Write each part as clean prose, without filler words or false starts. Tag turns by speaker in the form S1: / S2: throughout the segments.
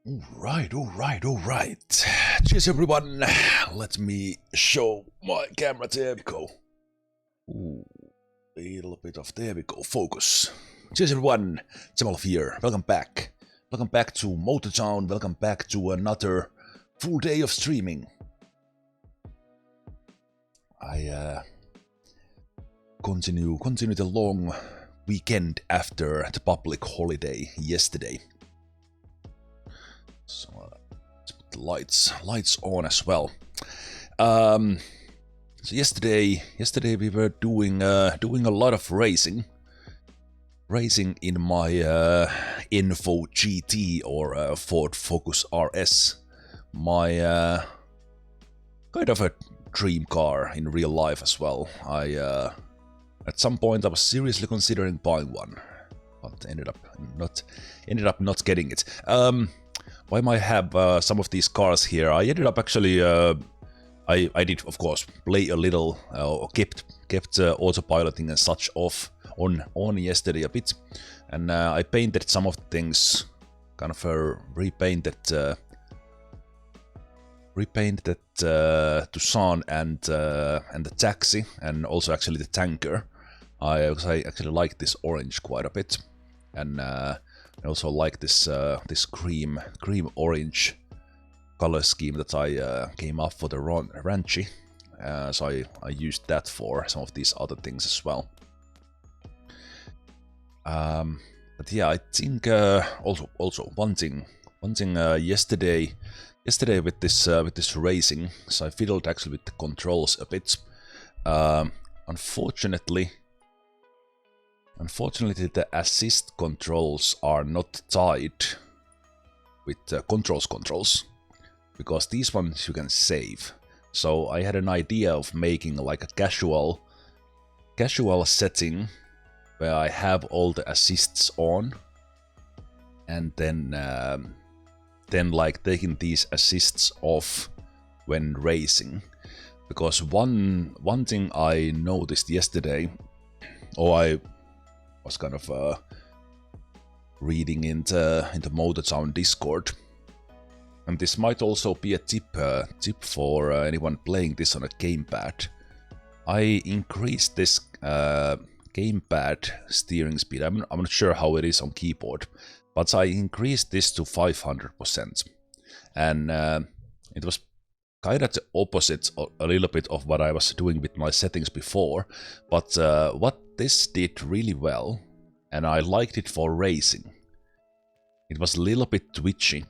S1: Alright. Cheers everyone. Let me show my camera. There we go. Ooh, a little bit of, there we go, focus. Cheers everyone. Zemalf here. Welcome back. Welcome back to Motortown. Welcome back to another full day of streaming. I continue the long weekend after the public holiday yesterday. So let's put the lights on as well. So yesterday we were doing a lot of racing in my Info GT or Ford Focus RS, my kind of a dream car in real life as well. At some point I was seriously considering buying one, but ended up not getting it. Why might I have some of these cars here? I ended up actually, I did of course play a little, kept autopiloting and such off on yesterday a bit, and I painted some of the things, kind of repainted Tucson and the taxi, and also actually the tanker. I actually like this orange quite a bit, and I also like this this cream orange color scheme that I came up for the Ranchy. So I used that for some of these other things as well. But yeah, I think also one thing yesterday with this racing, so I fiddled actually with the controls a bit. Unfortunately, the assist controls are not tied with controls, because these ones you can save. So I had an idea of making like a casual setting where I have all the assists on, and then like taking these assists off when racing. Because one thing I noticed yesterday, or I was kind of reading into Motortown Discord, and this might also be a tip for anyone playing this on a gamepad. I increased this gamepad steering speed. I'm not sure how it is on keyboard, but I increased this to 500%, and it was kind of the opposite a little bit of what I was doing with my settings before. But what this did really well, and I liked it for racing, it was a little bit twitchy,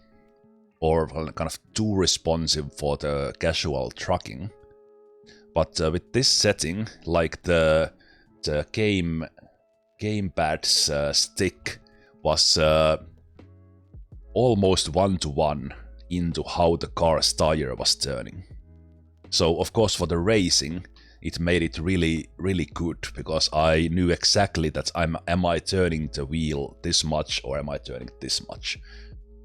S1: or kind of too responsive for the casual trucking. But with this setting, like the gamepad's stick was almost one-to-one into how the car's tire was turning. So of course for the racing it made it really good, because I knew exactly that am I turning the wheel this much or am I turning this much,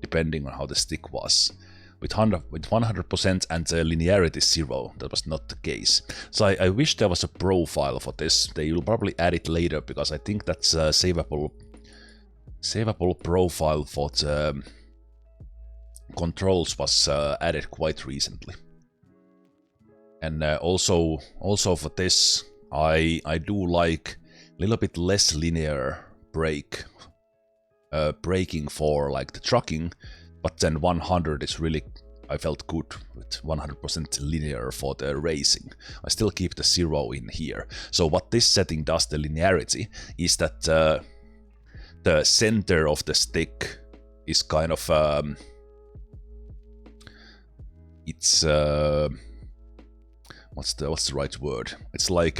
S1: depending on how the stick was. With 100% and the linearity 0, that was not the case. So I wish there was a profile for this. They will probably add it later, because I think that's a savable profile for the controls was added quite recently. And also for this, I do like a little bit less linear braking for like the trucking, but then 100 is really, I felt good with 100% linear for the racing. I still keep the 0 in here. So what this setting does, the linearity, is that the center of the stick is kind of it's what's the right word? It's like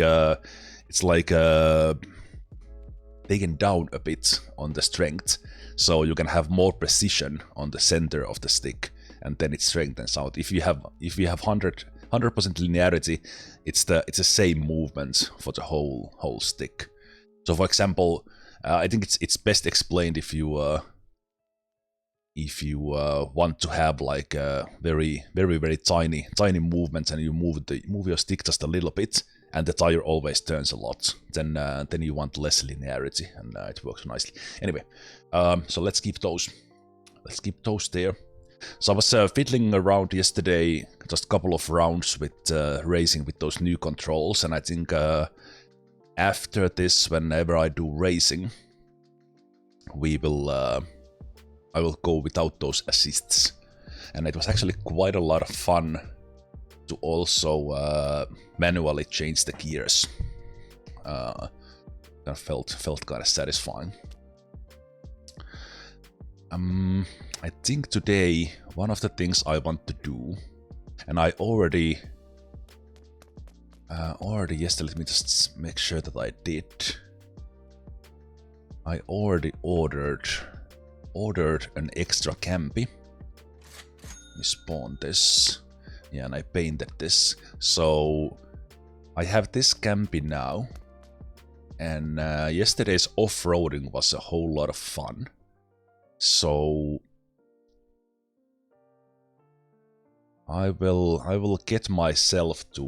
S1: taken down a bit on the strength, so you can have more precision on the center of the stick, and then it strengthens out. If you have 100% linearity, it's the same movement for the whole stick. So for example, I think it's best explained if you want to have like very tiny movements, and you move your stick just a little bit, and the tire always turns a lot, then you want less linearity, and it works nicely. Anyway, so let's keep those there. So I was fiddling around yesterday, just a couple of rounds with racing with those new controls, and I think after this, whenever I do racing, we will I will go without those assists. And it was actually quite a lot of fun to also manually change the gears. That felt kind of satisfying. I think today one of the things I want to do, and I already yesterday, let me just make sure that I did. I already ordered an extra campy. Let me spawn this. Yeah, and I painted this. So I have this campy now. And yesterday's off-roading was a whole lot of fun. So I will get myself to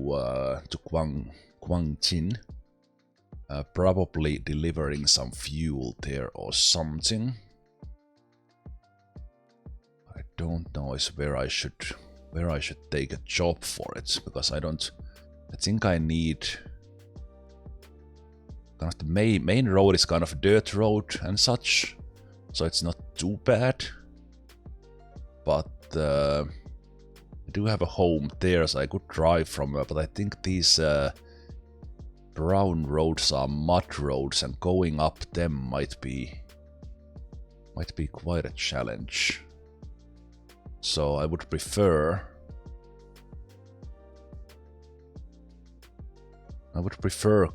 S1: Gwangjin, probably delivering some fuel there or something. I don't know is where I should take a job for it, because I think I need kind of the main road is kind of a dirt road and such, so it's not too bad. But I do have a home there, so I could drive from there. But I think these brown roads are mud roads, and going up them might be quite a challenge. So I would prefer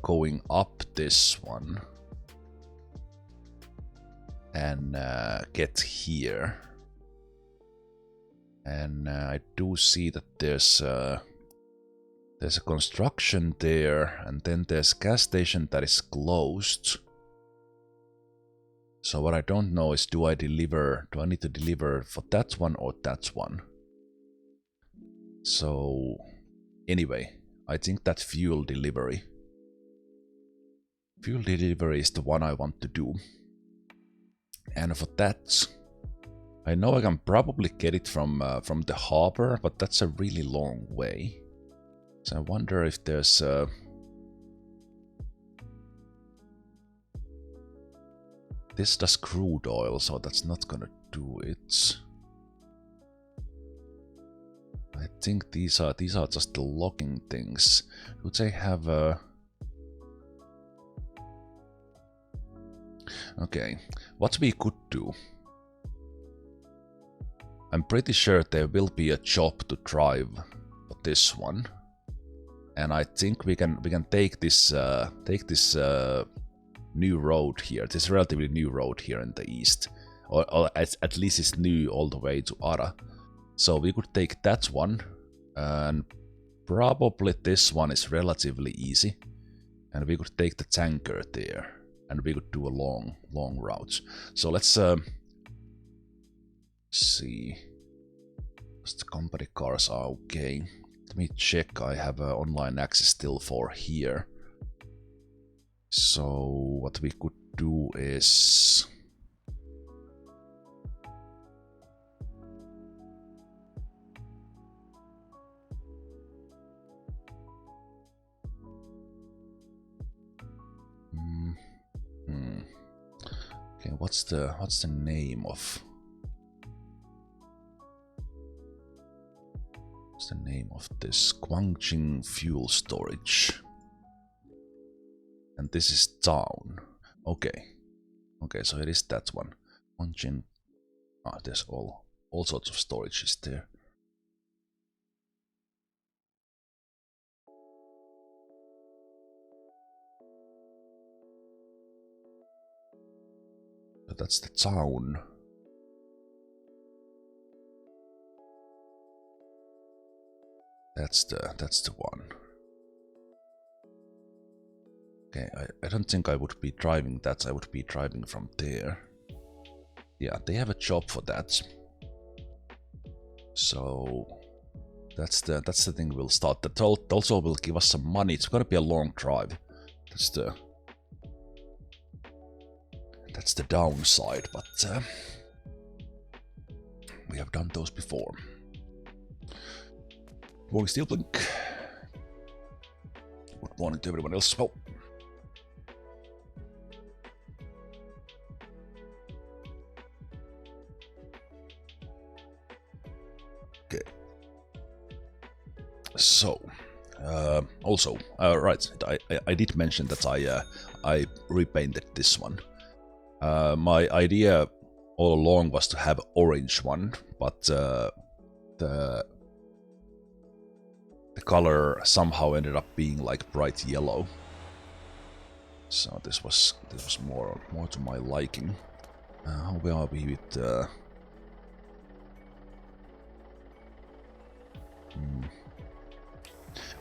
S1: going up this one and get here. And I do see that there's a construction there, and then there's a gas station that is closed. So what I don't know is, do I need to deliver for that one or that one? So anyway, I think that fuel delivery is the one I want to do. And for that, I know I can probably get it from the harbor, but that's a really long way. So I wonder if there's this does crude oil, so that's not gonna do it. I think these are just the logging things. Do they have a... Okay, what we could do, I'm pretty sure there will be a job to drive for this one, and I think we can take this new road here, this relatively new road here in the east, or at least it's new all the way to Ara. So we could take that one, and probably this one is relatively easy, and we could take the tanker there, and we could do a long route. So let's see. The company cars are okay. Let me check. I have online access still for here. So what we could do is... Okay, what's the name of... What's the name of this? Gwangjin fuel storage. And this is town. Okay. Okay, so it is that one. Gwangjin. Ah, there's all sorts of storages there. So that's the town. That's the one. Okay, I don't think I would be driving that. I would be driving from there. Yeah, they have a job for that. So that's the thing we'll start. That also will give us some money. It's gonna be a long drive. That's the downside, but we have done those before. Morning Steel Blink. Good morning to everyone else as well. Okay. So, also, right, I did mention that I repainted this one. My idea all along was to have orange one, but the color somehow ended up being like bright yellow. So this was more to my liking. How are we with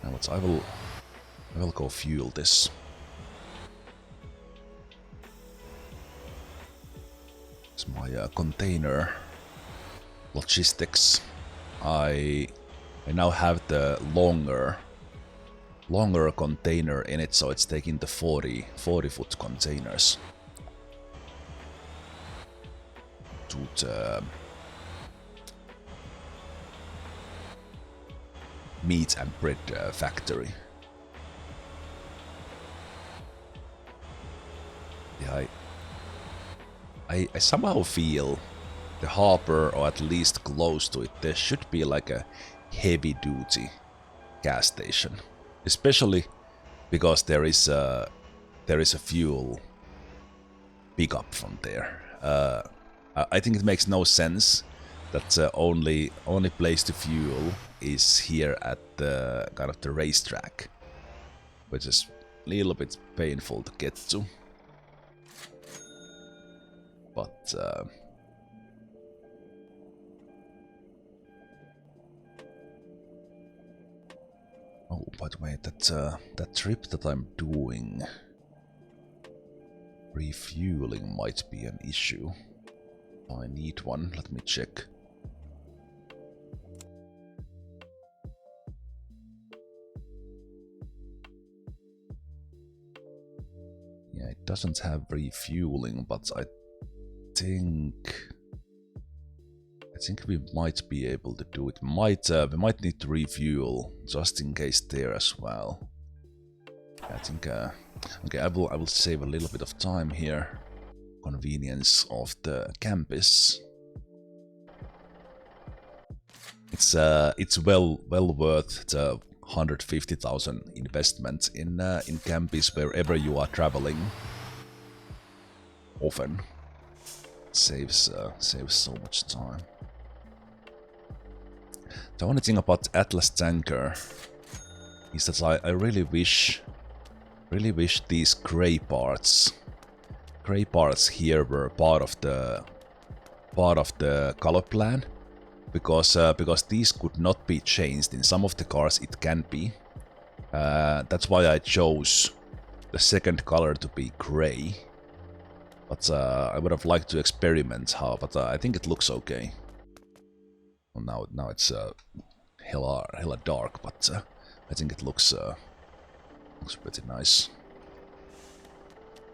S1: now let's I will go fuel this. It's my container logistics. I now have the longer container in it, so it's taking the 40 foot containers to the meat and bread factory. Yeah, I somehow feel the harbor, or at least close to it, there should be like a heavy duty gas station, especially because there is a fuel pickup from there. I think it makes no sense that only place to fuel is here at the kind of the racetrack, which is a little bit painful to get to. But oh, by the way, that trip that I'm doing, refueling might be an issue. I need one. Let me check. Yeah, it doesn't have refueling, but I think we might be able to do it. We might need to refuel just in case there as well. I think okay, I will save a little bit of time here. Convenience of the campus. It's well worth the 150,000 investment in campus wherever you are traveling. Often saves so much time. The only thing about Atlas Tanker is that I really wish these gray parts here were part of the color plan, because these could not be changed. In some of the cars it can be. That's why I chose the second color to be gray. But I would have liked to experiment how, but I think it looks okay. Well, now it's hella dark, but I think it looks pretty nice.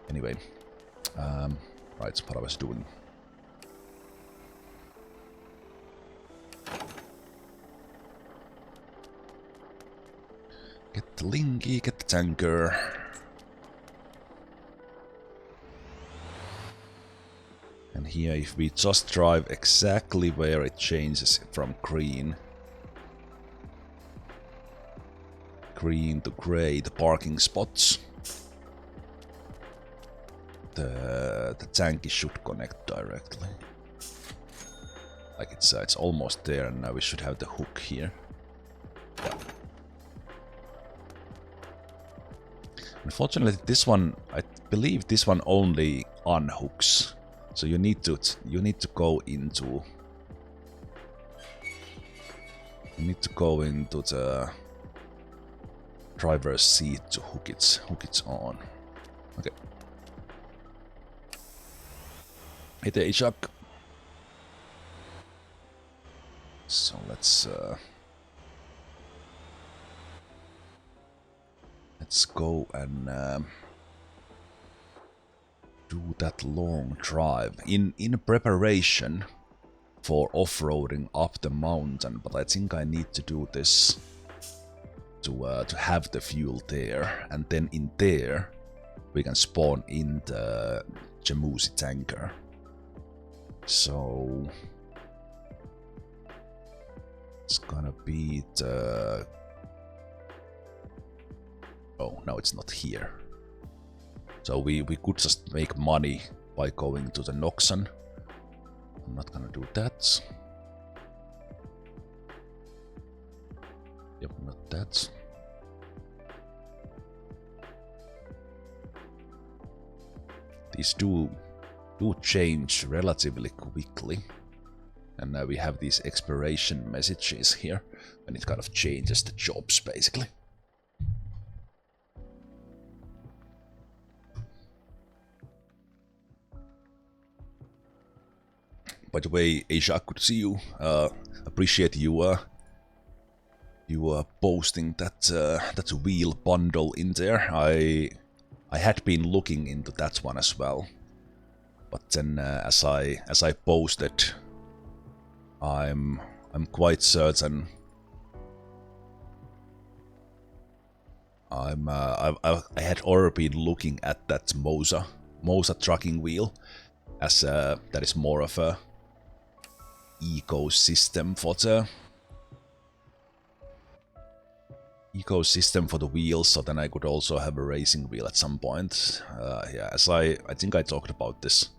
S1: Anyway, right, what I was doing. Get the linky, get the tanker. And here, if we just drive exactly where it changes from green to gray, the parking spots, the tanky should connect directly. Like it's almost there, and now we should have the hook here. Yeah. Unfortunately, this one, I believe this one only unhooks. So you need to go into the driver's seat to hook it on. Okay. Hit a chuck. So let's go and do that long drive. In preparation for off-roading up the mountain, but I think I need to do this to have the fuel there, and then in there we can spawn in the Jamusi tanker. So it's gonna be the... Oh, no, it's not here. So we could just make money by going to the Noxon. I'm not gonna do that. Yep, not that. These do change relatively quickly. And now we have these expiration messages here, and it kind of changes the jobs basically. By the way, Asia, good to see you. Appreciate you posting that wheel bundle in there. I had been looking into that one as well, but then as I posted, I'm quite certain I had already been looking at that Mosa trucking wheel as that is more of a ecosystem for the wheels, so then I could also have a racing wheel at some point. Yeah, as I think I talked about this.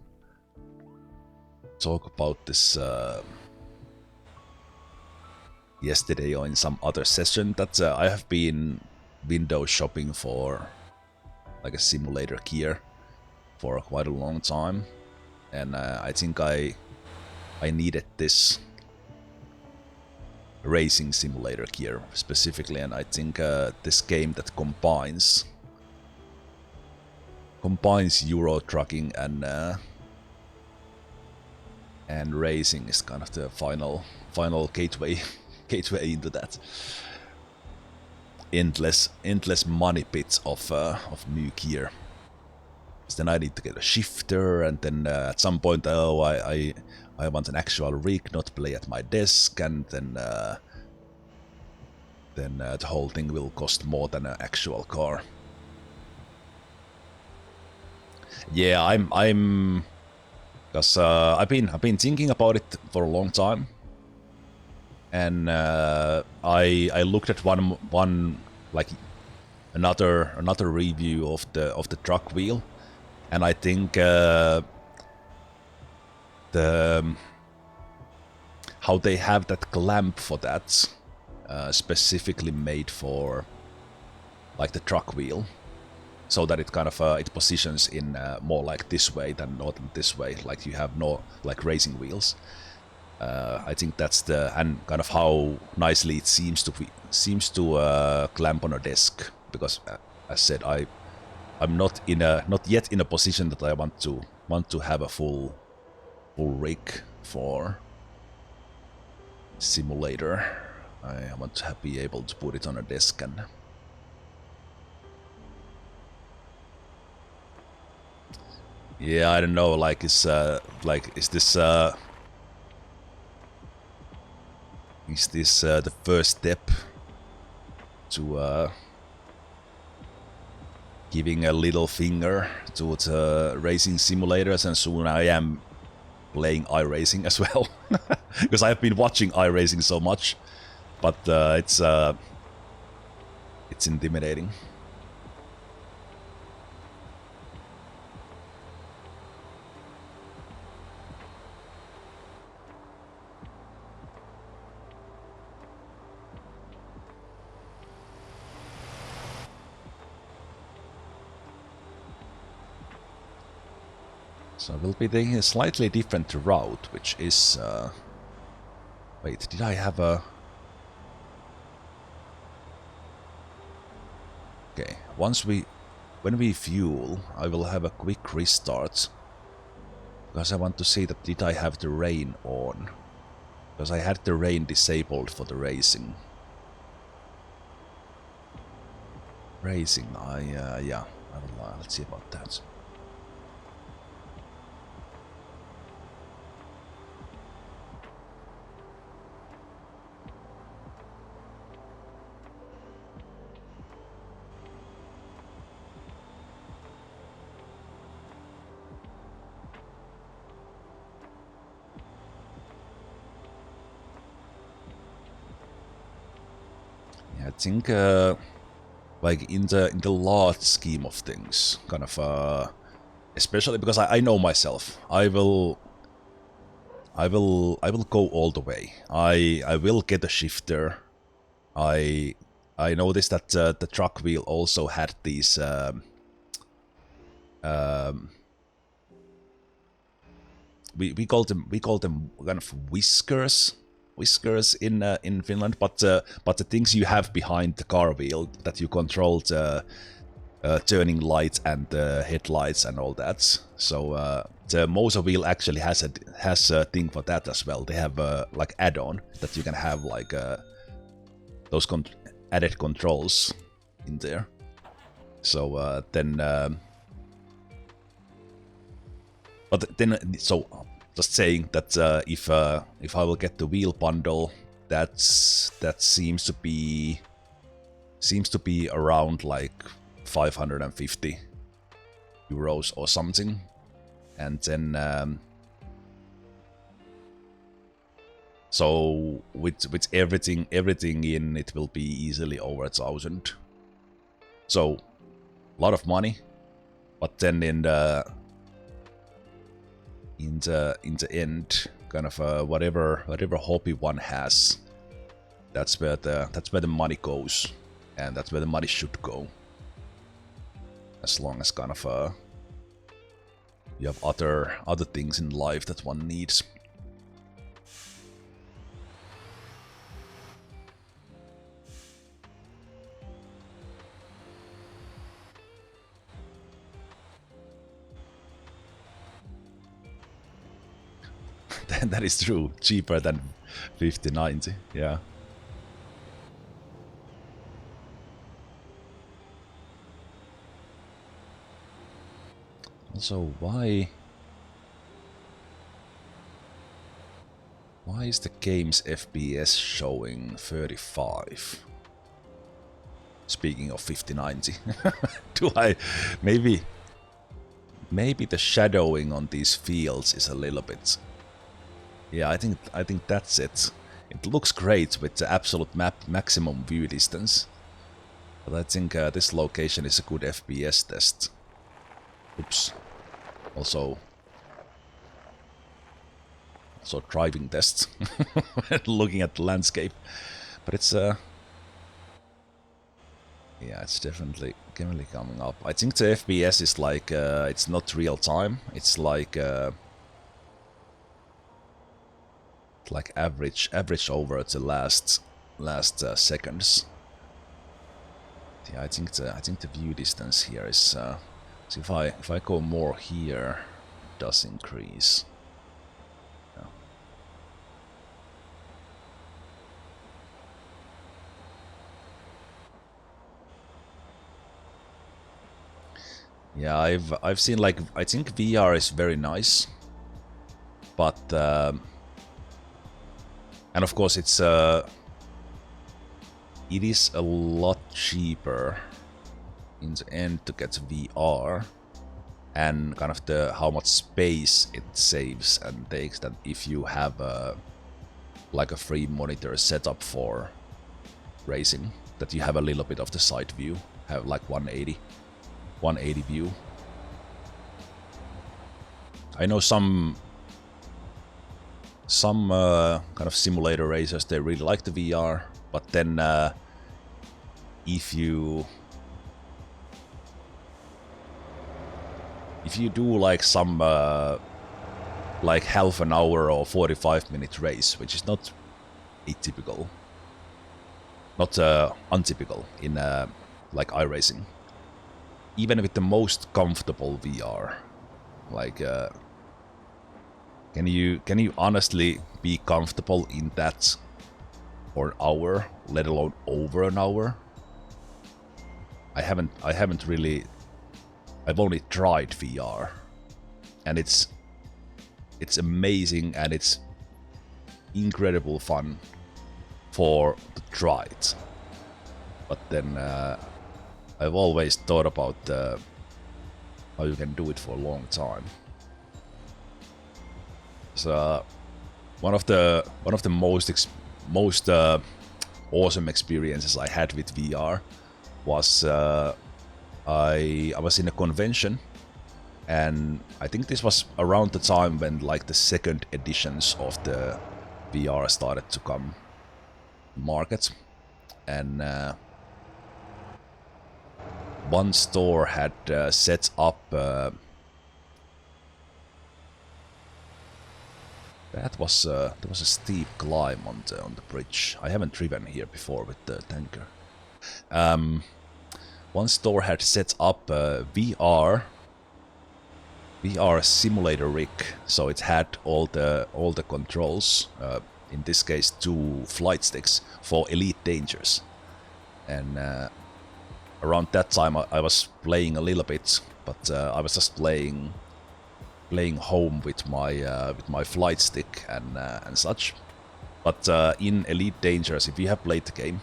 S1: Yesterday or in some other session that I have been window shopping for like a simulator gear for quite a long time, and I think I needed this racing simulator gear specifically, and I think this game that combines Euro trucking and racing is kind of the final gateway into that endless money pits of new gear. So then I need to get a shifter, and then at some point, oh, I want an actual rig, not play at my desk, and then the whole thing will cost more than an actual car. Yeah, I'm because I've been thinking about it for a long time, and I looked at one like another review of the truck wheel, and I think how they have that clamp for that specifically made for like the truck wheel, so that it kind of it positions in more like this way than not in this way, like you have no like racing wheels. I think that's and kind of how nicely it seems to clamp on a desk, because as I said, I'm not yet in a position that I want to have a full rig for simulator. I want to be able to put it on a desk and yeah, I don't know, like is this the first step to giving a little finger to the racing simulators, and soon I am playing iRacing as well, because I've been watching iRacing so much, but it's intimidating. So we'll be taking a slightly different route, which is... wait, did I have a... Okay, when we fuel, I will have a quick restart, because I want to see that did I have the rain on, because I had the rain disabled for the racing. Yeah, let's see about that. think like in the large scheme of things, kind of especially because I know myself, I will go all the way. I will get a shifter. I noticed that the truck wheel also had these we call them kind of whiskers in Finland, but the things you have behind the car wheel that you control the turning lights and the headlights and all that. So the Mosa wheel actually has a thing for that as well. They have like add-on that you can have like those added controls in there. So so just saying that if I will get the wheel bundle, that seems to be around like 550 euros or something, and then so with everything in, it will be easily over 1,000. So a lot of money, but then in the end, kind of whatever hobby one has, that's where the money goes, and that's where the money should go. As long as kind of you have other things in life that one needs. That is true. Cheaper than 5090, yeah. Also, why is the game's FPS showing 35? Speaking of 5090, do I maybe the shadowing on these fields is a little bit. Yeah, I think that's it. It looks great with the absolute maximum view distance, but I think this location is a good FPS test. Oops. Also driving test. Looking at the landscape, but it's yeah, it's definitely coming up. I think the FPS is like it's not real time. It's like average over the last seconds. Yeah, I think the view distance here is. So if I go more here, it does increase. Yeah, I've seen, like, I think VR is very nice, but and of course it is a lot cheaper in the end to get VR, and kind of how much space it saves and takes, than if you have like a free monitor setup for racing, that you have a little bit of the side view, have like 180 view. I know some kind of simulator racers, they really like the VR, but then if you do like some like half an hour or 45-minute race, which is not atypical, not untypical in like iRacing, even with the most comfortable VR, like can you honestly be comfortable in that for an hour, let alone over an hour? I haven't really. I've only tried VR, and it's amazing, and it's incredible fun to try it. But then I've always thought about how you can do it for a long time. So one of the most awesome experiences I had with VR was I was in a convention, and I think this was around the time when like the second editions of the VR started to come to market, and one store had set up that was a steep climb on the bridge. I haven't driven here before with the tanker. One store had set up a VR simulator rig, so it had all the controls. In this case, 2 flight sticks for Elite Dangerous, and around that time I was playing a little bit, but I was just playing home with my flight stick and such. But in Elite Dangerous, if you have played the game,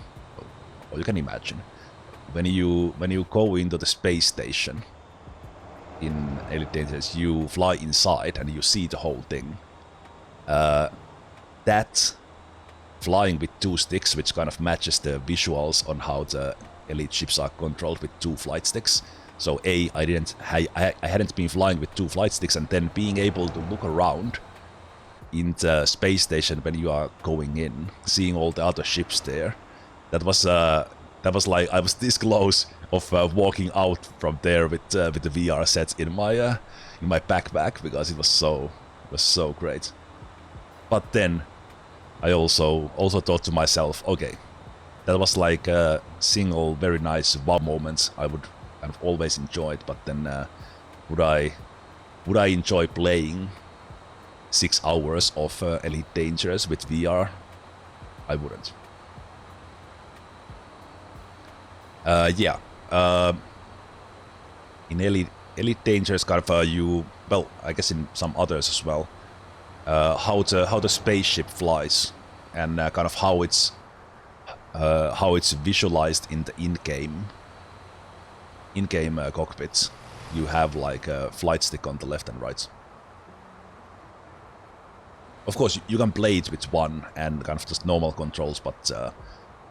S1: or you can imagine, when you go into the space station in Elite Dangerous, you fly inside and you see the whole thing. That flying with 2 sticks, which kind of matches the visuals on how the Elite ships are controlled with 2 flight sticks. So I hadn't been flying with 2 flight sticks, and then being able to look around in the space station when you are going in, seeing all the other ships there. That was like I was this close of walking out from there with the VR sets in my backpack, because it was so great. But then I also thought to myself, okay, that was like a single very nice wow moment I would kind of always enjoyed, but then would I enjoy playing 6 hours of Elite Dangerous with VR? I wouldn't. Yeah. In Elite Dangerous, kind of you, well, I guess in some others as well, how the spaceship flies, and kind of how it's visualized in the in-game cockpits. You have like a flight stick on the left and right. Of course, you can play it with one and kind of just normal controls, but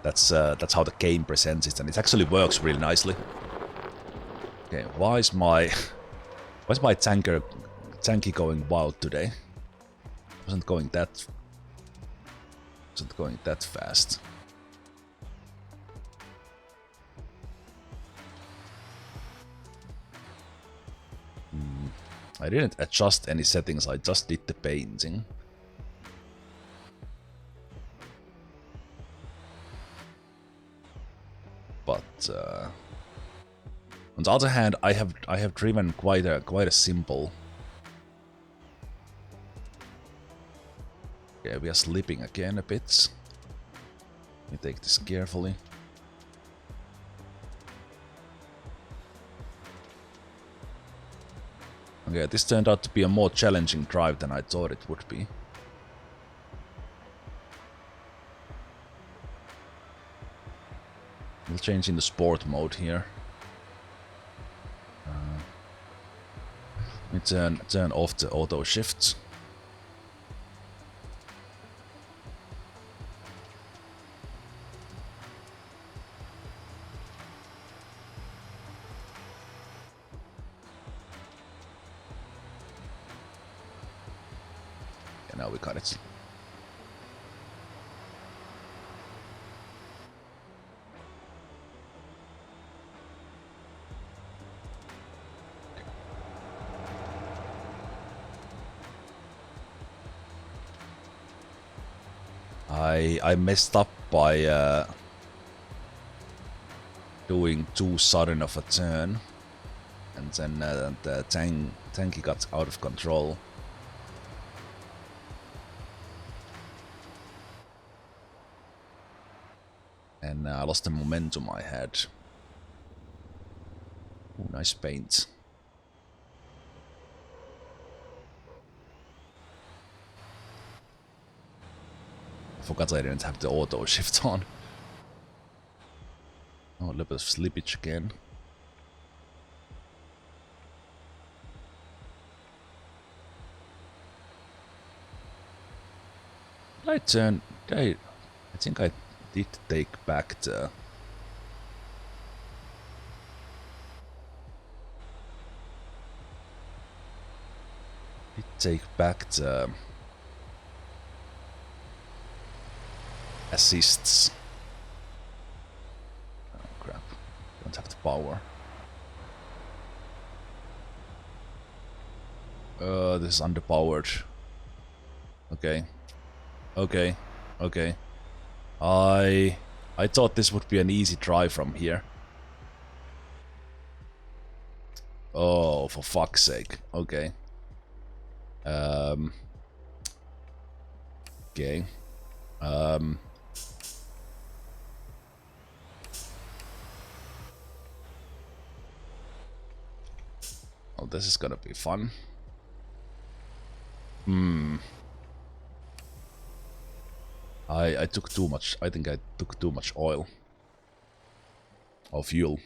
S1: that's how the game presents it, and it actually works really nicely. Okay, why is my tanky going wild today? Wasn't going that fast. I didn't adjust any settings, I just did the painting. But on the other hand, I have driven quite a simple. Okay, we are slipping again a bit. Let me take this carefully. Okay, this turned out to be a more challenging drive than I thought it would be. We'll change into sport mode here. Let me turn off the auto shifts. Okay, now we got it. I messed up by doing too sudden of a turn, and then the tanky got out of control. And I lost the momentum I had. Ooh, nice paint. I forgot I didn't have the auto shift on. Oh, a little bit of slippage again. I think I did take back the... Did take back the... assists. Oh crap, don't have the power. This is underpowered. Okay. Okay. Okay. I thought this would be an easy try from here. Oh, for fuck's sake. Okay. Okay. Oh, this is gonna be fun. I took too much. I think I took too much oil. Or fuel.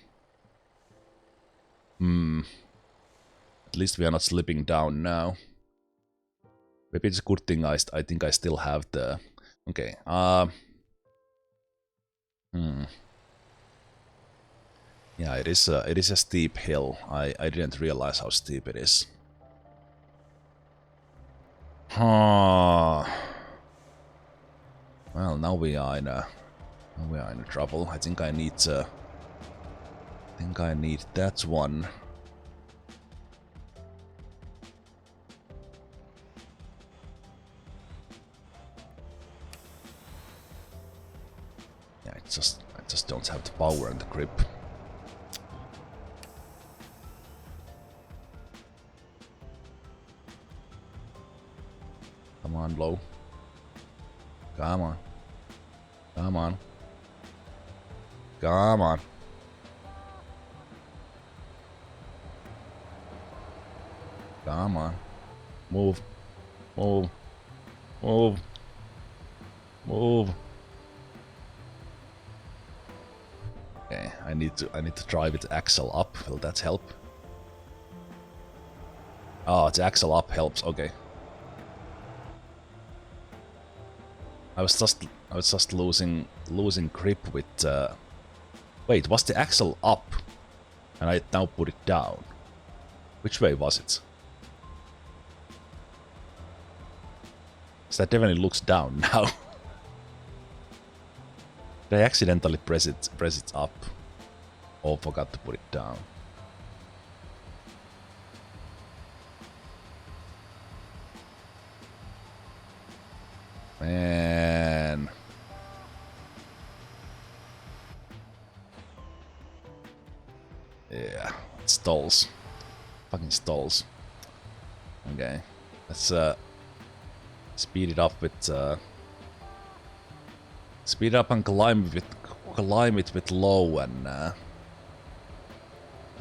S1: At least we are not slipping down now. Maybe it's a good thing I think I still have the... Okay, Yeah, it is a steep hill. I didn't realize how steep it is. Well, now we are in trouble. I think I need that one. Yeah, I just don't have the power and the grip. Come on, low. Come on. Come on. Come on. Come on. Move. Move. Move. Move. Okay, I need to drive it axle up. Will that help? Oh, the axle up helps. Okay. I was just losing grip with. Wait, was the axle up? And I now put it down. Which way was it? So that definitely looks down now. Did I accidentally press it up? Or forgot to put it down? Man. Yeah, it stalls. Fucking stalls. Okay. Let's speed it up with speed up and climb it with low and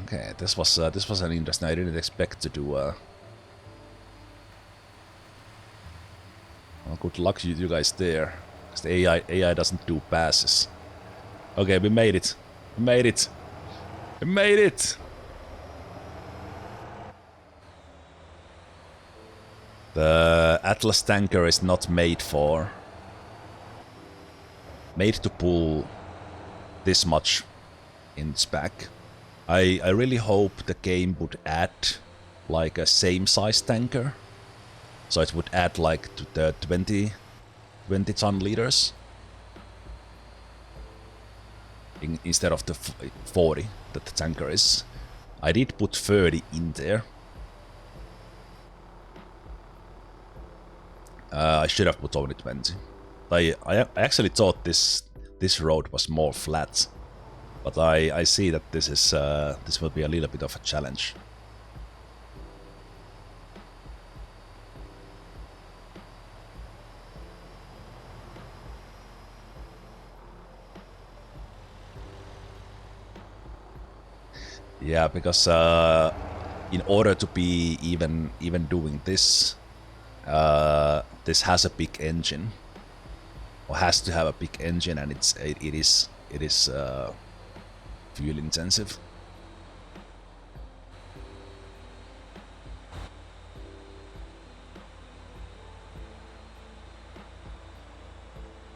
S1: okay, this was an interesting. I didn't expect to do well, good luck you guys there, because the AI doesn't do passes. Okay, we made it. We made it. We made it. The Atlas tanker is not made to pull this much in its back. I really hope the game would add like a same size tanker. So it would add like to the 20 ton liters instead of the 40 that the tanker is. I did put 30 in there. I should have put only 20. I actually thought this road was more flat, but I see that this will be a little bit of a challenge. Yeah, because in order to be even doing this, this has a big engine, or has to have a big engine, and it is fuel intensive.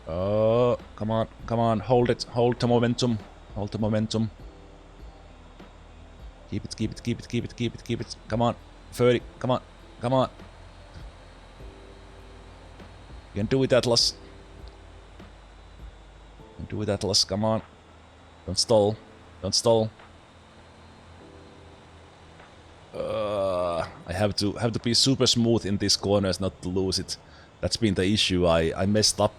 S1: Oh, come on, come on, hold it, hold the momentum, hold the momentum. Keep it, keep it, keep it, keep it, keep it, keep it. Come on, 30, come on, come on. You can do it, Atlas. You can do it, Atlas, come on. Don't stall, don't stall. I have to be super smooth in these corners not to lose it. That's been the issue. I messed up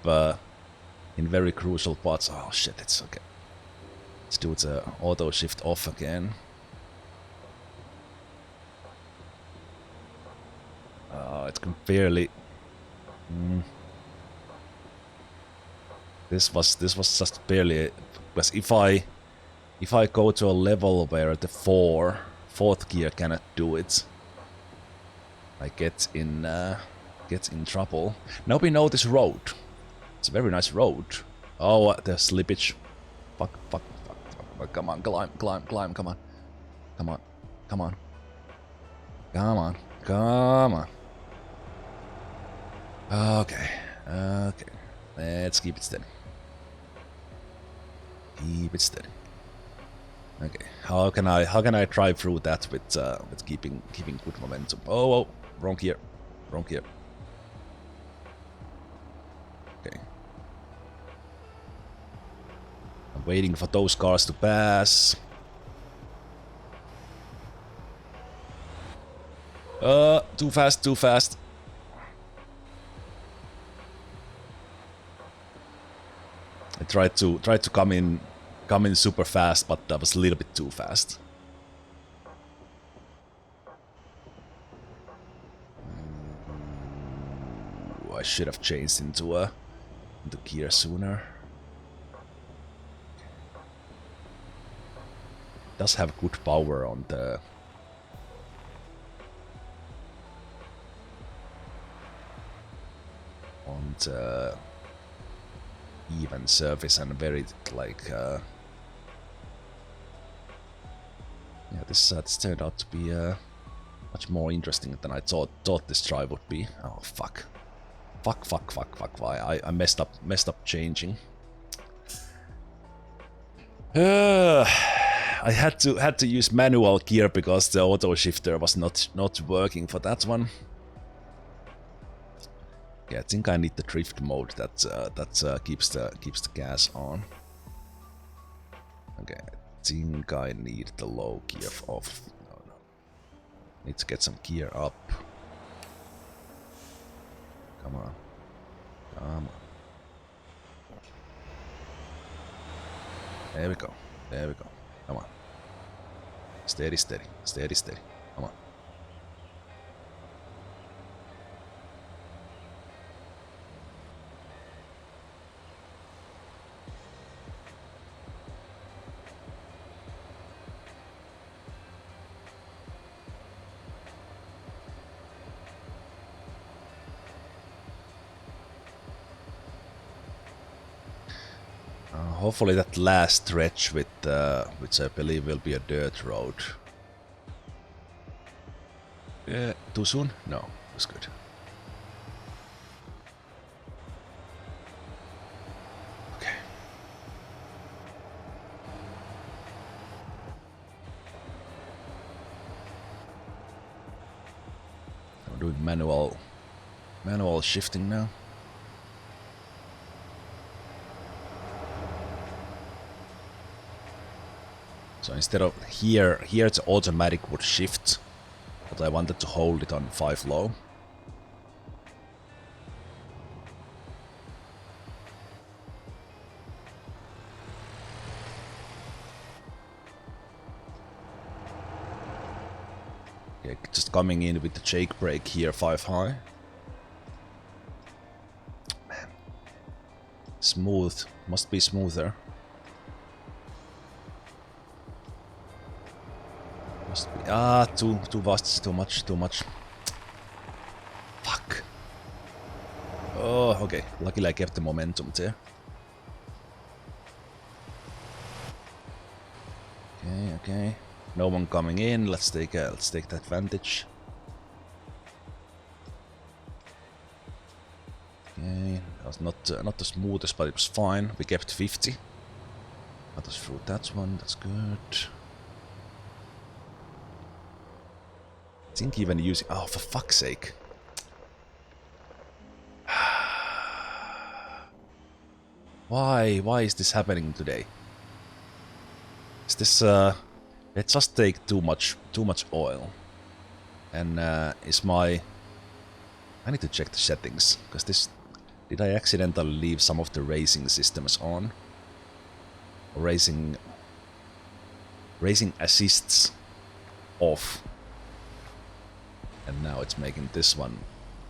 S1: in very crucial parts. Oh shit, it's okay. Let's do the auto shift off again. It can barely. This was just barely. Because if I go to a level where the fourth gear cannot do it, I get in trouble. Now we know this road. It's a very nice road. Oh, the slippage. Fuck, fuck, fuck, fuck. Come on, climb, climb, climb, come on. Come on, come on. Come on, come on. Okay, okay. Let's keep it steady. Keep it steady. Okay, how can I drive through that with keeping good momentum? Oh, wrong gear, wrong gear. Okay. I'm waiting for those cars to pass. Too fast, too fast. I tried to come in super fast, but that was a little bit too fast. Ooh, I should have changed into gear sooner. It does have good power on the even surface and very like yeah, this turned out to be much more interesting than I thought this drive would be. Oh fuck. Fuck, fuck, fuck, fuck, why? I messed up changing. I had to use manual gear because the auto shifter was not working for that one. Yeah, I think I need the drift mode that keeps the gas on. Okay, I think I need the low gear off. No. Need to get some gear up. Come on. Come on. There we go. There we go. Come on. Steady, steady. Steady, steady. Come on. Hopefully that last stretch with which I believe will be a dirt road. Too soon? No, it was good. Okay. I'm doing manual shifting now. So instead of here it's automatic would shift, but I wanted to hold it on 5 low. Okay, just coming in with the Jake brake here 5 high. Man. Smooth, must be smoother. Too vast, too much. Fuck. Oh, okay. Luckily I kept the momentum there. Okay. No one coming in. Let's take the advantage. Okay, was not the smoothest, but it was fine. We kept 50. Let us through that one, that's good. I think even using... Oh, for fuck's sake. Why is this happening today? Is this it just take too much oil. And is my... I need to check the settings, because this... Did I accidentally leave some of the racing systems on? Or racing assists off. And now it's making this one...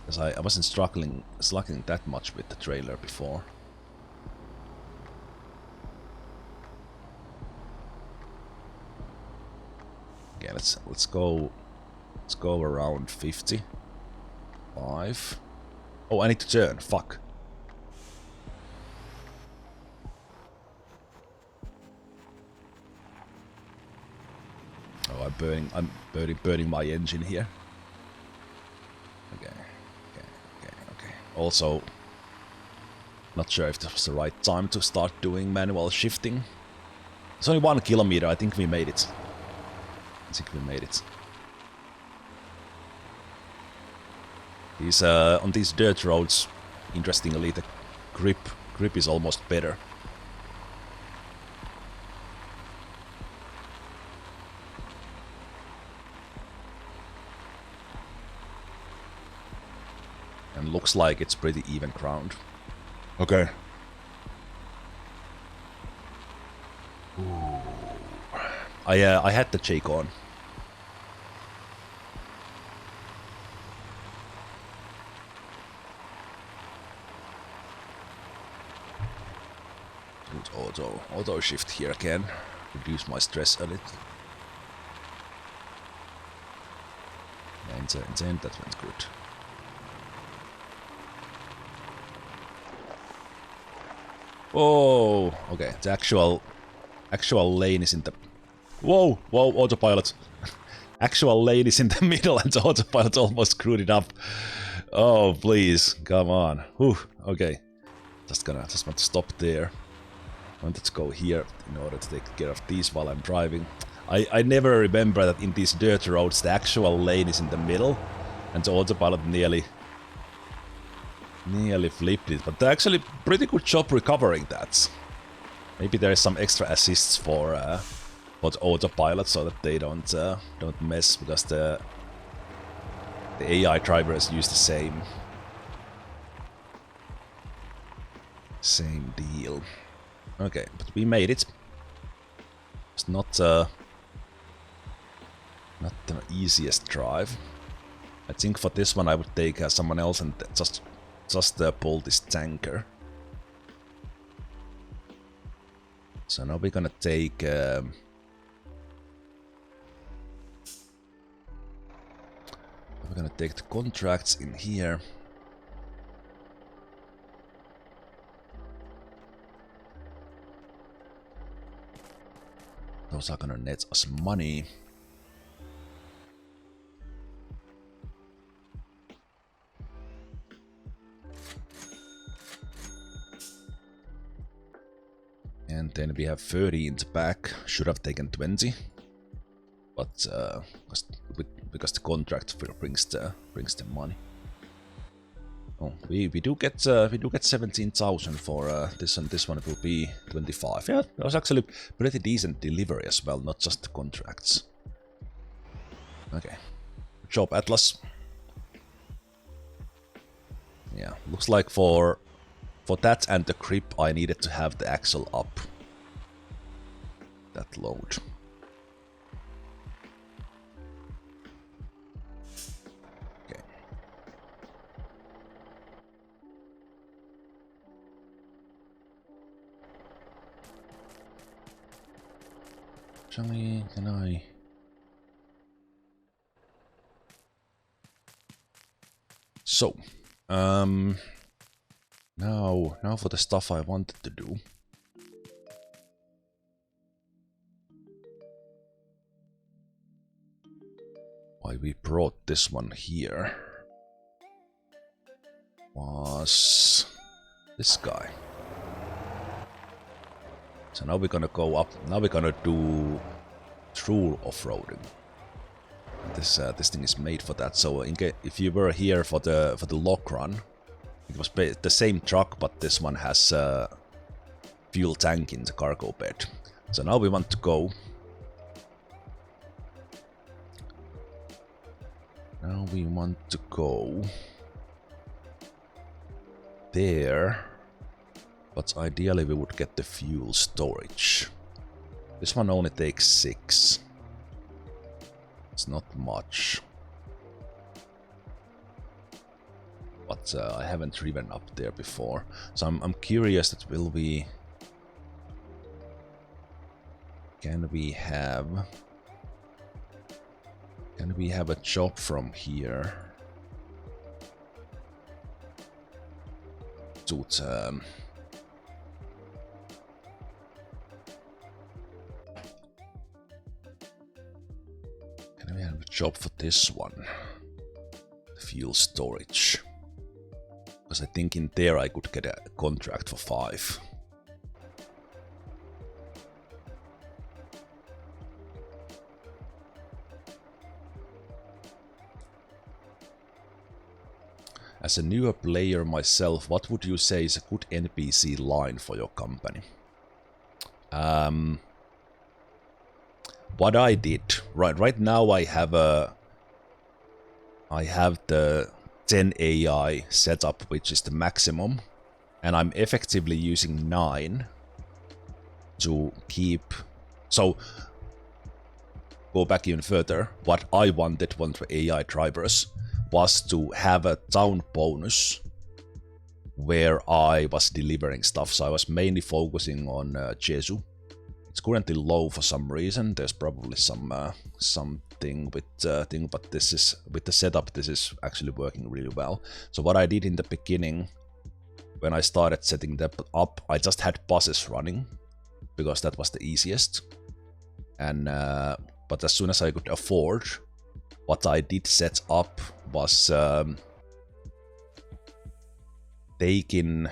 S1: Because I wasn't struggling that much with the trailer before. Okay, let's go around 50. 5. Oh, I need to turn. Fuck. Oh, I'm burning my engine here. Okay. Also, not sure if this was the right time to start doing manual shifting. It's only 1 kilometer. I think we made it. On these dirt roads, interestingly, the grip is almost better. And looks like it's pretty even ground. Okay. Ooh. I had the Jake on. Auto shift here again. Reduce my stress a little. Yeah, in the end that went good. Oh, okay. The actual lane is in the... Whoa, autopilot. Actual lane is in the middle and the autopilot almost screwed it up. Oh, please, come on. Whew, okay. Just want to stop there. I wanted to go here in order to take care of these while I'm driving. I never remember that in these dirt roads the actual lane is in the middle and the autopilot nearly flipped it, but they're actually pretty good job recovering that. Maybe there is some extra assists for the autopilot so that they don't mess, because the AI drivers use the same deal. Okay, but we made it. It's not the easiest drive. I think for this one I would take someone else and just pull this tanker. So now we're gonna take... we're gonna take the contracts in here. Those are gonna net us money. And then we have 30 in the back. Should have taken 20, but because the contract brings the money. Oh, we do get 17,000 for this one. This one will be 25. Yeah, that was actually pretty decent delivery as well, not just the contracts. Okay, good job, Atlas. Yeah, looks like for that and the grip I needed to have the axle up. That load. Okay. Can I... So, now for the stuff I wanted to do. Why we brought this one here was This guy. So now we're gonna go up. Now we're gonna do true off-roading. This thing is made for that. So if you were here for the lock run, it was the same truck, but this one has fuel tank in the cargo bed. So now we want to go. Now we want to go there, but ideally we would get the fuel storage. This one only takes 6. It's not much. But I haven't driven up there before. So I'm curious that will we... Can we have a job from here to Can we have a job for this one? Fuel storage. Because I think in there I could get a contract for 5. As a newer player myself, what would you say is a good NPC line for your company? What I did right now, I have the 10 AI setup, which is the maximum, and I'm effectively using 9 to keep. So go back even further. What I wanted for AI drivers was to have a town bonus where I was delivering stuff. So I was mainly focusing on Jeju. It's currently low for some reason. There's probably something with thing, but this is with the setup. This is actually working really well. So what I did in the beginning, when I started setting that up, I just had buses running because that was the easiest. And but as soon as I could afford, what I did set up was taking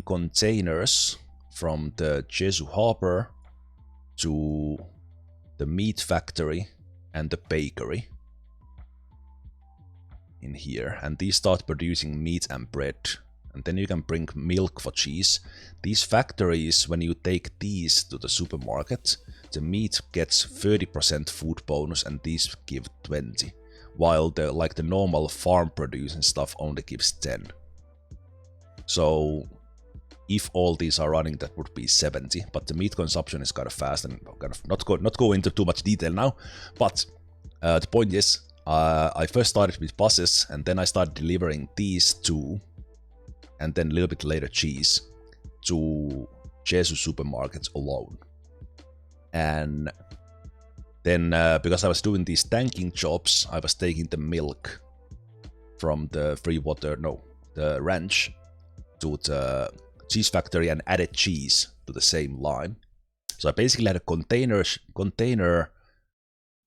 S1: containers from the Jeju harbor to the meat factory and the bakery in here, and these start producing meat and bread, and then you can bring milk for cheese. These factories, when you take these to the supermarket, the meat gets 30% food bonus and these give 20, while the normal farm producing stuff only gives 10. So if all these are running, that would be 70, but the meat consumption is kind of fast, and kind of not go into too much detail now. But the point is, I first started with buses, and then I started delivering these 2, and then a little bit later cheese, to Jeju supermarkets alone. And then because I was doing these tanking jobs, I was taking the milk from the the ranch to the cheese factory and added cheese to the same line. So I basically had a container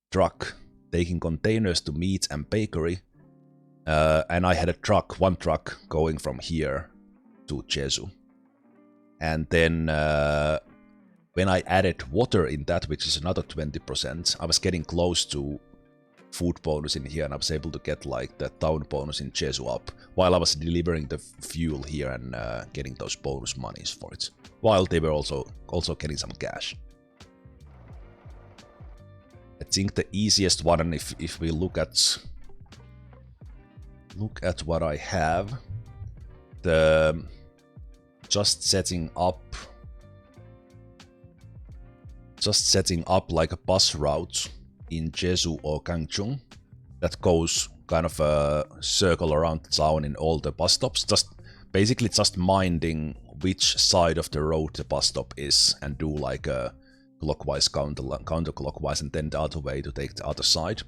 S1: truck taking containers to meat and bakery, and I had one truck going from here to Jeju. And then when I added water in that, which is another 20%, I was getting close to food bonus in here, and I was able to get like the town bonus in Jeju up, while I was delivering the fuel here and getting those bonus monies for it, while they were also getting some cash. I think the easiest one, and if we look at what I have, the just setting up like a bus route in Jeju or Gwangjin that goes kind of a circle around the town in all the bus stops, basically just minding which side of the road the bus stop is and do like a clockwise counterclockwise and then the other way to take the other side.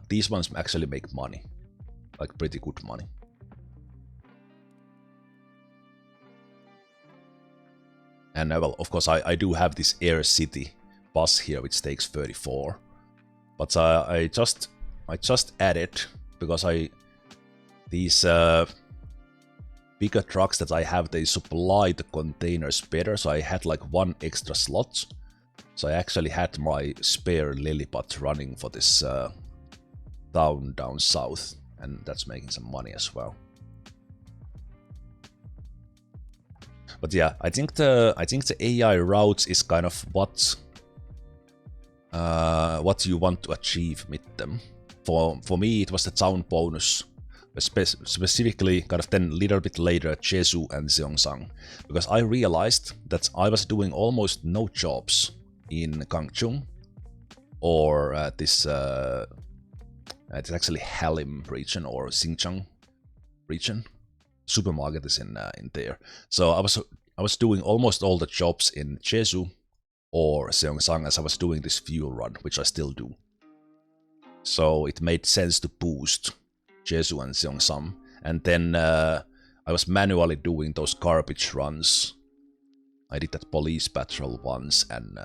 S1: These ones actually make money, like pretty good money. And well, of course I do have this Air City bus here which takes 34, but I just added, because these bigger trucks that I have, they supply the containers better, so I had like 1 extra slot. So I actually had my spare Lilliput running for this town down south, and that's making some money as well. But yeah, I think the AI routes is kind of what you want to achieve with them. For me, it was the town bonus, specifically kind of then a little bit later Jeju and Gyeongsang, because I realized that I was doing almost no jobs in Gwangjin or this it's actually Halim region or Xinjiang region. Supermarket is in there. So I was doing almost all the jobs in Jeju or Gyeongsang as I was doing this fuel run, which I still do. So it made sense to boost Jeju and Gyeongsang, and then I was manually doing those garbage runs. I did that police patrol once and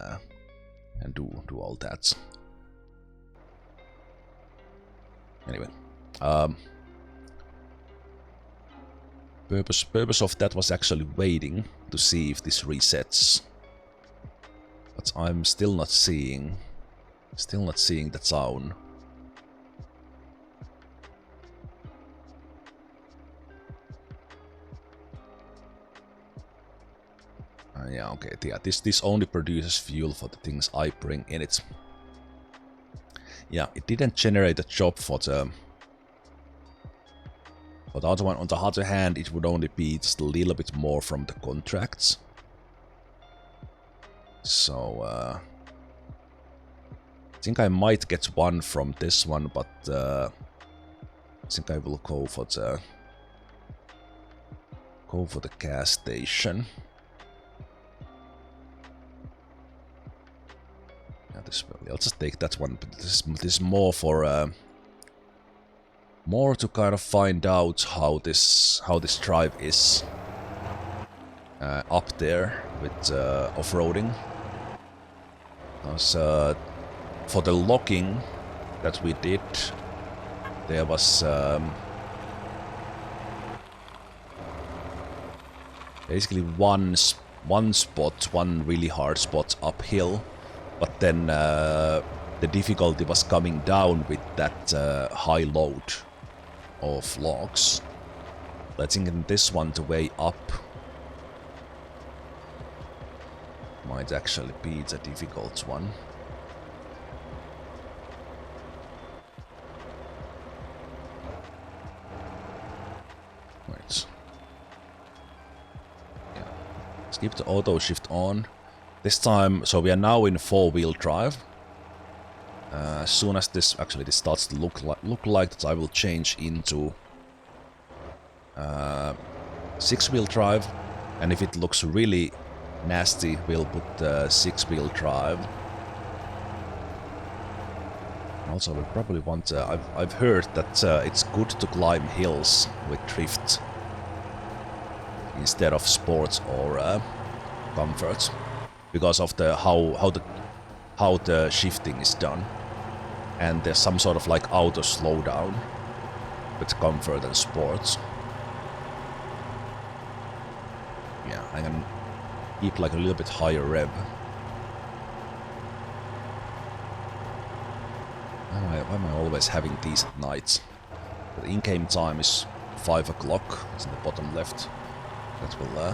S1: do all that. Anyway, purpose of that was actually waiting to see if this resets, but I'm still not seeing the town. Yeah, okay, yeah, this only produces fuel for the things I bring in it. Yeah, it didn't generate a job for the other one. On the other hand, it would only be just a little bit more from the contracts. So, I think I might get one from this one, but I think I will go for the gas station. I'll just take that one, but this is more for more to kind of find out how this drive is up there with off-roading. Because for the logging that we did, there was basically one really hard spot uphill. But then the difficulty was coming down with that high load of logs. I think in this one, the way up might actually be the difficult one. Wait. Yeah. Let's keep the auto shift on. This time, so we are now in 4-wheel drive. As soon as this starts to look like that, I will change into 6-wheel drive, and if it looks really nasty, we'll put 6-wheel drive. Also, we probably want. I've heard that it's good to climb hills with drift instead of sports or comfort, because of the how the shifting is done, and there's some sort of like auto slowdown with comfort and sports. Yeah, I can keep like a little bit higher rev. Why am I always having these at night? The in-game time is 5 o'clock. It's in the bottom left. That will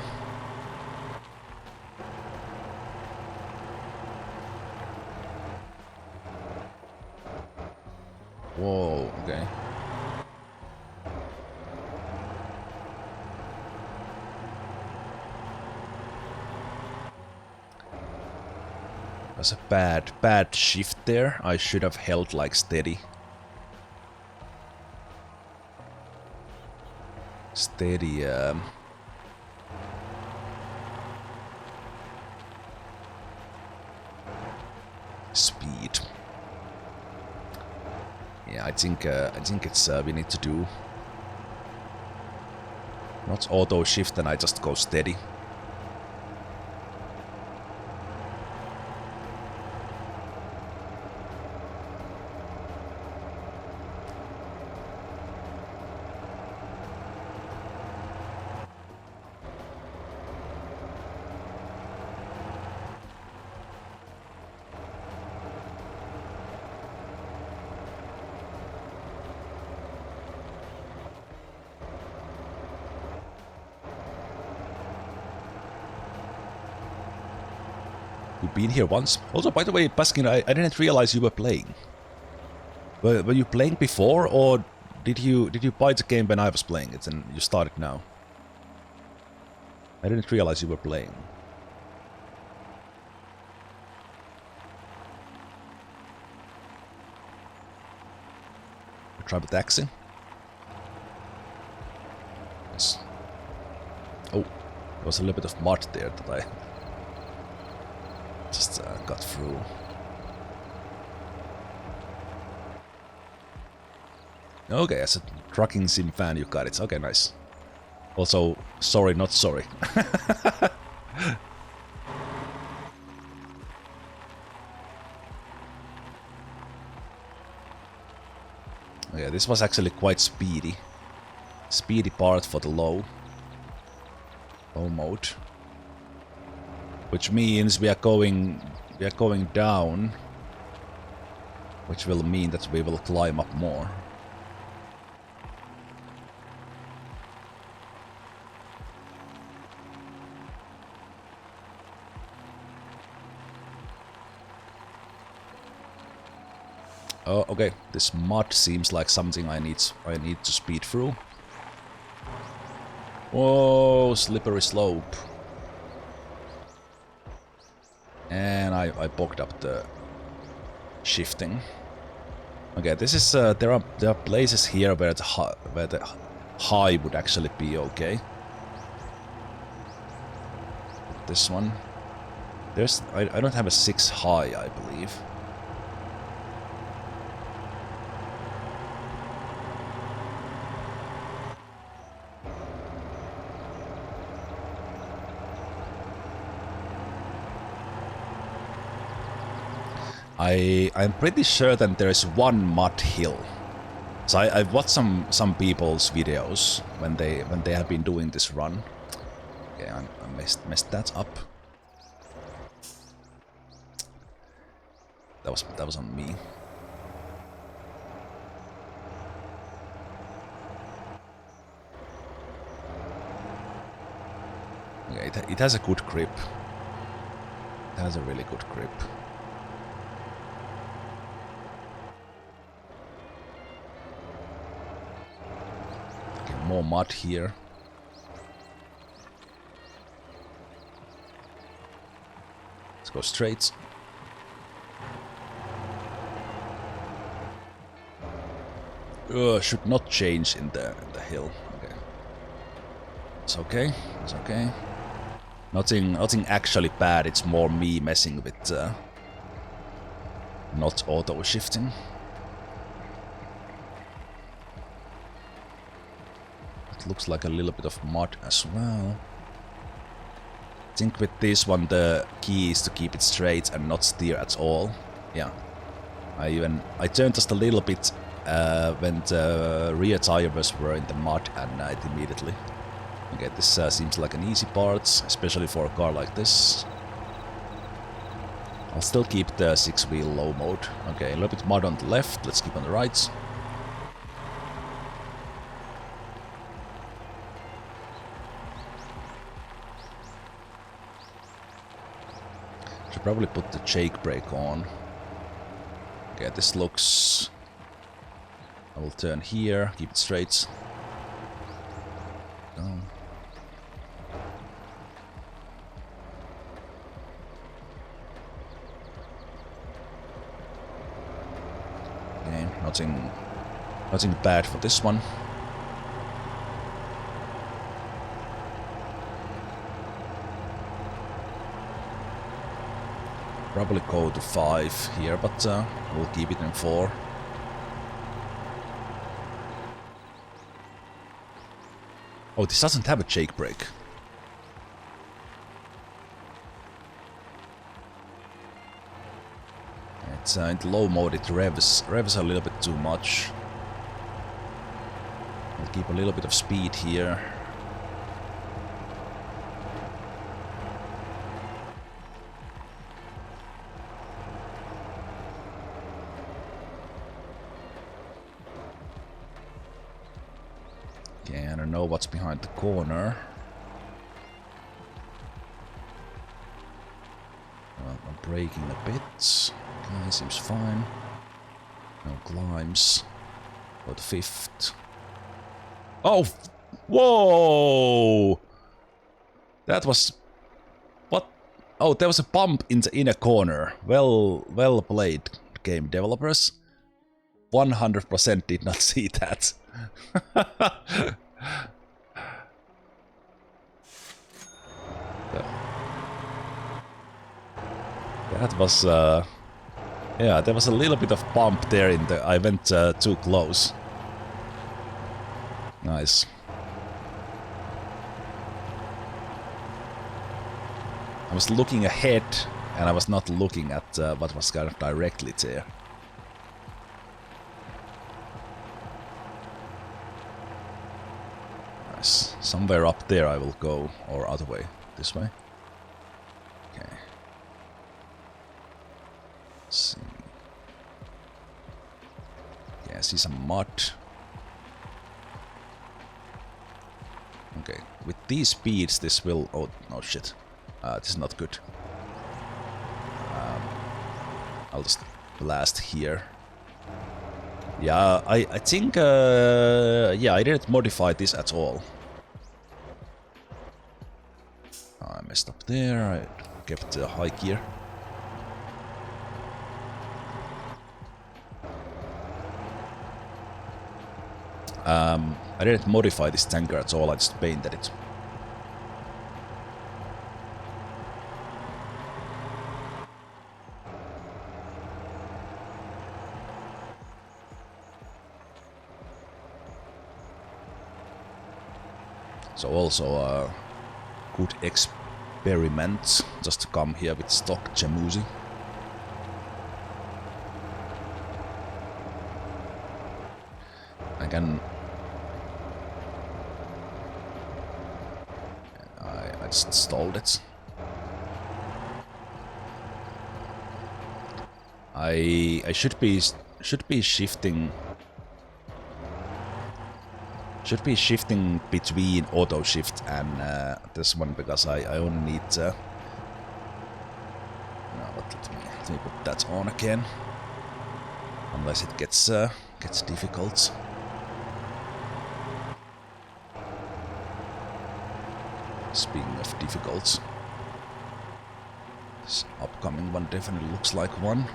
S1: Whoa, okay. That's a bad shift there. I should have held like steady. Steady, speed. Yeah, I think it's we need to do not auto shift, and I just go steady. You've been here once. Also, by the way, Baskin, I didn't realize you were playing. Were you playing before, or did you buy the game when I was playing it and you started now? I didn't realize you were playing. Try the taxi. Yes. Oh, there was a little bit of mud there that I just got through. Okay, as a trucking sim fan, you got it. Okay, nice. Also, sorry, not sorry. Yeah, this was actually quite speedy. Speedy part for the low mode. Which means we are going down. Which will mean that we will climb up more. Oh, okay. This mud seems like something I need to speed through. Whoa, slippery slope. And I bogged up the shifting. Okay, this is there are places here where the high would actually be okay. This one, I don't have a 6 high, I believe. I'm pretty sure that there is one mud hill. So I've watched some people's videos when they have been doing this run. Okay, I messed that up. That was on me. Okay, it has a good grip. It has a really good grip. More mud here. Let's go straight. Should not change in the hill. Okay. It's okay. It's okay. Nothing actually bad. It's more me messing with not auto shifting. Looks like a little bit of mud as well. I think with this one the key is to keep it straight and not steer at all. Yeah. I turned just a little bit when the rear tires were in the mud and it immediately. Okay, this seems like an easy part, especially for a car like this. I'll still keep the 6-wheel low mode. Okay, a little bit mud on the left, let's keep on the right. Probably put the jake brake on. Okay, this looks... I will turn here, keep it straight. Oh. Okay, nothing bad for this one. Probably go to 5 here, but we'll keep it in 4. Oh, this doesn't have a jake brake. It's in the low mode it revs a little bit too much. I'll keep a little bit of speed here. Okay, I don't know what's behind the corner. Well, braking a bit. Okay, seems fine. No climbs. Go to 5th. Oh! Whoa! That was... What? Oh, there was a bump in the inner corner. Well played, game developers. 100% did not see that. That was... yeah, there was a little bit of bump there in the... I went too close. Nice. I was looking ahead, and I was not looking at what was kind of directly there. Nice. Somewhere up there I will go, or other way. This way? Okay. Let's see. Yeah, I see some mud. Okay, with these speeds this will... Oh, no shit. This is not good. I'll just blast here. Yeah, I think... yeah, I didn't modify this at all. I messed up there. I kept high gear. I didn't modify this tanker at all, I just painted it. So also a good experiment just to come here with stock Jamuzi. I can... I just stalled it. I should be shifting... Should be shifting between auto shift and this one because I only need... no, but let me put that on again. Unless it gets difficult. Speaking of difficult, this upcoming one definitely looks like one.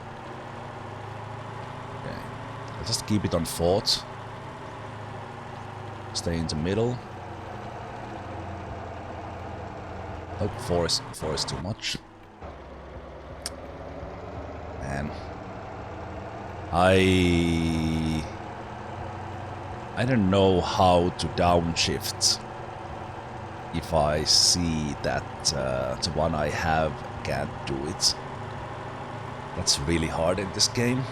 S1: Okay, I'll just keep it on 4th. Stay in the middle. Oh, 4 is too much. And I don't know how to downshift if I see that the one I have can't do it. That's really hard in this game.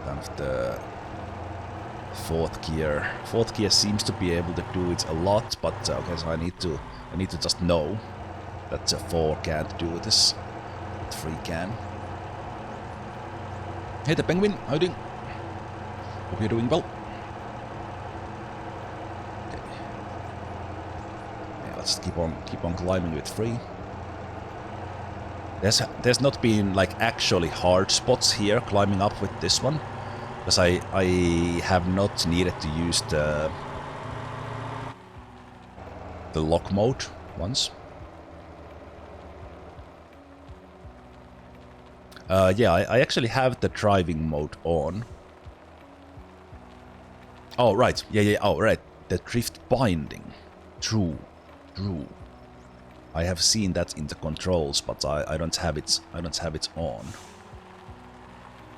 S1: Kind of the 4th gear. 4th gear seems to be able to do it a lot, but okay, so I need to just know that 4 can't do this. 3 can. Hey, the penguin, how are you doing? Hope you're doing well. Okay. Yeah, let's keep on climbing with 3. There's not been like actually hard spots here climbing up with this one, because I have not needed to use the lock mode once. Yeah, I actually have the driving mode on. Oh, right. Yeah. Oh, right. The drift binding. True. I have seen that in the controls, but I don't have it. I don't have it on.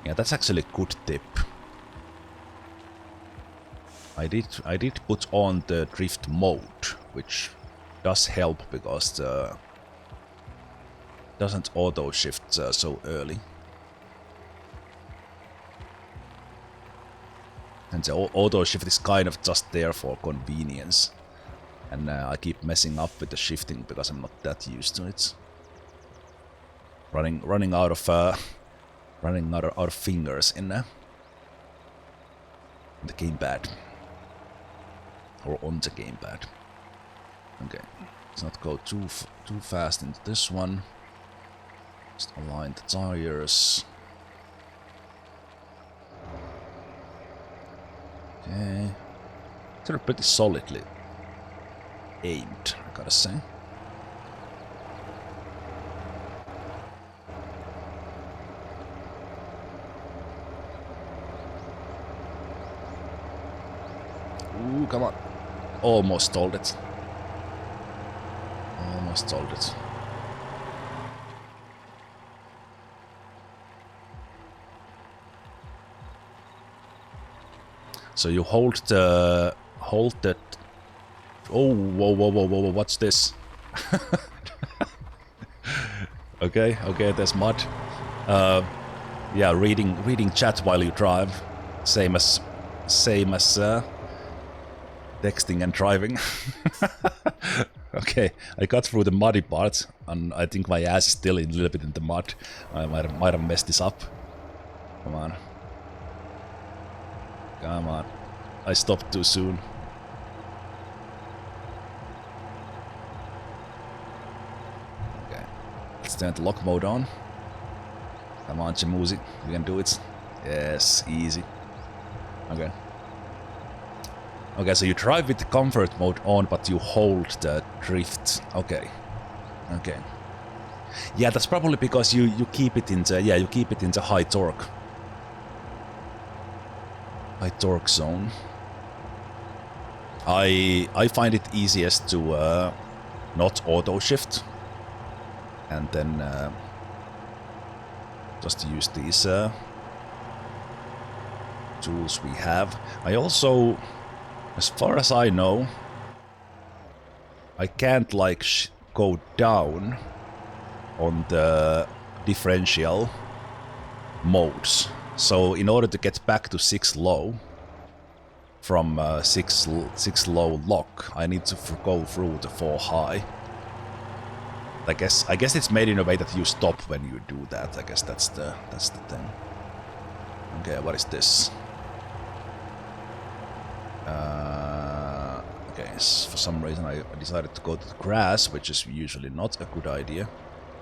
S1: Yeah, that's actually a good tip. I did put on the drift mode, which does help because the doesn't auto shift so early. And the auto shift is kind of just there for convenience. And I keep messing up with the shifting because I'm not that used to it. Running out of fingers in the gamepad. Or on the gamepad. Okay, let's not go too fast into this one. Just align the tires. Okay, they're pretty solidly aimed, I gotta say. Ooh, come on. Almost stalled it. Almost stalled it. So you hold the... Oh, whoa, what's this? Okay, there's mud. Yeah, reading chat while you drive. Same as texting and driving. Okay, I got through the muddy part, and I think my ass is still a little bit in the mud. I might have messed this up. Come on. Come on. I stopped too soon. Okay. Let's turn the lock mode on. Come on, Jamuzi. You can do it. Yes, easy. Okay. Okay, so you drive with the comfort mode on, but you hold the drift. Okay. Okay. Yeah, that's probably because you keep it in the you keep it in the high torque zone. I find it easiest to not auto shift, and then just use these tools we have. I also, as far as I know, I can't like go down on the differential modes. So in order to get back to 6 low from 6 low lock, I need to go through the 4 high. I guess it's made in a way that you stop when you do that. I guess that's the thing. Okay, what is this? Okay, for some reason I decided to go to the grass, which is usually not a good idea,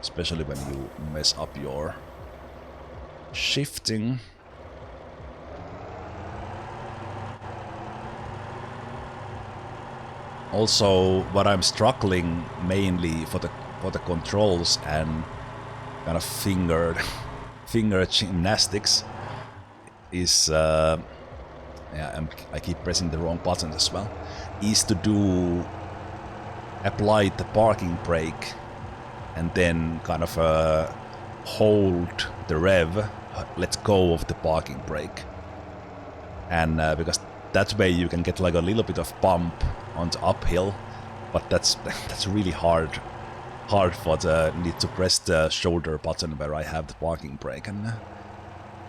S1: especially when you mess up your shifting. Also, what I'm struggling mainly for the controls and kind of finger gymnastics is yeah, I keep pressing the wrong buttons as well, is to apply the parking brake and then kind of hold the rev, let go of the parking brake, and because that way you can get like a little bit of bump on the uphill, but that's really hard for the need to press the shoulder button where I have the parking brake, and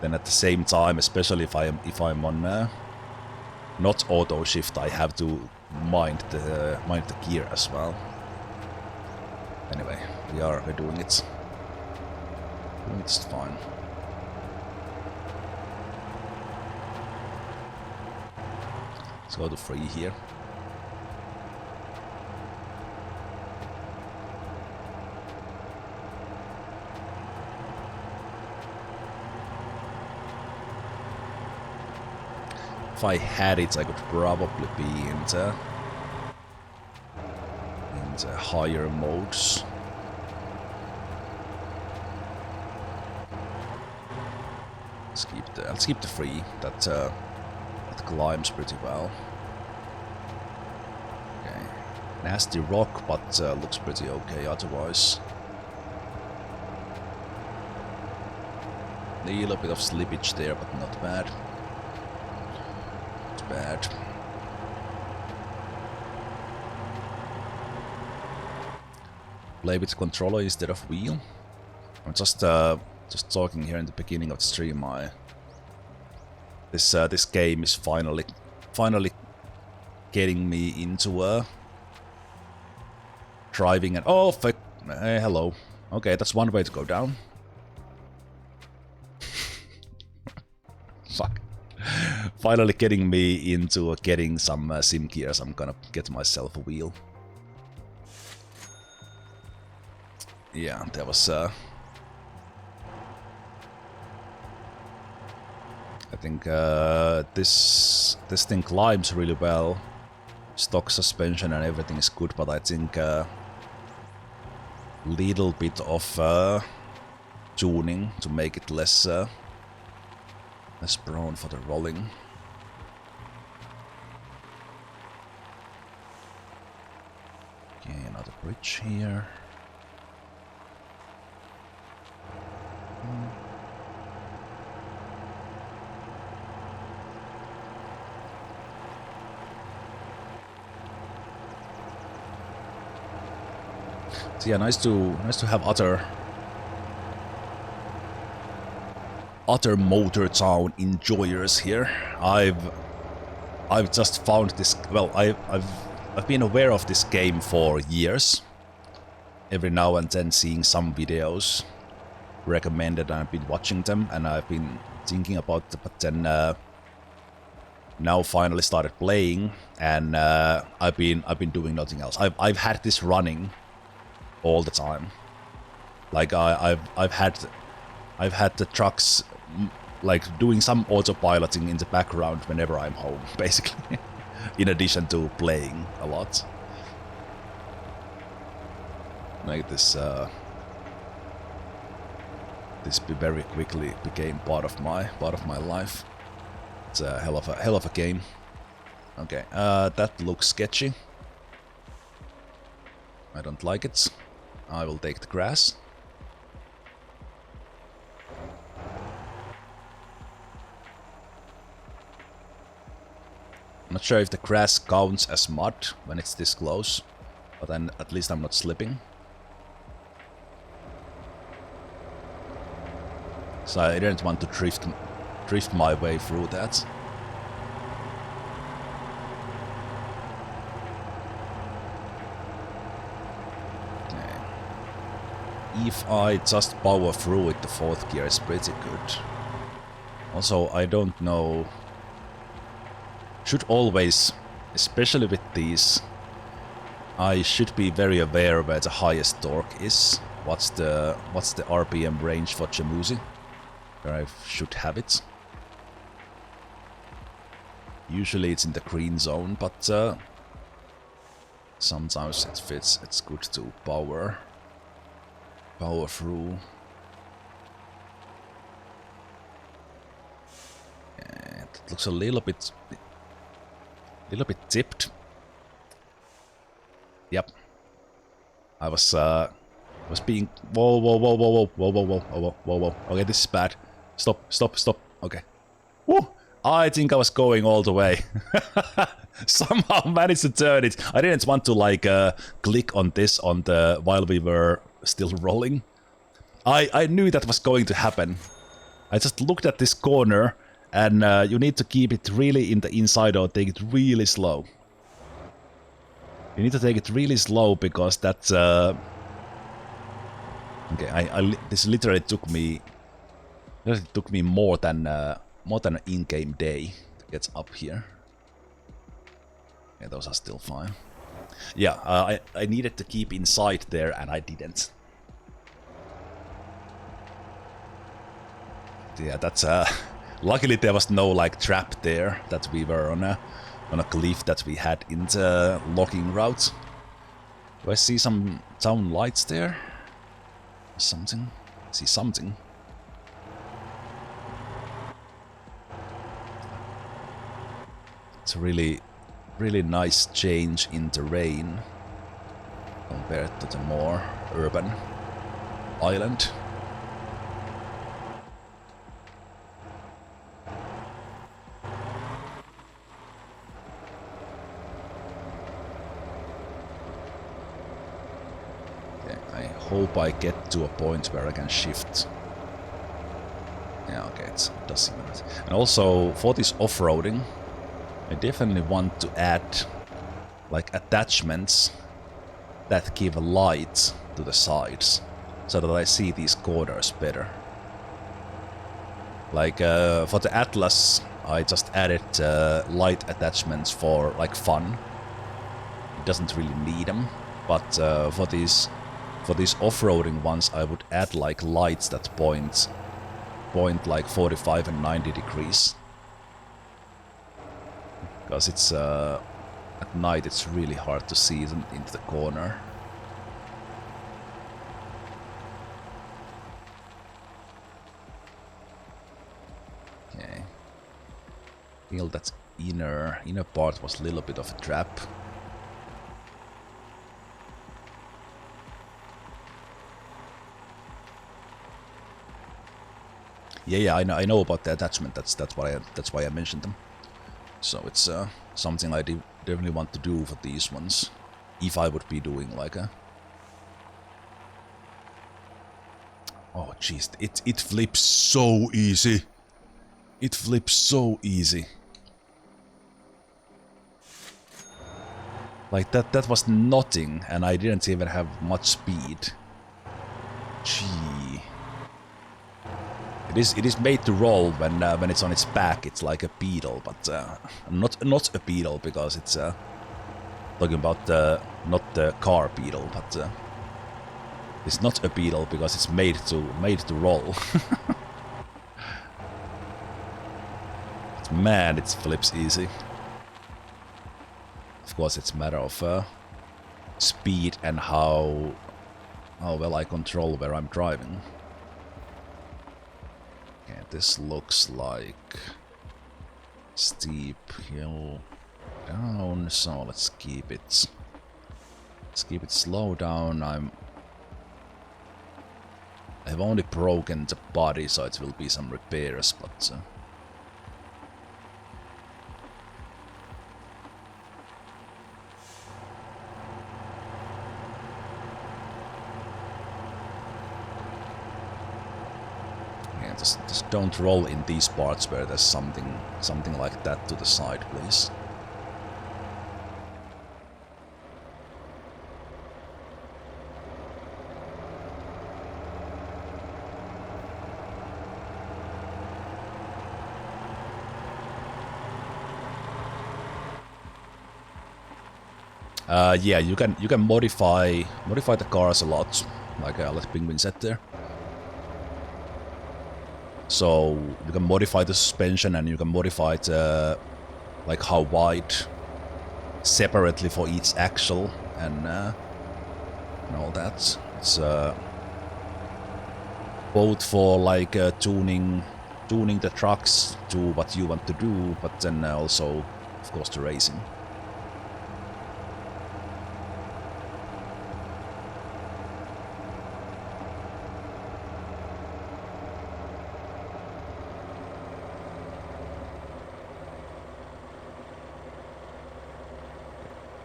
S1: then at the same time, especially if I'm on not auto shift, I have to mind the gear as well. Anyway, we're doing it. Doing it fine. Let's go to 3 here. If I had it, I could probably be into higher modes. Let's keep the 3. That climbs pretty well. Okay, nasty rock, but looks pretty okay otherwise. A little bit of slippage there, but not bad. Bad. Play with controller instead of wheel. I'm just talking here in the beginning of the stream. This game is finally getting me into driving and hello. Okay, that's one way to go down. Fuck. Finally getting me into getting some sim gears. I'm gonna get myself a wheel. Yeah, there was I think this thing climbs really well. Stock suspension and everything is good, but I think little bit of tuning to make it less prone for the rolling. Okay, another bridge here. So yeah, nice to have other motor town enjoyers here. I've just found this. Well, I've been aware of this game for years. Every now and then seeing some videos recommended, and I've been watching them, and I've been thinking about it, but then now finally started playing, and I've been doing nothing else. I've had this running all the time. Like I've had the trucks like doing some autopiloting in the background whenever I'm home, basically. In addition to playing a lot. Like this very quickly became part of my life. It's a hell of a game. Okay, that looks sketchy. I don't like it. I will take the grass. I'm not sure if the grass counts as mud when it's this close, but then at least I'm not slipping. So I didn't want to drift my way through that. If I just power through it, the fourth gear is pretty good. Also, I don't know. Should always, especially with these, I should be very aware where the highest torque is. What's the RPM range for Jamusi? Where I should have it. Usually it's in the green zone, but sometimes it fits. It's good to power through. Yeah, it looks a little bit tipped. Yep. I was being whoa. Okay, this is bad. Stop. Okay. Woo! I think I was going all the way. Somehow managed to turn it. I didn't want to like click on this while we were still rolling. I knew that was going to happen. I just looked at this corner, and you need to keep it really in the inside or take it really slow. You need to take it really slow because that's okay. This literally took me more than an in-game day to get up here. Yeah, those are still fine. Yeah, I needed to keep inside there, and I didn't. Yeah, that's luckily there was no like trap there that we were on a cliff that we had in the logging route. Do I see some town lights there? Something? I see something. It's a really nice change in terrain compared to the more urban island. Hope I get to a point where I can shift. Yeah, okay, it does seem right. And also, for this off-roading, I definitely want to add like attachments that give light to the sides, so that I see these corners better. Like for the Atlas, I just added light attachments for like fun. It doesn't really need them, but for these for these off-roading ones, I would add like lights that point like 45 and 90 degrees. Because it's at night it's really hard to see them into the corner. Okay. Feel that inner part was a little bit of a trap. Yeah, I know about the attachment. That's why I mentioned them. So it's something I definitely want to do for these ones, if I would be doing like a. Oh jeez, it flips so easy. It flips so easy. Like that was nothing, and I didn't even have much speed. Gee. It is made to roll when it's on its back. It's like a beetle, but not a beetle because it's talking about not the car beetle, but it's not a beetle because it's made to roll. But man, it flips easy. Of course, it's a matter of speed and how well I control where I'm driving. Okay, this looks like steep hill down, so let's keep it slow down. I've only broken the body, so it will be some repairs, but just don't roll in these parts where there's something like that to the side, please. Yeah, you can modify the cars a lot, like let Penguin said there. So you can modify the suspension and you can modify it like how wide separately for each axle and all that. It's both for like tuning the trucks to what you want to do, but then also of course the racing.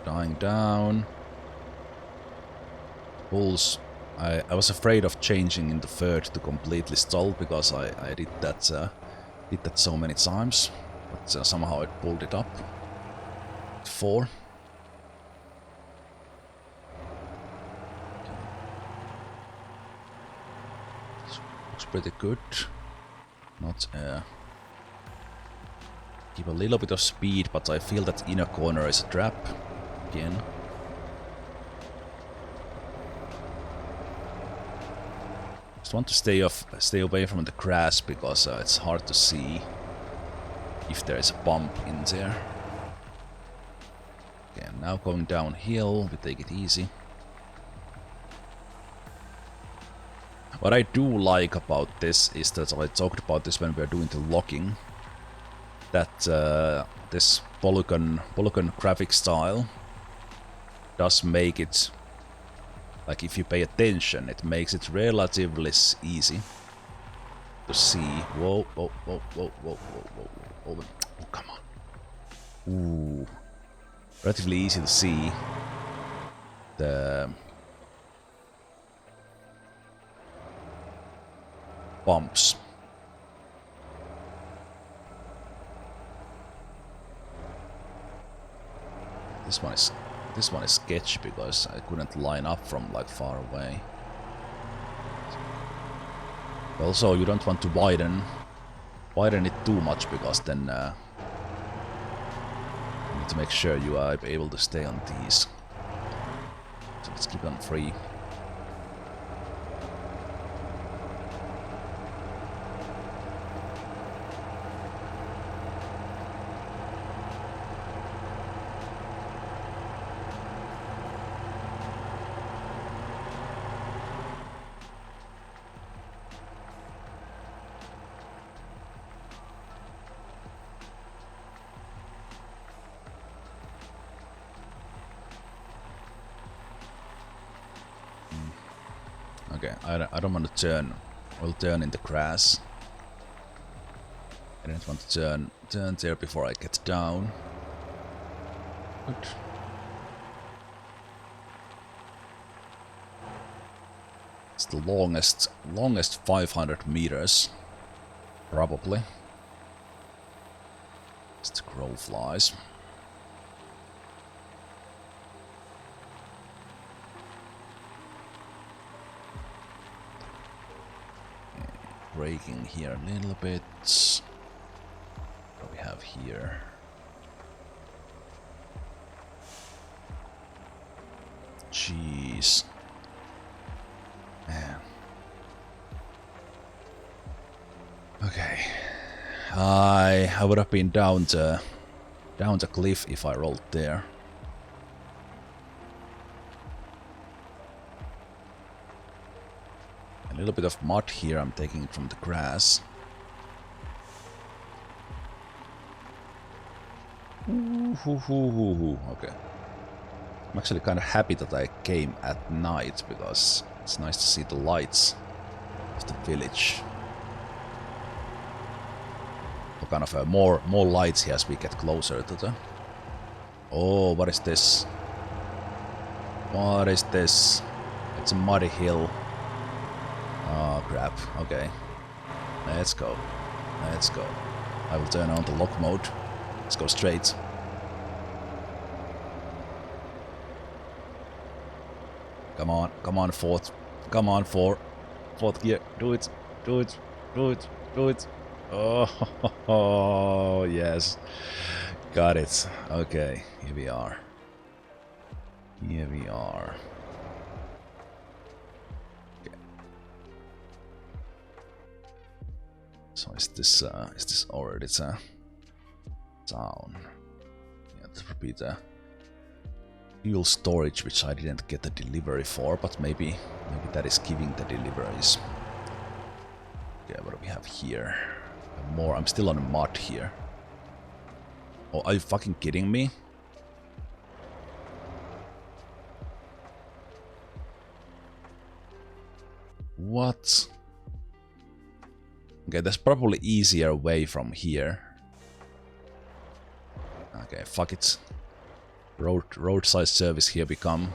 S1: Dying down. Pulse. I was afraid of changing in the third to completely stall because I did that so many times, but somehow it pulled it up. 4. Looks pretty good. Not give a little bit of speed, but I feel that inner corner is a trap again. Just want to stay away from the grass because it's hard to see if there is a bump in there. Okay, now going downhill, we take it easy. What I do like about this is that I talked about this when we were doing the locking. That this polygon graphic style does make it, like if you pay attention, it makes it relatively easy to see. Whoa, whoa, whoa, whoa, whoa, whoa, whoa, whoa. Oh, come on. Ooh. Relatively easy to see the bumps. This one is sketchy because I couldn't line up from like far away. Also, you don't want to widen it too much because then you need to make sure you are able to stay on these. So let's keep on 3. Okay, I don't want to turn. We'll turn in the grass. I don't want to turn there before I get down. Good. It's the longest 500 meters, probably. It's the crow flies. Braking here a little bit. What do we have here? Jeez. Man. Okay. I would have been down the cliff if I rolled there. A little bit of mud here, I'm taking it from the grass. Okay. I'm actually kind of happy that I came at night, because it's nice to see the lights of the village. So kind of more lights here as we get closer to the... Oh, what is this? What is this? It's a muddy hill. Oh crap, okay. Let's go. Let's go. I will turn on the lock mode. Let's go straight. Come on, fourth. Come on, fourth gear. Do it, do it, do it, do it. Oh, yes. Got it. Okay, here we are. Here we are. So is this already the town? Yeah, that would be the fuel storage, which I didn't get the delivery for, but maybe that is giving the deliveries. Okay, what do we have here? More. I'm still on mud here. Oh, are you fucking kidding me? What? Okay, there's probably easier way from here. Okay, fuck it. Roadside service here become.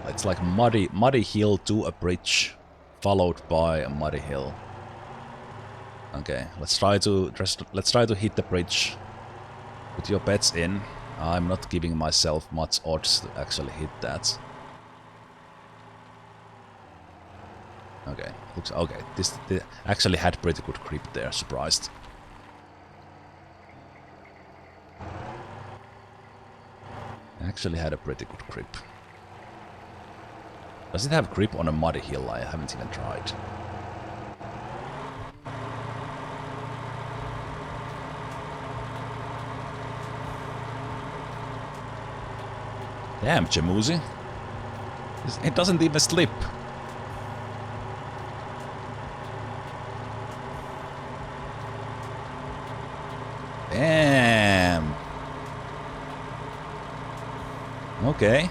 S1: It's like muddy hill to a bridge, followed by a muddy hill. Okay, let's try to hit the bridge. Put your bets in. I'm not giving myself much odds to actually hit that. Okay, looks okay. This actually had pretty good grip there. Surprised. Actually had a pretty good grip. Does it have grip on a muddy hill? I haven't even tried. Damn, Jamuzi. It doesn't even slip. Damn. Okay.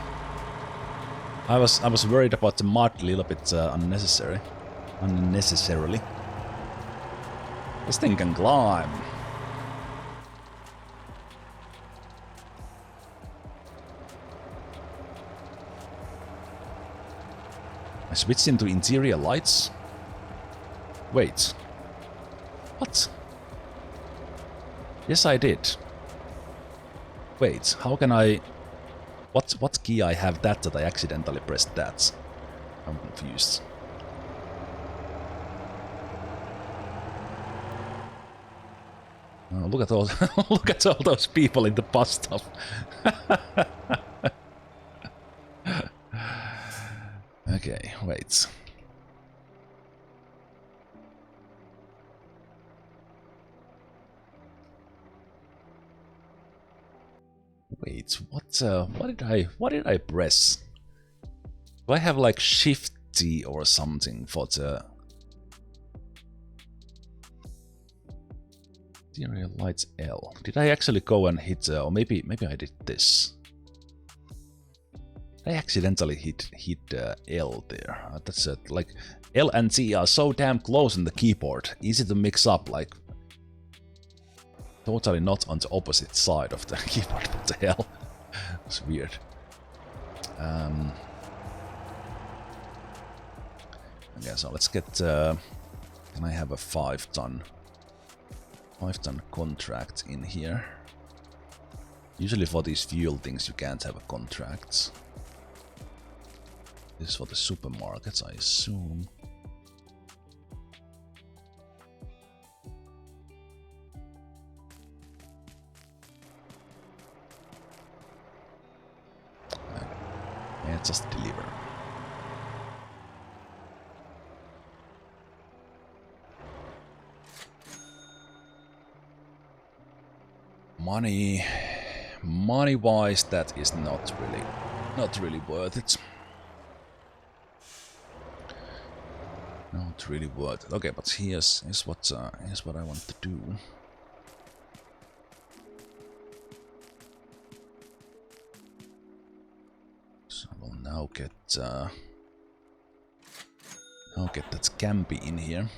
S1: I was worried about the mud a little bit unnecessarily. This thing can climb. I switched into interior lights. Wait. What? Yes, I did. Wait, how can I... What key I have that I accidentally pressed that? I'm confused. Oh, look at all look at all those people in the bus stop. Okay, wait. Wait, what did I press? Do I have like Shift T or something for the interior lights L? Did I actually go and hit or maybe I did this. I accidentally hit L there. That's like L and Z are so damn close on the keyboard. Easy to mix up, like totally not on the opposite side of the keyboard. What the hell? It's weird. Okay, so let's get. Can I have a 5-ton contract in here? Usually for these fuel things you can't have a contract. This is for the supermarkets, I assume. Yeah, just deliver. Money-wise, that is not really worth it. Not really worth it. Okay, but here's what I want to do. So I will now get that Scampi in here.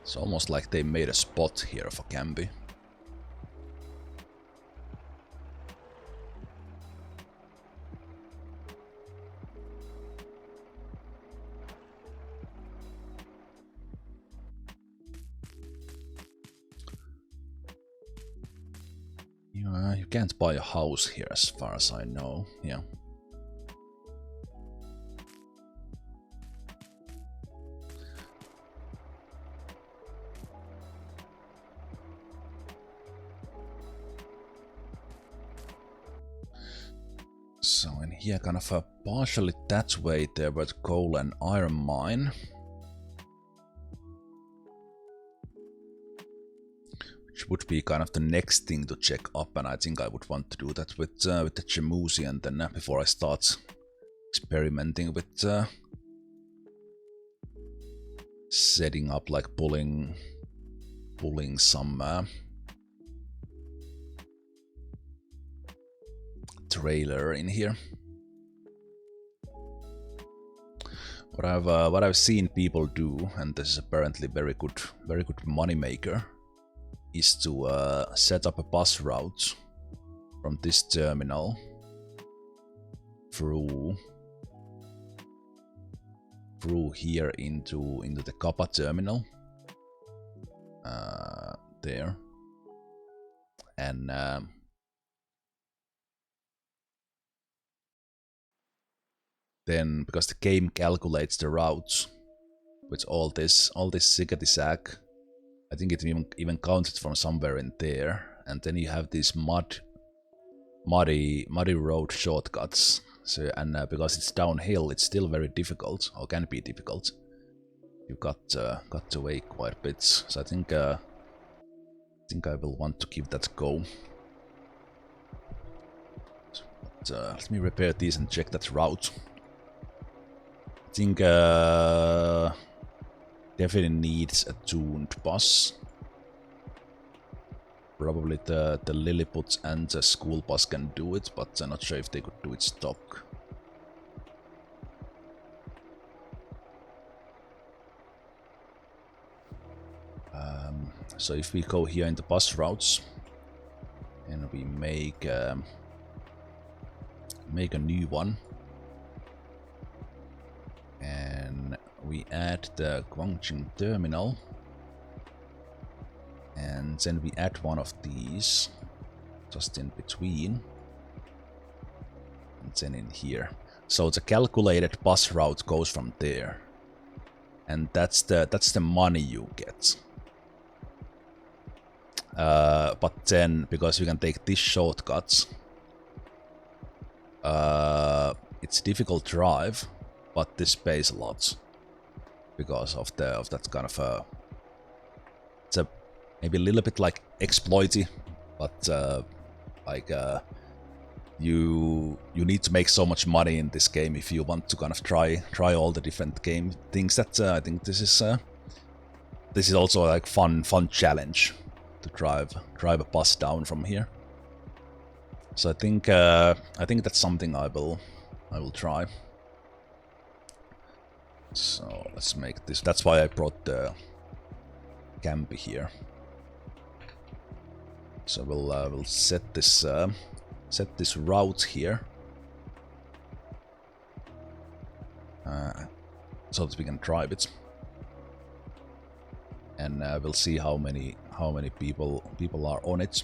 S1: It's almost like they made a spot here for Camby. You can't buy a house here as far as I know, yeah. So in here, kind of partially that way there were the coal and iron mine. Which would be kind of the next thing to check up, and I think I would want to do that with the Jamusi, and then before I start experimenting with setting up, like pulling some trailer in here. What I've seen people do, and this is apparently very good money maker, is to set up a bus route from this terminal through here into the Kappa terminal there, and then because the game calculates the routes with all this ziggity-zag, I think it even counted from somewhere in there, and then you have these muddy road shortcuts. So because it's downhill, it's still very difficult, or can be difficult. You got to wait quite a bit. So I think I will want to give that a go. But, let me repair these and check that route. I think definitely needs a tuned bus. Probably the Lilliput and the school bus can do it, but I'm not sure if they could do it stock. So if we go here in the bus routes and we make a new one, and we add the Gwangjin terminal, and then we add one of these just in between, and then in here. So the calculated bus route goes from there, and that's the money you get. But then because you can take these shortcuts, it's difficult drive, but this pays a lot because of that kind of it's a maybe a little bit like exploity, but like you need to make so much money in this game if you want to kind of try all the different game things. That I think this is also like fun challenge to drive a bus down from here. So I think that's something I will try. So let's make this. That's why I brought the Campy here. So we'll set this route here, so that we can drive it, and we'll see how many people are on it,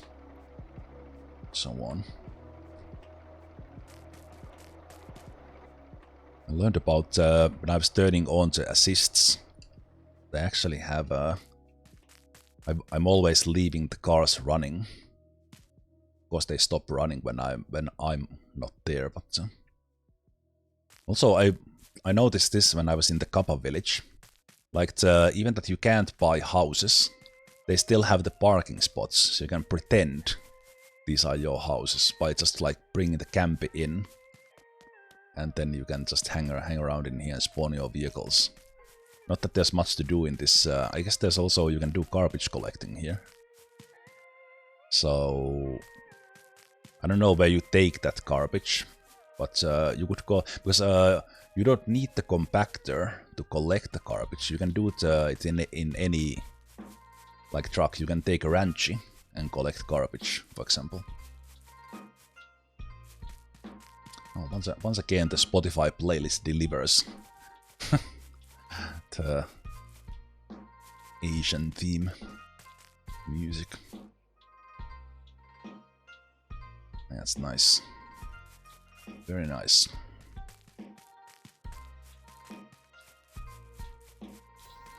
S1: so on. I learned about when I was turning on the assists. They actually have I'm always leaving the cars running. Of course, they stop running when I'm not there. But also, I noticed this when I was in the Kappa village. Like even that you can't buy houses, they still have the parking spots, so you can pretend these are your houses by just like bringing the Campy in, and then you can just hang around in here and spawn your vehicles. Not that there's much to do in this. I guess there's also, you can do garbage collecting here. So I don't know where you take that garbage, but you could go, because you don't need the compactor to collect the garbage. You can do it in any like truck. You can take a Ranchi and collect garbage, for example. Oh, once again, the Spotify playlist delivers. The Asian theme music. That's nice. Very nice.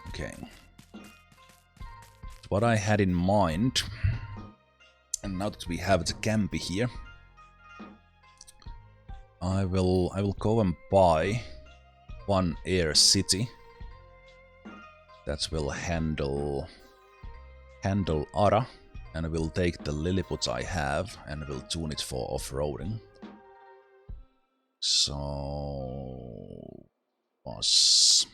S1: Okay. What I had in mind, and now that we have the Campy here, I will go and buy one air city that will handle Ara, and we'll take the Lilliput I have and we'll tune it for off-roading. So bus.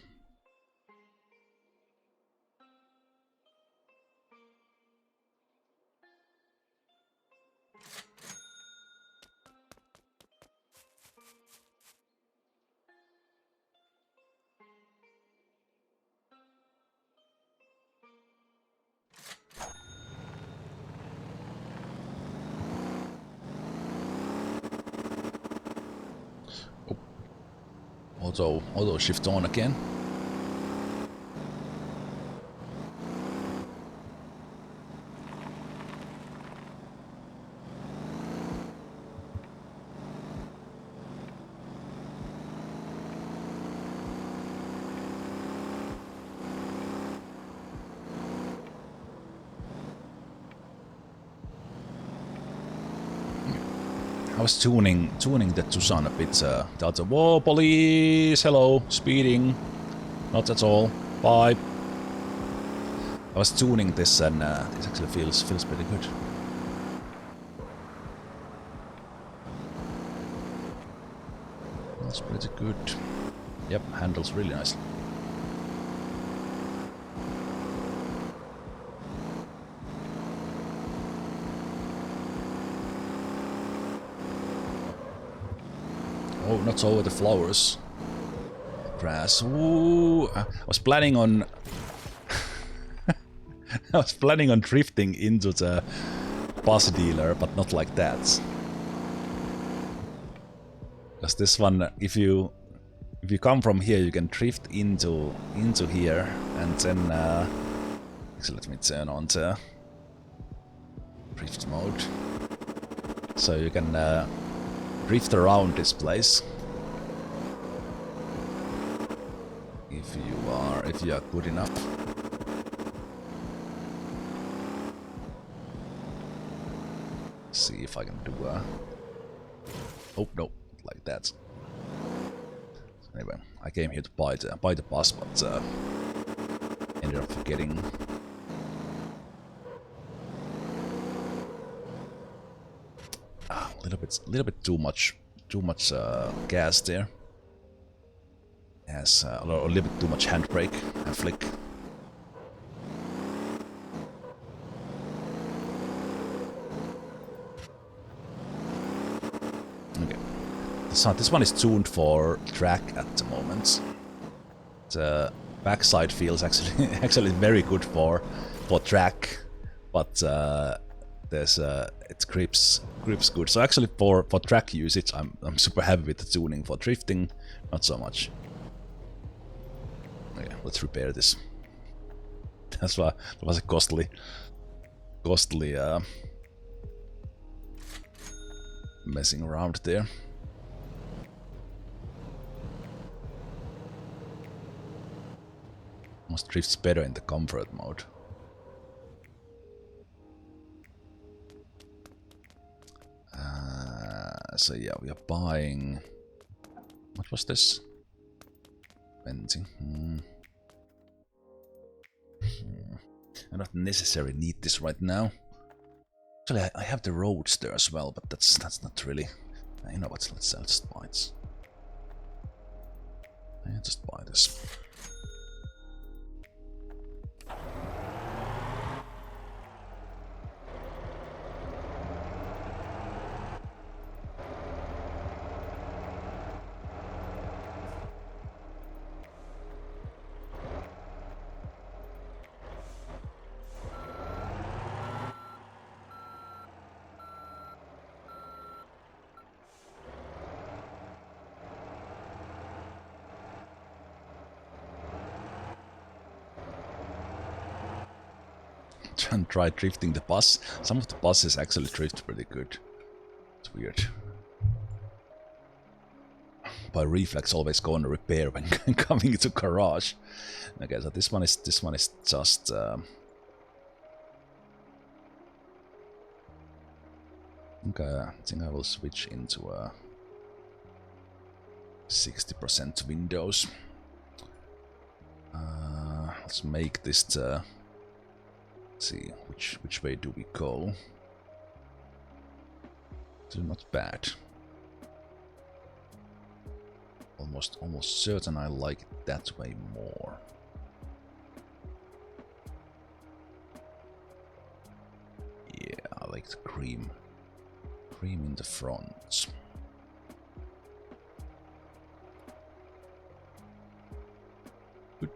S1: Auto shift on again. I was tuning the Tucson a bit. That's a whoa, police! Hello, speeding. Not at all. Bye. I was tuning this, and this actually feels pretty good. That's pretty good. Yep, handles really nicely. Oh, not over the flowers. Grass. Ooh, I was planning on I was planning on drifting into the bus dealer, but not like that. Because this one, if you come from here, you can drift into here, and then actually let me turn on the drift mode, so you can drift around this place if you are good enough. See if I can do oh no, like that. So anyway, I came here to buy the bus, but ended up forgetting. A little bit too much gas there. Has a little bit too much handbrake and flick. Okay, so this one is tuned for track at the moment. The backside feels actually very good for track, but there's it grips good. So actually for track usage, I'm super happy with the tuning. For drifting, not so much. Okay, let's repair this. That was a costly messing around there. Almost drifts better in the comfort mode. So yeah, we are buying. What was this? Fencing. I don't necessarily need this right now. Actually, I have the Roadster as well, but that's not really. You know what? Let's just buy it. Yeah, just buy this. And try drifting the bus. Some of the buses actually drift pretty good. It's weird. By reflex, always go on a repair when coming into garage. Okay, so this one is just. I think I will switch into a 60% Windows. Let's make this. Let's see, which way do we go? Still not bad. Almost certain I like it that way more. Yeah, I like the cream in the front. Good.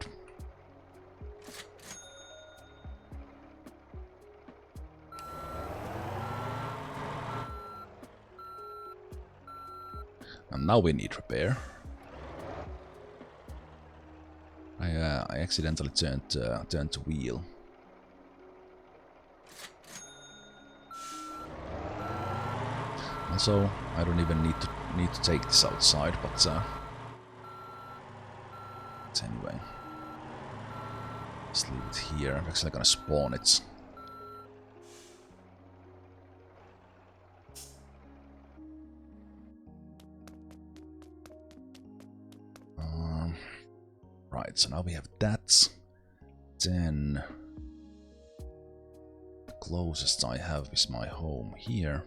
S1: And now we need repair. I accidentally turned the wheel. Also, I don't even need to take this outside, but anyway, just leave it here. I'm actually gonna spawn it. Right, so now we have that. Then the closest I have is my home here.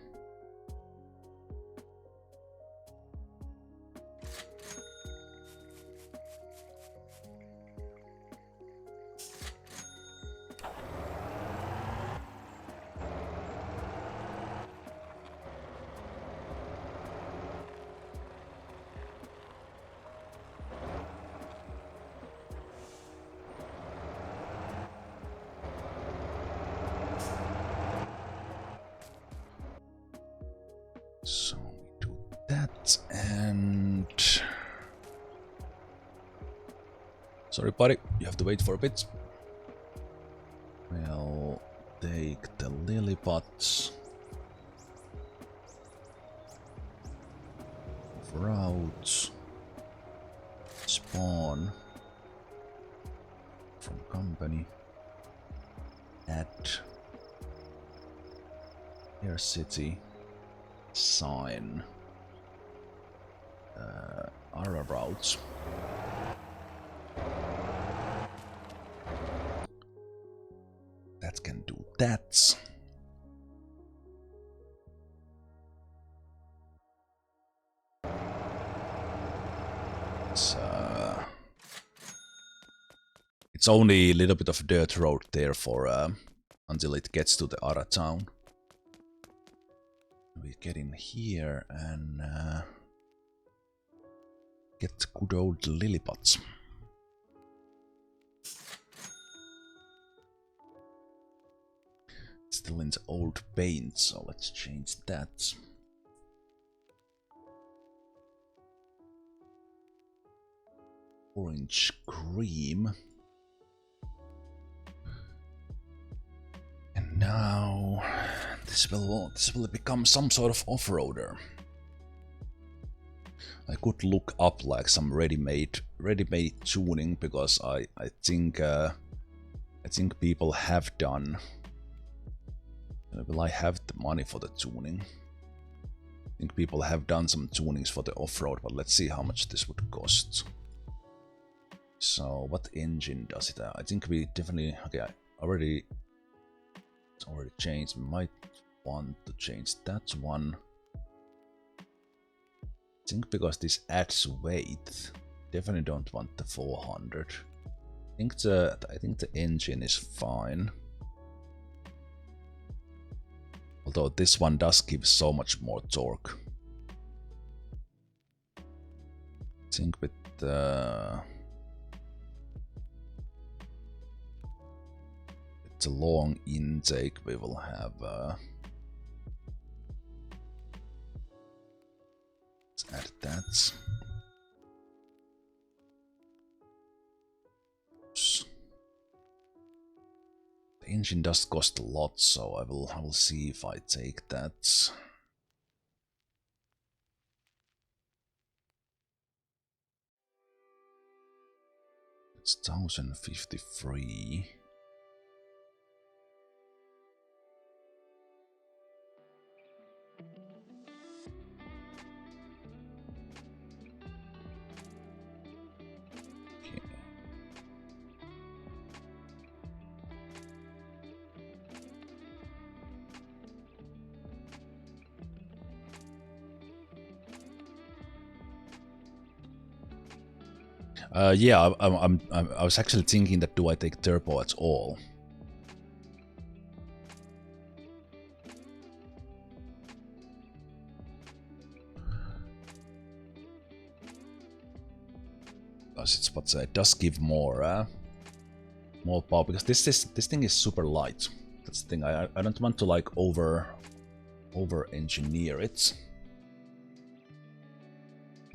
S1: So we do that, and sorry buddy, you have to wait for a bit. We'll take the lily pots. Routes. Spawn. From company. Add. Air city. Sign. Our routes. That can do that. it's only a little bit of dirt road there for until it gets to the other town. We get in here and get good old lily pots. Still in the old paint, so let's change that. Orange cream. And now this will become some sort of off-roader. I could look up like some ready-made tuning, because I think people have done. Will I have the money for the tuning? I think people have done some tunings for the off-road, but let's see how much this would cost. So what engine does it have? I think we definitely, okay, it's already changed. We might want to change that one. I think because this adds weight, definitely don't want the 400. I think the engine is fine. Although this one does give so much more torque. I think with the long intake we will have let's add that. The engine does cost a lot, so I will see if I take that. It's 1053. Yeah, I was actually thinking that do I take turbo at all? But it does give more power, because this thing is super light. That's the thing. I don't want to like over engineer it.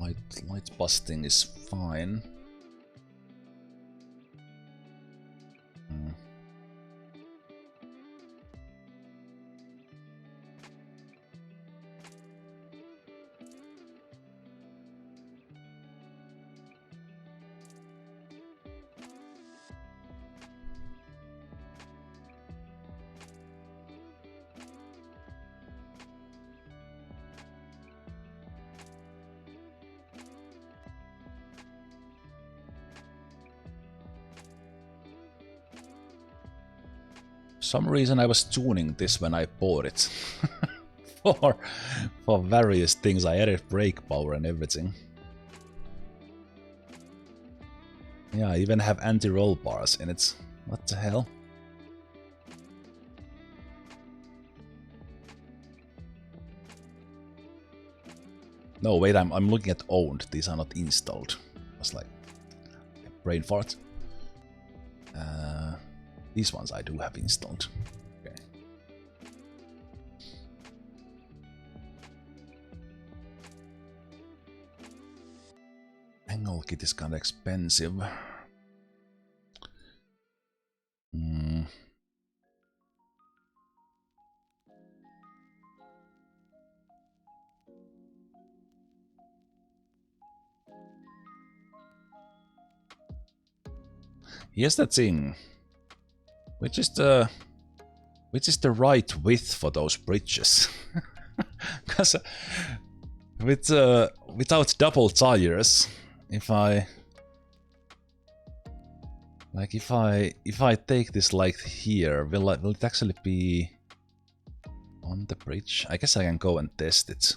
S1: Light busting is fine. For some reason I was tuning this when I bought it. for various things. I added brake power and everything. Yeah, I even have anti-roll bars in it. What the hell? No, wait, I'm looking at owned. These are not installed. I was like, brain fart. These ones I do have installed. Okay. Angle kit is kind of expensive. Here's the thing. Which is the right width for those bridges? Because without double tires, if I take this like here, will it actually be on the bridge? I guess I can go and test it.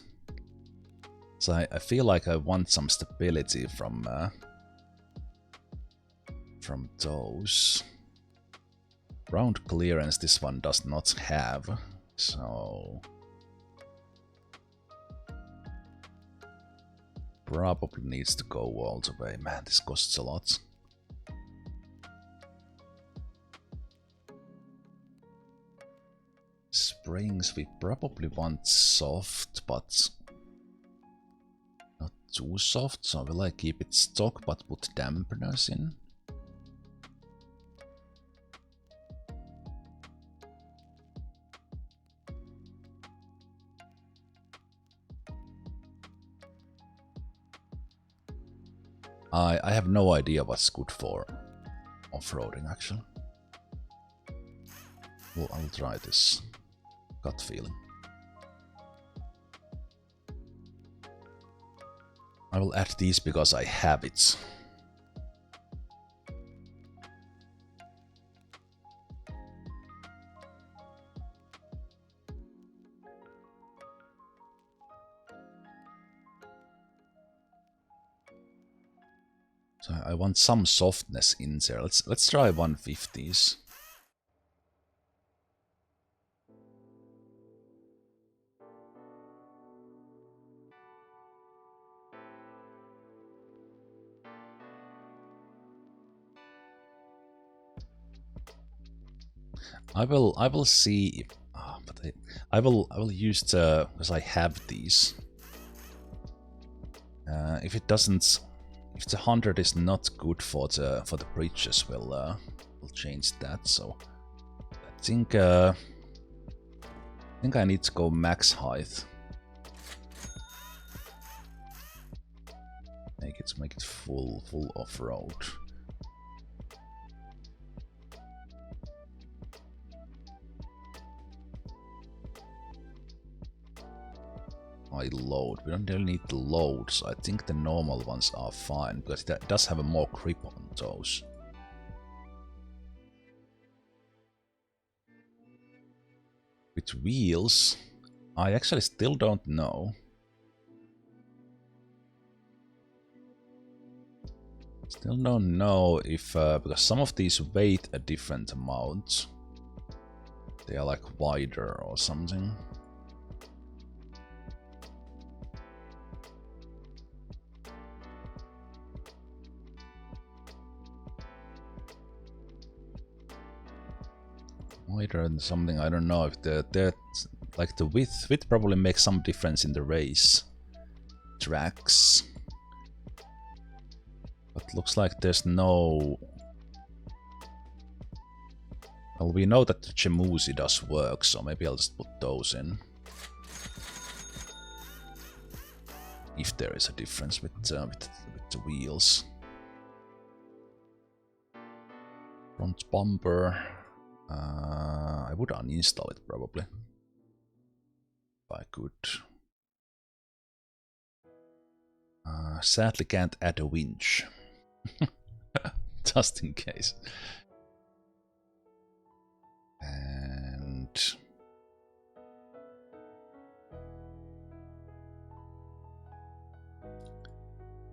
S1: So I feel like I want some stability from those. Ground clearance this one does not have, so probably needs to go all the way. Man, this costs a lot. Springs we probably want soft, but not too soft, so will I keep it stock but put dampeners in? I have no idea what's good for off-roading actually. Well, I'll try this. Gut feeling. I will add these because I have it. So I want some softness in there. Let's try 150s. I will see if, but I will use the, because I have these. If it doesn't, if the 100 is not good for the bridges, we'll change that. So I think I need to go max height. Make it full off-road. High load. We don't really need the loads. I think the normal ones are fine because that does have a more grip on those. With wheels, I actually still don't know. Still don't know if because some of these weigh a different amount. They are like wider or something. Wider than something, I don't know if they're like the width probably makes some difference in the race tracks. But looks like there's no... Well, we know that the Chemusi does work, so maybe I'll just put those in. If there is a difference with the wheels. Front bumper. I would uninstall it probably. If I could. Sadly can't add a winch. Just in case. And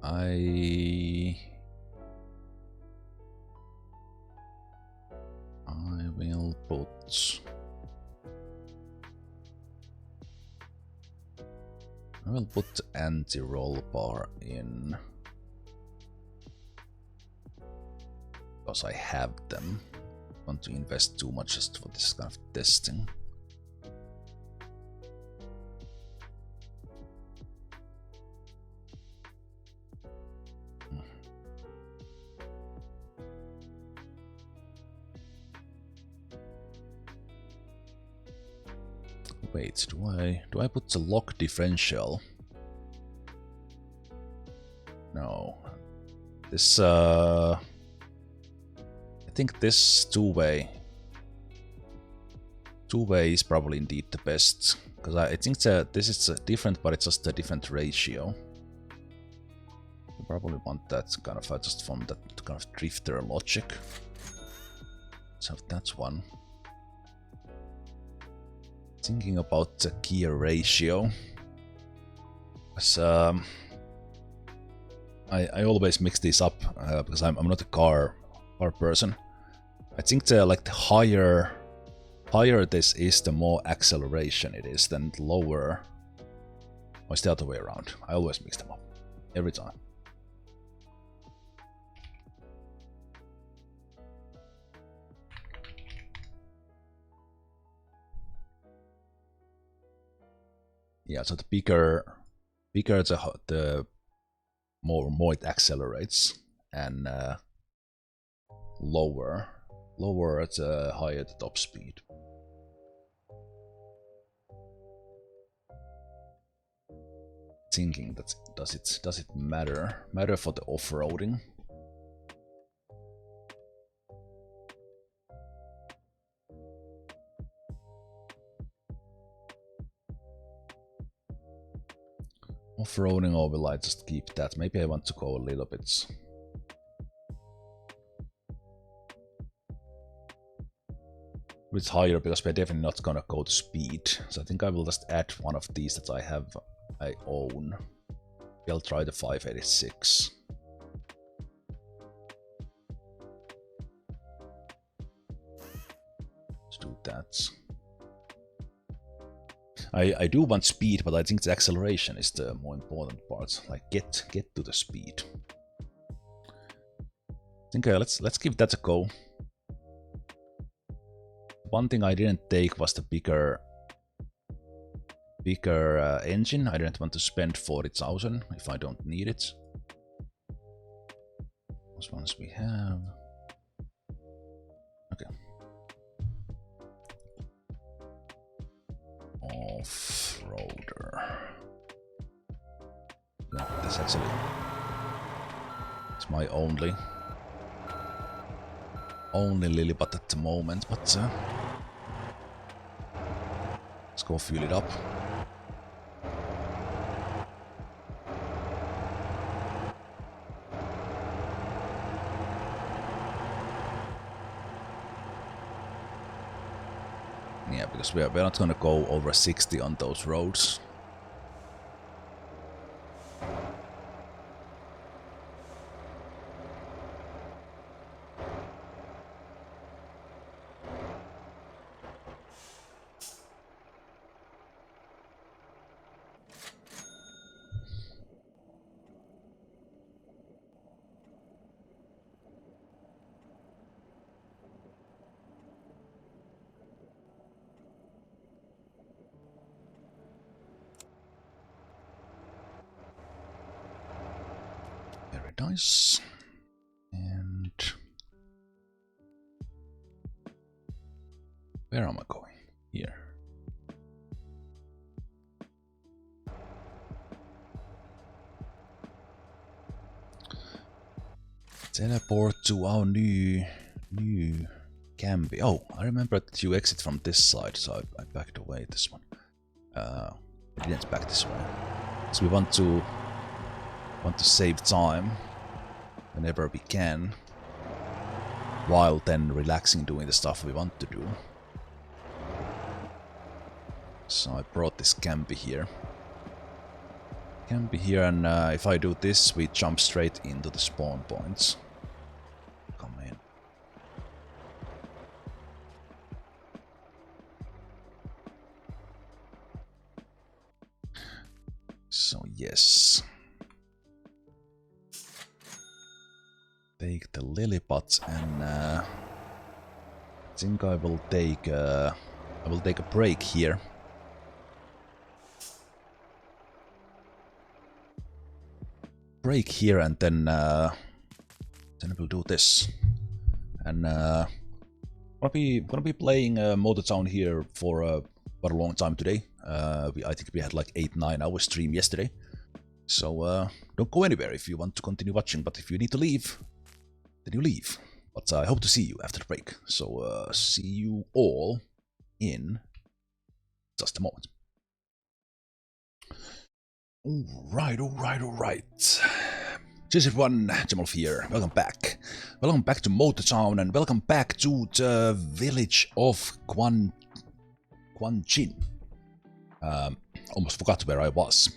S1: I will put... I will put the anti-roll bar in. Because I have them. I want to invest too much just for this kind of testing. Wait, do I put the lock differential? No. This I think this two-way is probably indeed the best, because I think that this is different, but it's just a different ratio. You probably want that kind of just from that kind of drifter logic. So that's one. Thinking about the gear ratio. I always mix these up because I'm not a car person. I think the higher this is, the more acceleration it is, then the lower. Or it's the other way around. I always mix them up every time. Yeah, so the bigger the more it accelerates, and lower the higher the top speed. Thinking that does it matter for the off-roading? Off-roading, or will I just keep that? Maybe I want to go a little bit. It's higher because we're definitely not gonna go to speed. So I think I will just add one of these that I own. I'll try the 586. Let's do that. I do want speed, but I think the acceleration is the more important part. Like get to the speed. I think let's give that a go. One thing I didn't take was the bigger engine. I didn't want to spend 40,000 if I don't need it. Those ones we have. Okay. Off-roader. Yeah, this actually is my only Lilliput at the moment, but let's go fuel it up. Yeah, because we're not gonna go over 60 on those roads. Nice. And where am I going? Here. Teleport to our new camp. Oh, I remember that you exit from this side, so I backed away this one. I didn't back this way. So we want to save time whenever we can, while then relaxing doing the stuff we want to do. So I brought this campy here. And if I do this, we jump straight into the spawn points. Come in. So yes. Take the Lilliput, and I think I will take a break here. And then we'll do this. And gonna be playing Motortown here for quite a long time today. I think we had like 8-9 hour stream yesterday. So don't go anywhere if you want to continue watching. But if you need to leave, then you leave. But I hope to see you after the break. So see you all in just a moment. Alright. Cheers everyone, Zemalf here. Welcome back. Welcome back to Motortown, and welcome back to the village of Gwangjin. Almost forgot where I was.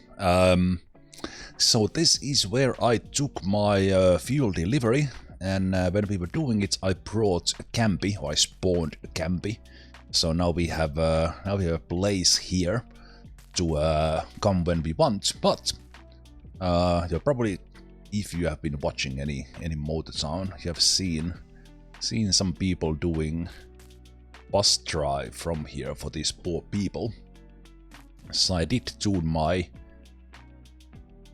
S1: So this is where I took my fuel delivery, and when we were doing it, I brought a campy, or I spawned a campy. So now we have a place here to come when we want. But you're probably, if you have been watching any Motortown, you have seen some people doing bus drive from here for these poor people. So I did tune my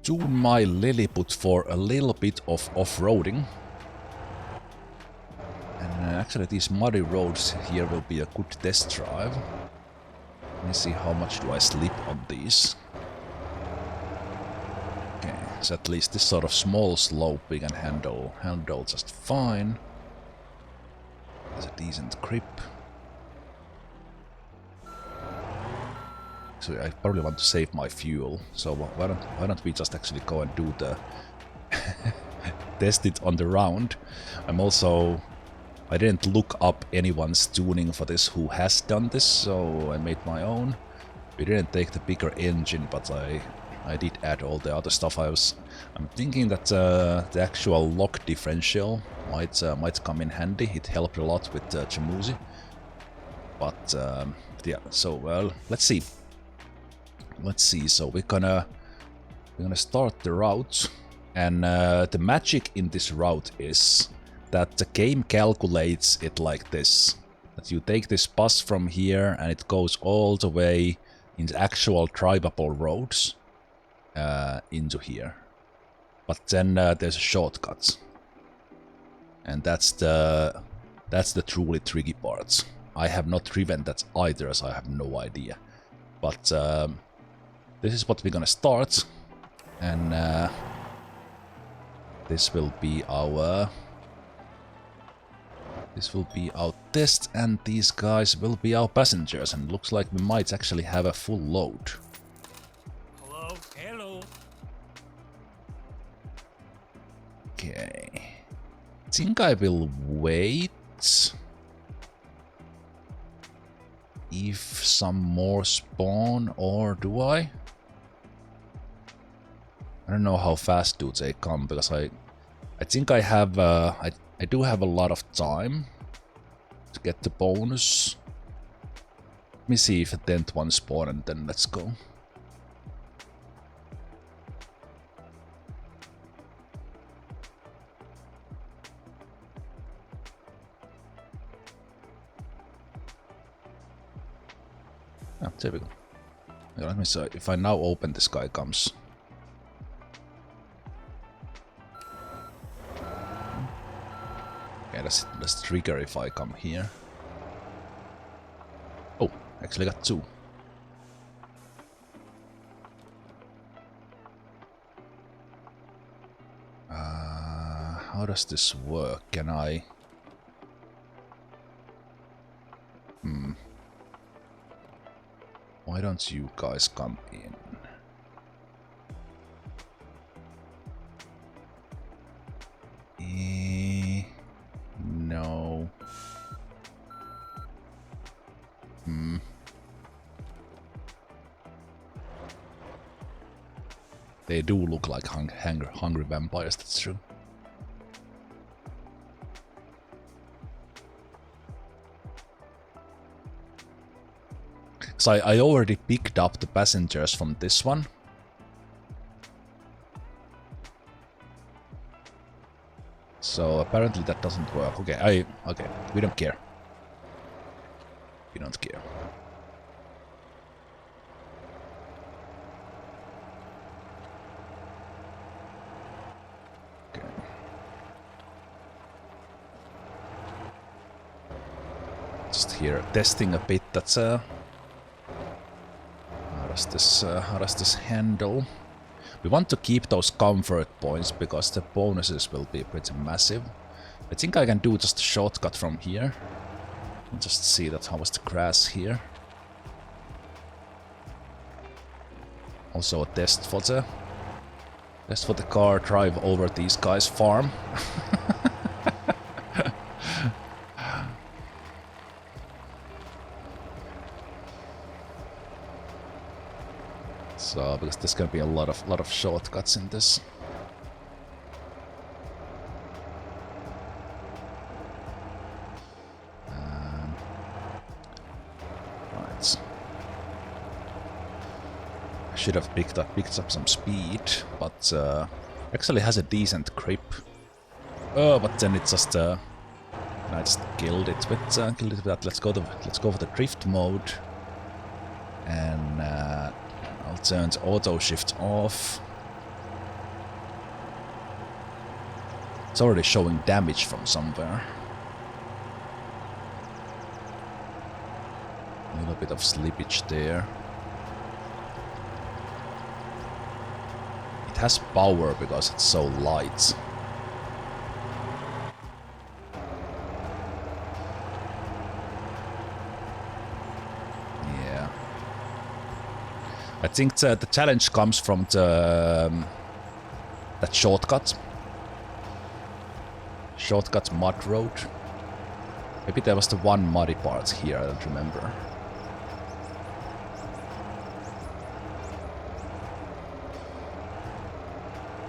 S1: Lilliput for a little bit of off-roading. And actually these muddy roads here will be a good test drive. Let me see how much do I slip on these. Okay, so at least this sort of small slope we can handle just fine. There's a decent grip. So I probably want to save my fuel. So why don't we just actually go and do the test it on the round. I didn't look up anyone's tuning for this who has done this, so I made my own. We didn't take the bigger engine, but I did add all the other stuff. I'm thinking that the actual lock differential might come in handy. It helped a lot with Jamuzi. But yeah, so well, let's see. So we're gonna start the route, and the magic in this route is that the game calculates it like this. That you take this bus from here and it goes all the way into actual drivable roads into here. But then there's a shortcut. And that's the truly tricky part. I have not driven that either, so I have no idea. But this is what we're gonna start. And this will be our test, and these guys will be our passengers, and looks like we might actually have a full load.
S2: Hello, hello.
S1: Okay. I think I will wait if some more spawn, or do I? I don't know how fast do they come, because I think I have I do have a lot of time to get the bonus. Let me see if a 10th one spawn, and then let's go. Ah, there we go. Okay, let me see if I now open, this guy comes. Okay, let's trigger if I come here. Oh, actually got two. How does this work? Can I... Why don't you guys come in? No. They do look like hungry vampires, that's true. So I already picked up the passengers from this one. So apparently that doesn't work. Okay, okay, we don't care. We don't care. Okay. Just here testing a bit. That's how does this handle? We want to keep those comfort points because the bonuses will be pretty massive. I think I can do just a shortcut from here. Just see that how was the grass here. Also a test for the car drive over these guys' farm. So because there's gonna be a lot of shortcuts in this. Right. I should have picked up some speed, but actually has a decent grip. Oh, but then it's just I just killed it with that. Let's go for the drift mode, and I'll turn the auto shift off. It's already showing damage from somewhere. A little bit of slippage there. It has power because it's so light. Yeah. I think the challenge comes from the that shortcut. Shortcut mud road. Maybe there was the one muddy part here, I don't remember.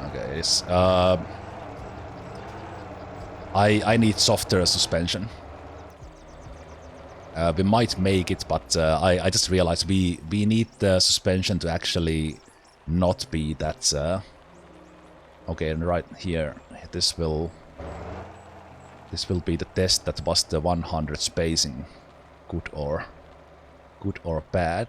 S1: Okay, it's, I need softer suspension. We might make it, but I just realized we need the suspension to actually not be that... Okay, and right here, this will be the test that was the 100 spacing, good or bad.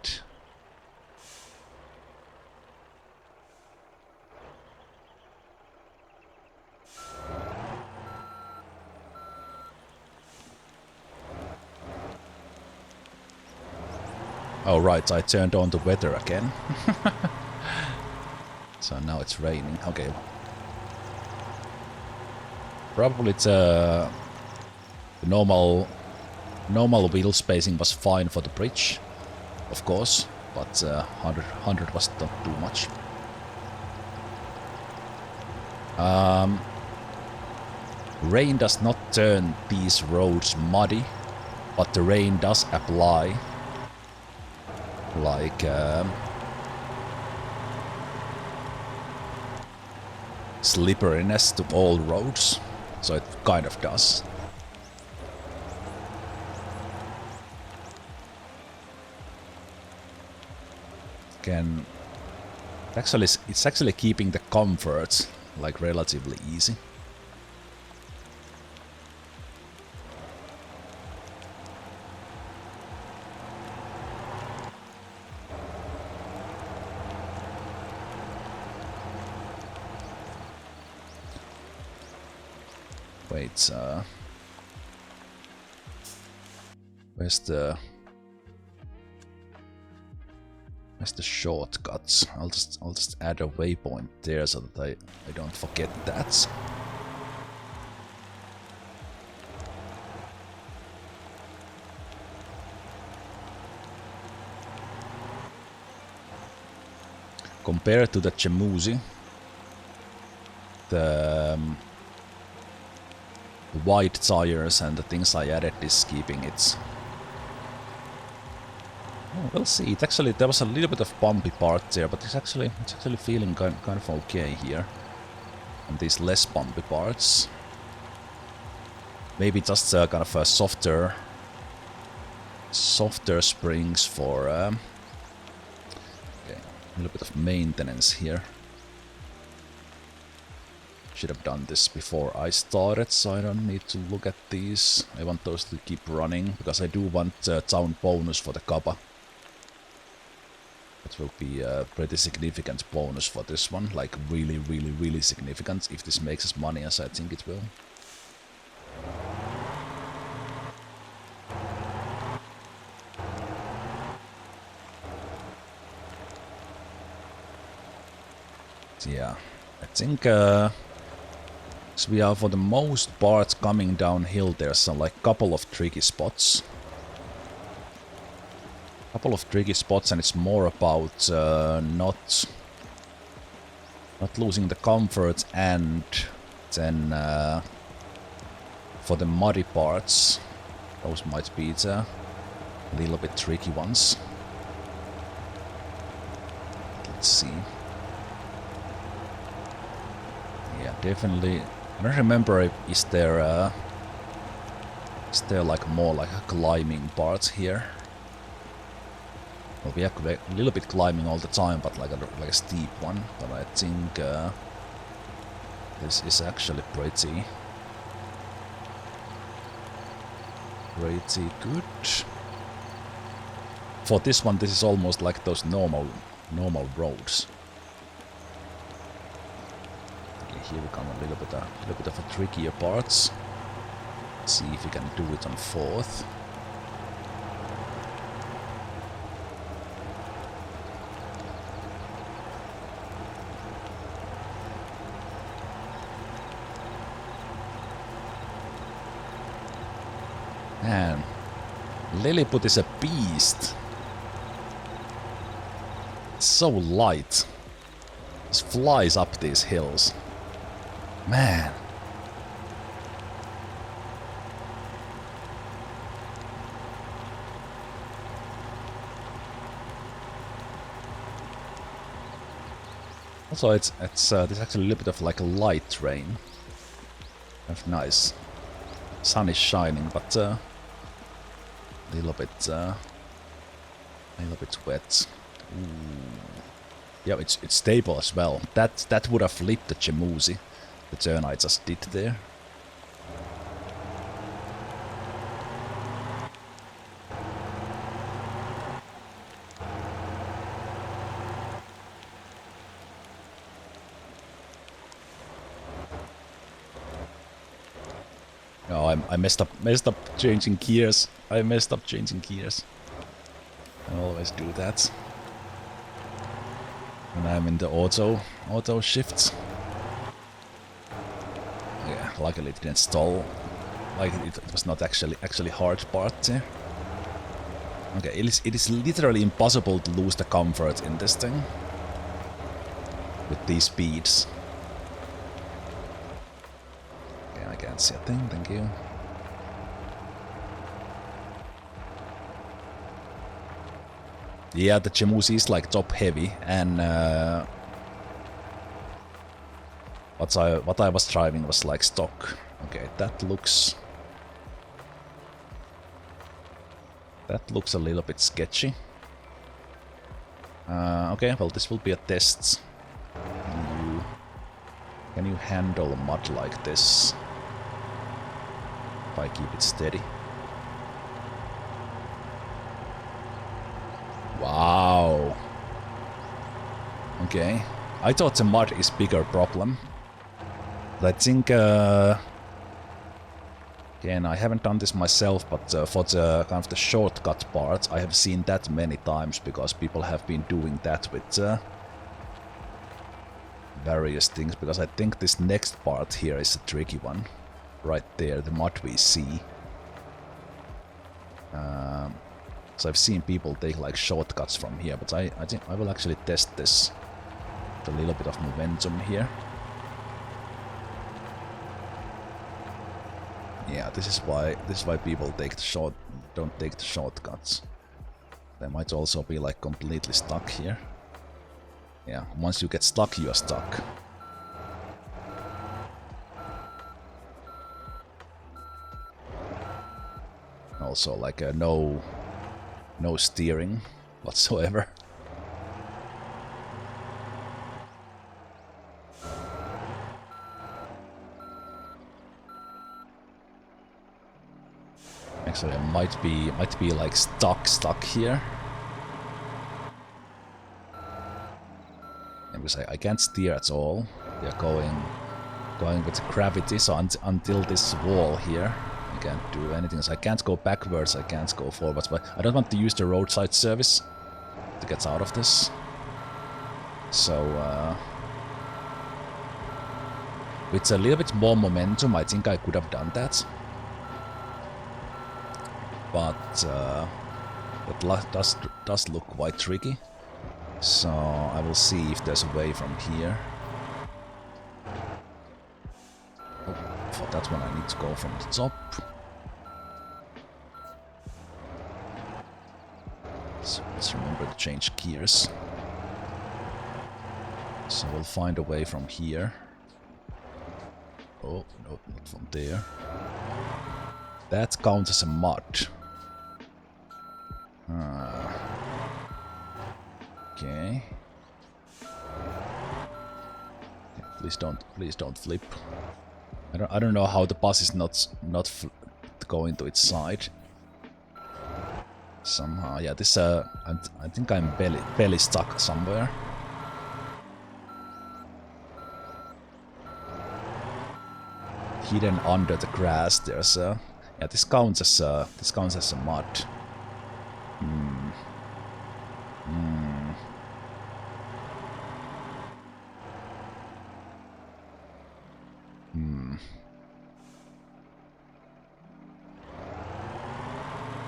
S1: Oh right, I turned on the weather again. So now it's raining. Okay. Probably it's the normal wheel spacing was fine for the bridge, of course, but 100 was not too much. Rain does not turn these roads muddy, but the rain does apply like slipperiness to all roads, so it kind of does. It's actually keeping the comfort like relatively easy. Wait, where's the shortcuts? I'll just add a waypoint there so that I don't forget that. Compared to the Chemuzi, the wide tires and the things I added is keeping it. Oh, we'll see. It actually, there was a little bit of bumpy part there, but it's actually feeling kind of okay here. And these less bumpy parts. Maybe just kind of a softer springs for okay, a little bit of maintenance here. Should have done this before I started, so I don't need to look at these. I want those to keep running, because I do want town bonus for the Kappa. That will be a pretty significant bonus for this one, like really significant, if this makes us money as I think it will. So yeah, I think so we are for the most part coming downhill. There's some like couple of tricky spots. And it's more about not losing the comfort, and then for the muddy parts, those might be the little bit tricky ones. let's see. Yeah, definitely. I don't remember if is there like more like a climbing parts here. Well, we have a little bit climbing all the time, but like a steep one. But I think this is actually pretty good. For this one, this is almost like those normal roads. Okay, here we come a little bit of a trickier parts. Let's see if we can do it on 4th. Man, Lilliput is a beast. It's so light. Just flies up these hills. Man. Also, it's there's actually a little bit of like a light rain. That's nice. Sun is shining, but a little bit wet. Ooh. Yeah, it's stable as well. That would have flipped the Chemuzi, the turn I just did there. Oh, I messed up changing gears. I always do that. When I'm in the auto shifts. Yeah, luckily it didn't stall. Like it was not actually hard part there. Okay, it is literally impossible to lose the comfort in this thing. With these speeds. Okay, I can't see a thing, thank you. Yeah, the Chemuzi is like top heavy, and what I was driving was like stock. Okay, that looks a little bit sketchy. Okay, well this will be a test. Can you handle mud like this? If I keep it steady. Wow. Okay. I thought the mud is bigger problem. But I think again, I haven't done this myself, but for the kind of the shortcut part, I have seen that many times because people have been doing that with various things. Because I think this next part here is a tricky one, right there, the mud we see. So I've seen people take like shortcuts from here, but I think I will actually test this with a little bit of momentum here. Yeah, this is why people don't take the shortcuts. They might also be like completely stuck here. Yeah, once you get stuck, you are stuck. Also like no steering whatsoever. Actually, I might be like stuck here. Because I can't steer at all. We are going with gravity, so until this wall here, I can't do anything. So I can't go backwards, I can't go forwards, but I don't want to use the roadside service to get out of this. So with a little bit more momentum, I think I could have done that. But it does look quite tricky. So I will see if there's a way from here. Oh, for that one I need to go from the top. So let's remember to change gears. So we'll find a way from here. Oh, no, not from there. That counts as a mud. Okay. Please don't flip. I don't know how the bus is not going to its side. Somehow, yeah. This I think I'm belly stuck somewhere. Hidden under the grass. There's a yeah. This counts as a mud.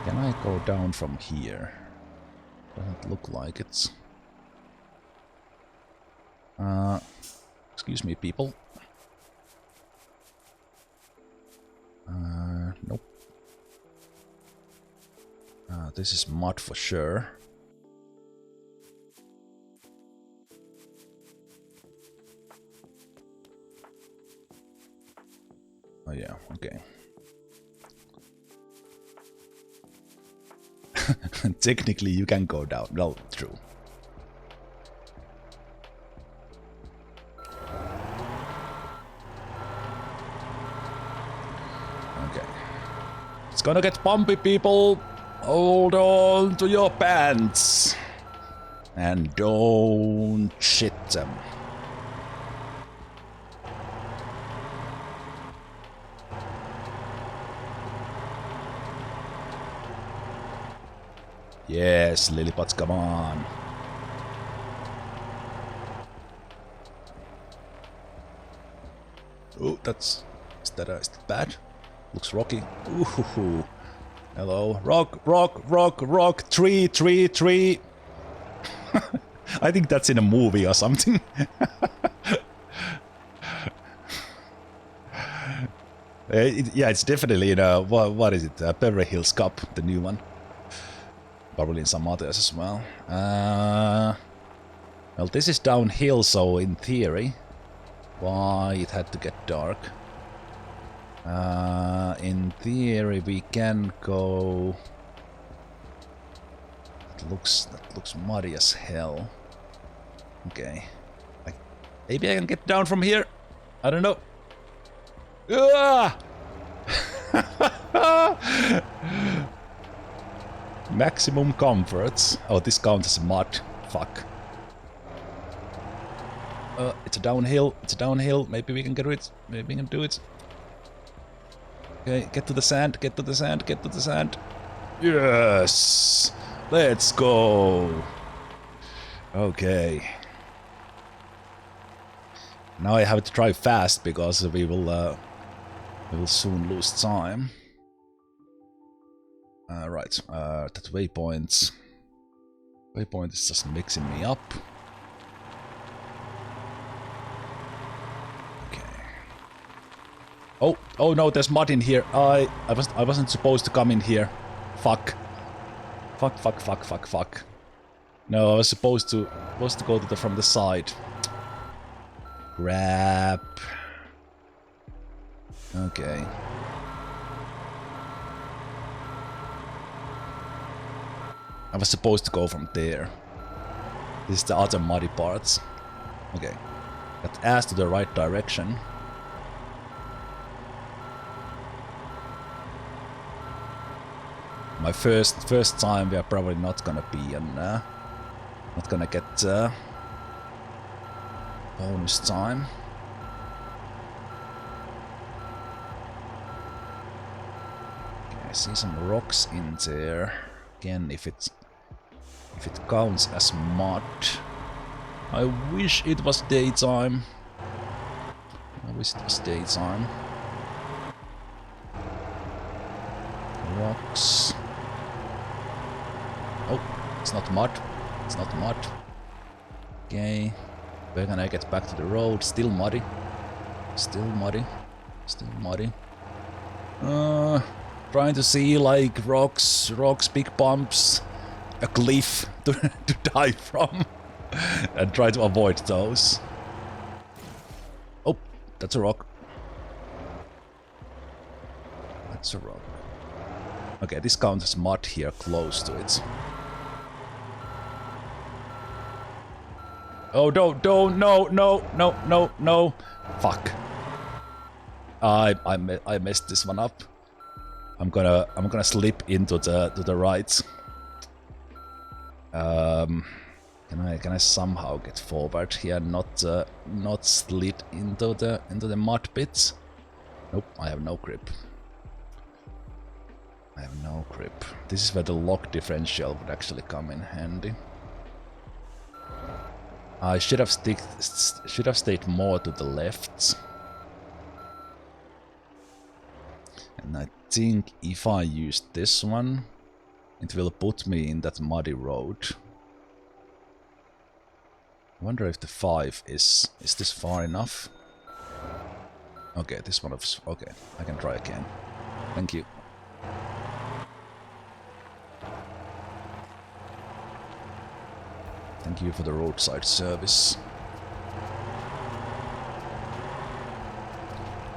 S1: Can I go down from here? Doesn't look like it's. Excuse me, people. Nope. This is mud for sure. Oh yeah, okay. Technically you can go down. No, true. Okay. It's gonna get bumpy, people. Hold on to your pants. And don't shit them. Yes, Lillipots, come on. Oh, is that bad? Looks rocky. Ooh, hello, rock, tree. I think that's in a movie or something. Yeah, it's definitely in a, what is it? Beverly Hills Cop, the new one. Probably in some others as well. Well, this is downhill, so in theory, why it had to get dark? In theory, we can go. That looks muddy as hell. Okay, maybe I can get down from here. I don't know. Maximum comforts. Oh, this counts as mud. Fuck. It's a downhill. Maybe we can get it. Maybe we can do it. Okay, get to the sand. Yes! Let's go! Okay. Now I have to drive fast because we will soon lose time. Right, that waypoint is just mixing me up. Okay. Oh no, there's mud in here. I wasn't supposed to come in here. Fuck. No, I was supposed to go to from the side. Crap. Okay. I was supposed to go from there. This is the other muddy parts. Okay. Got ass to the right direction. My first time, we are probably not gonna be not gonna get bonus time. Okay, I see some rocks in there. Again, if it counts as mud. I wish it was daytime. Rocks. Oh, it's not mud. Okay. Where can I get back to the road? Still muddy. Trying to see like rocks, big bumps, a cliff to dive from, and try to avoid those. That's a rock. That's a rock. Okay, this counts as mud here close to it. Oh, don't, no. Fuck. I messed this one up. I'm gonna slip into the right. Can I somehow get forward here, not slid into the mud pits? Nope, I have no grip. I have no grip. This is where the lock differential would actually come in handy. I should have stayed more to the left. And I think if I use this one, it will put me in that muddy road. I wonder if the 5 is this far enough? Okay, this one of... Okay, I can try again. Thank you. Thank you for the roadside service.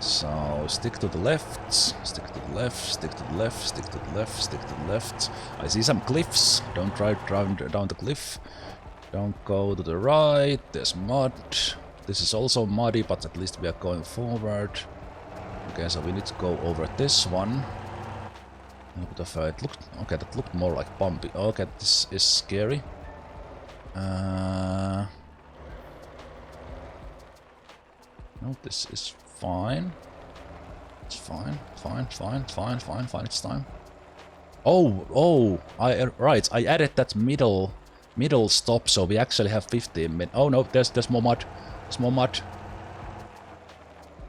S1: So, stick to the left, stick to the left, stick to the left, stick to the left, stick to the left. I see some cliffs. Don't drive down the cliff. Don't go to the right. There's mud. This is also muddy, but at least we are going forward. Okay, so we need to go over this one. A bit of it looked okay. That looked more like bumpy. Okay, this is scary. No, this is fine. It's fine. It's time. Oh! Right. I added that middle stop, so we actually have 15 minutes. Oh no, there's more mud. There's more mud.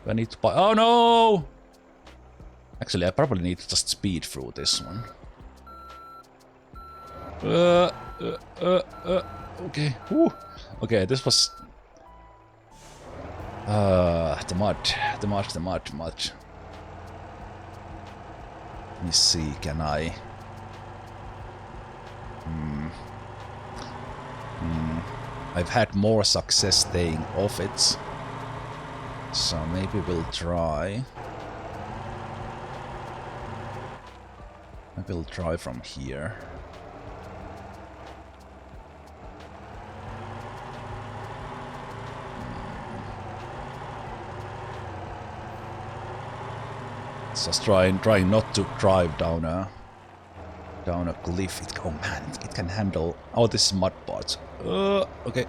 S1: I need to buy. Oh no! Actually, I probably need to just speed through this one. Okay. Whew. Okay, this was. The mud. Let me see, can I... I've had more success staying off it. So maybe we'll try. Maybe we'll try from here. Just trying not to drive down a cliff. Oh man, it can handle. Oh, this is mud parts. Okay.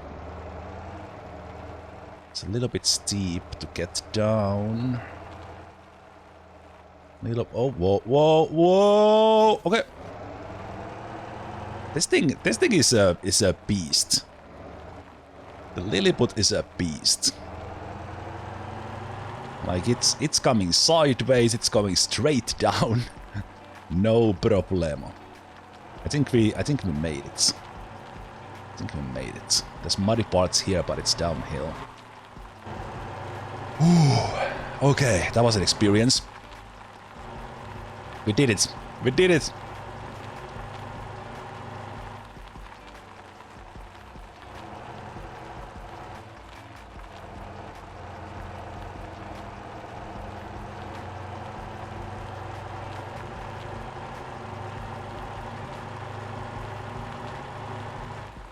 S1: It's a little bit steep to get down. Oh, whoa! Okay. This thing is a beast. The Lilliput is a beast. Like it's coming sideways, it's going straight down. No problemo. I think we made it. There's muddy parts here, but it's downhill. Ooh, okay, that was an experience. We did it.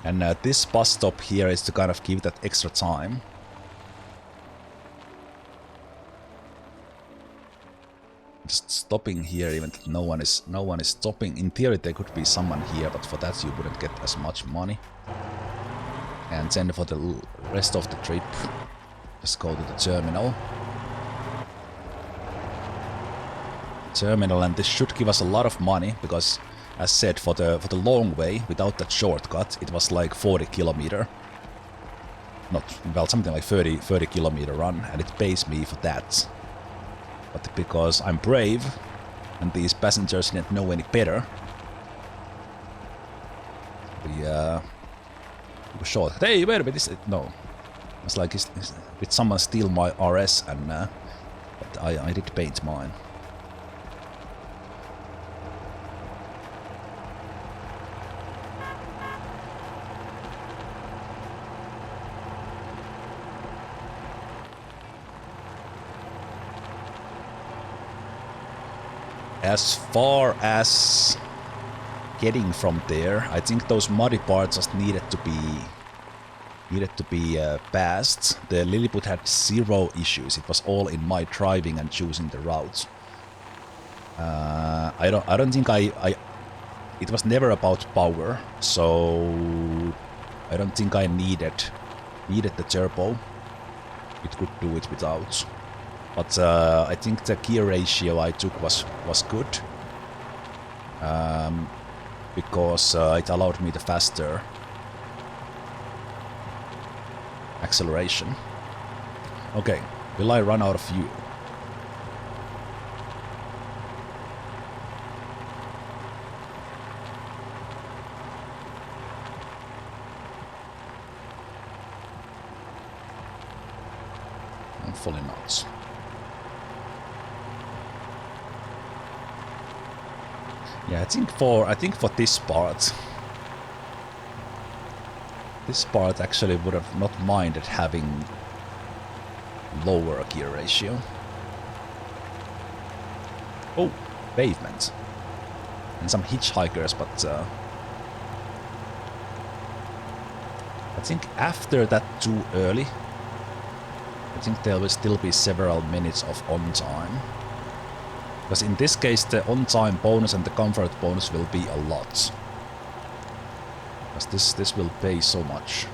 S1: And this bus stop here is to kind of give that extra time. Just stopping here, even if no one is stopping. In theory, there could be someone here, but for that you wouldn't get as much money. And then for the rest of the trip, just go to the terminal. And this should give us a lot of money because, as said, for the long way, without that shortcut, it was like 40 kilometer. Not, well, something like 30 kilometer run, and it pays me for that. But because I'm brave, and these passengers didn't know any better, we were short. Hey, wait a minute, no. It's like, did someone steal my RS, and but I did paint mine. as far as getting from there, I think those muddy parts just needed to be passed. The Lilliput had 0 issues. It was all in my driving and choosing the routes. I don't think it was never about power, so I don't think I needed the turbo. It could do it without. But I think the gear ratio I took was good. Because it allowed me the faster acceleration. Okay, will I run out of fuel? Hopefully not. Yeah, I think for this part actually would have not minded having lower gear ratio. Oh, pavement. And some hitchhikers, but I think after that too early, I think there will still be several minutes of on time. Because in this case the on-time bonus and the comfort bonus will be a lot. Because this will pay so much.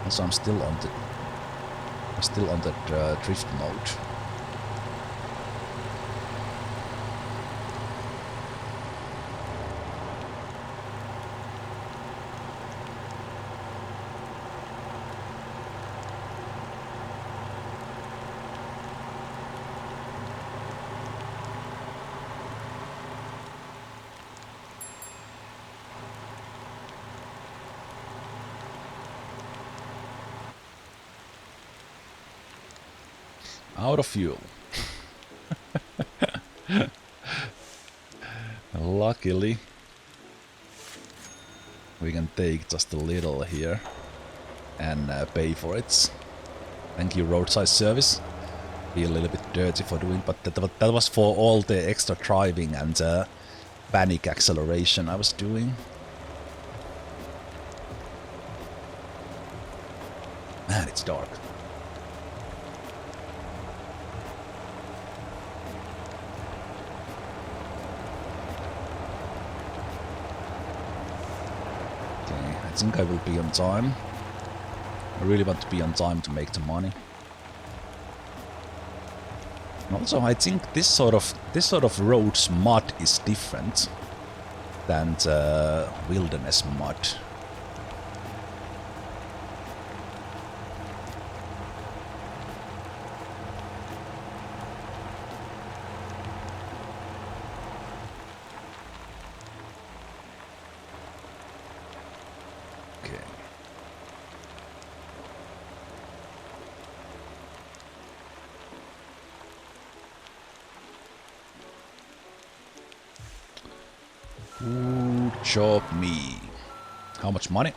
S1: Also I'm still on the drift mode. Out of fuel. Luckily, we can take just a little here and pay for it. Thank you, roadside service. Be a little bit dirty for doing, but that was for all the extra driving and panic acceleration I was doing. Man, it's dark. I think I will be on time. I really want to be on time to make the money. And also, I think this sort of roads mud is different than the wilderness mud. Good job, me. How much money?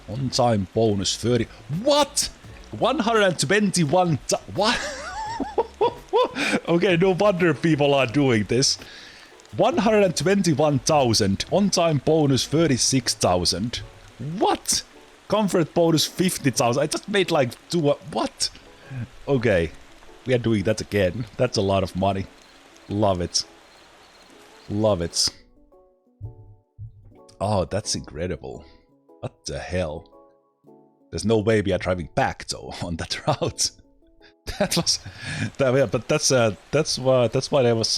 S1: On time bonus 30. What? 121. What? Okay, no wonder people are doing this. 121,000. On time bonus 36,000. What? Comfort bonus 50,000. I just made like two. What? Okay, we are doing that again. That's a lot of money. Love it. Love it. Oh, that's incredible. What the hell? There's no way we are driving back though on that route. That was, yeah, but that's why I was.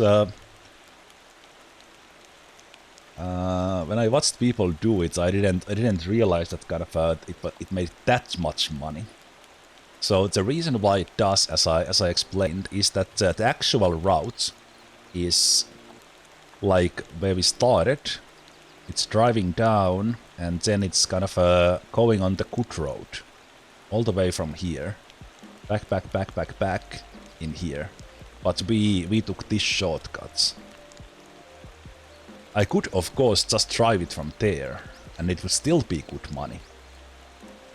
S1: When I watched people do it, I didn't realize that kind of it made that much money. So the reason why it does, as I explained, is that the actual route is like where we started. It's driving down, and then it's kind of going on the good road, all the way from here, back, in here. But we took this shortcut. I could, of course, just drive it from there, and it would still be good money.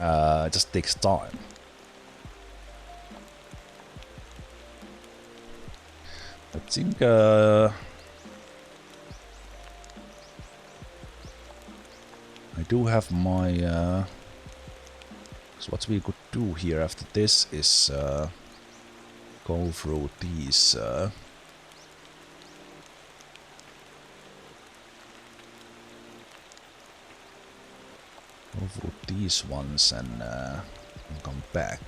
S1: It just takes time. I think I do have my so what we could do here after this is go through these ones and come back.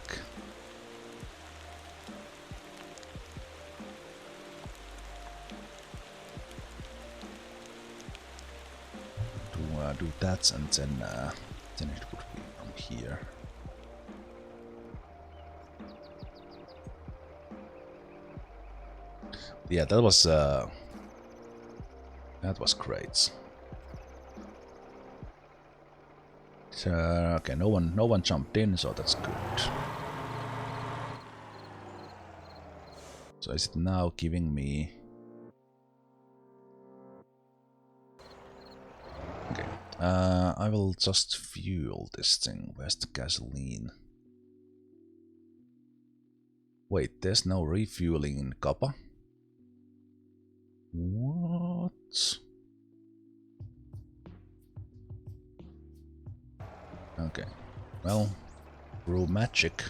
S1: Do that, and then it would be from here. Yeah, that was great. Okay, no one jumped in, so that's good. So is it now giving me? Okay, I will just fuel this thing. Where's the gasoline? Wait, there's no refueling in Kappa? What? Okay, well, through magic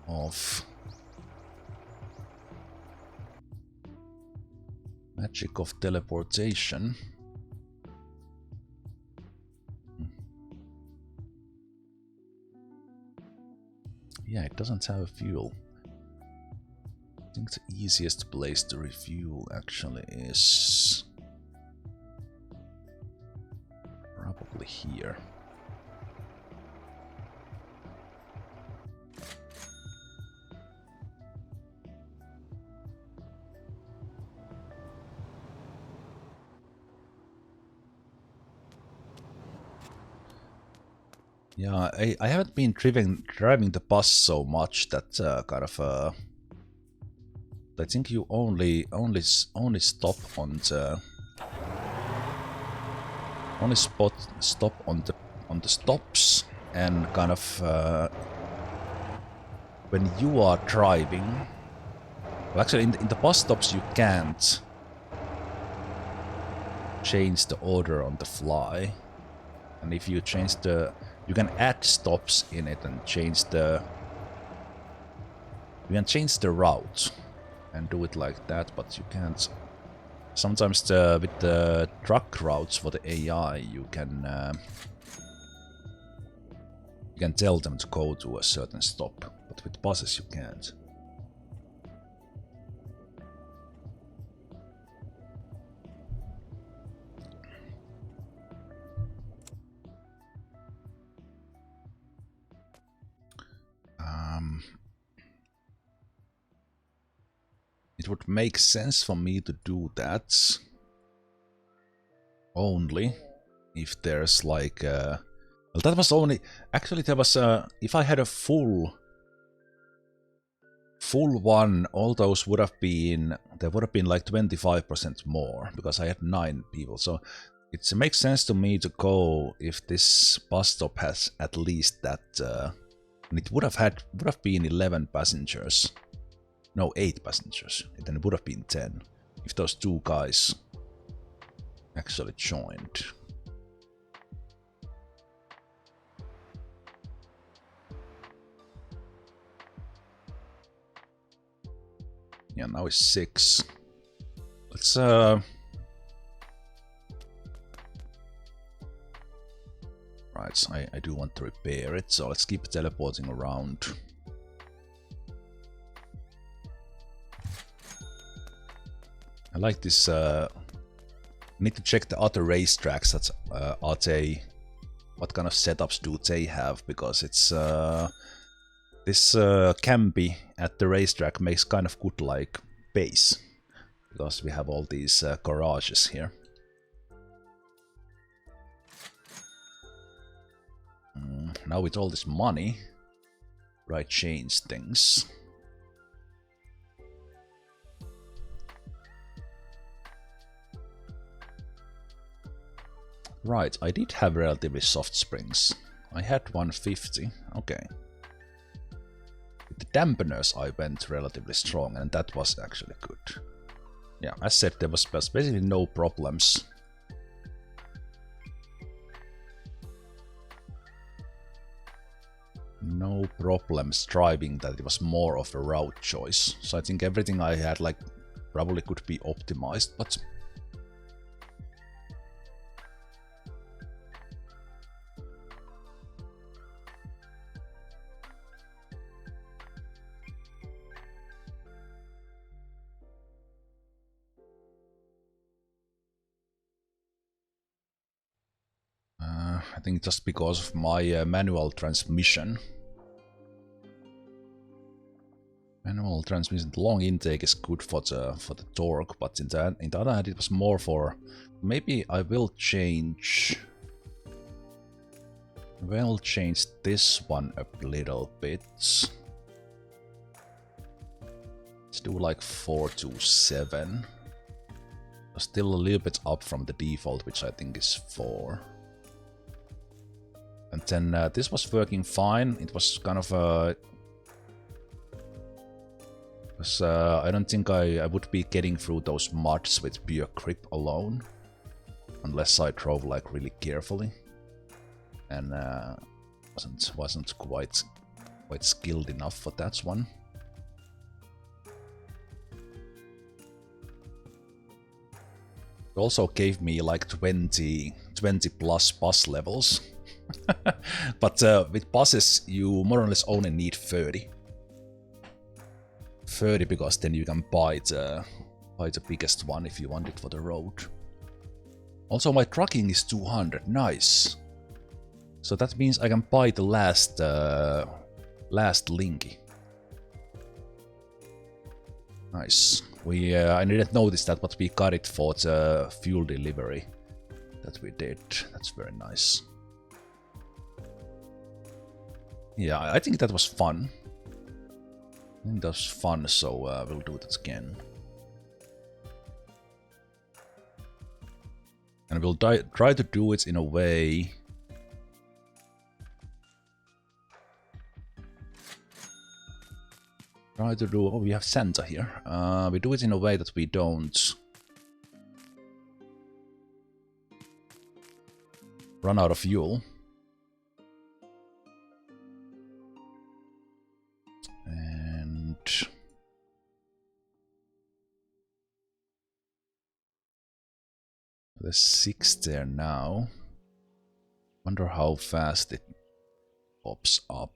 S1: of teleportation. Yeah, it doesn't have a fuel. I think the easiest place to refuel actually is probably here. Yeah, I haven't been driving the bus so much that kind of I think you only stop on the stop on the stops, and kind of when you are driving. Well, actually, in the bus stops you can't change the order on the fly, and if you change you can add stops in it and change the route and do it like that, but you can't. Sometimes with the truck routes for the AI, you can tell them to go to a certain stop, but with buses you can't. It would make sense for me to do that only if there's like well, that was only actually there was if I had a full one, all those would have been like 25% more, because I had 9 people. So it makes sense to me to go if this bus stop has at least that and it would have been 11 passengers. No, 8 passengers. Then it would have been 10 if those 2 guys actually joined. Yeah, now it's 6. Let's right, I do want to repair it, so let's keep teleporting around. I like this. Need to check the other racetracks. That are they? What kind of setups do they have? Because it's this Camby at the racetrack makes kind of good like base, because we have all these garages here. Now with all this money, right, change things. Right, I did have relatively soft springs. I had 150, okay. With the dampeners I went relatively strong, and that was actually good. Yeah, as said, there was basically no problems. No problems driving that. It was more of a route choice. So I think everything I had like probably could be optimized, but I think just because of my manual transmission. Manual transmission, long intake is good for the torque, but in the other hand, it was more for. Maybe I will change. We'll change this one a little bit. Let's do like 427. Still a little bit up from the default, which I think is 4. And then this was working fine. It was kind of a. I don't think I would be getting through those muds with pure grip alone, unless I drove like really carefully, and wasn't quite skilled enough for that one. It also gave me like 20 plus bus levels, but with buses you more or less only need 30. 30 because then you can buy the biggest one if you want it for the road. Also my trucking is 200, nice. So that means I can buy the last Linky. Nice. I didn't notice that, but we got it for the fuel delivery that we did. That's very nice. Yeah, I think that was fun. I think that was fun, so we'll do it again. And we'll try to do it in a way. Try to do. Oh, we have Santa here. We do it in a way that we don't run out of fuel. And there's 6 there now. Wonder how fast it pops up.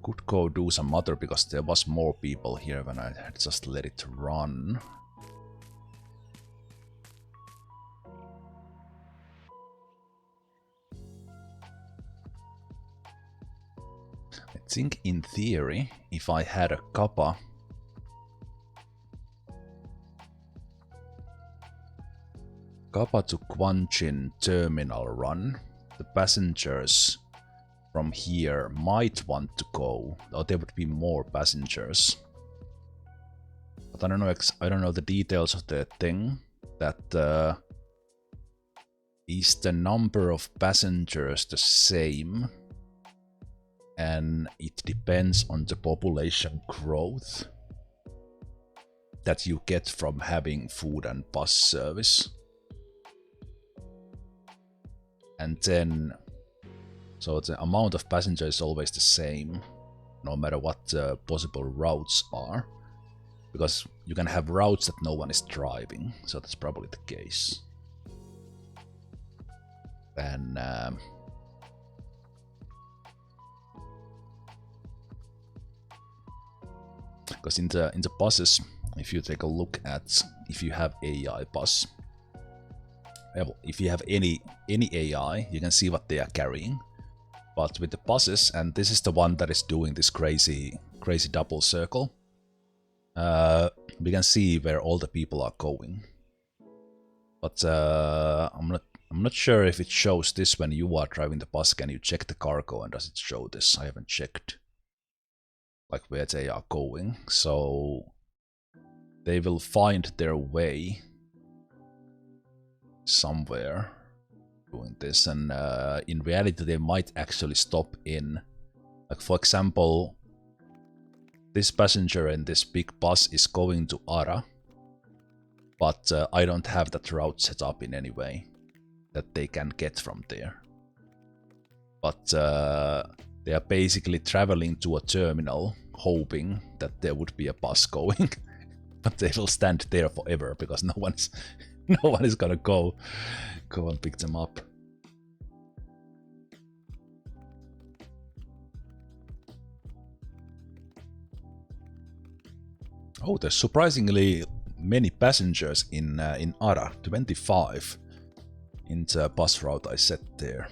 S1: Could go do some other because there was more people here when I had just let it run. I think in theory, if I had a Kappa to Gwangjin terminal run, the passengers from here might want to go, or there would be more passengers. But I don't know the details of the thing. That is the number of passengers the same, and it depends on the population growth that you get from having food and bus service. And then, so the amount of passengers is always the same, no matter what the possible routes are. Because you can have routes that no one is driving, so that's probably the case. And because in the buses, if you take a look at if you have AI bus, if you have any AI, you can see what they are carrying. But with the buses, and this is the one that is doing this crazy double circle, we can see where all the people are going. But I'm not sure if it shows this when you are driving the bus. Can you check the cargo and does it show this? I haven't checked like where they are going. So they will find their way somewhere doing this, and in reality they might actually stop in, like for example, this passenger in this big bus is going to Ara, but I don't have that route set up in any way that they can get from there. But they are basically traveling to a terminal hoping that there would be a bus going, but they will stand there forever because no one is gonna go and pick them up. Oh, there's surprisingly many passengers in Ara, 25 in the bus route I set there.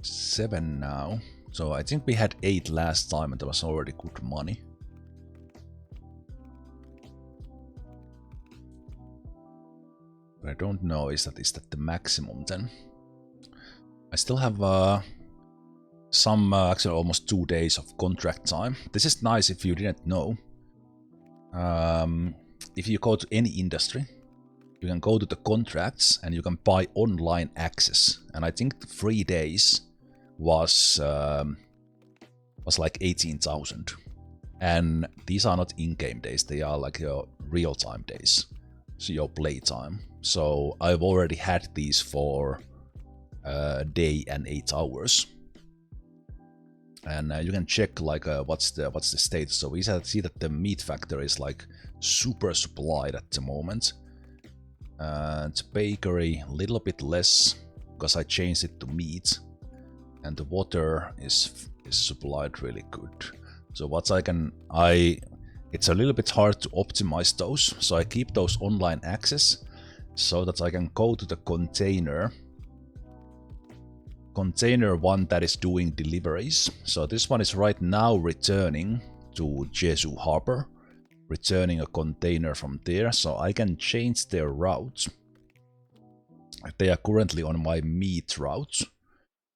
S1: Seven now, so I think we had 8 last time and that was already good money. But I don't know, is that the maximum then? I still have some, actually almost 2 days of contract time. This is nice if you didn't know. If you go to any industry, you can go to the contracts and you can buy online access. And I think 3 days was like 18,000. And these are not in-game days, they are like your real-time days, so your playtime. So I've already had these for a day and 8 hours. And you can check like what's the status. So we see that the meat factory is like super supplied at the moment. The bakery a little bit less because I changed it to meat, and the water is supplied really good. So what it's a little bit hard to optimize those, so I keep those online access so that I can go to the container one that is doing deliveries. So this one is right now returning to Jeju Harbor, returning a container from there, so I can change their route. They are currently on my meat route,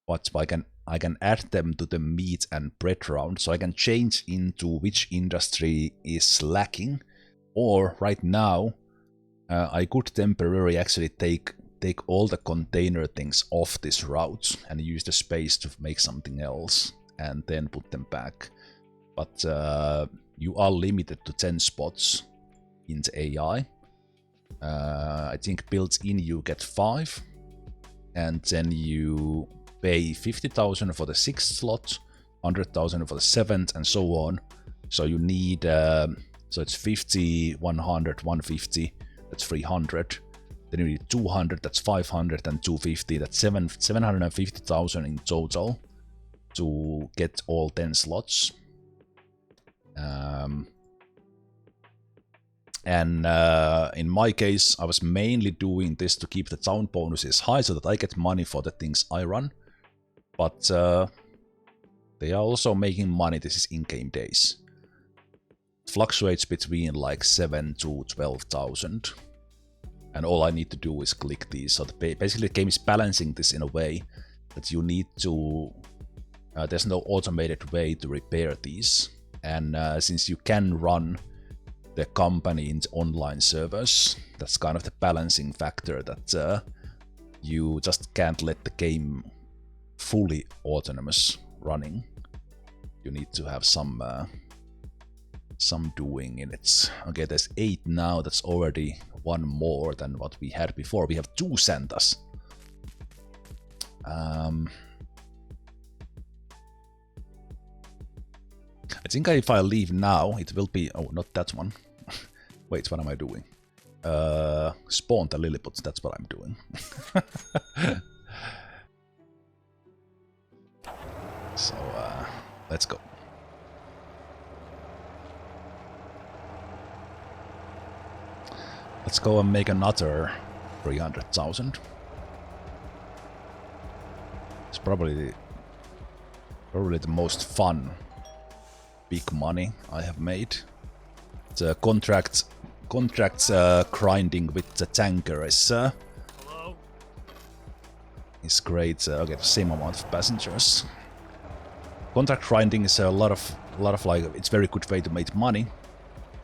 S1: but I can add them to the meat and bread route, so I can change into which industry is lacking. Or right now, I could temporarily actually take all the container things off this route and use the space to make something else and then put them back. But you are limited to 10 spots in the AI. I think built in you get 5, and then you pay 50,000 for the 6th slot, 100,000 for the 7th, and so on. So you need, so it's 50, 100, 150, that's 300. Then you need 200, that's 500, and 250, that's 750,000 in total to get all 10 slots. And in my case, I was mainly doing this to keep the town bonuses high so that I get money for the things I run. But they are also making money. This is in-game days. It fluctuates between like 7 to 12,000. And all I need to do is click these. So basically the game is balancing this in a way that you need to... there's no automated way to repair these. And since you can run the company in the online servers, that's kind of the balancing factor that you just can't let the game fully autonomous running. You need to have some doing in it. Okay, there's 8 now. That's already 1 more than what we had before. We have 2 Santas. I think if I leave now, it will be... Oh, not that one. Wait, what am I doing? Spawn the Lilliputs, that's what I'm doing. So, let's go. Let's go and make another 300,000. It's probably the most fun big money I have made. The contracts grinding with the tanker is is great. Okay, the same amount of passengers. Contract grinding is a lot of like, it's very good way to make money,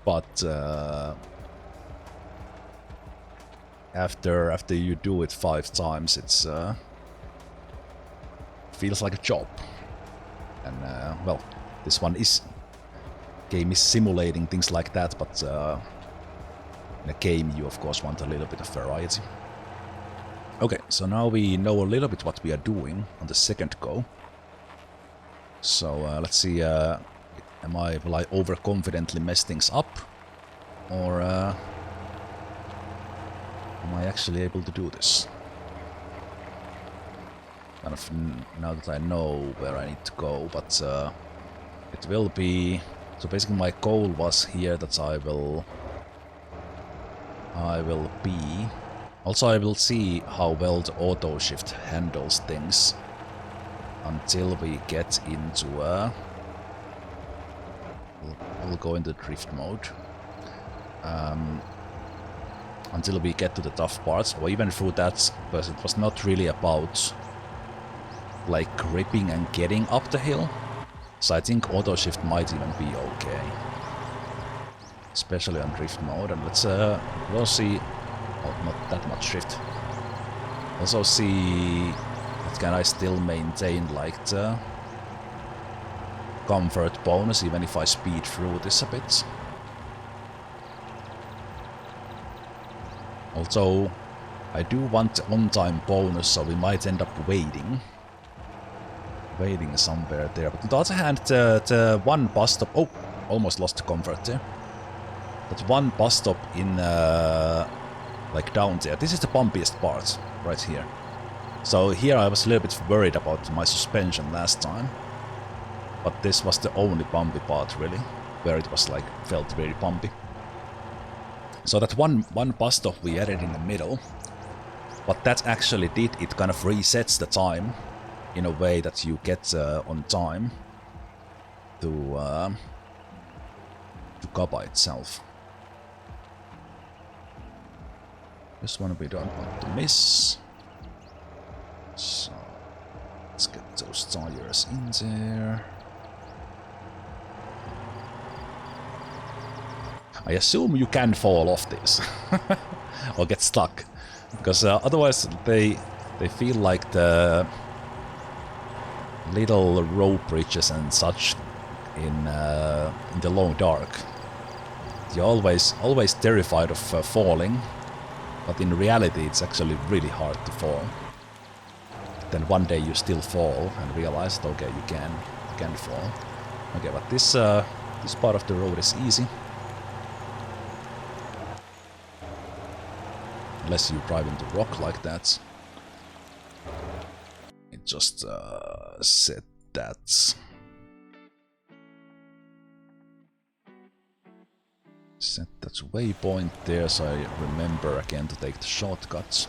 S1: but after you do it 5 times, it's feels like a job. And well, this game is simulating things like that, but in a game you of course want a little bit of variety. Okay, so now we know a little bit what we are doing on the second go. So let's see, will I overconfidently mess things up, or am I actually able to do this? Kind of now that I know where I need to go, but it will be. So basically, my goal was here that I will be. Also, I will see how well the auto shift handles things until we get into we'll go into drift mode. Until we get to the tough parts, or even through that, because it was not really about like gripping and getting up the hill. So I think auto shift might even be okay, especially on drift mode. And let's we'll see. Oh, not that much drift. Also see that can I still maintain like the comfort bonus even if I speed through this a bit. Also, I do want the on-time bonus, so we might end up waiting somewhere there. But on the other hand, the one bus stop... Oh, almost lost the comfort there. That one bus stop in, like down there. This is the bumpiest part, right here. So here I was a little bit worried about my suspension last time. But this was the only bumpy part, really, where it was like, felt very bumpy. So that one bus stop we added in the middle, what that actually did, it kind of resets the time in a way that you get on time to Kappa itself. This one we don't want to miss. So let's get those tires in there. I assume you can fall off this or get stuck, because otherwise they feel like the little rope bridges and such in the long dark. You're always terrified of falling, but in reality it's actually really hard to fall. Then one day you still fall and realize that okay, you can fall. Okay, but this part of the road is easy. Unless you drive into rock like that. It just set that. Set that waypoint there, so I remember again to take the shortcuts.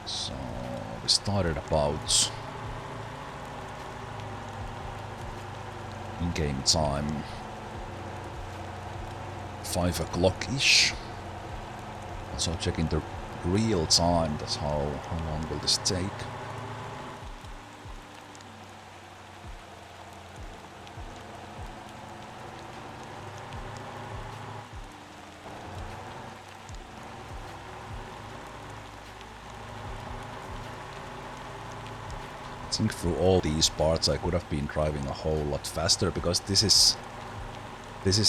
S1: So we started about in-game time 5 o'clock-ish. Also checking the real time, that's how long will this take. I think through all these parts I could have been driving a whole lot faster, because this is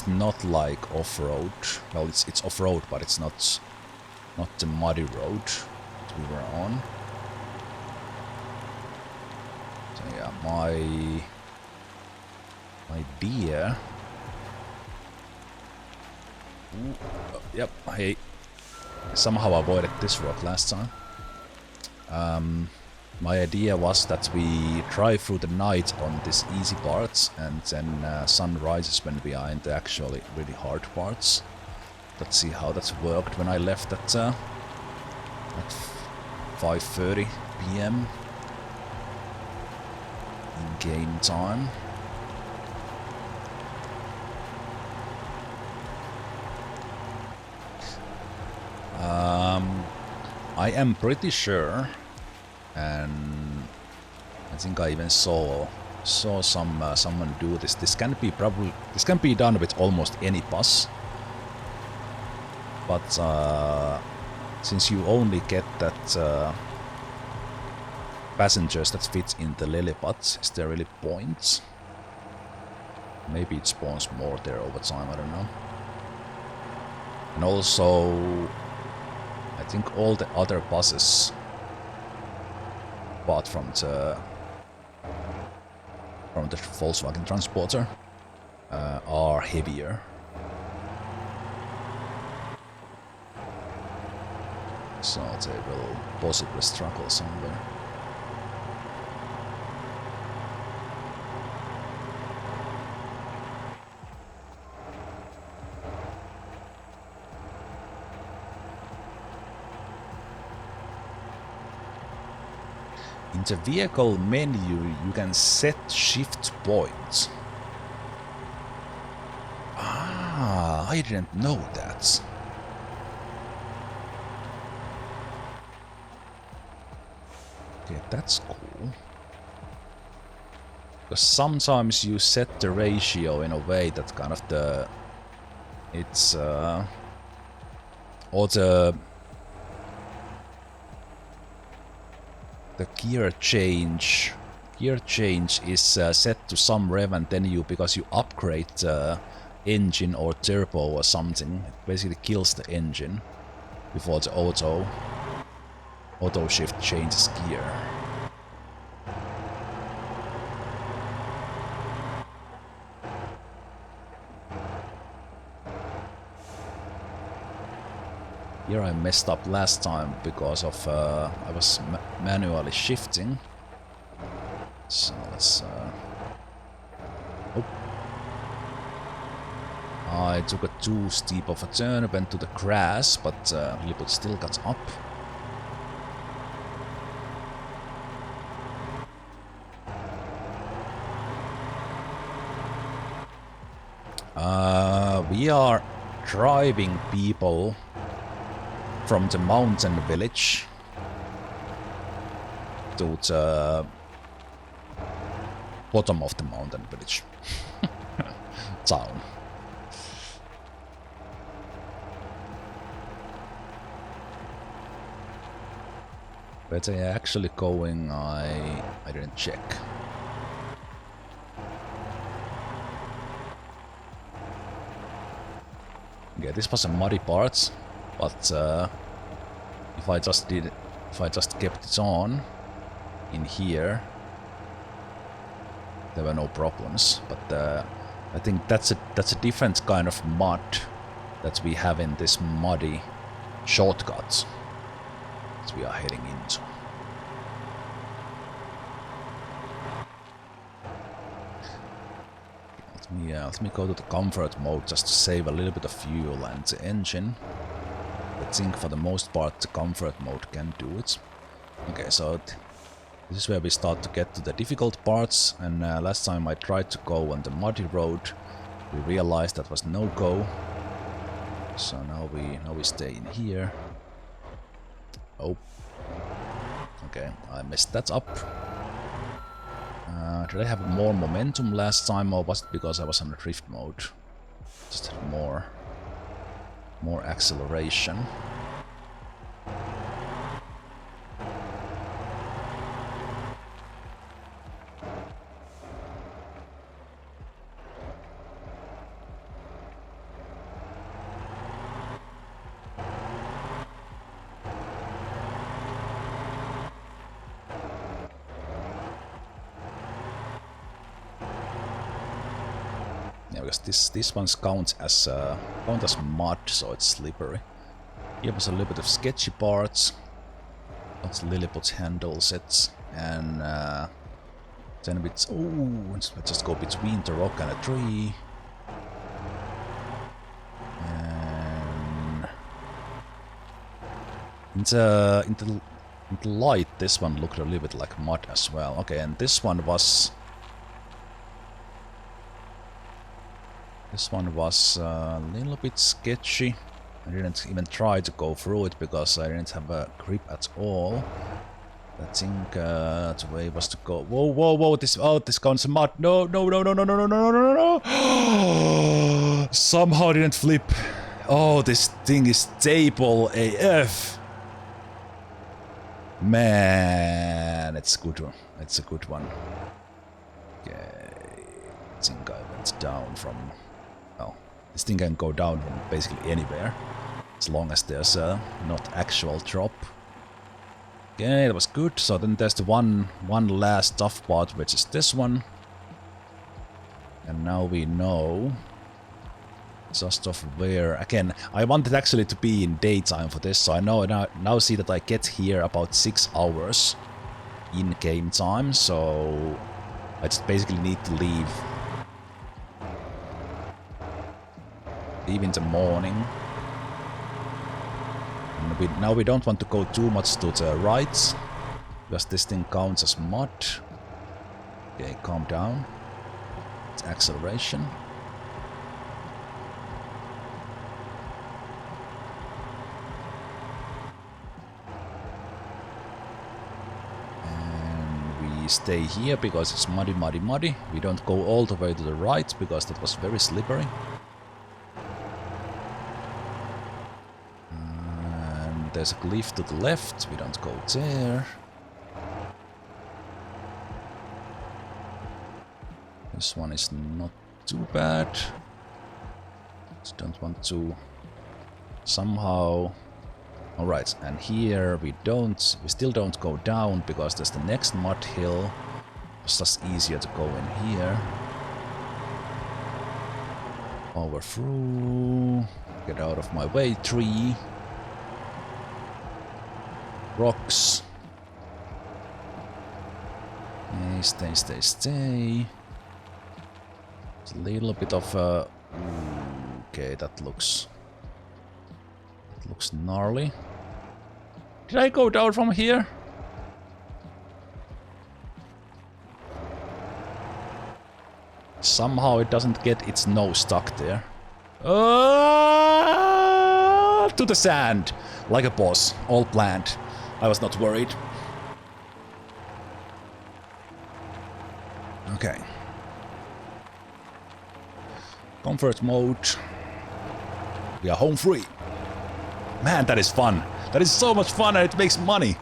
S1: not like off-road. Well, it's off-road, but it's not the muddy road that we were on. So yeah, my idea. Ooh, yep, I somehow avoided this rock last time. My idea was that we drive through the night on these easy parts, and then sun rises when we are in the actually really hard parts. Let's see how that's worked when I left at 5:30 PM in game time. I am pretty sure, and I think I even saw someone do this. This can be done with almost any bus, but since you only get that passengers that fit in the lilliputs, is there really points? Maybe it spawns more there over time, I don't know. And also, I think all the other buses, apart from the Volkswagen Transporter, are heavier. So they will possibly struggle somewhere. In the vehicle menu, you can set shift points. Ah, I didn't know that. Okay, that's cool. Because sometimes you set the ratio in a way that kind of or the gear change is set to some rev, and then because you upgrade the engine or turbo or something, it basically kills the engine before the auto shift changes gear. Here I messed up last time because of I was manually shifting. So let's oh. I took a too steep of a turn, went to the grass, but Lilliput still got up. We are driving people from the mountain village to the bottom of the mountain village town. Where they are actually going, I didn't check. Okay, this was a muddy part, but if I just kept it on in here, there were no problems. But I think that's a different kind of mud that we have in this muddy shortcut that we are heading into. Let me go to the comfort mode just to save a little bit of fuel and the engine. I think for the most part the comfort mode can do it. Okay, so this is where we start to get to the difficult parts, and last time I tried to go on the muddy road. We realized that was no go. So now we stay in here. Oh. Okay, I messed that up. Did I have more momentum last time, or was it because I was on drift mode? Just had more acceleration. Because this one counts as mud, so it's slippery. Here was a little bit of sketchy parts. Lots of Lilliput handles it, and then it's let's just go between the rock and a tree. And in the light, this one looked a little bit like mud as well. Okay, and this one was a little bit sketchy. I didn't even try to go through it because I didn't have a grip at all. I think the way was to go. Whoa, whoa, whoa! This counts some mud. No, no, no, no, no, no, no, no, no, no, no! Somehow didn't flip. Oh, this thing is stable AF. Man, it's good one. It's a good one. Okay, I think I went down from. Well, this thing can go down from basically anywhere, as long as there's a not actual drop. Okay, that was good. So then there's the one last tough part, which is this one. And now we know just of where. Again, I wanted actually to be in daytime for this, so I know now see that I get here about 6 hours in game time. So I just basically need to leave in the morning. And now we don't want to go too much to the right, because this thing counts as mud. Okay, calm down. It's acceleration. And we stay here because it's muddy, muddy, muddy. We don't go all the way to the right because that was very slippery. There's a cliff to the left, we don't go there. This one is not too bad. Just don't want to somehow. Alright, and here we still don't go down because there's the next mud hill. It's just easier to go in here. Over through. Get out of my way, tree. Rocks. Stay, stay, stay. It's a little bit of okay, that looks gnarly. Did I go down from here? Somehow it doesn't get its nose stuck there. To the sand, like a boss, all planned. I was not worried. Okay. Comfort mode. We are home free. Man, that is fun. That is so much fun and it makes money.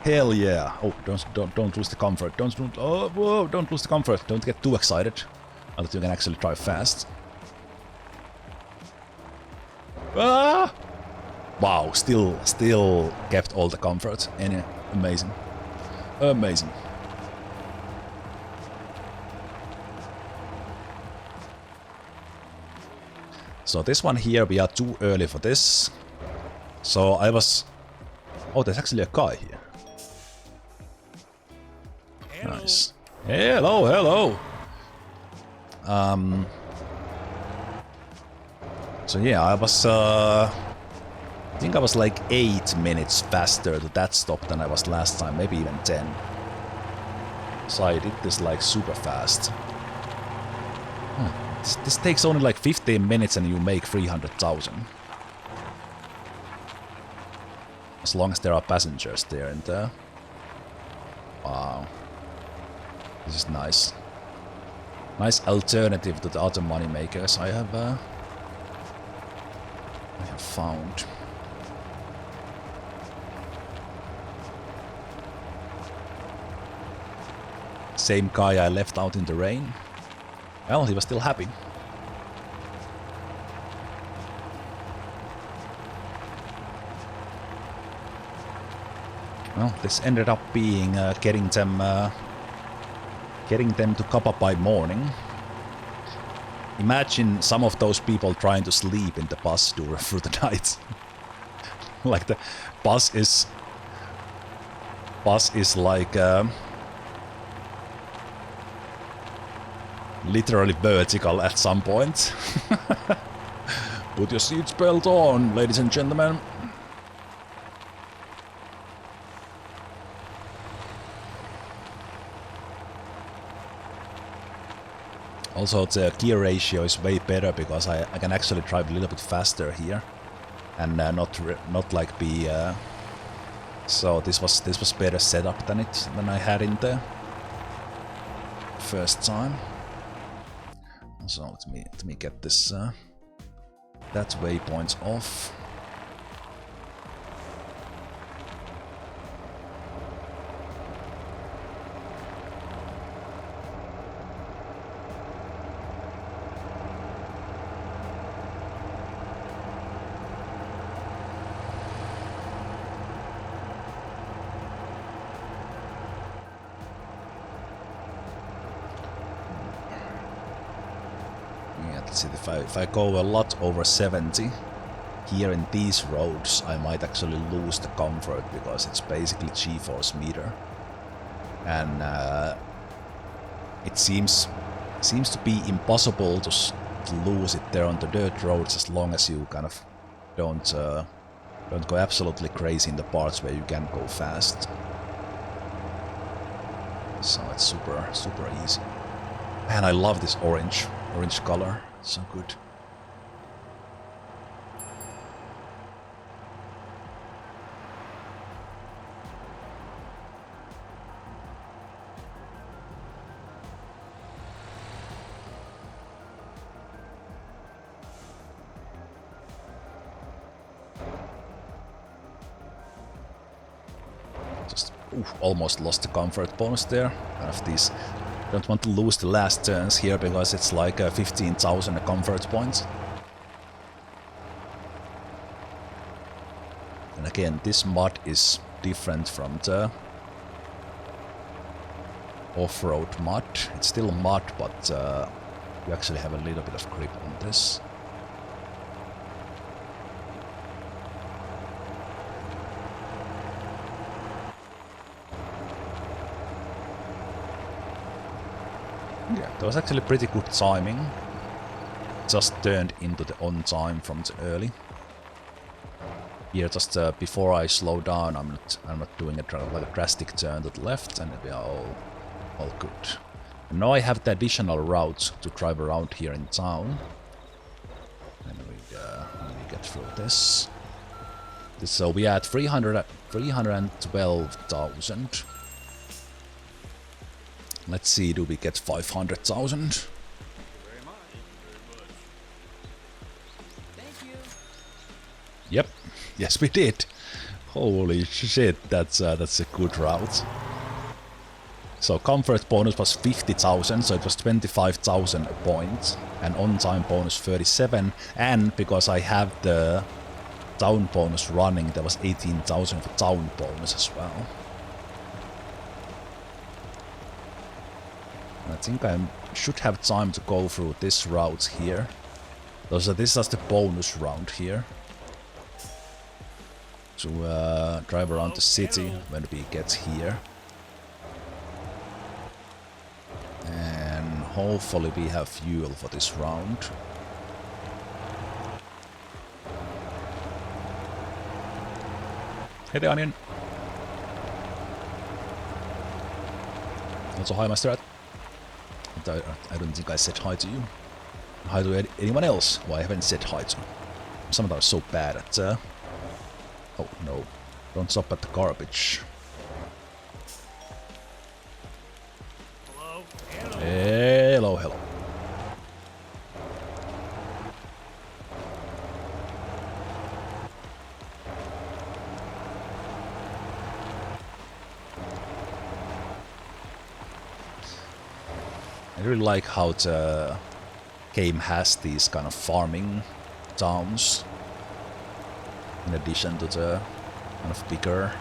S1: Hell yeah. Oh, don't lose the comfort. Don't lose the comfort. Don't get too excited. Unless you can actually drive fast. Ah! Wow, still kept all the comfort. And amazing. Amazing. So this one here, we are too early for this. So I was... Oh, there's actually a guy here.
S2: Hello.
S1: Nice. Hello, hello. So yeah, I was... I think I was like 8 minutes faster to that stop than I was last time, maybe even 10. So I did this like super fast. This takes only like 15 minutes and you make 300,000. As long as there are passengers there and there. Wow. This is nice. Nice alternative to the other money makers I have found. Same guy I left out in the rain. Well, he was still happy. Well, this ended up being getting them to Kappa by morning. Imagine some of those people trying to sleep in the bus through the night. Like the bus is like literally vertical at some point. Put your seatbelt on, ladies and gentlemen. Also, the gear ratio is way better because I can actually drive a little bit faster here, and not like be. So this was better setup than I had in the first time. So let me get this that waypoint off. Let's see, if I go a lot over 70 here in these roads, I might actually lose the comfort because it's basically G-force meter, and it seems to be impossible to lose it there on the dirt roads as long as you kind of don't go absolutely crazy in the parts where you can go fast. So it's super easy. And I love this orange color. So good. Just almost lost the comfort bonus there. Kind of these. Don't want to lose the last turns here because it's like 15,000 comfort points. And again, this mod is different from the off-road mod. It's still a mod, but you actually have a little bit of grip on this. Yeah, that was actually pretty good timing. Just turned into the on time from the early. Here, just before I slow down, I'm not doing a drastic turn to the left, and we are all good. And now I have the additional route to drive around here in town. And we get through this. So we are at 312,000. Let's see, do we get 500,000? Yep, yes we did. Holy shit, that's a good route. So comfort bonus was 50,000, so it was 25,000 a point, and on-time bonus 37, and because I have the town bonus running, there was 18,000 for town bonus as well. I think I should have time to go through this route here. So this is the bonus round here. To drive around the city when we get here. And hopefully we have fuel for this round. Hey there, Onion. Also, hi, my strat. I don't think I said hi to you. Hi to anyone else who I haven't said hi to. Some of them are so bad at... Oh no, don't stop at the garbage.
S2: Hello?
S1: Hello, hello. I really like how the game has these kind of farming towns in addition to the kind of bigger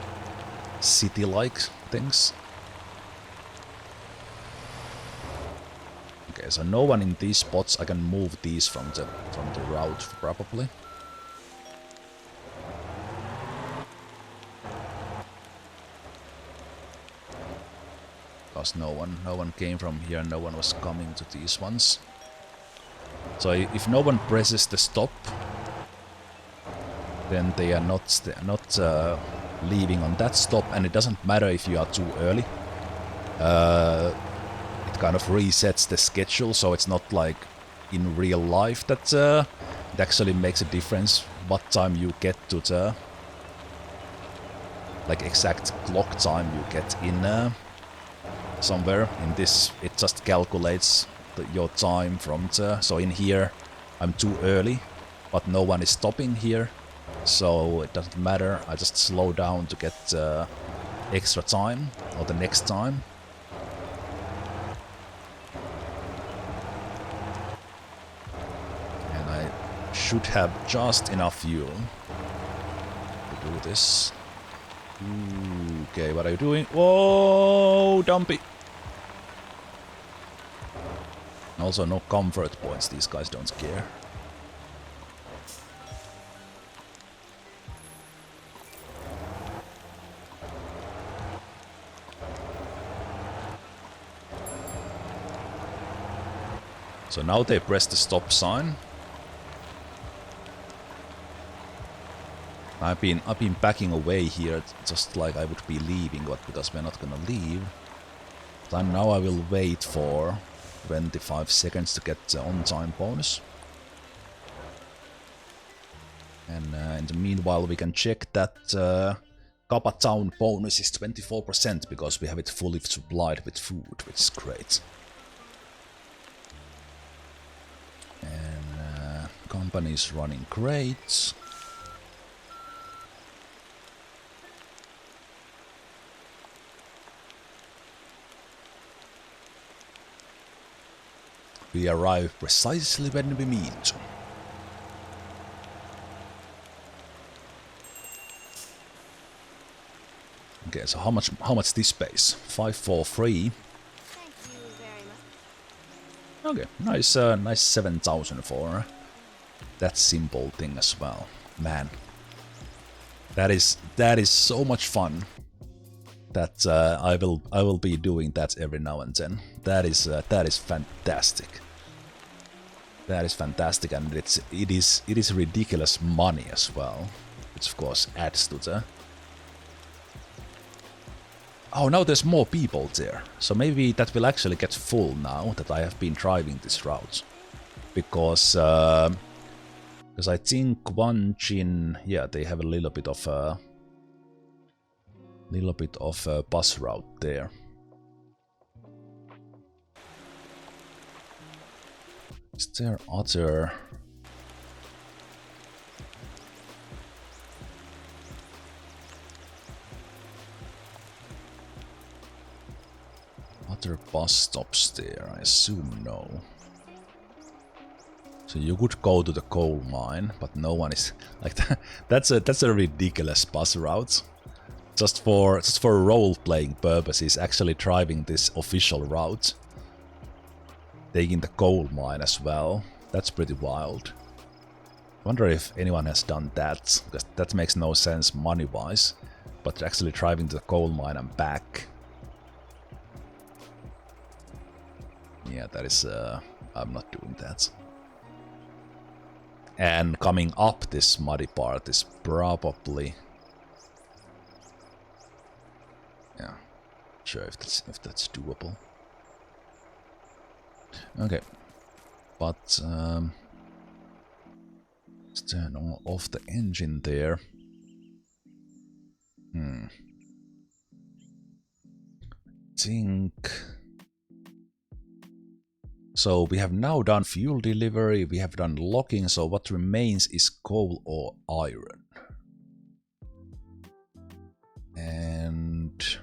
S1: city-like things. Okay, so no one in these spots. I can move these from the route probably. Because no one came from here, no one was coming to these ones. So if no one presses the stop, then they are not leaving on that stop, and it doesn't matter if you are too early. it kind of resets the schedule, so it's not like in real life that it actually makes a difference what time you get to the like exact clock time you get in somewhere. In this, it just calculates your time from the... So in here, I'm too early, but no one is stopping here, so it doesn't matter. I just slow down to get extra time, or the next time. And I should have just enough fuel to do this. Ooh, okay, what are you doing? Whoa, dumpy! Also, no comfort points, these guys don't care. So now they press the stop sign. I've been backing away here, just like I would be leaving, but because we're not gonna leave. But now I will wait for 25 seconds to get the on-time bonus. And in the meanwhile we can check that Kappa Town bonus is 24% because we have it fully supplied with food, which is great. And company is running great. We arrive precisely when we mean to. Okay, so how much this pays? 543.
S3: Thank you very much.
S1: Okay, nice 7,000 for that simple thing as well. Man, that is so much fun. That I will be doing that every now and then. That is fantastic. That is fantastic, and it is ridiculous money as well, which of course adds to the... Oh, now there's more people there, so maybe that will actually get full now that I have been driving this route, because I think Gwangjin, yeah, they have a little bit of a bus route there. Is there other... other bus stops there? I assume no. So you could go to the coal mine, but no one is like that. That's a ridiculous bus route. Just for role-playing purposes, actually driving this official route. Taking the coal mine as well. That's pretty wild. Wonder if anyone has done that, because that makes no sense money-wise. But actually driving to the coal mine and back. Yeah, that is... I'm not doing that. And coming up this muddy part is probably... yeah, sure if that's doable. Okay, but let's turn off the engine there. Think. So we have now done fuel delivery, we have done locking, so what remains is coal or iron. And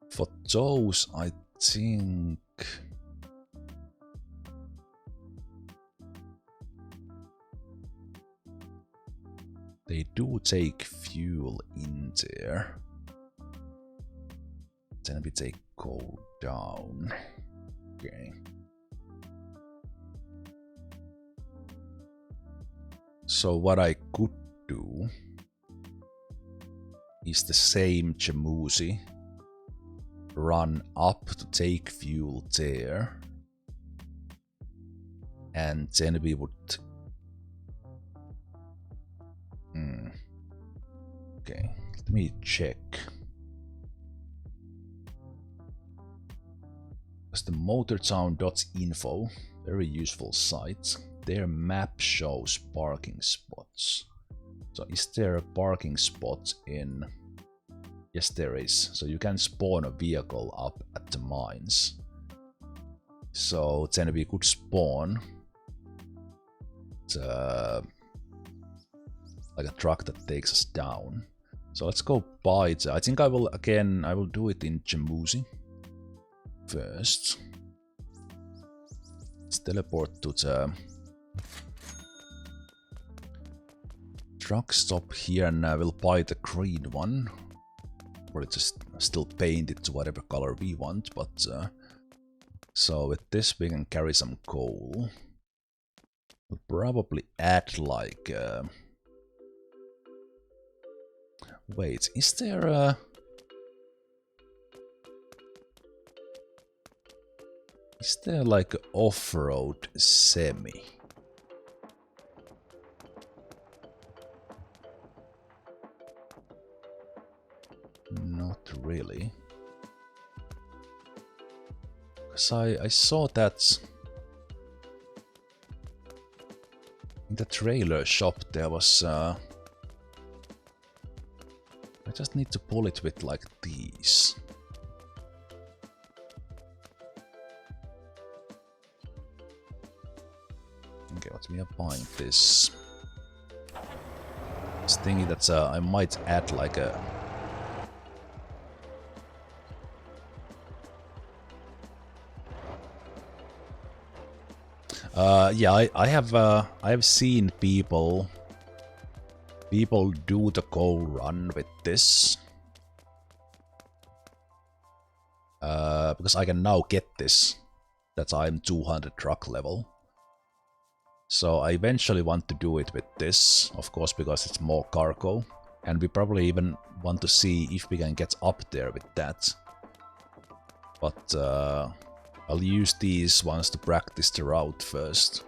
S1: for those, I think... they do take fuel in there. Then we take coal down. Okay. So what I could do is the same Jamusi. Run up to take fuel there. And then we would... okay, let me check. Because the motortown.info, very useful site. Their map shows parking spots. So is there a parking spot in... Yes, there is. So you can spawn a vehicle up at the mines. So then we could spawn like a truck that takes us down. So let's go buy it. I think I will do it in Jamuzi first. Let's teleport to the truck stop here, and I will buy the green one. Or just still paint it to whatever color we want, but so with this we can carry some coal. We'll probably add like wait, is there a... Is there like an off-road semi? Not really. Because I saw that in the trailer shop there was... I just need to pull it with like these. Okay, what we are buying this thingy that I might add like a... yeah, I have seen people do the coal run with this. Because I can now get this, that I'm 200 truck level. So I eventually want to do it with this, of course, because it's more cargo. And we probably even want to see if we can get up there with that. But I'll use these ones to practice the route first.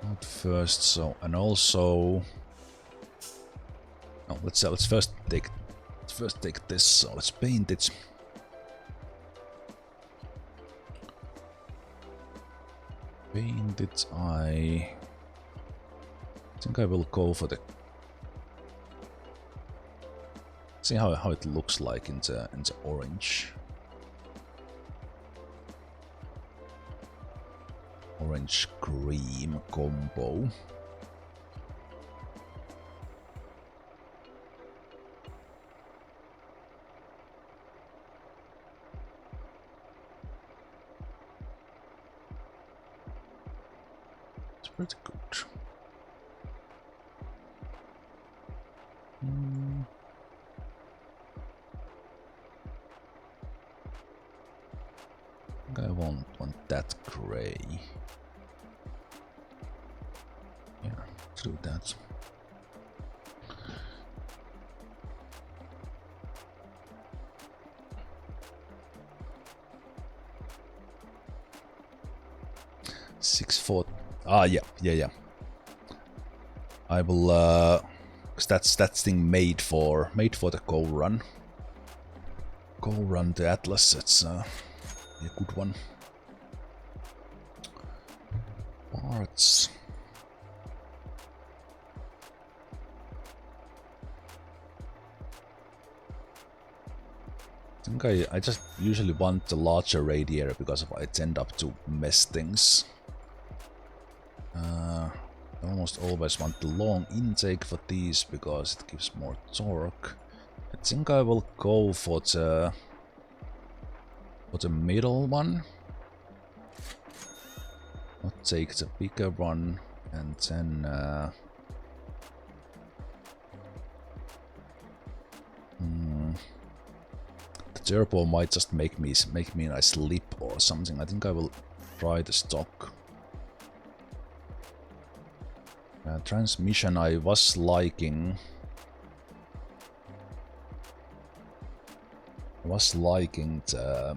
S1: Not first, so, and also... Oh, let's first take this, so let's paint it. Paint it, I think I will go for the... See how it looks like in the orange. Orange cream combo. It's pretty good. I won't want that gray. Yeah, let's do that. Ah, yeah. I will, cause that's that thing made for the coal run. Coal run to Atlas. It's a good one. Parts. I think I just usually want the larger radiator because I tend up to mess things. I almost always want the long intake for these because it gives more torque. I think I will go for the middle one. I'll take the bigger one and then the turbo might just make me a nice lip or something. I think I will try the stock. Transmission I was liking. The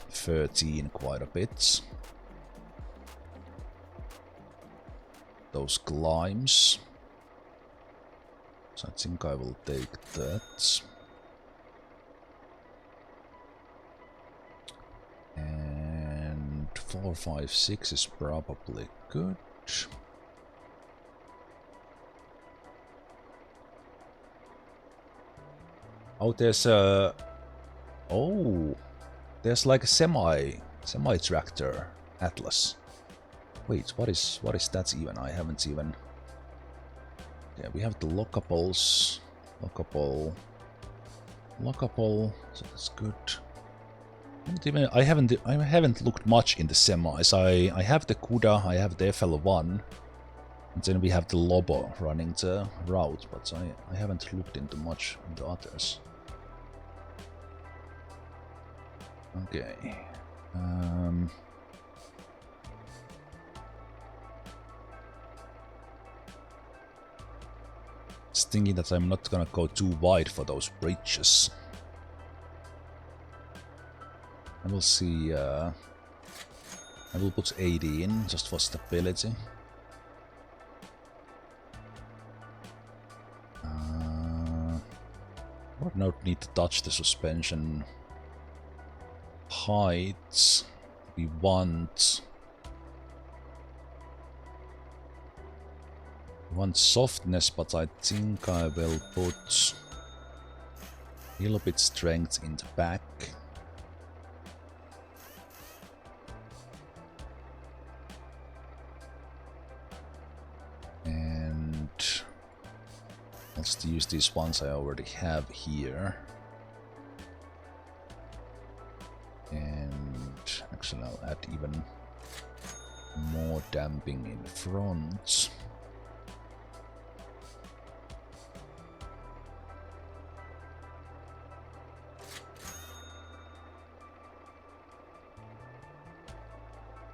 S1: 13 quite a bit. Those climbs. So I think I will take that. And 4, 5, 6 is probably good. Oh, there's a... Oh! There's like a semi-tractor Atlas. Wait, what is that even? I haven't even... Yeah, we have the lockables. Lockable. So that's good. I haven't looked much in the semis. I have the Kuda, I have the FL1, and then we have the Lobo running the route, but I haven't looked into much in the others. Okay. Just thinking that I'm not gonna go too wide for those bridges. I will see. I will put 80 in just for stability. Would not need to touch the suspension heights. We want softness, but I think I will put a little bit strength in the back. And let's use these ones I already have here. And actually I'll add even more damping in front.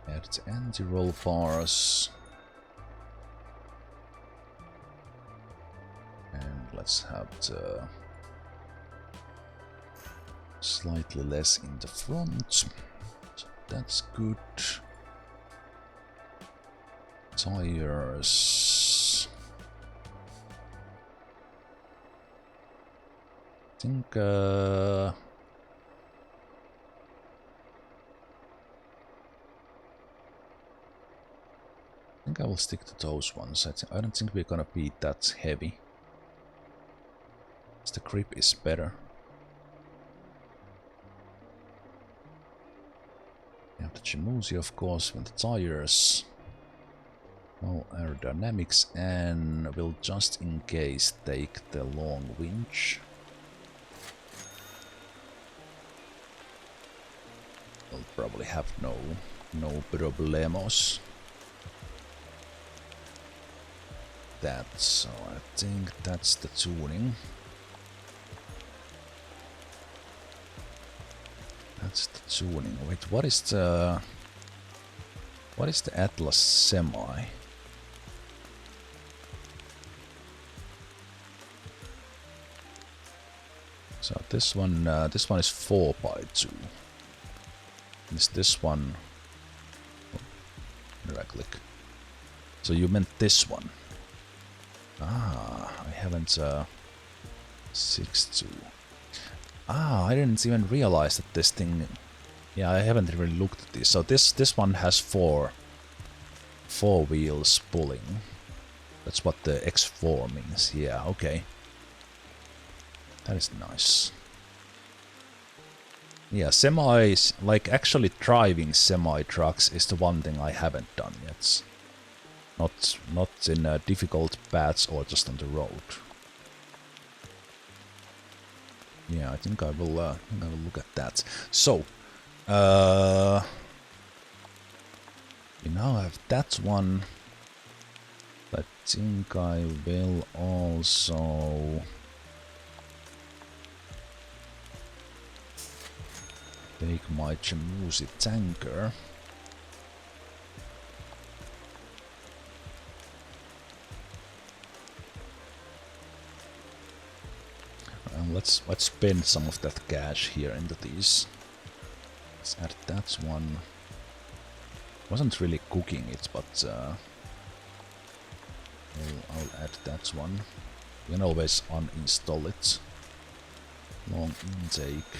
S1: Add the anti-roll bars. And let's have the slightly less in the front. So that's good. Tires. I think I will stick to those ones. I don't think we're gonna be that heavy. The grip is better. We have the Chimusi, of course, with the tires. No aerodynamics, and we'll just in case take the long winch. We'll probably have no problemos. So I think that's the tuning. That's the tuning. Wait, what is the Atlas Semi? So this one is 4x2. Is this one? Oh, right click. So you meant this one? Ah, I haven't 6.2. Ah, I didn't even realize that this thing. Yeah, I haven't really looked at this. So this one has four wheels pulling. That's what the X4 means. Yeah, okay. That is nice. Yeah, semis, like actually driving semi-trucks is the one thing I haven't done yet. Not in difficult paths or just on the road. Yeah, I think I will look at that. So, we now have that one. I think I will also take my Chimusi tanker. And let's spend some of that cash here into these. Let's add that one. Wasn't really cooking it, but I'll add that one. You can always uninstall it. Long intake.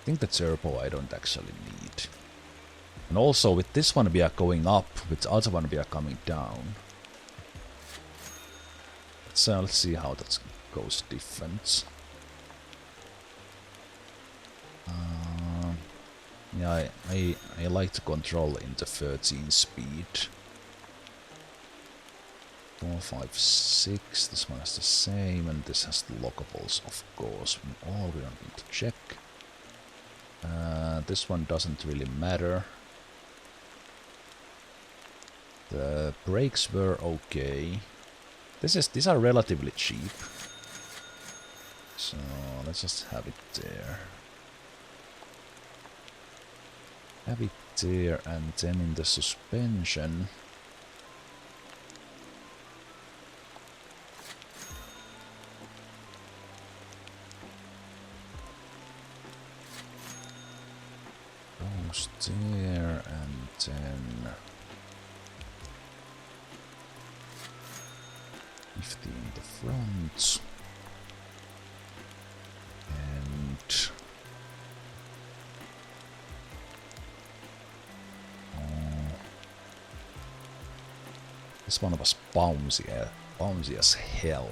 S1: I think the turbo I don't actually need. And also with this one we are going up, with the other one we are coming down. So let's see how that goes different. Yeah, I like to control in the 13 speed. 4, 5, 6. This one has the same, and this has the lockables, of course. We don't need to check. This one doesn't really matter. The brakes were okay. These are relatively cheap. So let's just have it there. Have it there, and then in the suspension. Goes there, and then 50 in the front. And this one was bouncy as hell.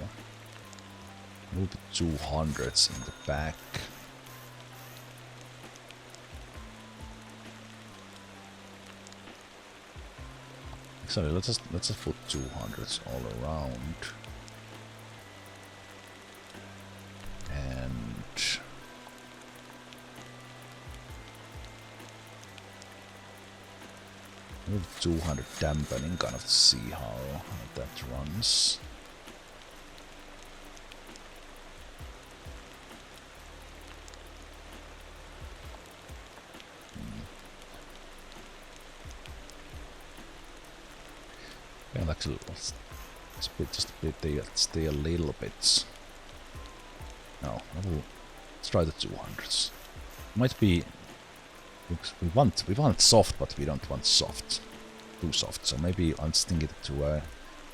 S1: Move 200s in the back. Sorry, let's just put 200s all around. And move 200 dampening, kind of to see how that runs. And actually, let's stay a little bit. No, let's try the 200s. Might be. We want soft, but we don't want soft. Too soft. So maybe I'm just thinking to.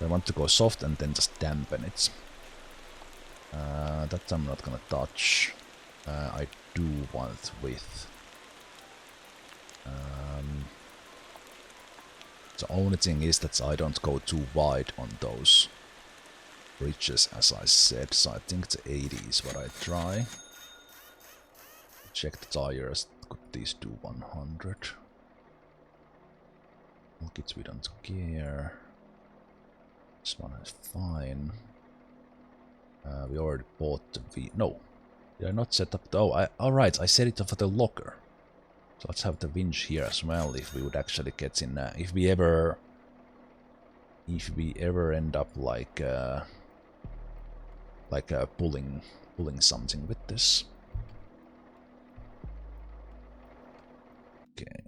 S1: I want to go soft and then just dampen it. That I'm not gonna touch. I do want width. The only thing is that I don't go too wide on those bridges, as I said. So I think the 80 is what I try. Check the tires. Could these do 100? Kits we don't care. This one is fine. We already bought the V. No, did I not set up the... Oh, alright, I set it up for the locker. So let's have the winch here as well, if we would actually get in... if we ever end up like pulling something with this. Okay.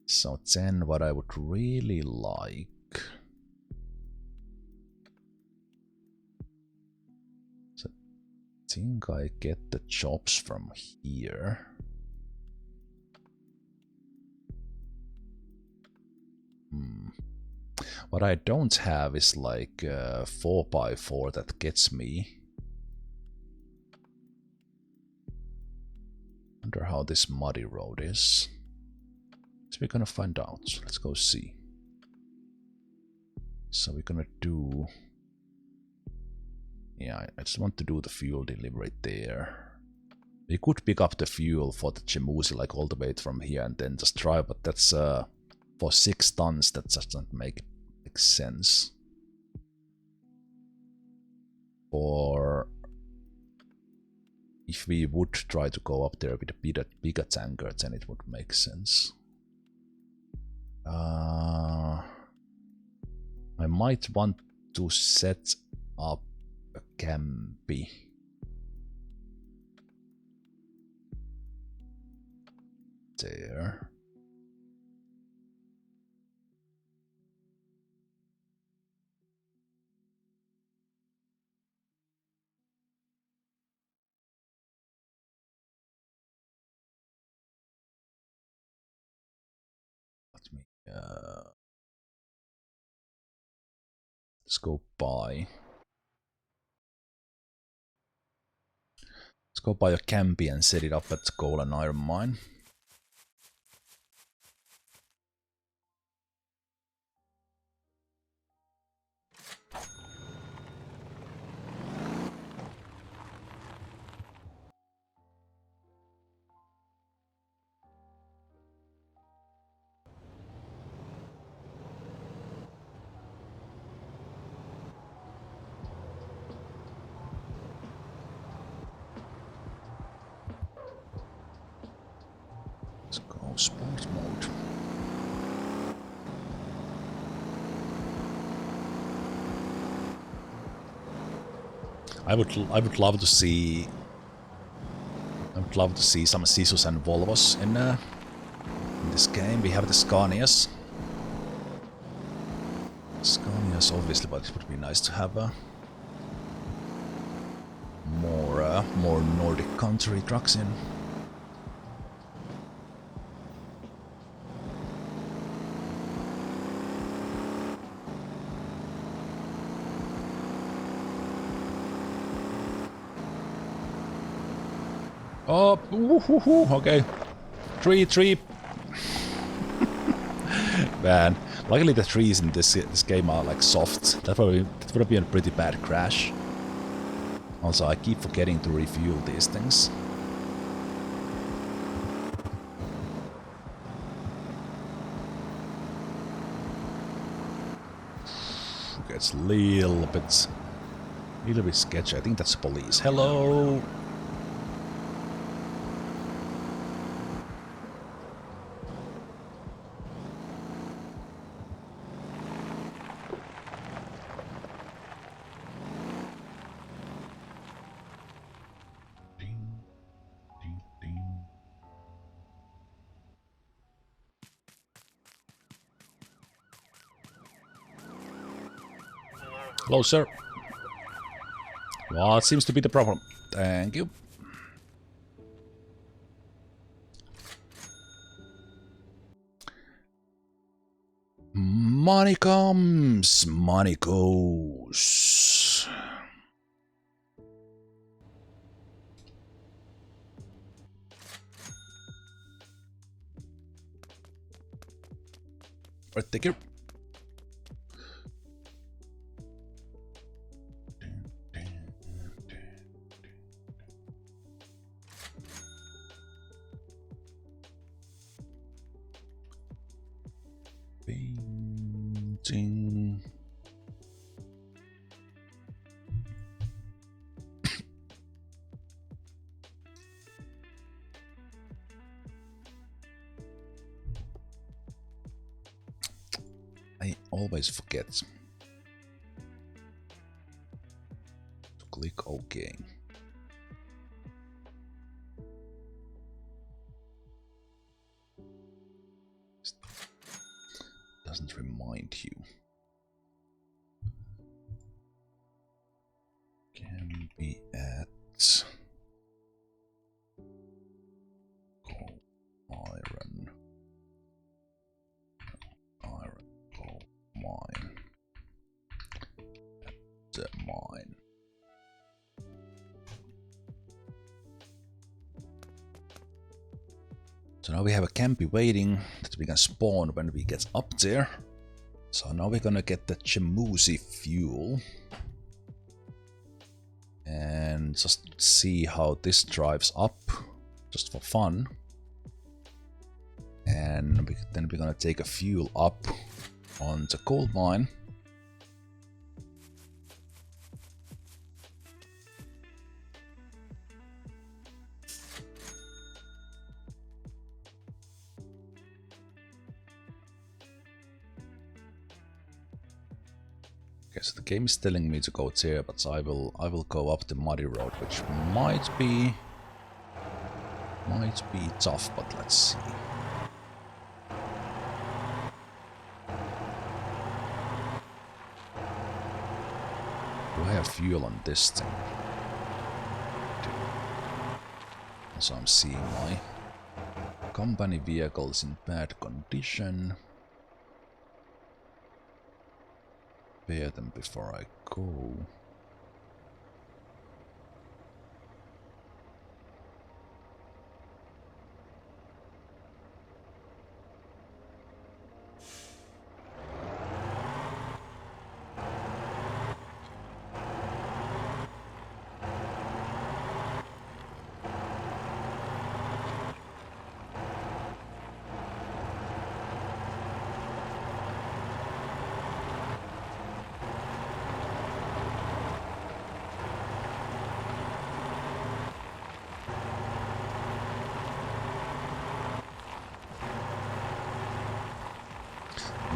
S1: So then what I would really like... So I think I get the chops from here. What I don't have is like 4x4 that gets me. Wonder how this muddy road is. So we're gonna find out. Let's go see. So we're gonna do... Yeah, I just want to do the fuel delivery there. We could pick up the fuel for the Chimusi like all the way from here and then just drive, but that's for 6 tons, that just doesn't make sense. Or if we would try to go up there with a bigger tanker, then it would make sense. I might want to set up a campy. There. Let me Let's go buy. Let's go buy a campy and set it up at coal and iron mine. Let's go sport mode. I would love to see some Sisus and Volvos in this game. We have the Scanias. Scanias obviously, but it would be nice to have more Nordic country trucks in. Oh, okay. Tree. Man, luckily the trees in this game are like soft. That would have been a pretty bad crash. Also, I keep forgetting to refuel these things. Okay, it's a little bit sketchy. I think that's police. Hello. Hello, sir. What seems to be the problem? Thank you. Money comes, money goes. Right, thank you. Painting. I always forget to click OK. Doesn't remind you. Can be at coal, iron, coal, mine, at the mine. So now we have a campy waiting that we can spawn when we get up there. So now we're gonna get the Chemusi fuel. And just see how this drives up, just for fun. And then we're gonna take a fuel up on the coal mine. Okay, so the game is telling me to go there, but I will go up the muddy road, which might be tough, but let's see. Do I have fuel on this thing? So I'm seeing my company vehicles in bad condition. repair them before I go.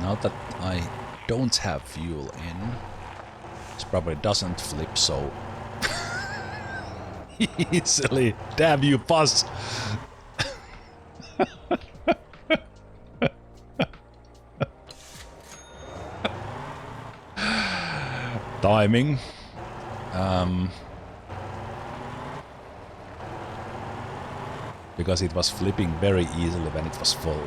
S1: Now that I don't have fuel in, this probably doesn't flip so easily. Damn you, bus! Timing. Because it was flipping very easily when it was full.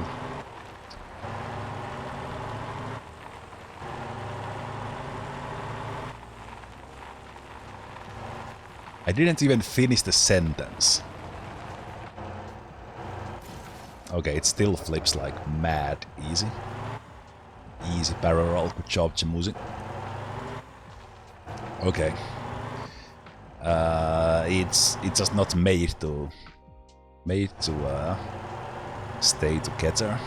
S1: I didn't even finish the sentence. Okay, it still flips like mad easy. Easy barrel roll. Good job, Jamusi. Okay. It's just not made to stay together.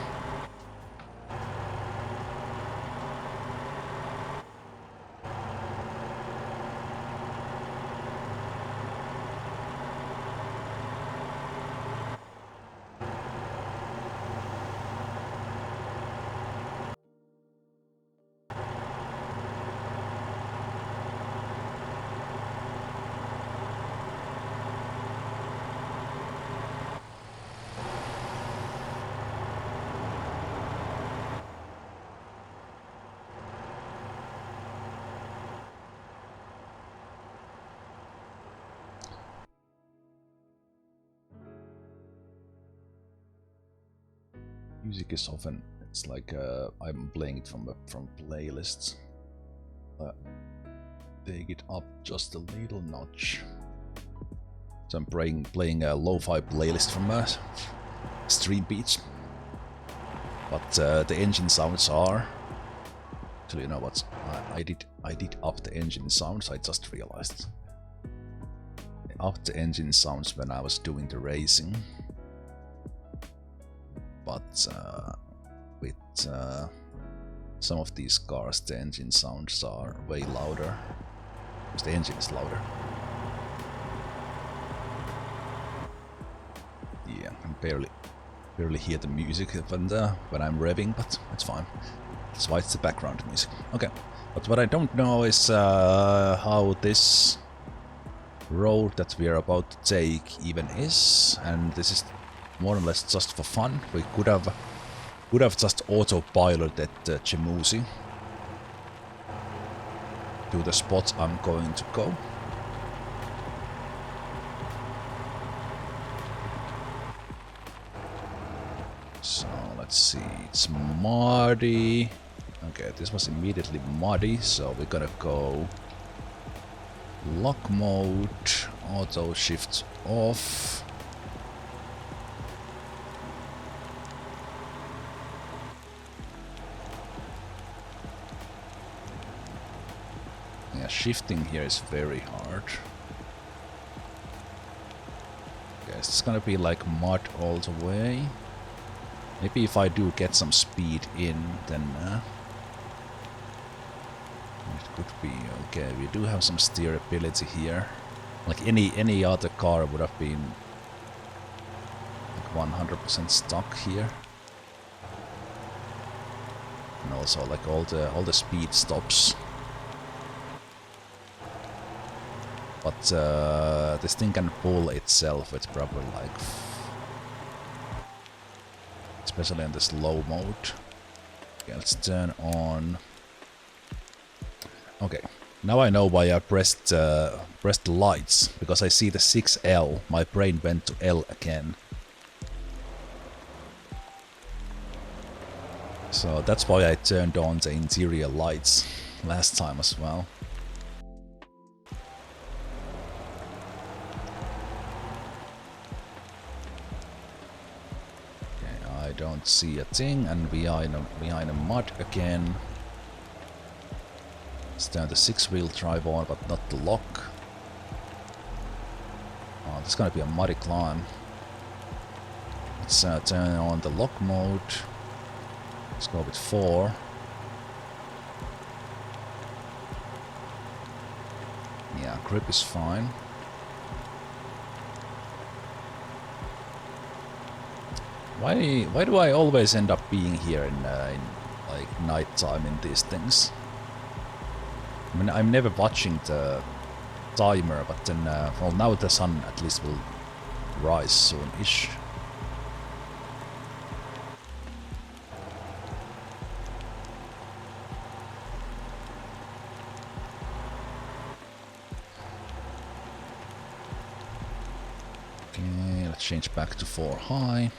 S1: Music is often, it's like I'm playing it from playlists. Take it up just a little notch. So I'm playing a lo-fi playlist from Stream Beats. But the engine sounds are... Actually, you know what? I did up the engine sounds, I just realized. I upped the engine sounds when I was doing the racing. But with some of these cars, the engine sounds are way louder, because the engine is louder. Yeah, I can barely hear the music when I'm revving, but it's fine. That's why it's the background music. Okay, but what I don't know is how this road that we are about to take even is, and this is more or less just for fun. We could have just autopiloted Jamusi to the spot I'm going to go. So let's see, it's muddy. Okay, this was immediately muddy, so we're gonna go lock mode, auto shift off. Yeah, shifting here is very hard. Okay, it's gonna be like mud all the way. Maybe if I do get some speed in, then it could be okay. We do have some steerability here. Like any other car would have been like 100% stuck here. And also like all the speed stops. But this thing can pull itself with probably like, especially in the slow mode. Okay, let's turn on. Okay, now I know why I pressed the lights, because I see the 6L. My brain went to L again. So that's why I turned on the interior lights. last time as well. Okay, I don't see a thing, and we are behind a mud again. Let's turn the 6-wheel drive on, but not the lock. Oh, there's gonna be a muddy climb. Let's turn on the lock mode. Let's go with 4. Yeah, grip is fine. Why do I always end up being here in like nighttime in these things? I mean, I'm never watching the timer, but then well, now the sun at least will rise soon-ish. Okay, let's change back to 4 high.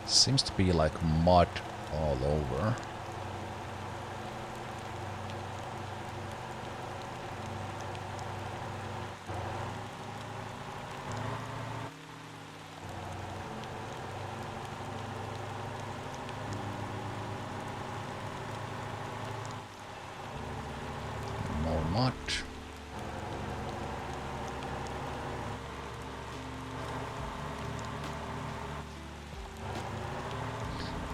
S1: Seems to be like mud all over. More mud.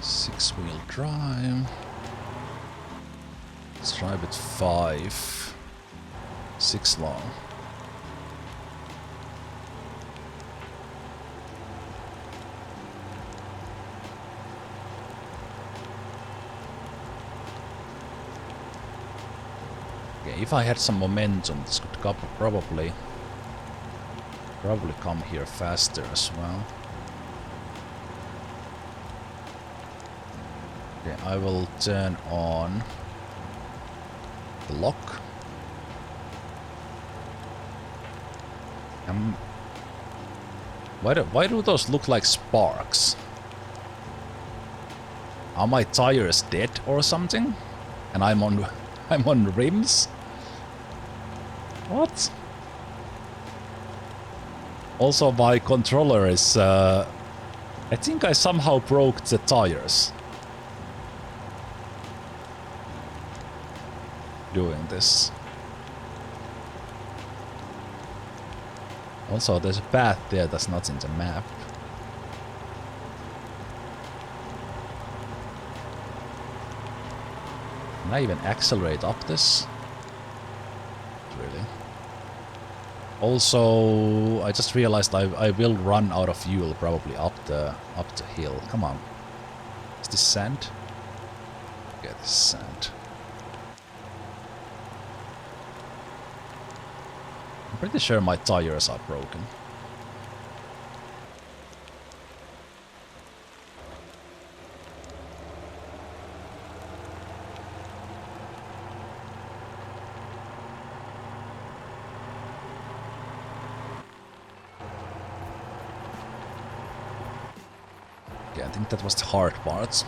S1: Six-wheel drive. Let's try with 5. 6 long. Okay, if I had some momentum, this could probably come here faster as well. Okay, I will turn on the lock. Why do those look like sparks? Are my tires dead or something? And I'm on rims? What? Also, my controller is I think I somehow broke the tires doing this. Also, there's a path there that's not in the map. Can I even accelerate up this? Really? Also, I just realized I will run out of fuel probably up the hill. Come on. Is this sand? Yeah, this is sand. I'm pretty sure my tires are broken. Okay, I think that was the hard part.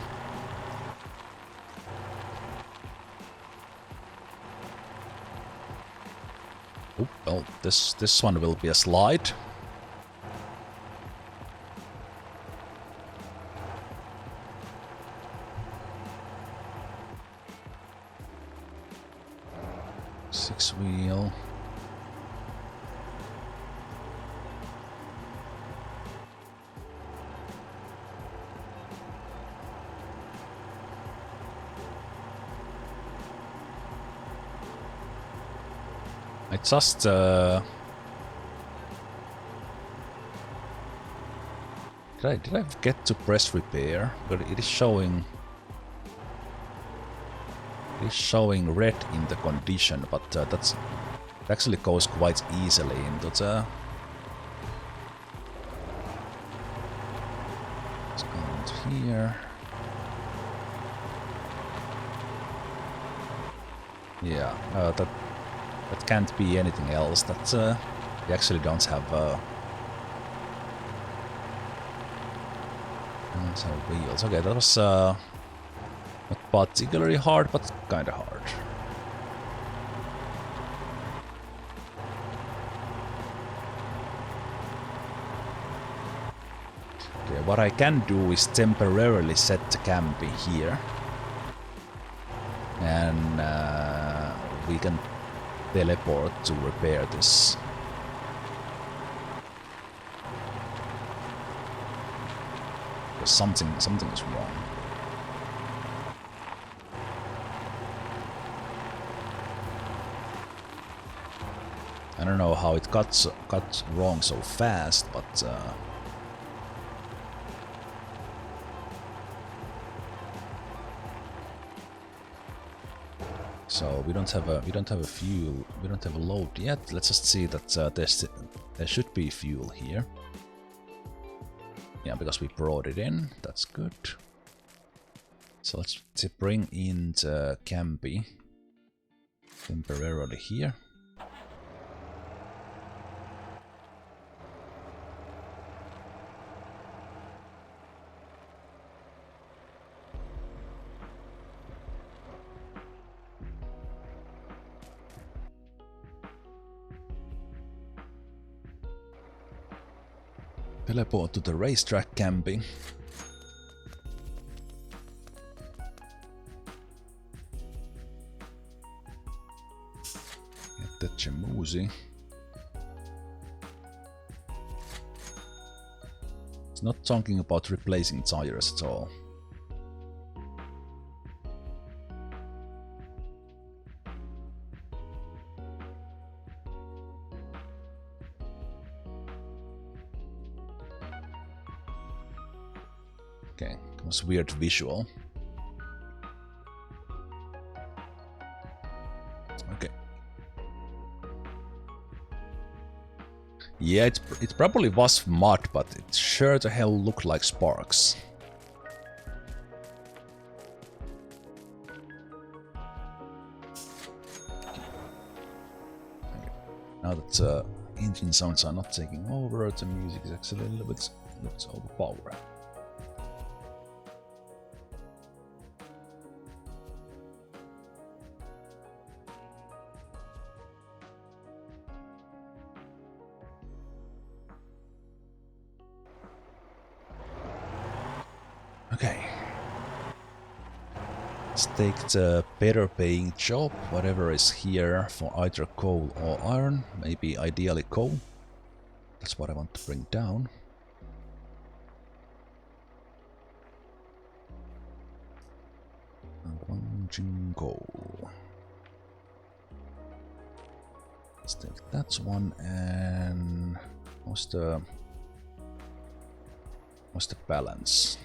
S1: Oh, well, this one will be a slide. Six-wheel. I just did I forget to press repair? But it is showing red in the condition, but it actually goes quite easily into the. Let's go into here. Yeah, that can't be anything else. That we actually don't have Let's have wheels. Okay, that was not particularly hard, but kinda hard. Okay, what I can do is temporarily set the campy here. And we can teleport to repair this. Because something is wrong. I don't know how it got wrong so fast, but so we don't have a fuel, we don't have a load yet. Let's just see that there should be fuel here. Yeah, because we brought it in. That's good. So let's bring in the campy temporarily here. Teleport to the racetrack camping. Get the Jamuzi. It's not talking about replacing tires at all. Okay, it was weird visual. Okay. Yeah, it probably was mud, but it sure the hell looked like sparks. Okay. Now that engine sounds are not taking over, the music is actually a little bit overpowered. Okay. Let's take the better paying job, whatever is here for either coal or iron, maybe ideally coal. That's what I want to bring down. Gwangjin coal. Let's take that one, and what's the balance?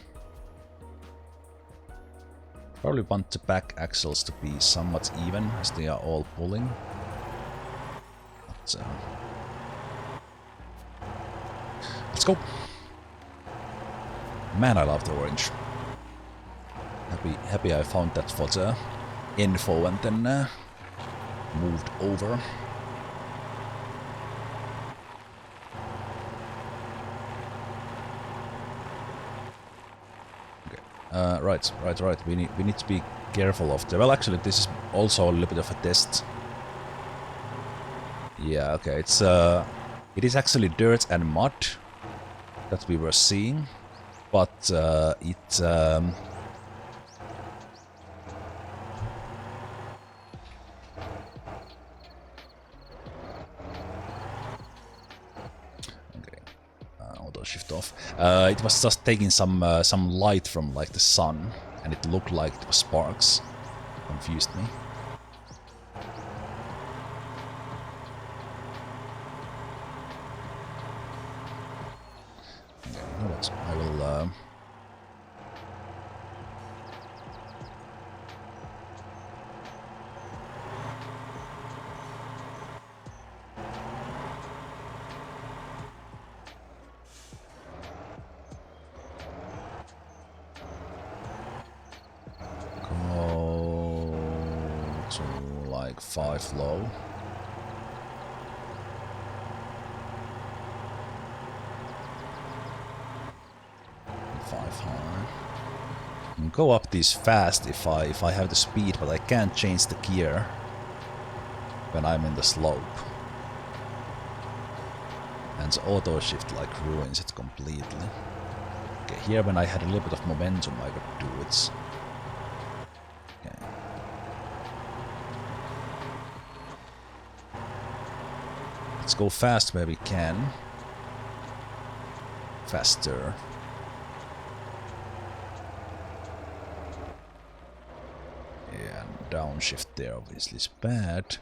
S1: Probably want the back axles to be somewhat even, as they are all pulling. But, let's go! Man, I love the orange. Happy I found that for the info and then moved over. Right. We need to be careful of the. Well, actually, this is also a little bit of a test. Yeah, okay. It is actually dirt and mud that we were seeing, but it. Auto shift off. It was just taking some light from like the sun, and it looked like it was sparks. It confused me. Okay, you know what? I will. Like 5 low. And 5 high. can go up these fast if I have the speed, but I can't change the gear when I'm in the slope. And the auto shift like ruins it completely. Okay, here when I had a little bit of momentum I could do it. Okay. Let's go fast where we can. Faster. Yeah, and downshift there obviously is bad.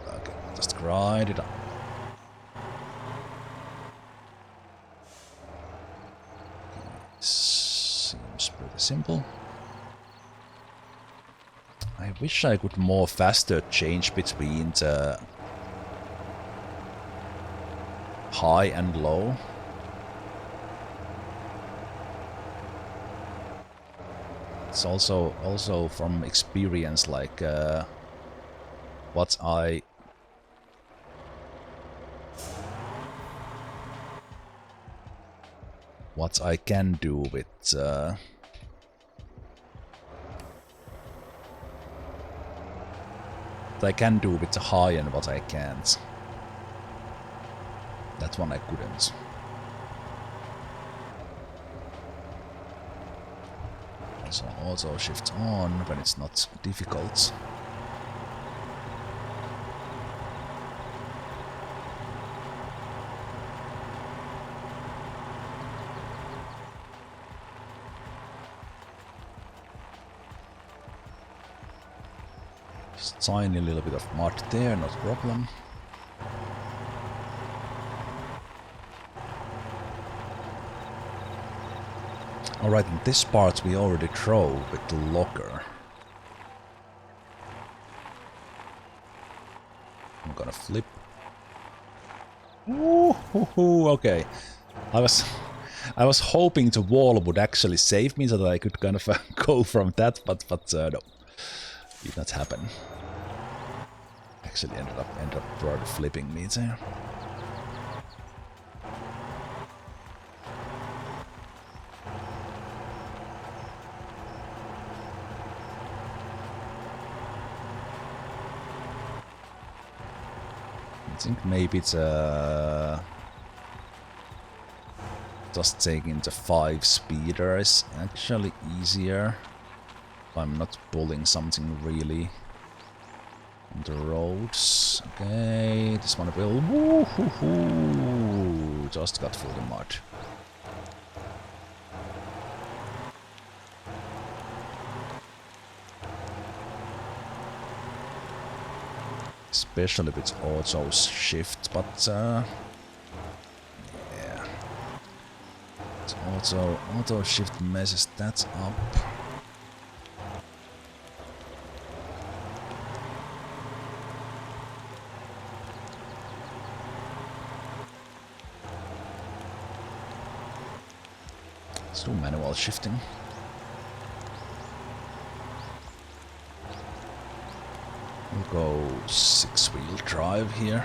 S1: Okay, just grind it up. Seems pretty simple. I wish I could more faster change between the high and low. It's also from experience, like what I can do with what I can do with the high and what I can't. That one I couldn't. So auto shift on when it's not difficult. Just tiny little bit of mud there, not a problem. Alright, in this part we already drove with the locker. I'm gonna flip. Ooh, okay. I was hoping the wall would actually save me so that I could kind of go from that, but no, did not happen. Actually ended up rather flipping me there. I think maybe it's just taking the 5-speeder is actually easier if I'm not pulling something really on the roads. Okay, this one will woo-hoo-hoo, just got full of mud. Especially with auto shift, but yeah, auto shift messes that up. Let's do manual shifting. We'll go 6-wheel drive here.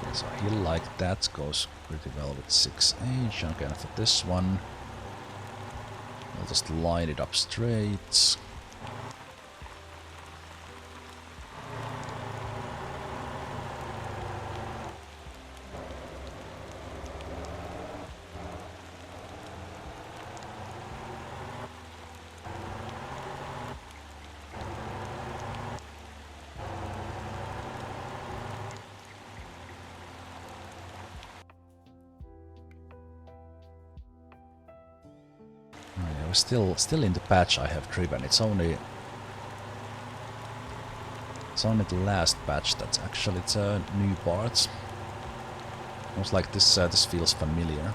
S1: Okay, so a hill like that goes pretty well with 6H. Okay, and for this one, I'll just line it up straight. Still in the patch I have driven. It's only the last patch that's actually the new parts. Almost like this this feels familiar.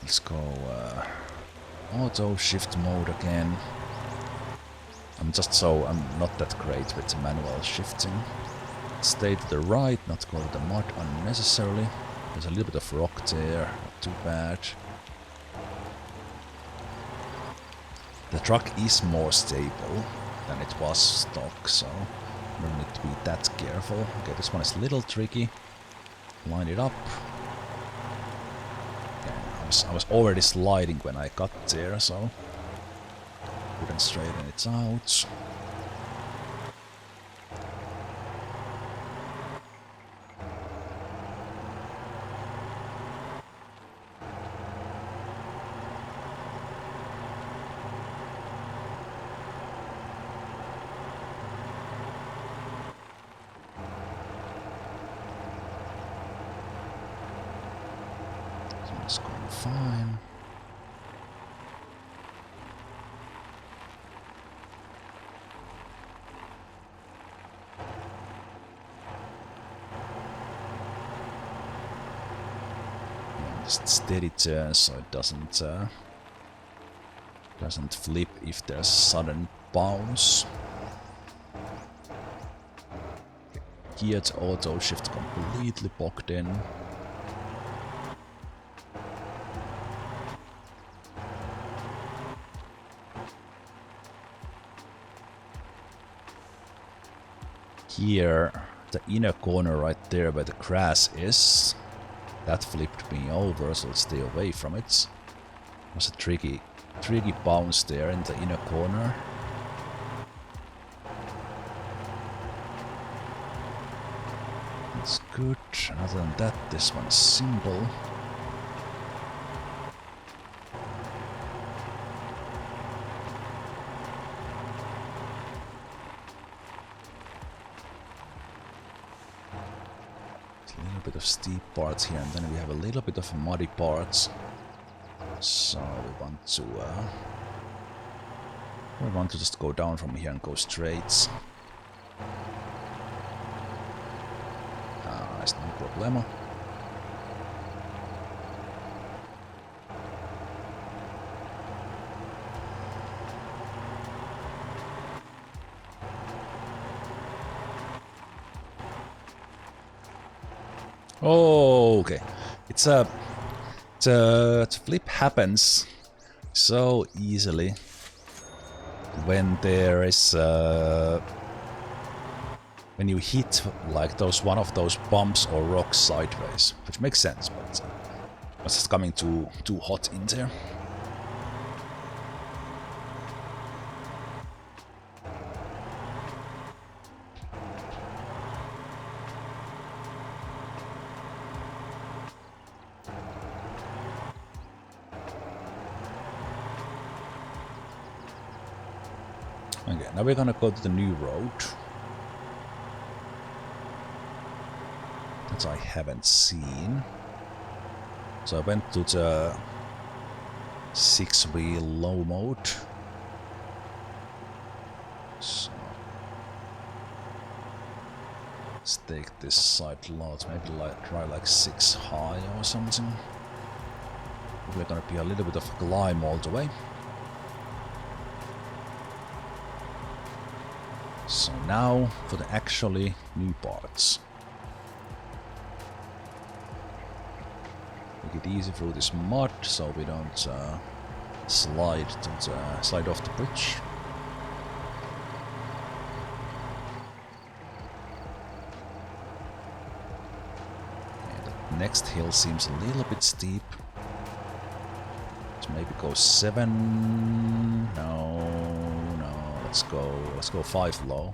S1: Let's go auto shift mode again. I'm not that great with the manual shifting. Stay to the right, not go to the mud unnecessarily. There's a little bit of rock there, not too bad. The truck is more stable than it was stock, so I don't need to be that careful. Okay, this one is a little tricky. Line it up. I was already sliding when I got there, so couldn't straighten it out. It's going fine. Just steady turn so it doesn't flip if there's sudden bounce. Geared auto shift completely bogged in. Here, the inner corner right there where the grass is, that flipped me over, so let's stay away from it. It was a tricky bounce there in the inner corner. That's good. Other than that, this one's simple. Of steep parts here, and then we have a little bit of muddy parts. So we want to just go down from here and go straight. Nice, no problema. Oh, okay. It's a flip happens so easily when there is when you hit like one of those bumps or rocks sideways, which makes sense, but it's just coming too hot in there. Okay, now we're gonna go to the new road that I haven't seen. So I went to the 6-wheel low mode. So let's take this side load, maybe try like 6 high or something. We're gonna be a little bit of a climb all the way. So now for the actually new parts. Make it easy through this mud so we don't slide off the bridge. Okay, the next hill seems a little bit steep. Let's maybe go 7. No. Let's go 5 low.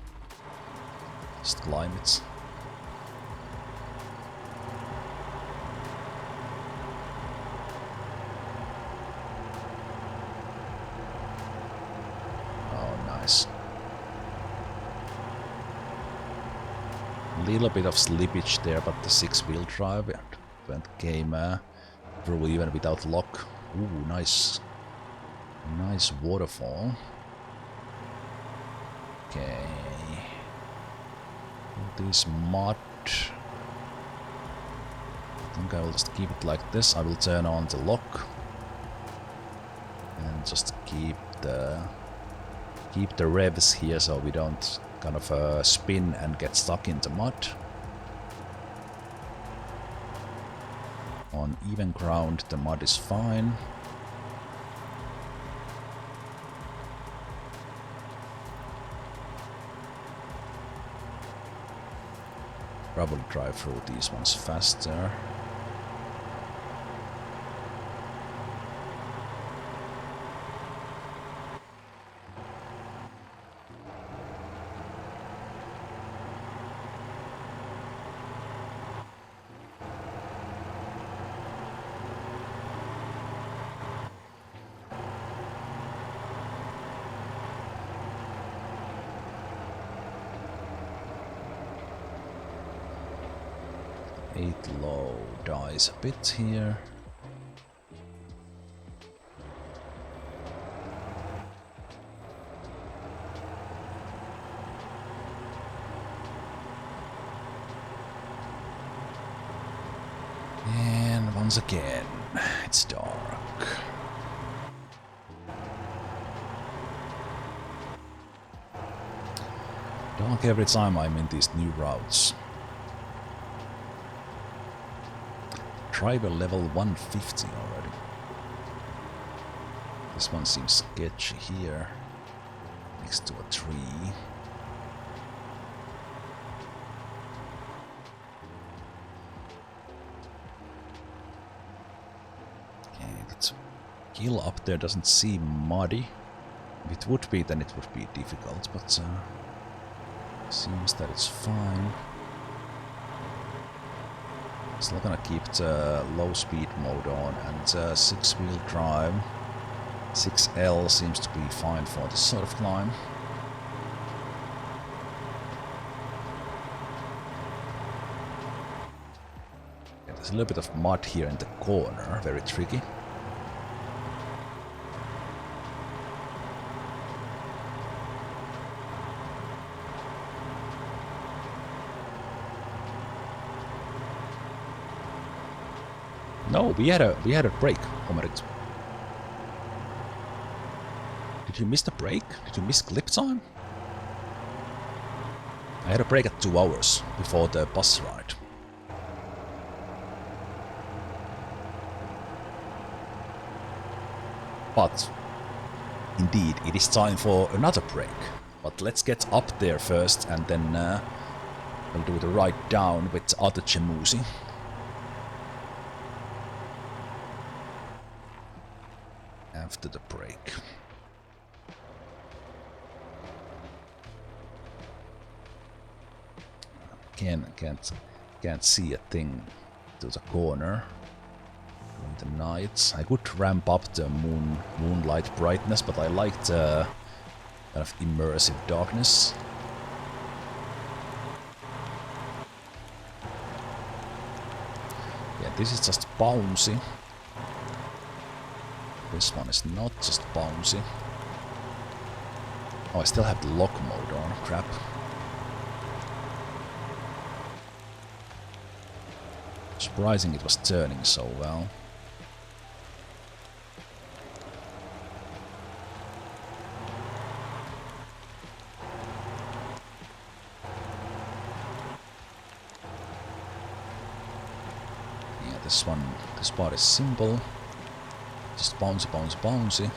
S1: Just climb it. Oh, nice. Little bit of slippage there, but the 6-wheel drive came through even without lock. Ooh, nice. Nice waterfall. Okay. This mud. I think I will just keep it like this. I will turn on the lock and just keep the revs here so we don't kind of spin and get stuck in the mud. on even ground, the mud is fine. Probably drive through these ones faster. Low dies a bit here. And once again, it's dark. Dark every time I'm in these new routes. Driver level 150 already. This one seems sketchy here, next to a tree. Okay, that hill up there doesn't seem muddy. If it would be, then it would be difficult, but seems that it's fine. Still gonna keep the low speed mode on, and 6-wheel drive 6L seems to be fine for this sort of climb. Yeah, there's a little bit of mud here in the corner, very tricky. No, we had a break, Homerit. Did you miss the break? Did you miss clip time? I had a break at 2 hours before the bus ride. But indeed, it is time for another break. But let's get up there first, and then we'll do the ride down with other Chemusi. After the break. Can't see a thing to the corner in the night. I could ramp up the moonlight brightness, but I like the kind of immersive darkness. Yeah, this is just bouncy. This one is not just bouncy. Oh, I still have the lock mode on. Crap. Surprising it was turning so well. Yeah, this part is simple. Just bouncy, bouncy, bouncy.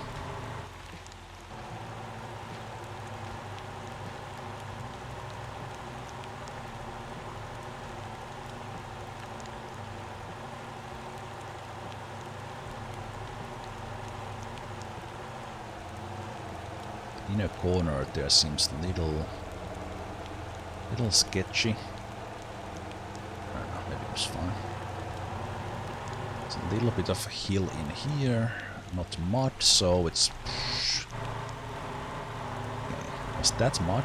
S1: Inner corner there seems little sketchy. I don't know, maybe it was fine. There's a little bit of a hill in here, not mud, so it's... Okay. Was that mud?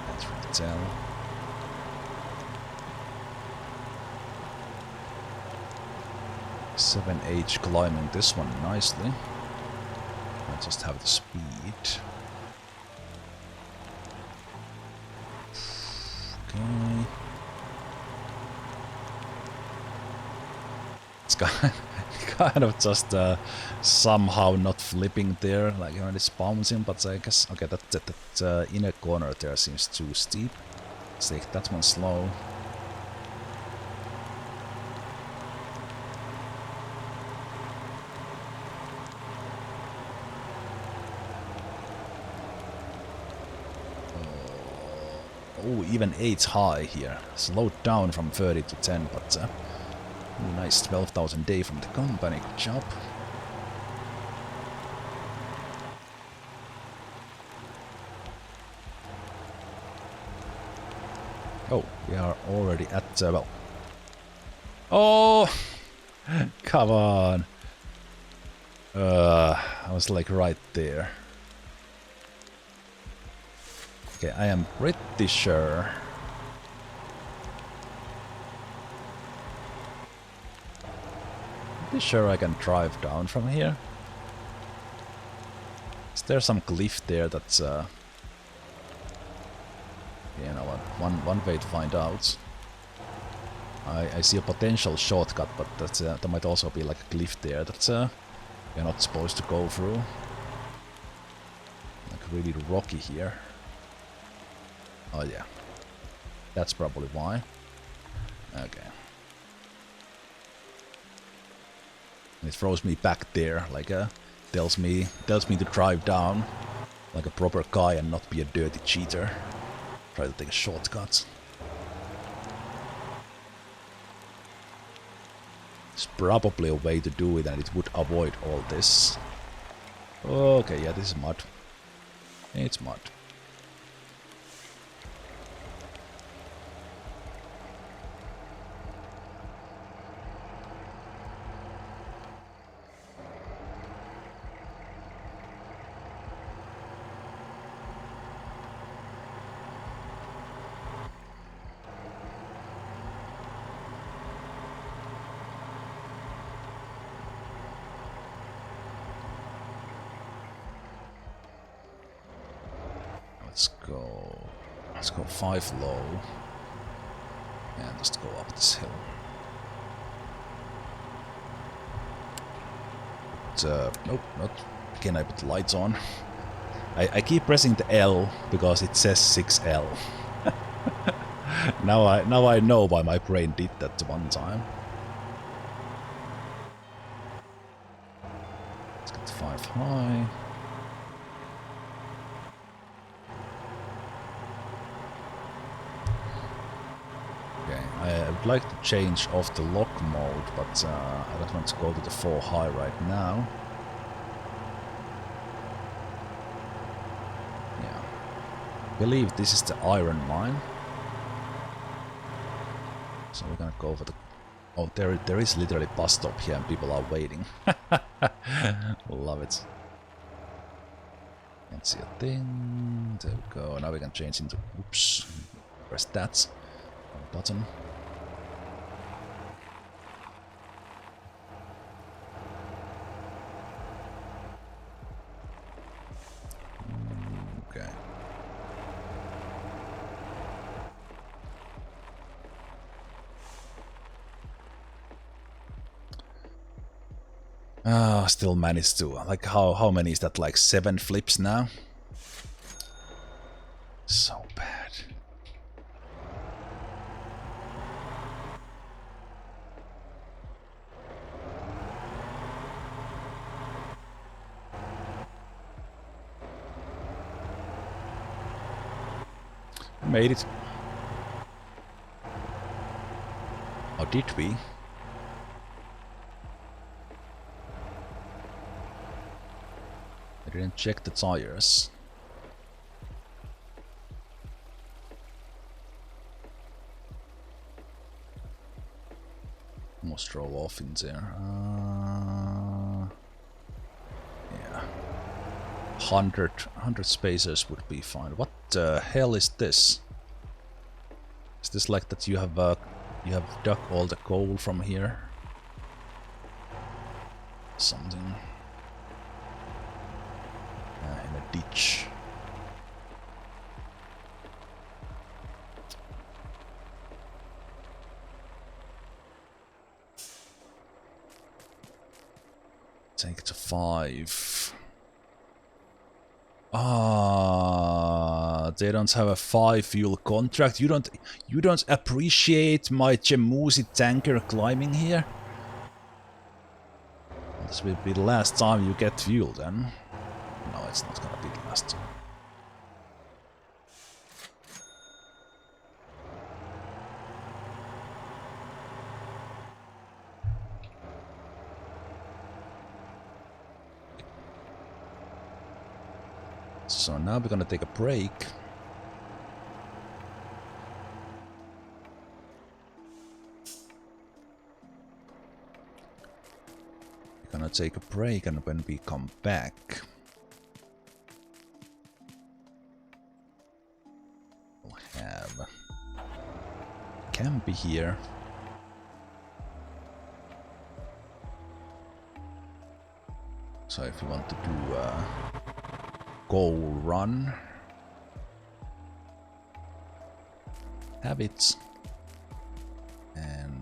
S1: Can't really tell. .7H climbing this one nicely. I just have the speed. Okay. It's kind of just somehow not flipping there, like when it's bouncing, but I guess, okay, that inner corner there seems too steep. Let's take that one slow. Oh, even 8 high here. Slowed down from 30 to 10, but nice 12,000 day from the company. Good job. Oh, we are already at well. Oh, come on. I was like right there. Okay, I am pretty sure. Pretty sure I can drive down from here. Is there some cliff there that's you know what? One way to find out. I see a potential shortcut, but that's there might also be like a cliff there that's you're not supposed to go through. Like really rocky here. Oh yeah. That's probably why. Okay. It throws me back there, like tells me to drive down like a proper guy and not be a dirty cheater. Try to take a shortcut. It's probably a way to do it and it would avoid all this. Okay, yeah, this is mud. It's mud. Let's go 5 low and just go up this hill. But, nope, not. Can I put lights on? I keep pressing the L because it says 6L. now I know why my brain did that one time. Let's get 5 high. I would like to change off the lock mode, but I don't want to go to the 4 high right now. Yeah. I believe this is the iron mine. So we're gonna go for the... Oh, there is literally a bus stop here and people are waiting. Love it. Can't see a thing. There we go. Now we can change into... Oops. Press that button. Okay. Still managed to, like, how many is that, like 7 flips now? So bad. Made it. Or did we? I didn't check the tires. Almost drove off in there. Yeah. 100 spacers would be fine. What the hell is this? Is this like that you have dug all the coal from here? Something. In a ditch. Take it to 5. They don't have a 5 fuel contract. You don't appreciate my Jemusi tanker climbing here? This will be the last time you get fuel then. No, it's not gonna be the last time. so now we're gonna take a break. We're gonna take a break, and when we come back, we'll have Campy here. So if you want to do a goal run, habits, and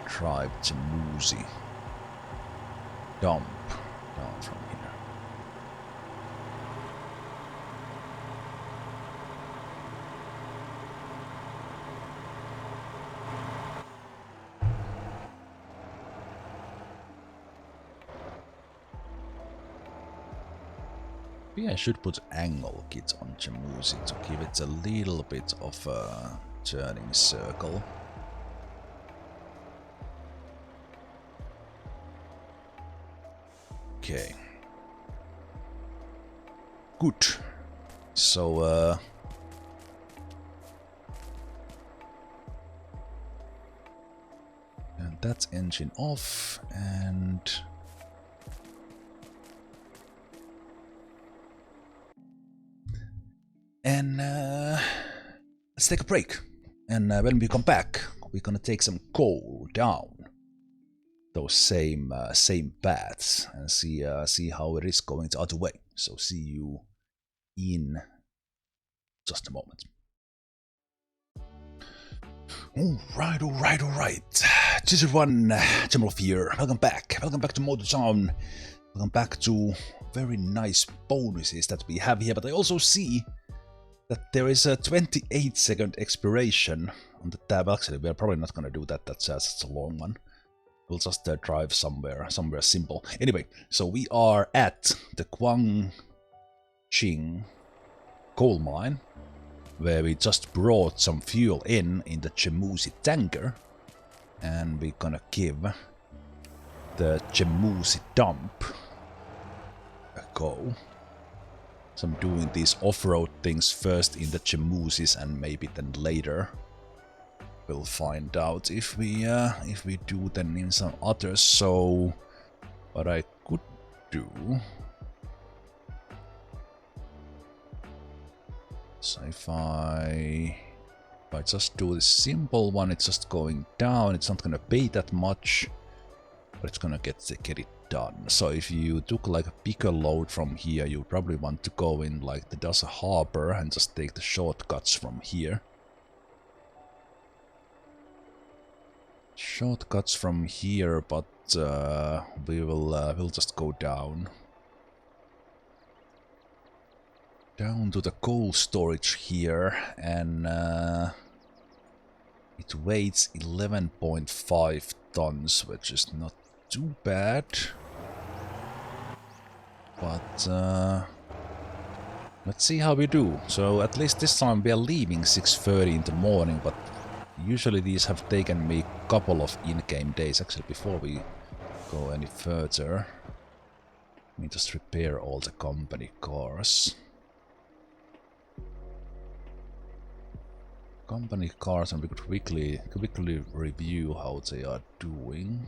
S1: tribe Jamuzi dump down from here. Maybe I should put angle kit on Jamuzi to give it a little bit of a turning circle. Okay. Good. So, and that's engine off, and let's take a break. And when we come back, we're gonna take some coal down those same paths and see how it is going the other way. So see you in just a moment. Alright. This is one Zemalf here. Welcome back to Motortown. Welcome back to very nice bonuses that we have here, but I also see that there is a 28-second expiration on the tab. Actually, we're probably not gonna do that, that's a long one. We'll just drive somewhere simple. Anyway, so we are at the Gwangjin coal mine, where we just brought some fuel in the Jamuzi tanker, and we're gonna give the Jamuzi dump a go. So I'm doing these off-road things first in the Jamuzis, and maybe then later we'll find out if we do then in some others. So what I could do, so if I just do this simple one, it's just going down. It's not gonna pay that much, but it's gonna get it done. So if you took like a bigger load from here, you probably want to go in like the Dasa Harbor and just take the shortcuts from here. Shortcuts from here, but we'll just go down to the coal storage here, and it weighs 11.5 tons, which is not too bad. But let's see how we do. So at least this time we are leaving 6:30 in the morning, but usually these have taken me a couple of in-game days. Actually, before we go any further, let me just repair all the company cars. Company cars, and we could quickly review how they are doing.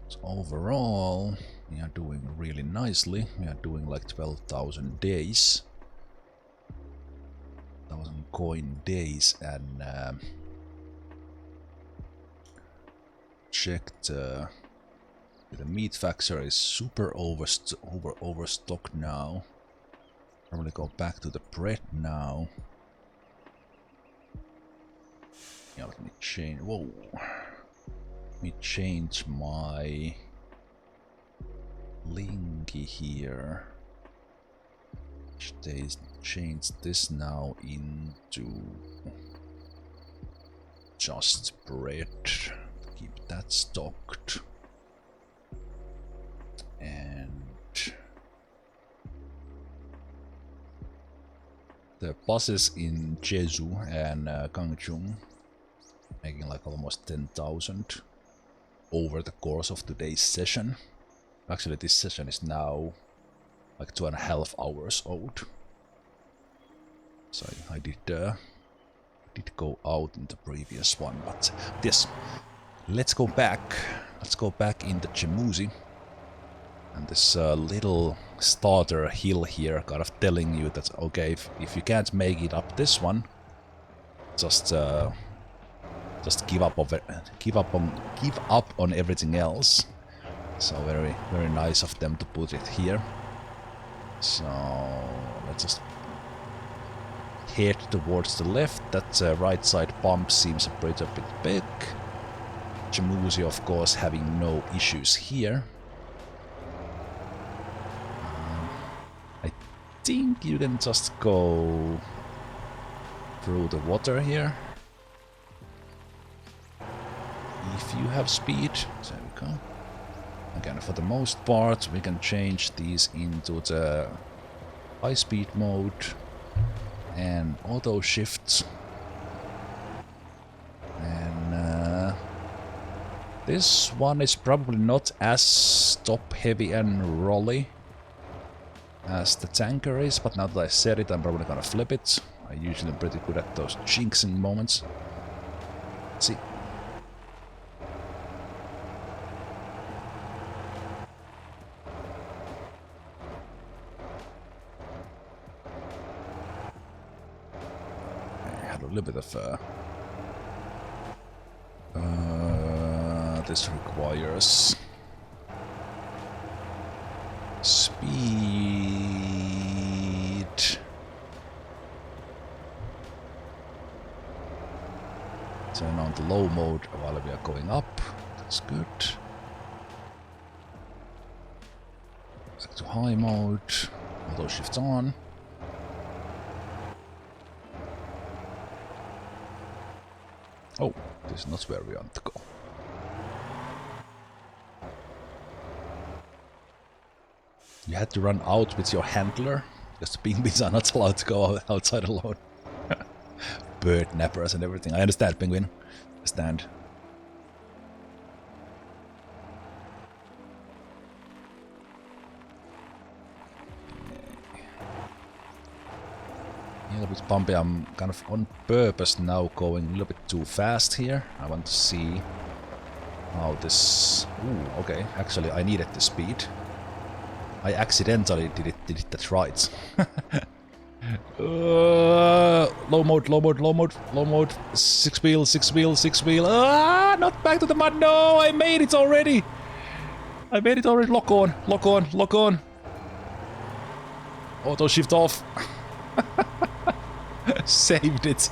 S1: So overall, we are doing really nicely. We are doing like 12,000 days. 1,000 coin days, and checked the meat factory is super overstocked now. Probably go back to the bread now. Yeah, let me change. Whoa. Let me change my linky here. Change this now into just bread. Keep that stocked. And the the buses in Jeju and Gwangjin, making like almost 10,000 over the course of today's session. Actually, this session is now like 2.5 hours old. So I did go out in the previous one, but yes, let's go back. Let's go back into Chemuzi. And this little starter hill here, kind of telling you that okay, if you can't make it up this one, just give up on everything else. So very nice of them to put it here. So let's just head towards the left. That right side bump seems a bit big. Chemuzi, of course, having no issues here. I think you can just go through the water here. If you have speed. There we go. Again, for the most part, we can change these into the high speed mode and auto shift. And this one is probably not as top heavy and rolly as the tanker is, but now that I said it, I'm probably gonna flip it. I usually am pretty good at those jinxing moments. Let's see. I had a little bit of this requires speed. Turn on the low mode while we are going up. That's good. Back to high mode. Auto shift on. Oh, this is not where we want to go. You had to run out with your handler, because the penguins are not allowed to go outside alone. Bird nappers and everything. I understand, penguin. I understand. A little bit bumpy. I'm kind of on purpose now going a little bit too fast here. I want to see how this... Ooh, okay. Actually, I needed the speed. I accidentally did it that right. Low mode, low mode, low mode, low mode. 6 wheel, 6 wheel, 6 wheel. Ah, not back to the mud. No, I made it already. I made it already. Lock on, lock on, lock on. Auto shift off. Saved it.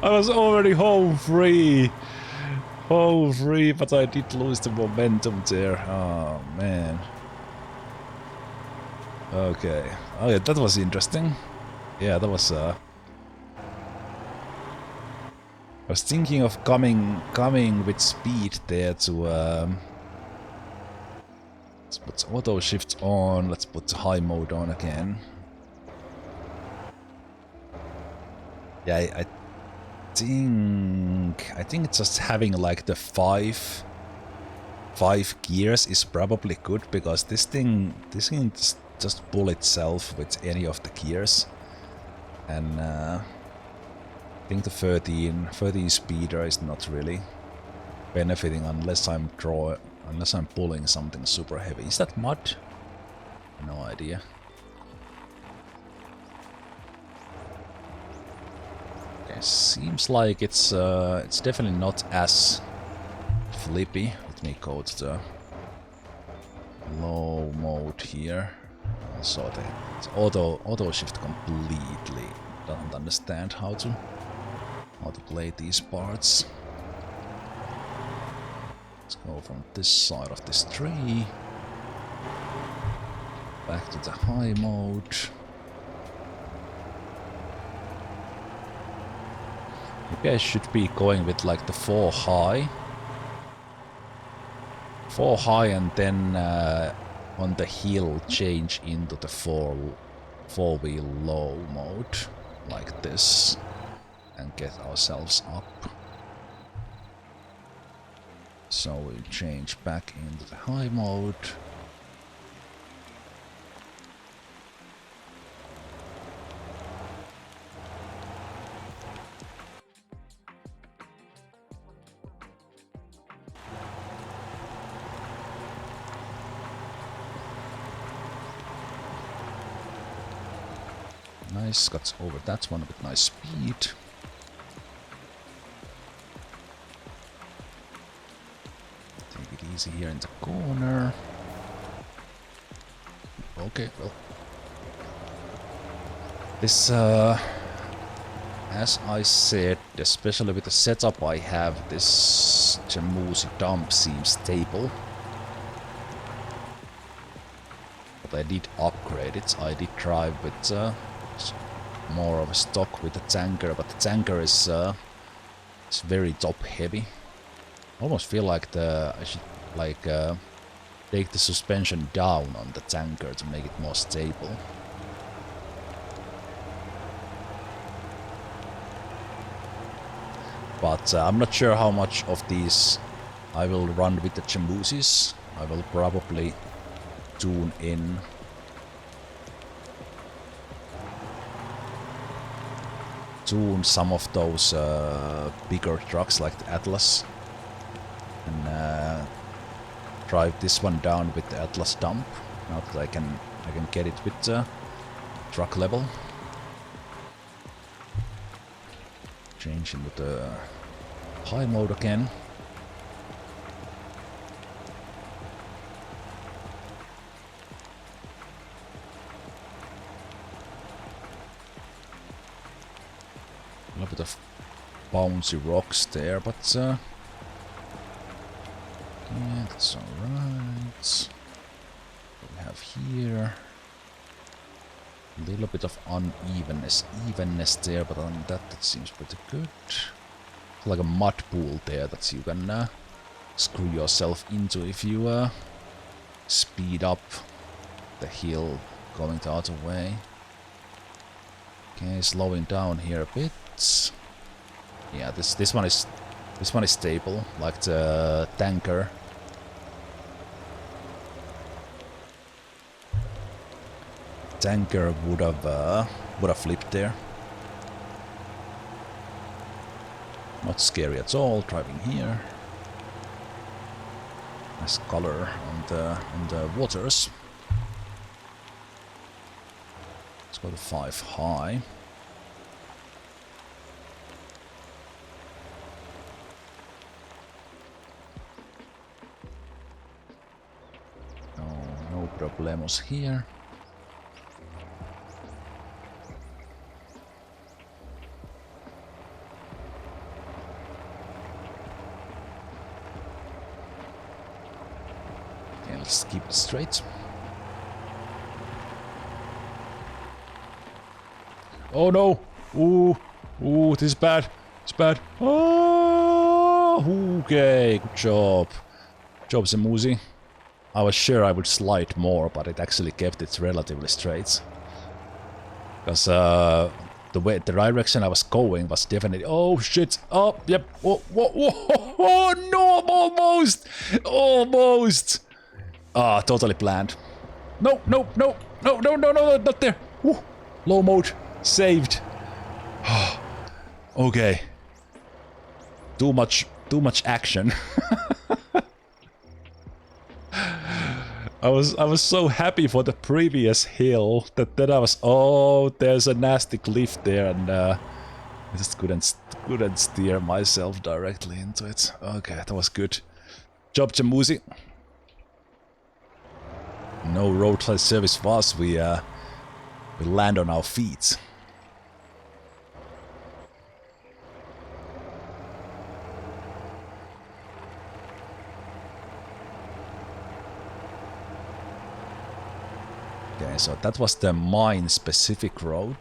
S1: I was already home free. Home free, but I did lose the momentum there. Oh, man. Okay. Oh, yeah, that was interesting. Yeah, that was... I was thinking of coming with speed there to... Let's put auto shift on. Let's put high mode on again. Yeah, I think just having like the five gears is probably good, because this thing just pull itself with any of the gears, and I think the 13 speeder is not really benefiting unless I'm pulling something super heavy. Is that mud? No idea. Okay, seems like it's definitely not as flippy. Let me go to the low mode here. Also, the auto shift completely doesn't understand how to play these parts. Let's go from this side of this tree back to the high mode. Maybe I should be going with like the 4 high. 4 high, and then on the hill change into the 4 4-wheel low mode like this and get ourselves up. So we change back into the high mode. Nice, got over that one with nice speed. Take it easy here in the corner. Okay, well. This, as I said, especially with the setup I have, this Jamusi dump seems stable. But I did upgrade it. I did drive with more of a stock with the tanker, but the tanker is it's very top heavy. I almost feel like I should like take the suspension down on the tanker to make it more stable. But I'm not sure how much of these I will run with the Jamusis. I will probably tune in some of those bigger trucks like the Atlas and drive this one down with the Atlas dump. Now that I can get it with the truck level. Change into the high mode again. A little bit of bouncy rocks there, but yeah, that's alright. What we have here, a little bit of evenness there, but other than that seems pretty good. It's like a mud pool there that you can screw yourself into if you speed up the hill going the other way. Okay, slowing down here a bit. Yeah, this one is stable, like the tanker. Tanker would have flipped there. Not scary at all. Driving here. Nice color on the waters. Let's go to 5 high. No problemos here. Okay, let's keep it straight. Oh no! Ooh, this is bad. It's bad. Oh, okay, good job. Good job, Zemusi. I was sure I would slide more, but it actually kept it relatively straight. Because the direction I was going was definitely... Oh shit! Oh, yep. Oh no! Almost! Ah, totally planned. No, not there. Woo. Low mode. Saved. Okay. Too much action. I was so happy for the previous hill that then I was, oh, there's a nasty cliff there, and I just couldn't steer myself directly into it. Okay, that was good. Job, Jamusi. No roadside service for us. We land on our feet. Okay, so that was the mine-specific road,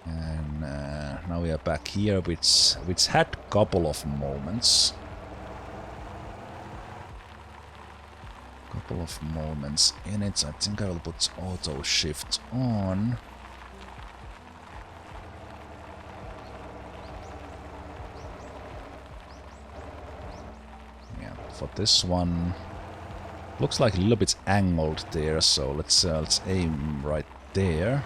S1: and now we are back here, which had a couple of moments. couple of moments in it. I think I will put auto shift on. Yeah, for this one, looks like a little bit angled there, so let's aim right there.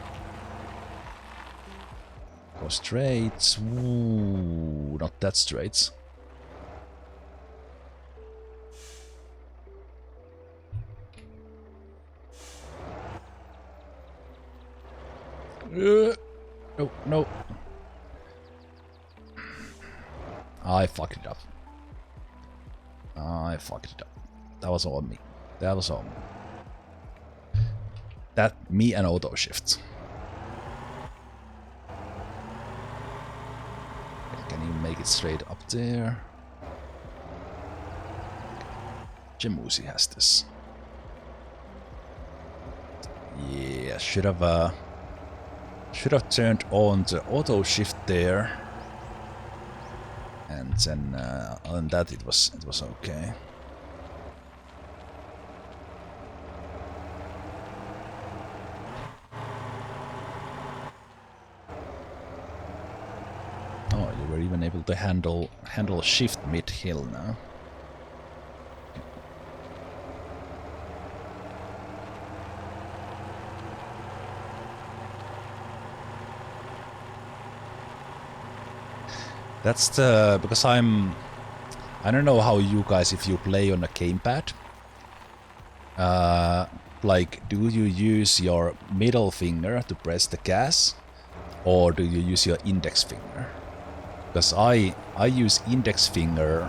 S1: Go straight. Ooh, not that straight. No, no. I fucked it up. I fucked it up. That was on me. That was on me. That, me and auto shift. Can you make it straight up there? Jamusi has this. Yeah, should have turned on the auto shift there, and then other than that it was okay. Oh, you were even able to handle shift mid-hill now. That's the... because I don't know how you guys, if you play on a gamepad, like, do you use your middle finger to press the gas, or do you use your index finger? Because I use index finger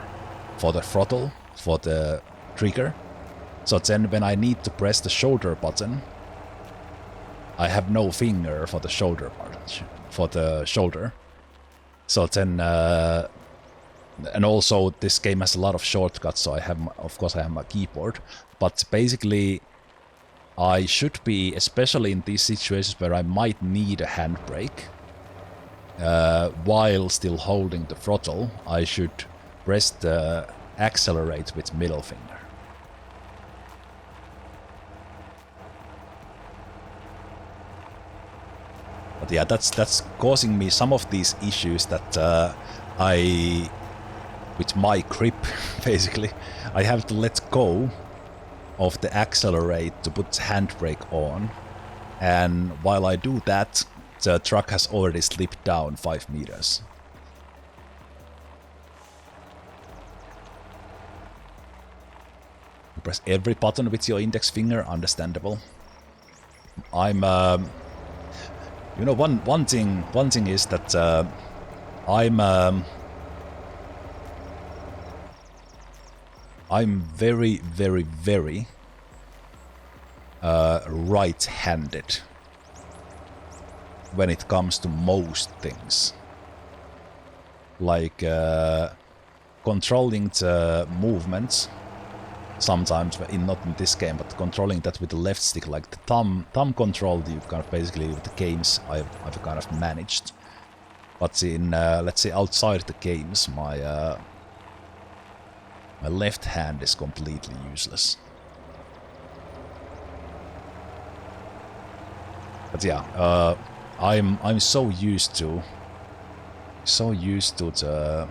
S1: for the throttle, for the trigger, so then when I need to press the shoulder button, I have no finger for the shoulder button, for the shoulder. So then, and also this game has a lot of shortcuts, so I have, of course I have my keyboard, but basically I should be, especially in these situations where I might need a handbrake, while still holding the throttle, I should press the accelerate with middle finger. But yeah, that's causing me some of these issues that with my grip, basically, I have to let go of the accelerate to put handbrake on, and while I do that, the truck has already slipped down 5 meters. You press every button with your index finger, understandable. I'm you know, one thing is that I'm very, very, very right-handed when it comes to most things. Like controlling the movements, sometimes, not in this game, but controlling that with the left stick, like the thumb control, you kind of basically, with the games, I've kind of managed. But in, let's say, outside the games, my left hand is completely useless. But yeah, I'm so used to the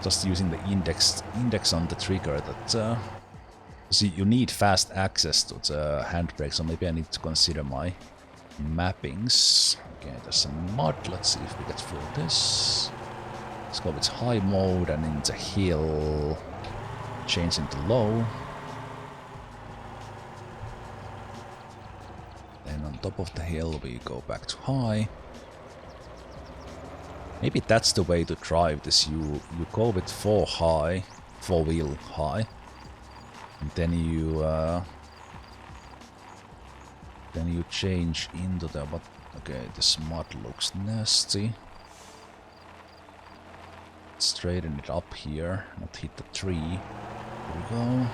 S1: just using the index on the trigger that see, you need fast access to the handbrake, so maybe I need to consider my mappings. Okay, there's some mud. Let's see if we get through this. Let's go with high mode, and into hill, change into low. Then on top of the hill we go back to high. Maybe that's the way to drive this. You go with 4-wheel high, and then you change into the, but okay, this mud looks nasty. Straighten it up here, not hit the tree. Here we go.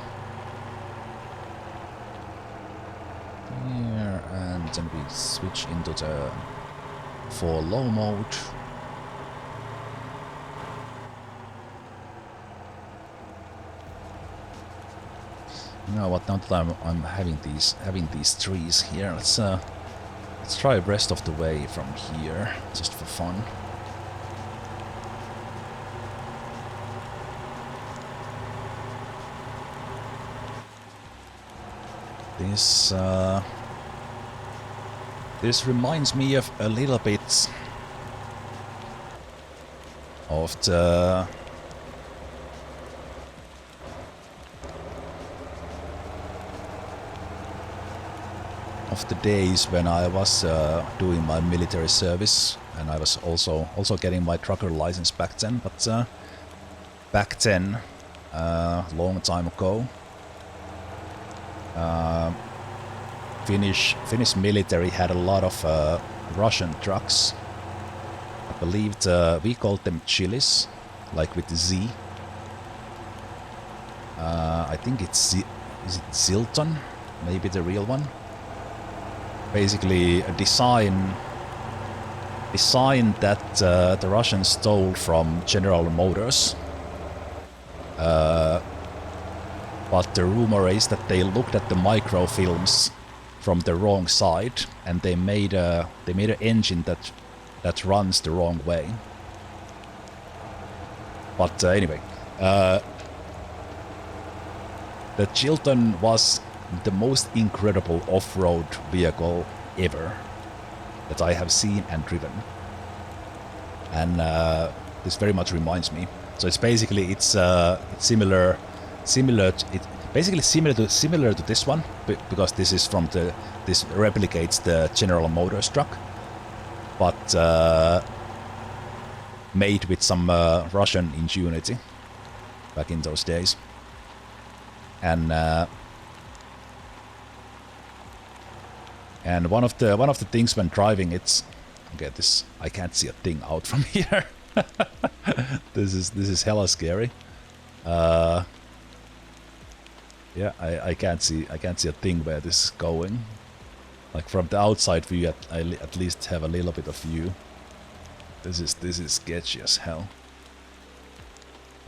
S1: Here, and then we switch into the 4 low mode. You know what? Now that I'm having these trees here, let's try the rest of the way from here, just for fun. This reminds me of a little bit of the days when I was doing my military service, and I was also getting my trucker license back then. But back then, long time ago, Finnish military had a lot of Russian trucks. I believe we called them chilis, like with the Z. I think is it Zilton, maybe the real one. Basically a design that the Russians stole from General Motors. But the rumor is that they looked at the microfilms from the wrong side, and they made an engine that runs the wrong way. But anyway, the Chilton was the most incredible off-road vehicle ever that I have seen and driven, and this very much reminds me. So it's basically similar to this one, because this is this replicates the General Motors truck, but made with some Russian ingenuity back in those days. And one of the things when driving, it's okay. I can't see a thing out from here. This is hella scary. Yeah, I can't see a thing where this is going. Like from the outside view, I at least have a little bit of view. This is sketchy as hell.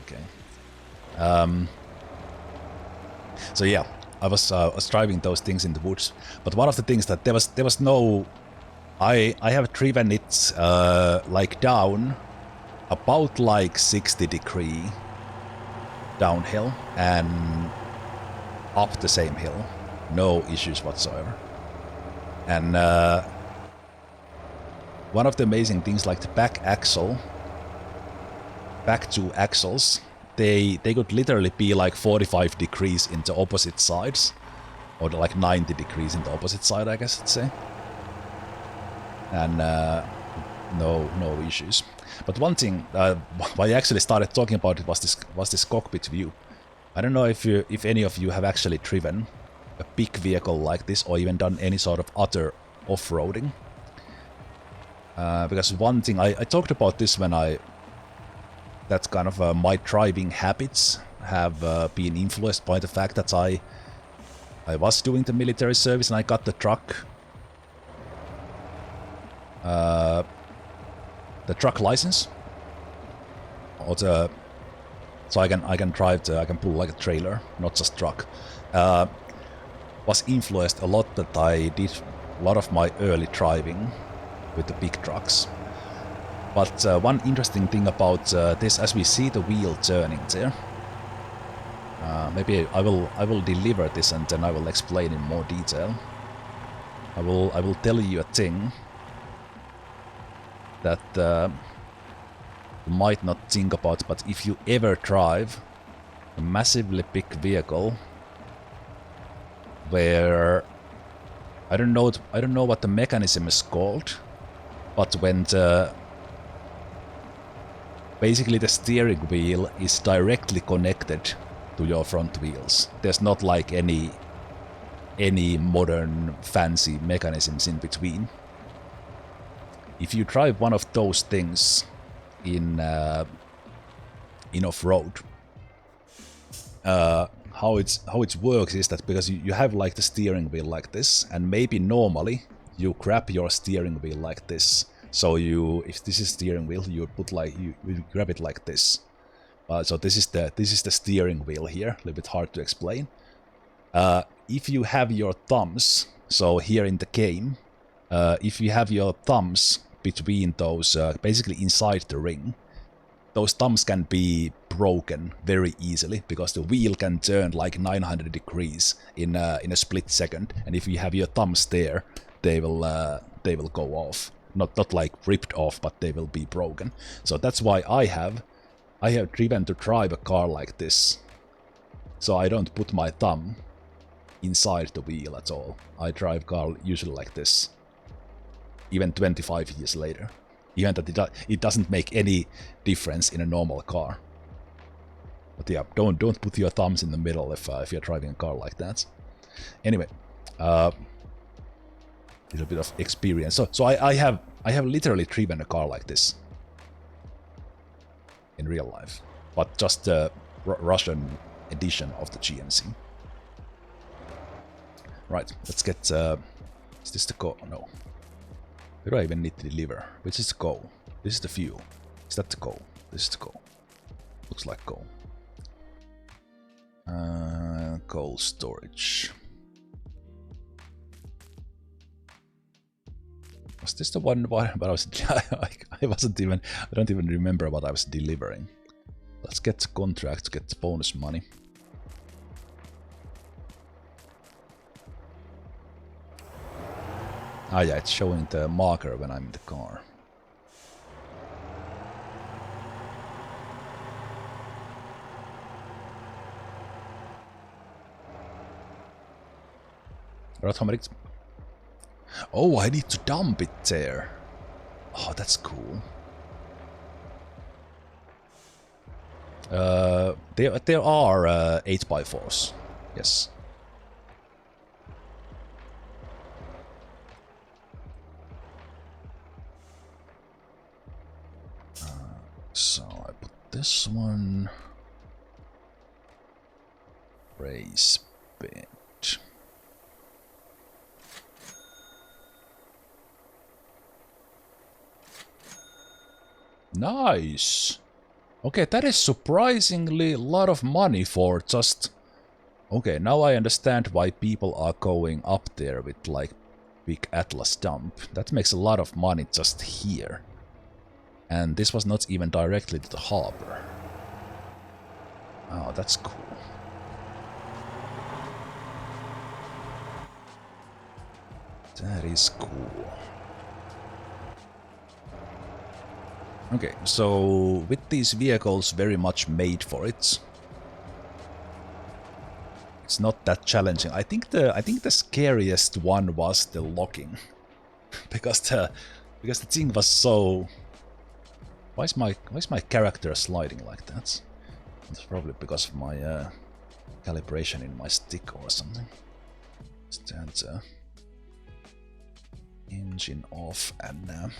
S1: Okay. So yeah, I was driving those things in the woods, but one of the things that there was no. I have driven it like down about like 60-degree downhill and up the same hill, no issues whatsoever. And one of the amazing things, like the back two axles, they could literally be like 45 degrees in the opposite sides, or like 90 degrees in the opposite side, I guess I'd say. And no issues. But one thing why I actually started talking about it was this cockpit view. I don't know if any of you have actually driven a big vehicle like this, or even done any sort of other off-roading. Because one thing, I talked about this when that kind of my driving habits have been influenced by the fact that I was doing the military service and I got the truck license, or so I can drive I can pull like a trailer, not just truck. Was influenced a lot that I did a lot of my early driving with the big trucks. But one interesting thing about this, as we see the wheel turning there, maybe I will deliver this and then I will explain in more detail. I will tell you a thing that you might not think about, but if you ever drive a massively big vehicle where I don't know what the mechanism is called, but when basically the steering wheel is directly connected to your front wheels. There's not like any modern fancy mechanisms in between. If you drive one of those things in off-road, how it works is that because you have like the steering wheel like this, and maybe normally you grab your steering wheel like this. So if this is steering wheel, you put like you grab it like this. So this is the steering wheel here. A little bit hard to explain. If you have your thumbs, so here in the game, if you have your thumbs between those, basically inside the ring, those thumbs can be broken very easily because the wheel can turn like 900 degrees in a split second, and if you have your thumbs there, they will go off. Not like ripped off, but they will be broken. So that's why I have driven to drive a car like this. So I don't put my thumb inside the wheel at all. I drive car usually like this, even 25 years later. Even that it doesn't make any difference in a normal car. But yeah, don't put your thumbs in the middle if you're driving a car like that. Anyway, little bit of experience. So I have literally driven a car like this in real life, but just the Russian edition of the GMC. Right, let's get. Is this the goal? No. Where do I even need to deliver? Which is the goal? This is the fuel. Is that the goal? This is the goal. Looks like goal. Coal storage. Was this the one? But I was. I wasn't even. I don't even remember what I was delivering. Let's get the contract to get the bonus money. Ah yeah, it's showing the marker when I'm in the car. Right, oh, I need to dump it there. Oh, that's cool. There are 8x4s. Yes. So I put this one. Race bed. Nice. Okay, that is surprisingly a lot of money for just... Okay, now I understand why people are going up there with like big Atlas dump. That makes a lot of money just here. And this was not even directly to the harbor. Oh, that's cool. That is cool. Okay, so with these vehicles very much made for it, it's not that challenging. I think the scariest one was the locking, because the thing was so. Why is my character sliding like that? It's probably because of my calibration in my stick or something. Stand engine off and.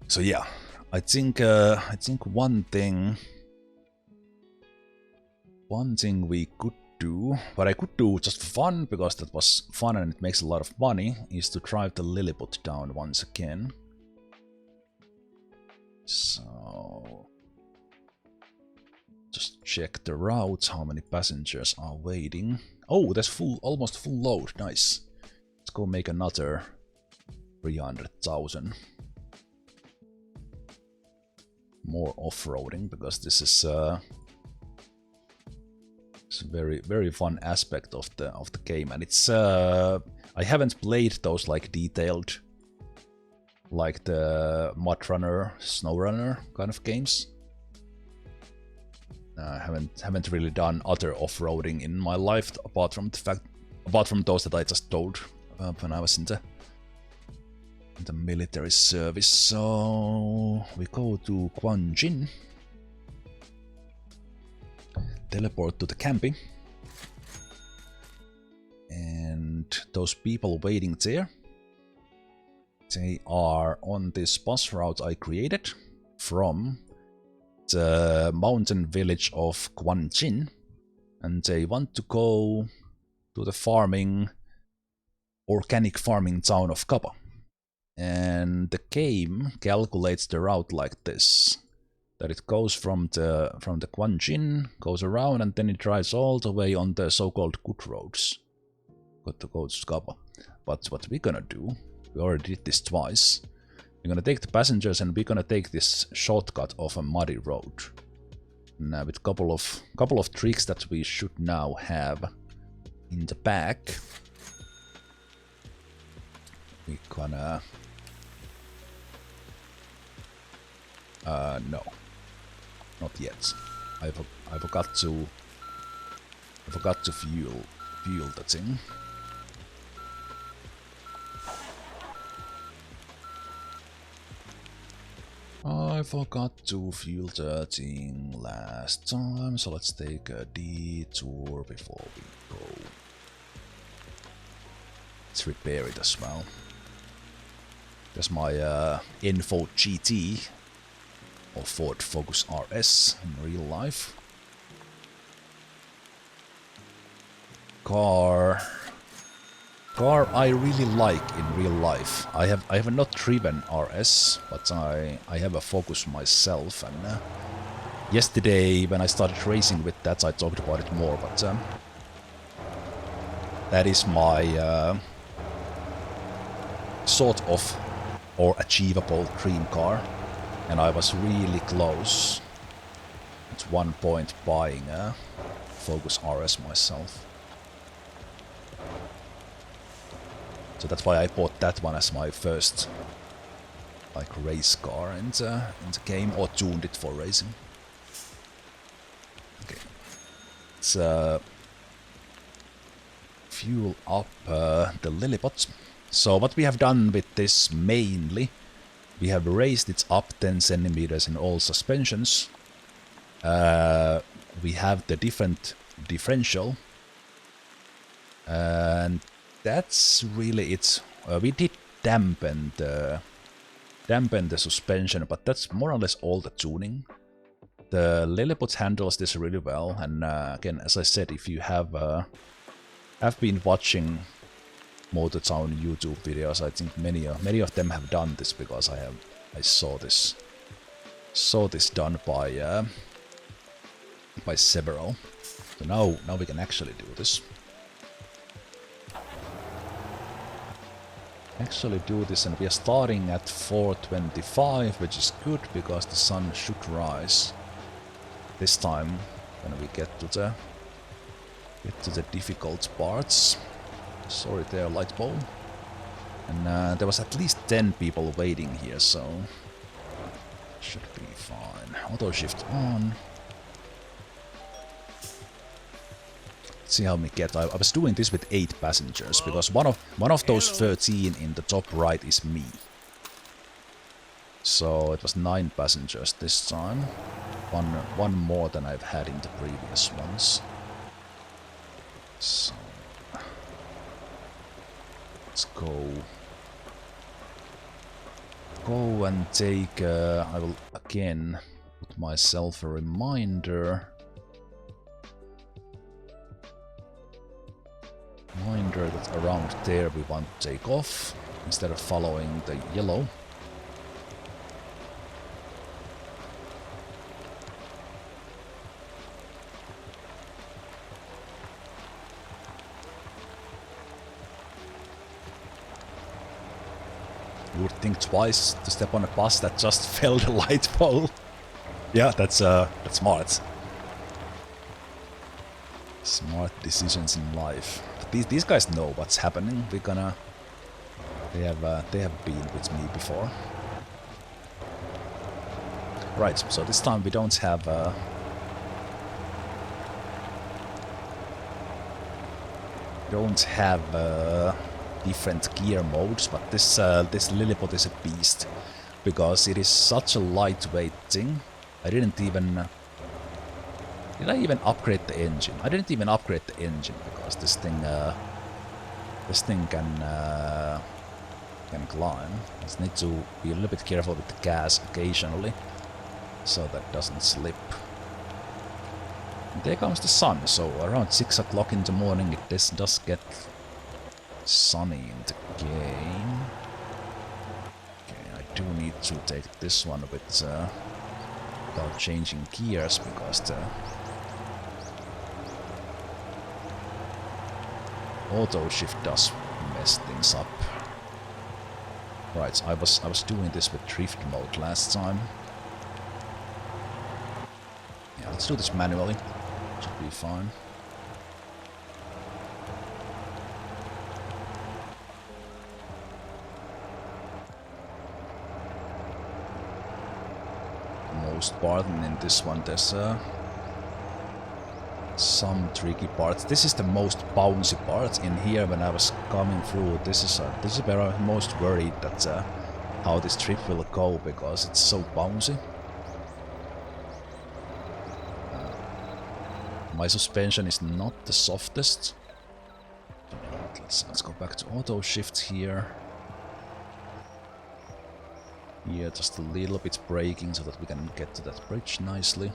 S1: So yeah, I think one thing we could do, what I could do just for fun, because that was fun and it makes a lot of money, is to drive the Lilliput down once again. So just check the routes, how many passengers are waiting. Oh, that's almost full load, nice. Let's go make another 300,000. More off-roading, because this is it's a very fun aspect of the game, and it's I haven't played those like detailed, like the Mud Runner, Snow Runner kind of games. I haven't really done other off-roading in my life apart from those that I just told when I was in the military service. So we go to Gwangjin, teleport to the camping, and those people waiting there, they are on this bus route I created from the mountain village of Gwangjin, and they want to go to the organic farming town of Kapa. And the game calculates the route like this. that it goes from the Gwangjin, goes around, and then it drives all the way on the so-called good roads. Got to go to Scapa. But what we're gonna do, we already did this twice. We're gonna take the passengers and we're gonna take this shortcut of a muddy road. And with couple of tricks that we should now have in the back. We gonna no, not yet. I forgot to fuel the thing. I forgot to fuel the thing last time, so let's take a detour before we go. Let's repair it as well. There's my Info GT or Ford Focus RS in real life. Car I really like in real life. I have not driven RS, but I have a Focus myself, and yesterday when I started racing with that I talked about it more, but that is my sort of or achievable dream car, and I was really close at one point buying a Focus RS myself. So that's why I bought that one as my first like race car in the game, or tuned it for racing. Okay, let's fuel up the Lilliput. So what we have done with this mainly, we have raised it up 10 centimeters in all suspensions. We have the different differential, and that's really it. We did dampen the suspension, but that's more or less all the tuning. The Lilliput handles this really well, and again, as I said, if you have been watching Motortown YouTube videos, I think many of them have done this, because I saw this done by several. So now we can actually do this. And we are starting at 4:25, which is good because the sun should rise this time when we get to the difficult parts. Sorry there, light bulb. And there was at least 10 people waiting here, so should be fine. Auto shift on. See how we get. I was doing this with 8 passengers, because one of those 13 in the top right is me. So it was 9 passengers this time. One more than I've had in the previous ones. So let's go and take. I will again put myself a reminder. That around there we want to take off instead of following the yellow. You would think twice to step on a bus that just fell the light pole. Yeah, that's smart. Smart decisions in life. These guys know what's happening. They have been with me before. Right, so this time we don't have different gear modes, but this Lilliput is a beast because it is such a lightweight thing. Did I even upgrade the engine? I didn't even upgrade the engine because this thing can climb. Just need to be a little bit careful with the gas occasionally, so that doesn't slip. And there comes the sun. So around 6 o'clock in the morning, it does get sunny in the game. Okay, I do need to take this one with without changing gears because the auto shift does mess things up. Right, I was doing this with drift mode last time. Yeah, let's do this manually. Should be fine. Most part, and in this one there's some tricky parts. This is the most bouncy part in here when I was coming through. This is where I'm most worried that how this trip will go because it's so bouncy. My suspension is not the softest. Let's go back to auto shift here. Yeah, just a little bit braking so that we can get to that bridge nicely.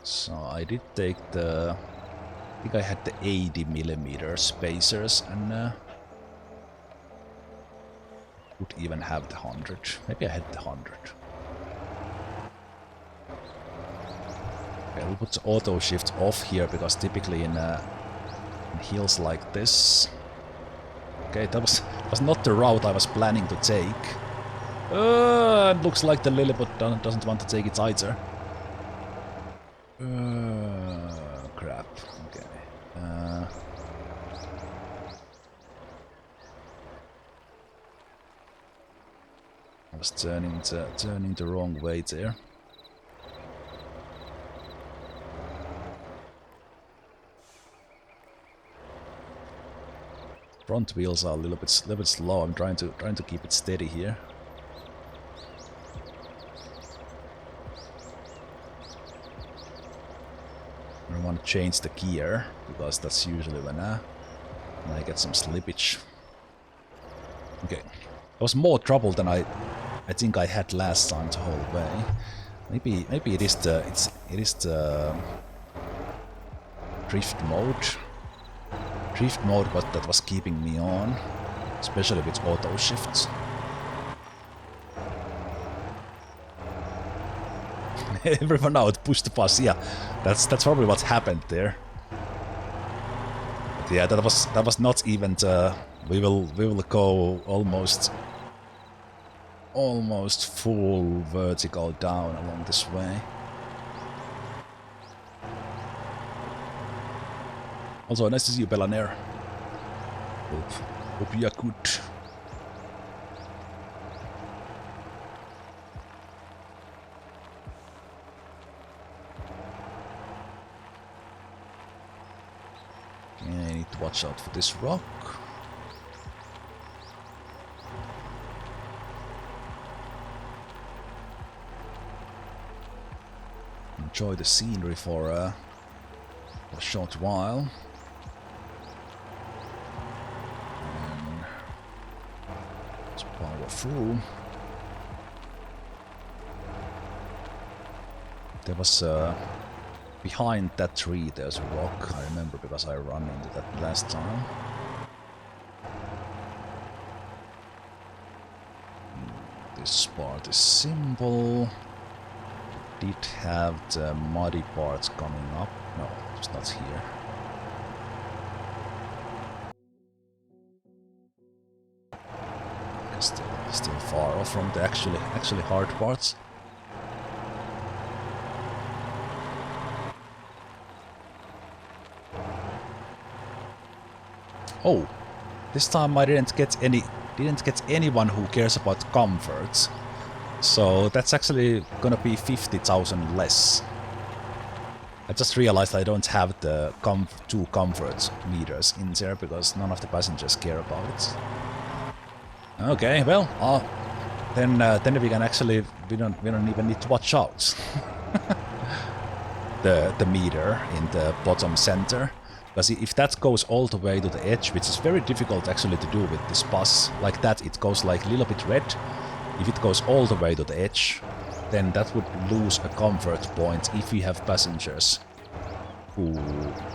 S1: So I did take the... I think I had the 80mm spacers and would even have the 100. Maybe I had the 100. Okay, we'll put the auto shift off here because typically in hills like this... Okay, that was not the route I was planning to take. It looks like the Lilliput doesn't want to take it either. Crap. Okay. I was turning the wrong way there. Front wheels are a little bit slow. I'm trying to keep it steady here. I don't want to change the gear because that's usually when I get some slippage. Okay, it was more trouble than I think I had last time the whole way. Maybe it is the drift mode. Drift mode, but that was keeping me on, especially with auto shifts. Everyone out, push the bus. Yeah, that's probably what happened there. But yeah, that was not even. We will go almost full vertical down along this way. Also, nice to see you, Belaner. Hope you are good. Okay, I need to watch out for this rock. Enjoy the scenery for a short while. Let's power through. There was behind that tree there's a rock, I remember because I ran into that last time. This part is simple. Did have the muddy parts coming up. No, it's not here. Still far off from the actually hard parts. Oh, this time I didn't get anyone who cares about comfort. So that's actually gonna be 50,000 less. I just realized I don't have the two comfort meters in there because none of the passengers care about it. Okay, well, then we can actually we don't even need to watch out the meter in the bottom center, because if that goes all the way to the edge, which is very difficult actually to do with this bus, like that it goes like a little bit red. If it goes all the way to the edge, then that would lose a comfort point if we have passengers who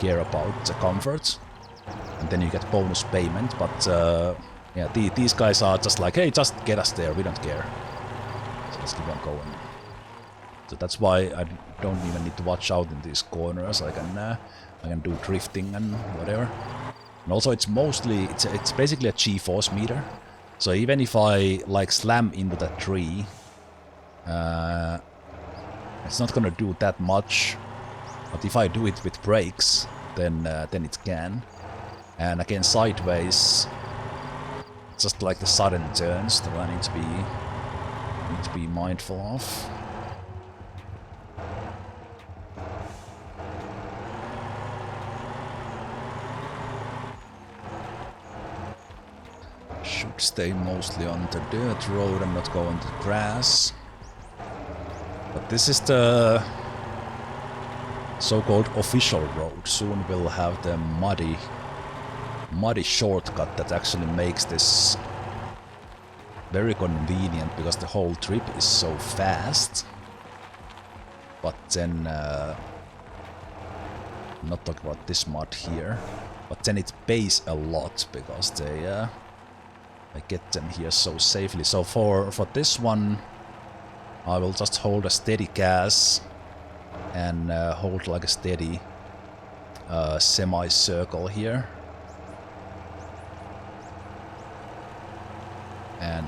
S1: care about the comfort, and then you get bonus payment. But Yeah, these guys are just like, hey, just get us there, we don't care. So let's keep on going. So that's why I don't even need to watch out in these corners. I can do drifting and whatever. And also it's mostly, it's basically a G-force meter. So even if I like slam into that tree, it's not gonna do that much. But if I do it with brakes, then it can. And again, sideways, just like the sudden turns that I need to be mindful of. Should stay mostly on the dirt road and not go on the grass. But this is the so-called official road. Soon we'll have the muddy shortcut that actually makes this very convenient because the whole trip is so fast. But then, not talking about this mud here, but then it pays a lot because I get them here so safely. So for this one, I will just hold a steady gas and hold like a steady semi-circle here. And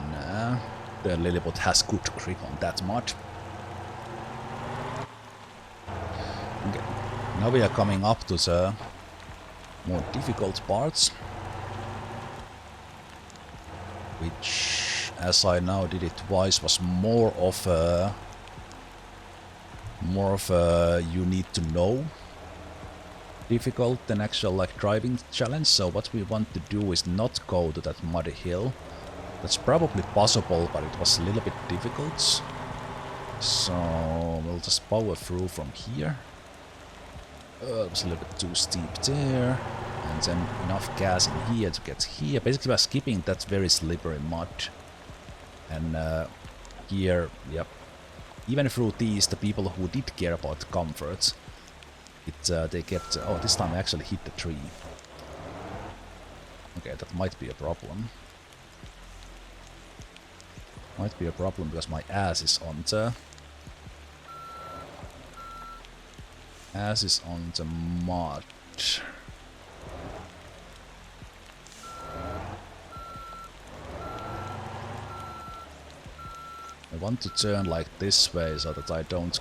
S1: the Lilliput has good grip on that mud. Okay. Now we are coming up to the more difficult parts, which, as I now did it twice, was more of a you need to know difficult than actual like driving challenge. So what we want to do is not go to that muddy hill. That's probably possible, but it was a little bit difficult. So we'll just power through from here. It was a little bit too steep there. And then enough gas in here to get here. Basically by skipping that very slippery mud. And here, yep. Even through these, the people who did care about comfort, they kept... oh, this time I actually hit the tree. Okay, that might be a problem. Might be a problem because my ass is on the... mud. I want to turn like this way so that I don't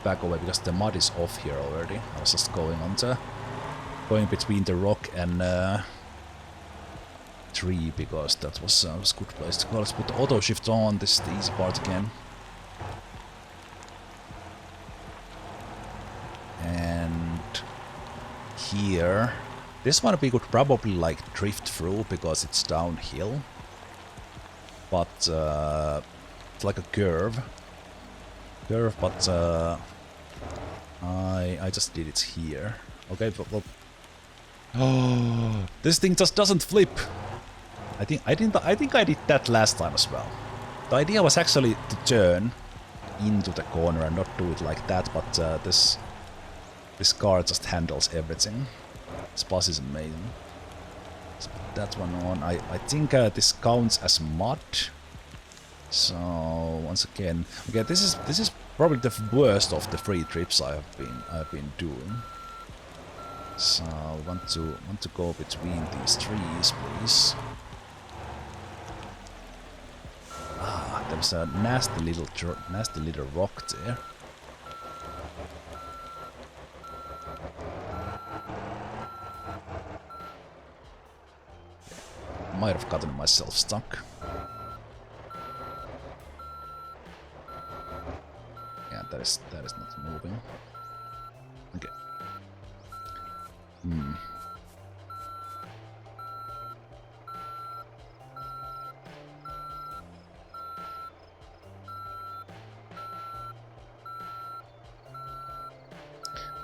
S1: back away because the mud is off here already. I was just going between the rock and tree because that was a good place to go. Let's put the auto shift on. This is the easy part again. And here, this one we could probably like drift through because it's downhill. But it's like a curve, but I just did it here. Okay, but well, oh, this thing just doesn't flip. I think I did that last time as well. The idea was actually to turn into the corner and not do it like that, but this car just handles everything. This bus is amazing. Let's put that one on. I think this counts as mud. So once again, okay, this is probably the worst of the 3 trips I've been doing. So I want to go between these trees, please. Ah, there's a nasty little rock there. Might have gotten myself stuck. Yeah, that is not moving. Okay.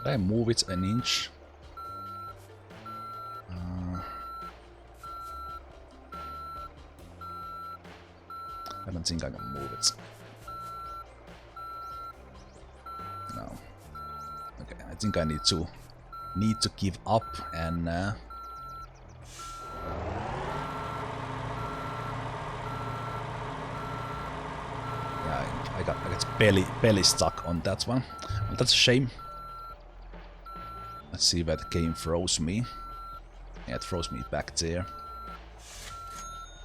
S1: Did I move it an inch? I don't think I can move it. No. Okay, I think I need to give up and I got belly stuck on that one. Well, that's a shame. Let's see where the game throws me. Yeah, it throws me back there.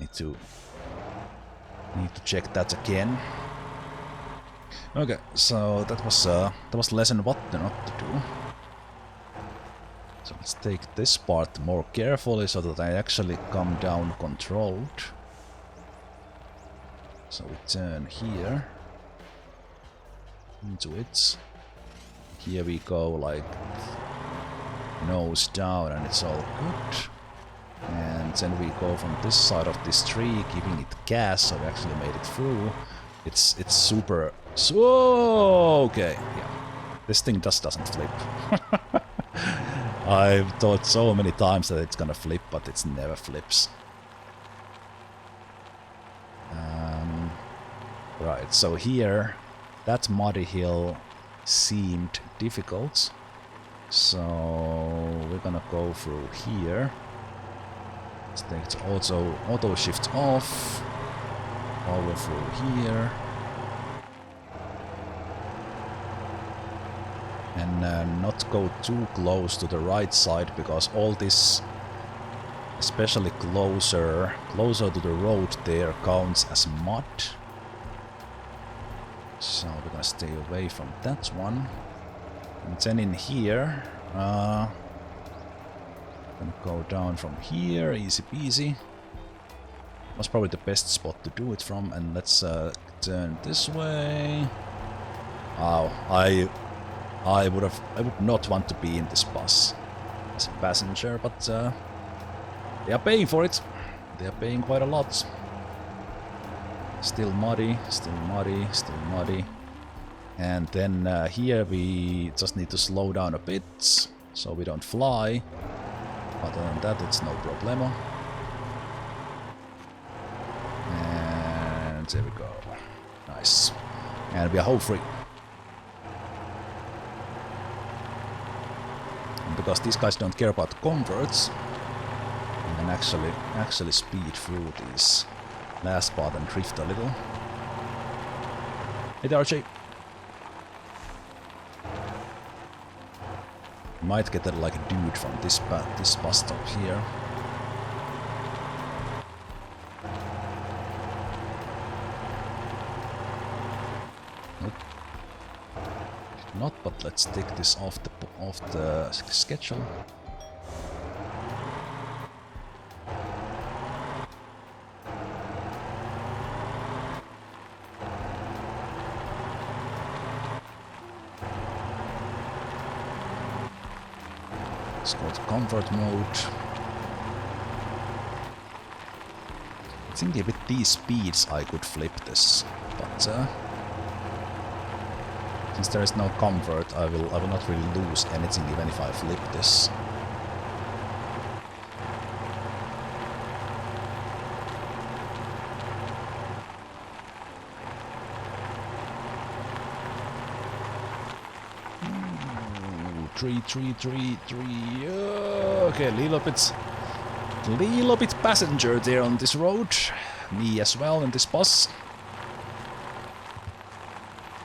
S1: Need to check that again. Okay, so that was lesson what not to do. So let's take this part more carefully so that I actually come down controlled. So we turn here into it. Here we go like nose down and it's all good. And then we go from this side of this tree, giving it gas, so we actually made it through. It's super. So okay, yeah. This thing just doesn't flip. I've thought so many times that it's gonna flip, but it never flips. Right, so here, that muddy hill seemed difficult. So we're gonna go through here. Let's take it auto shift off. Over through here. And not go too close to the right side, because all this, especially closer to the road there, counts as mud. So we're gonna stay away from that one. And then in here, gonna go down from here, easy peasy. Was probably the best spot to do it from, and let's turn this way. Wow, I would not want to be in this bus as a passenger, but they are paying for it. They are paying quite a lot. Still muddy, still muddy, still muddy. And then here we just need to slow down a bit so we don't fly. Other than that, it's no problemo. And there we go. Nice. And we are hole free. And because these guys don't care about converts, we can actually speed through these last part and drift a little. Hey there, RJ. Might get like a dude from this bus stop here. Nope. Did not, but let's take this off the schedule. Let's go to comfort mode. I think with these speeds I could flip this, but since there is no comfort, I will not really lose anything even if I flip this. Three. Okay, little bit passenger there on this road. Me as well in this bus.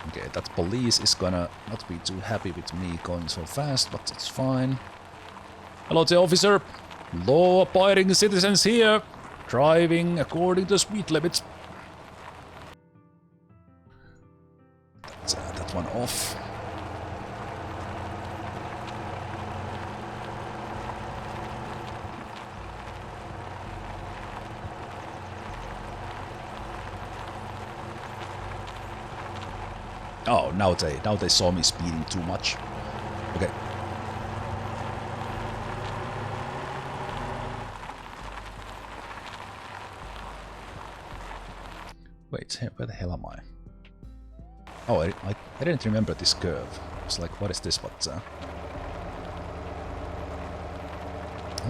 S1: Okay, that police is gonna not be too happy with me going so fast, but it's fine. Hello, the officer. Law-abiding citizens here, driving according to speed limits. That's that one off. Oh, now they saw me speeding too much. Okay. Wait, where the hell am I? Oh, I didn't remember this curve. I was like, what is this? But oh,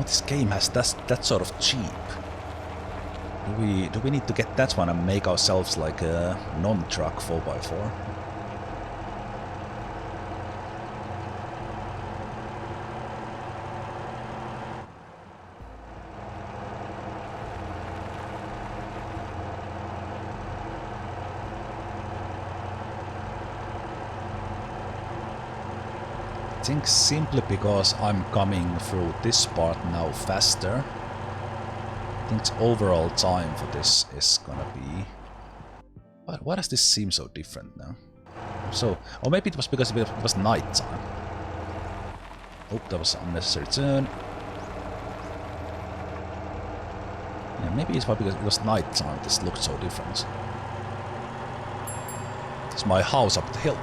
S1: this game has that sort of cheap. Do we need to get that one and make ourselves like a non-truck 4x4? think simply because I'm coming through this part now faster. I think the overall time for this is gonna be... Why does this seem so different now? So, or maybe it was because it was night time. Oh, that was an unnecessary turn. Yeah, maybe it's because it was night time this looked so different. It's my house up the hill.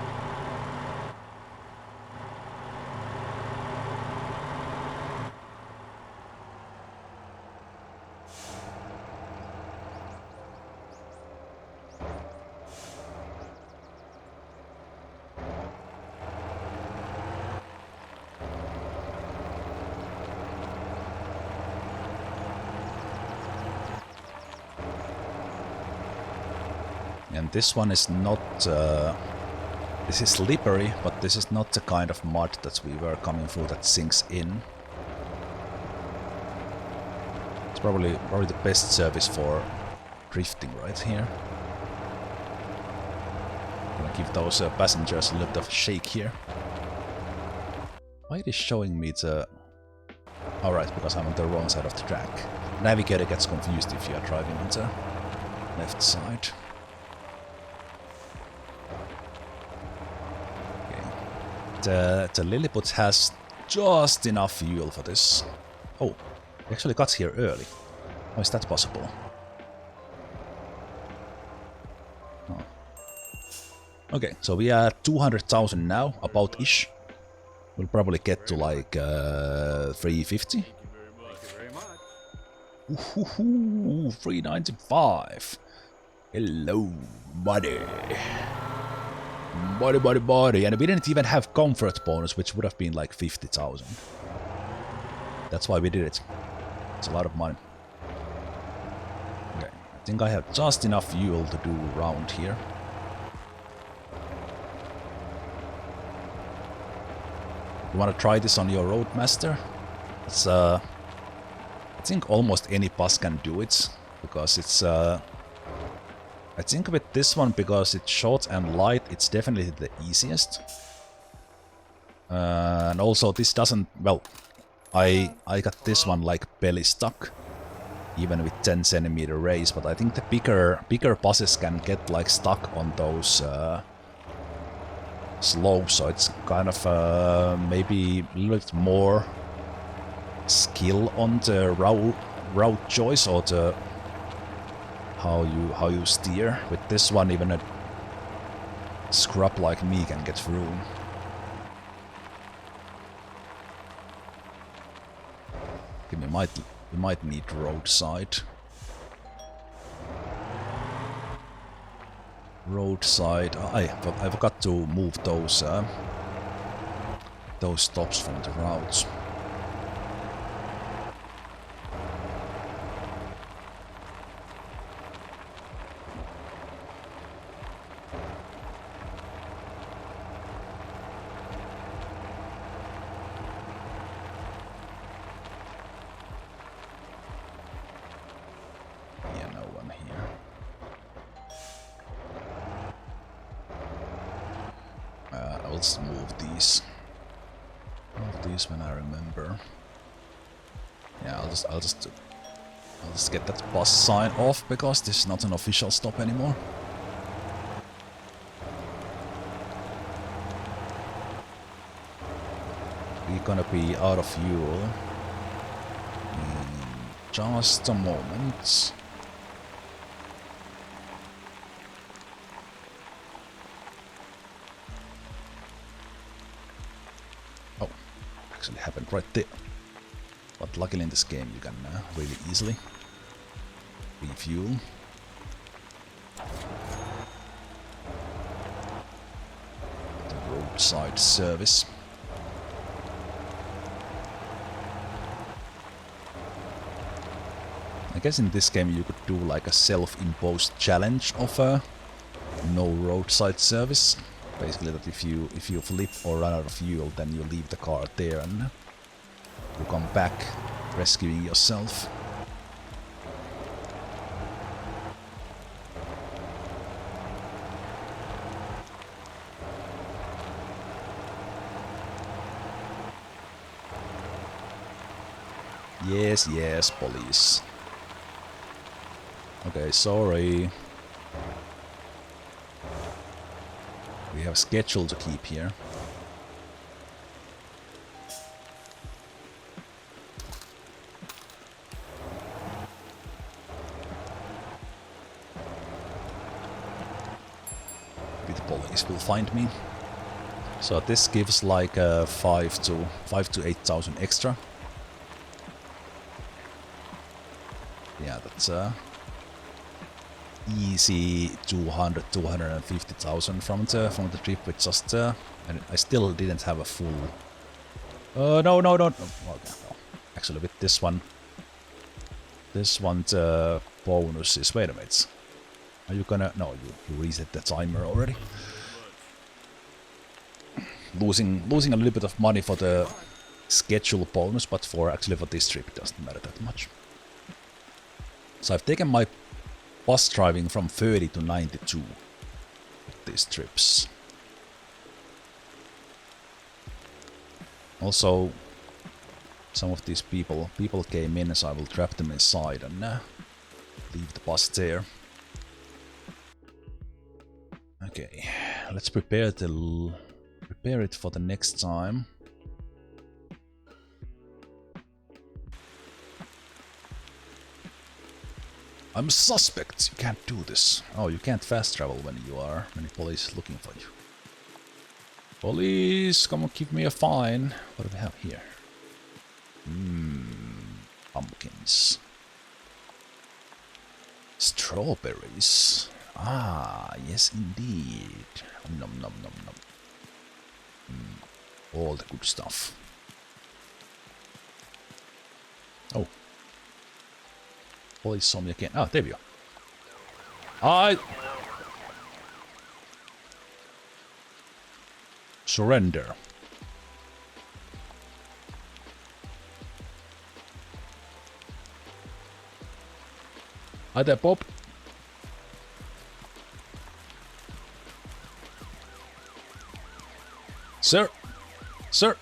S1: And this one is not... this is slippery, but this is not the kind of mud that we were coming through that sinks in. It's probably the best service for drifting right here. Gonna give those passengers a little bit of a shake here. Why it is showing me the... Alright, because I'm on the wrong side of the track. Navigator gets confused if you are driving on the left side. The Lilliput has just enough fuel for this. Oh, we actually got here early. How is that possible? Oh. Okay, so we are 200,000 now, about-ish. We'll probably get to like 350. Ooh, 395. Hello, buddy. Body. And we didn't even have comfort bonus, which would have been like 50,000. That's why we did it. It's a lot of money. Okay, I think I have just enough fuel to do round here. You want to try this on your Roadmaster? It's I think almost any bus can do it, because it's I think with this one, because it's short and light, it's definitely the easiest. And also this doesn't... Well, I got this one like belly stuck, even with 10 centimeter race, but I think the bigger buses can get like stuck on those slopes, so it's kind of maybe a little bit more skill on the route choice, or the how you steer. With this one, even a scrub like me can get through. Okay, we might need roadside. Roadside. I forgot to move those stops from the routes. I'll move these. Move these when I remember. Yeah, I'll just get that bus sign off, because this is not an official stop anymore. We're gonna be out of fuel in just a moment. Actually happened right there. But luckily in this game you can really easily refuel. The roadside service. I guess in this game you could do like a self-imposed challenge of no roadside service. Basically that if you flip or run out of fuel, then you leave the car there and you come back rescuing yourself. Yes, yes, police. Okay, sorry. We have a schedule to keep here. Maybe the police will find me. So this gives like 5 to 8,000 extra. Yeah, that's easy 250,000 from the trip with just and I still didn't have a full. No. Okay, no. Actually, with this one, the bonus is. Wait a minute. Are you gonna? No, you reset the timer already. Losing a little bit of money for the schedule bonus, but for this trip it doesn't matter that much. So I've taken my bus driving from 30 to 92 with these trips. Also, some of these people came in, so I will trap them inside and leave the bus there. Okay, let's prepare it for the next time. I'm a suspect. You can't do this. Oh, you can't fast travel when police looking for you. Police, come on, give me a fine. What do we have here? Pumpkins. Strawberries. Ah, yes indeed. Nom nom nom nom. All the good stuff. Oh. Police saw me again. Ah, there we go. Surrender. Hi there, Bob. Sir. Sir.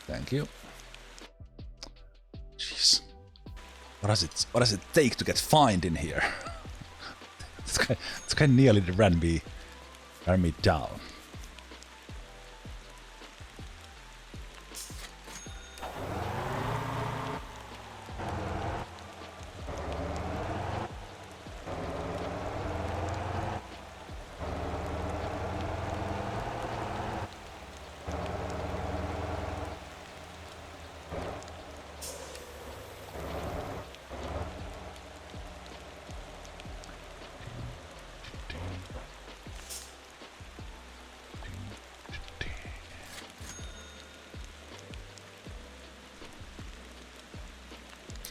S1: Thank you. Jeez. What does it take to get fined in here? This guy nearly ran me down.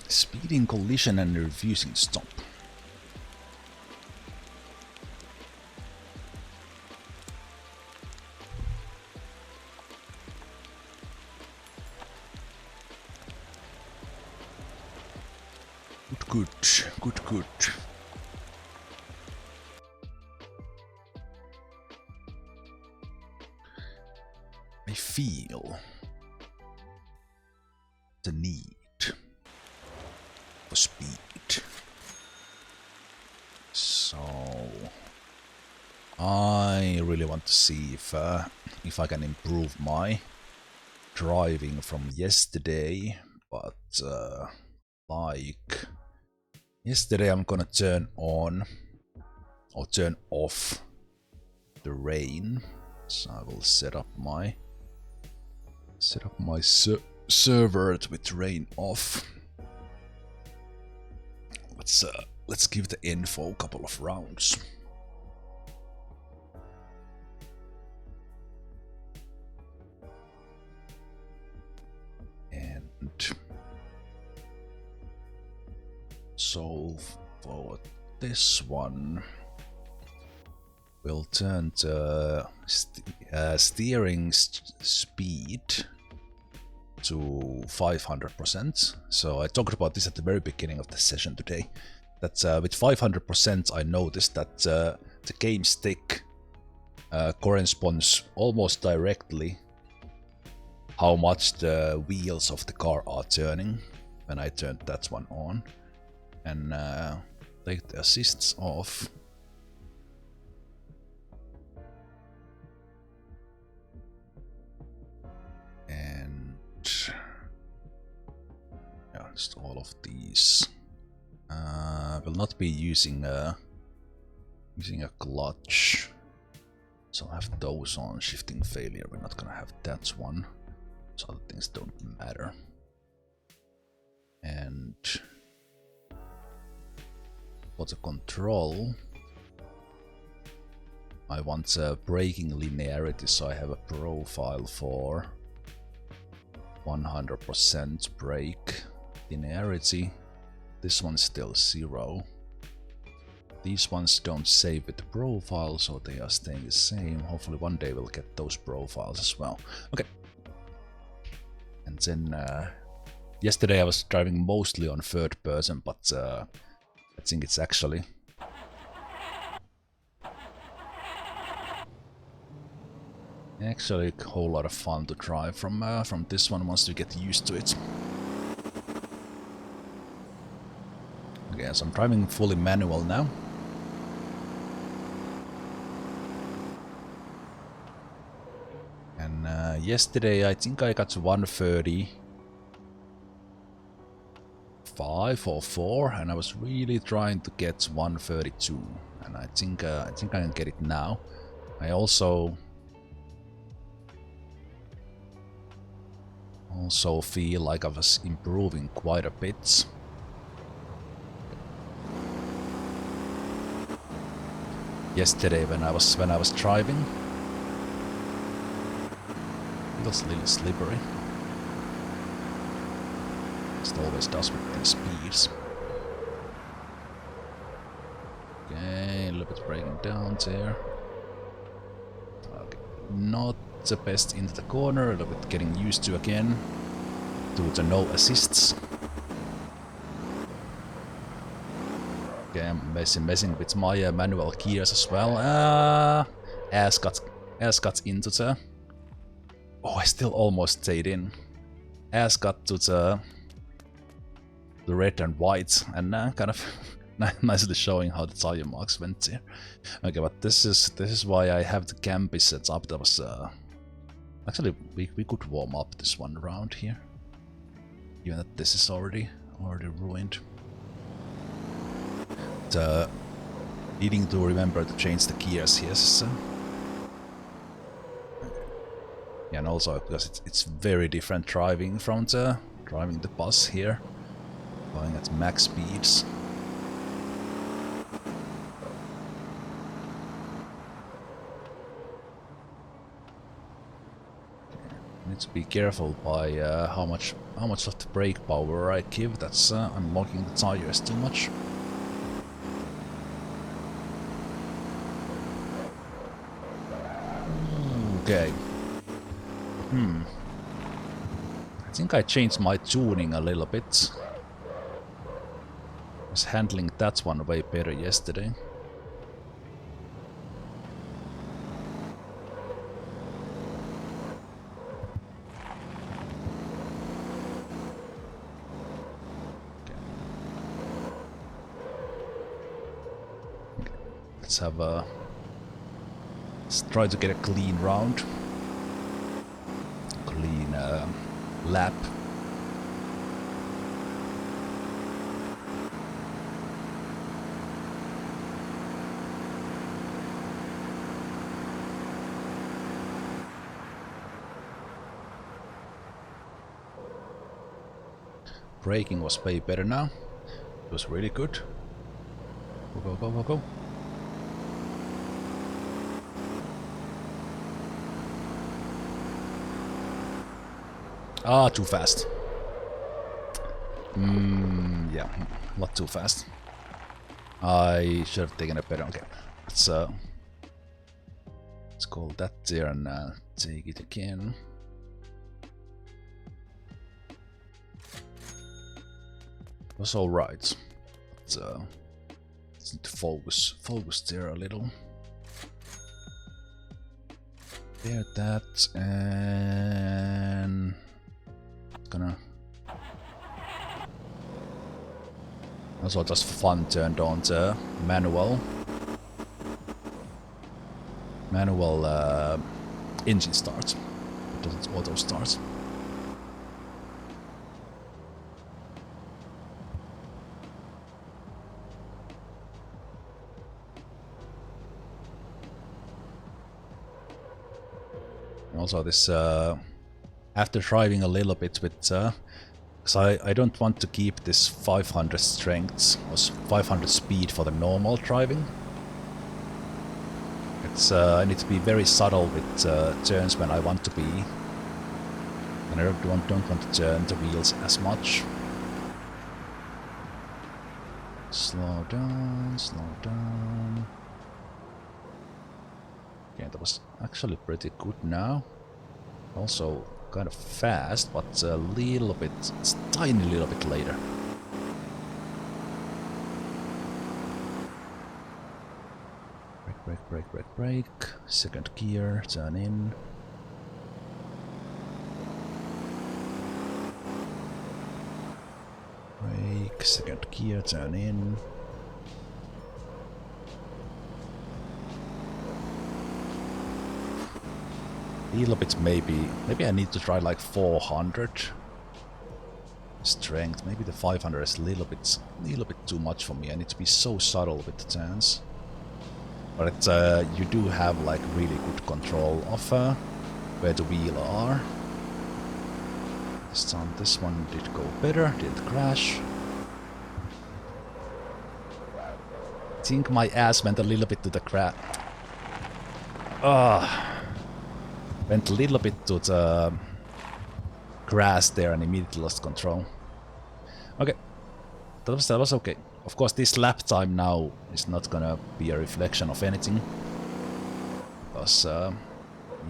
S1: Speeding, collision and refusing stop. Good. I feel the need for speed. So I really want to see if I can improve my driving from yesterday, but like yesterday I'm gonna turn on or turn off the rain. So I will set up my server with rain off. Let's give the info a couple of rounds. And so for this one, we'll turn the steering speed to 500%. So I talked about this at the very beginning of the session today. That with 500% I noticed that the game stick corresponds almost directly how much the wheels of the car are turning when I turned that one on, and take the assists off. And yeah, just all of these. Will not be using a clutch, so I'll have those on. Shifting failure, we're not gonna have that one, so other things don't matter. And for the control, I want braking linearity, so I have a profile for 100% brake linearity. This one's still 0. These ones don't save with the profile, so they are staying the same. Hopefully one day we'll get those profiles as well. Okay. And then yesterday I was driving mostly on third person, but I think it's actually a whole lot of fun to drive from this one once you get used to it. Okay, so I'm driving fully manual now. And yesterday I think I got 135 or 4, and I was really trying to get 132, and I think I can get it now. I also feel like I was improving quite a bit. Yesterday when I was driving, it was a little slippery. It always does with the speeds. Okay, a little bit braking down there. Okay, not the best into the corner, a little bit getting used to again. To the no assists. Okay, I'm messing with my manual gears as well. Ass got into the... Oh, I still almost stayed in. Ass got to the red and white, and kind of nicely showing how the tire marks went there. Okay, but this is why I have the Gambi set up. That was actually we could warm up this one round here, even that this is already ruined. Needing to remember to change the gears here. So. Yeah, and also because it's very different driving from driving the bus here, going at max speeds. Need to be careful by how much of the brake power I give. That's I'm locking the tires too much. Okay. I think I changed my tuning a little bit. I was handling that one way better yesterday. Okay. Let's have a... Let's try to get a clean round. Clean lap. Braking was way better now. It was really good. Go, go, go, go, go. Ah, too fast. Yeah, not too fast. I should have taken it better. Okay, let's call that there and take it again. It was all right. But, let's need to focus there a little. Repair that and gonna also just for fun turned on the manual engine start. It doesn't auto start. Also this after driving a little bit with because I don't want to keep this 500 strength or 500 speed for the normal driving. It's I need to be very subtle with turns when I want to be, and I don't want to turn the wheels as much. Slow down, slow down. Okay, that was actually pretty good now. Also kind of fast, but a little bit, it's tiny little bit later. Brake. Second gear, turn in. Brake, second gear, turn in. Little bit maybe I need to try like 400 strength. Maybe the 500 is a little bit too much for me. I need to be so subtle with the turns. But it's, you do have like really good control of where the wheel are. This time this one did go better, didn't crash. I think my ass went a little bit to the crap. Went a little bit to the grass there and immediately lost control. Okay, that was okay. Of course, this lap time now is not gonna be a reflection of anything, because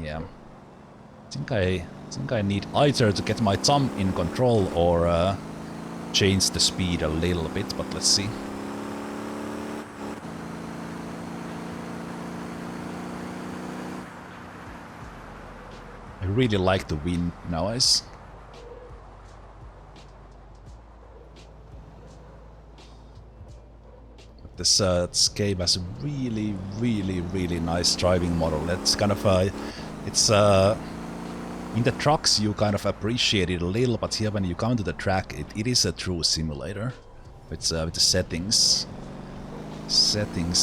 S1: yeah, I think I need either to get my thumb in control or change the speed a little bit. But let's see. I really like the wind nowadays. This game has a really nice driving model. It's kind of it's in the trucks you kind of appreciate it a little, but here when you come to the track, it is a true simulator. It's with the settings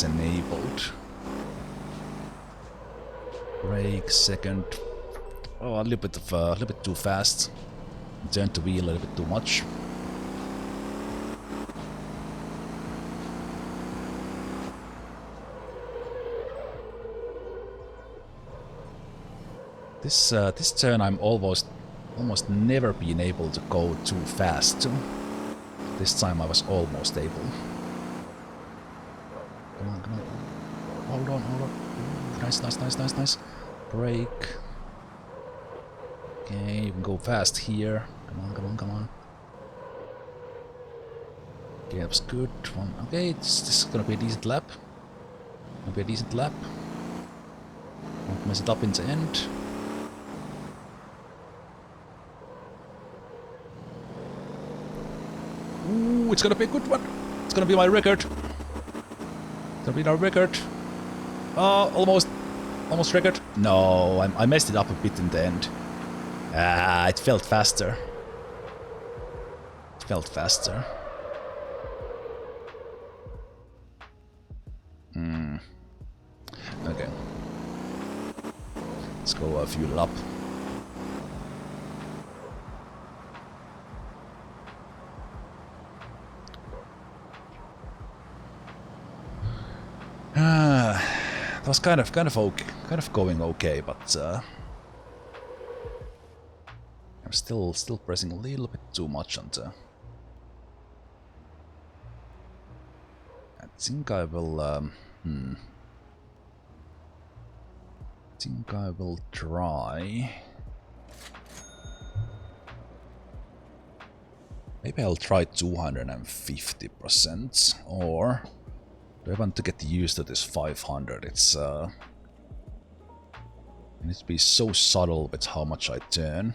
S1: enabled. Brake, second. Oh, a little bit too fast. Turned the wheel a little bit too much. This turn I'm almost never been able to go too fast to. This time I was almost able. Come on. Hold on. Ooh, nice. Brake. Okay, you can go fast here. Come on. Okay, that was good. Okay, this is gonna be a decent lap. Won't mess it up in the end. Ooh, it's gonna be a good one. It's gonna be my record. It's gonna be our record. Oh, almost record. No, I messed it up a bit in the end. It felt faster. Okay. Let's go fuel up. That was kind of okay, kind of going okay, but I'm still pressing a little bit too much on the. I think I will. Think I will try. Maybe I'll try 250%, or do I want to get used to this 500? It's I need to be so subtle with how much I turn.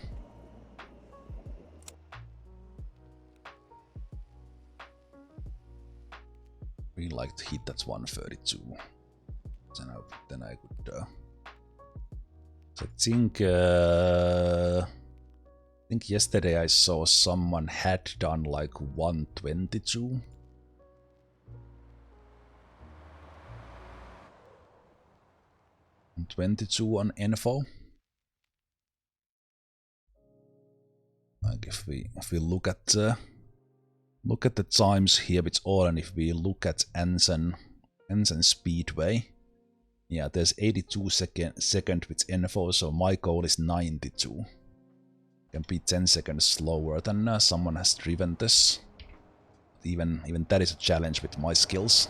S1: We like to hit that 132. Then I could. So I think yesterday I saw someone had done like 122. And 22 on info. Like if we look at the times here with all, and if we look at Ensign Speedway, yeah, there's 82 second with info, so my goal is 92. Can be 10 seconds slower than someone has driven this. Even that is a challenge with my skills.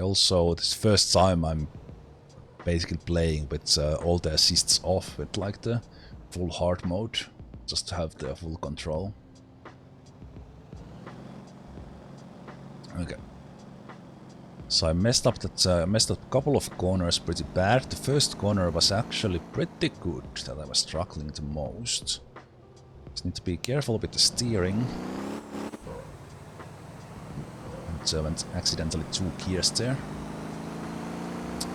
S1: Also, this first time I'm basically playing with all the assists off with like the full hard mode, just to have the full control. Okay. So I messed up a couple of corners pretty bad. The first corner was actually pretty good, that I was struggling the most. Just need to be careful with the steering. And went accidentally 2 gears there.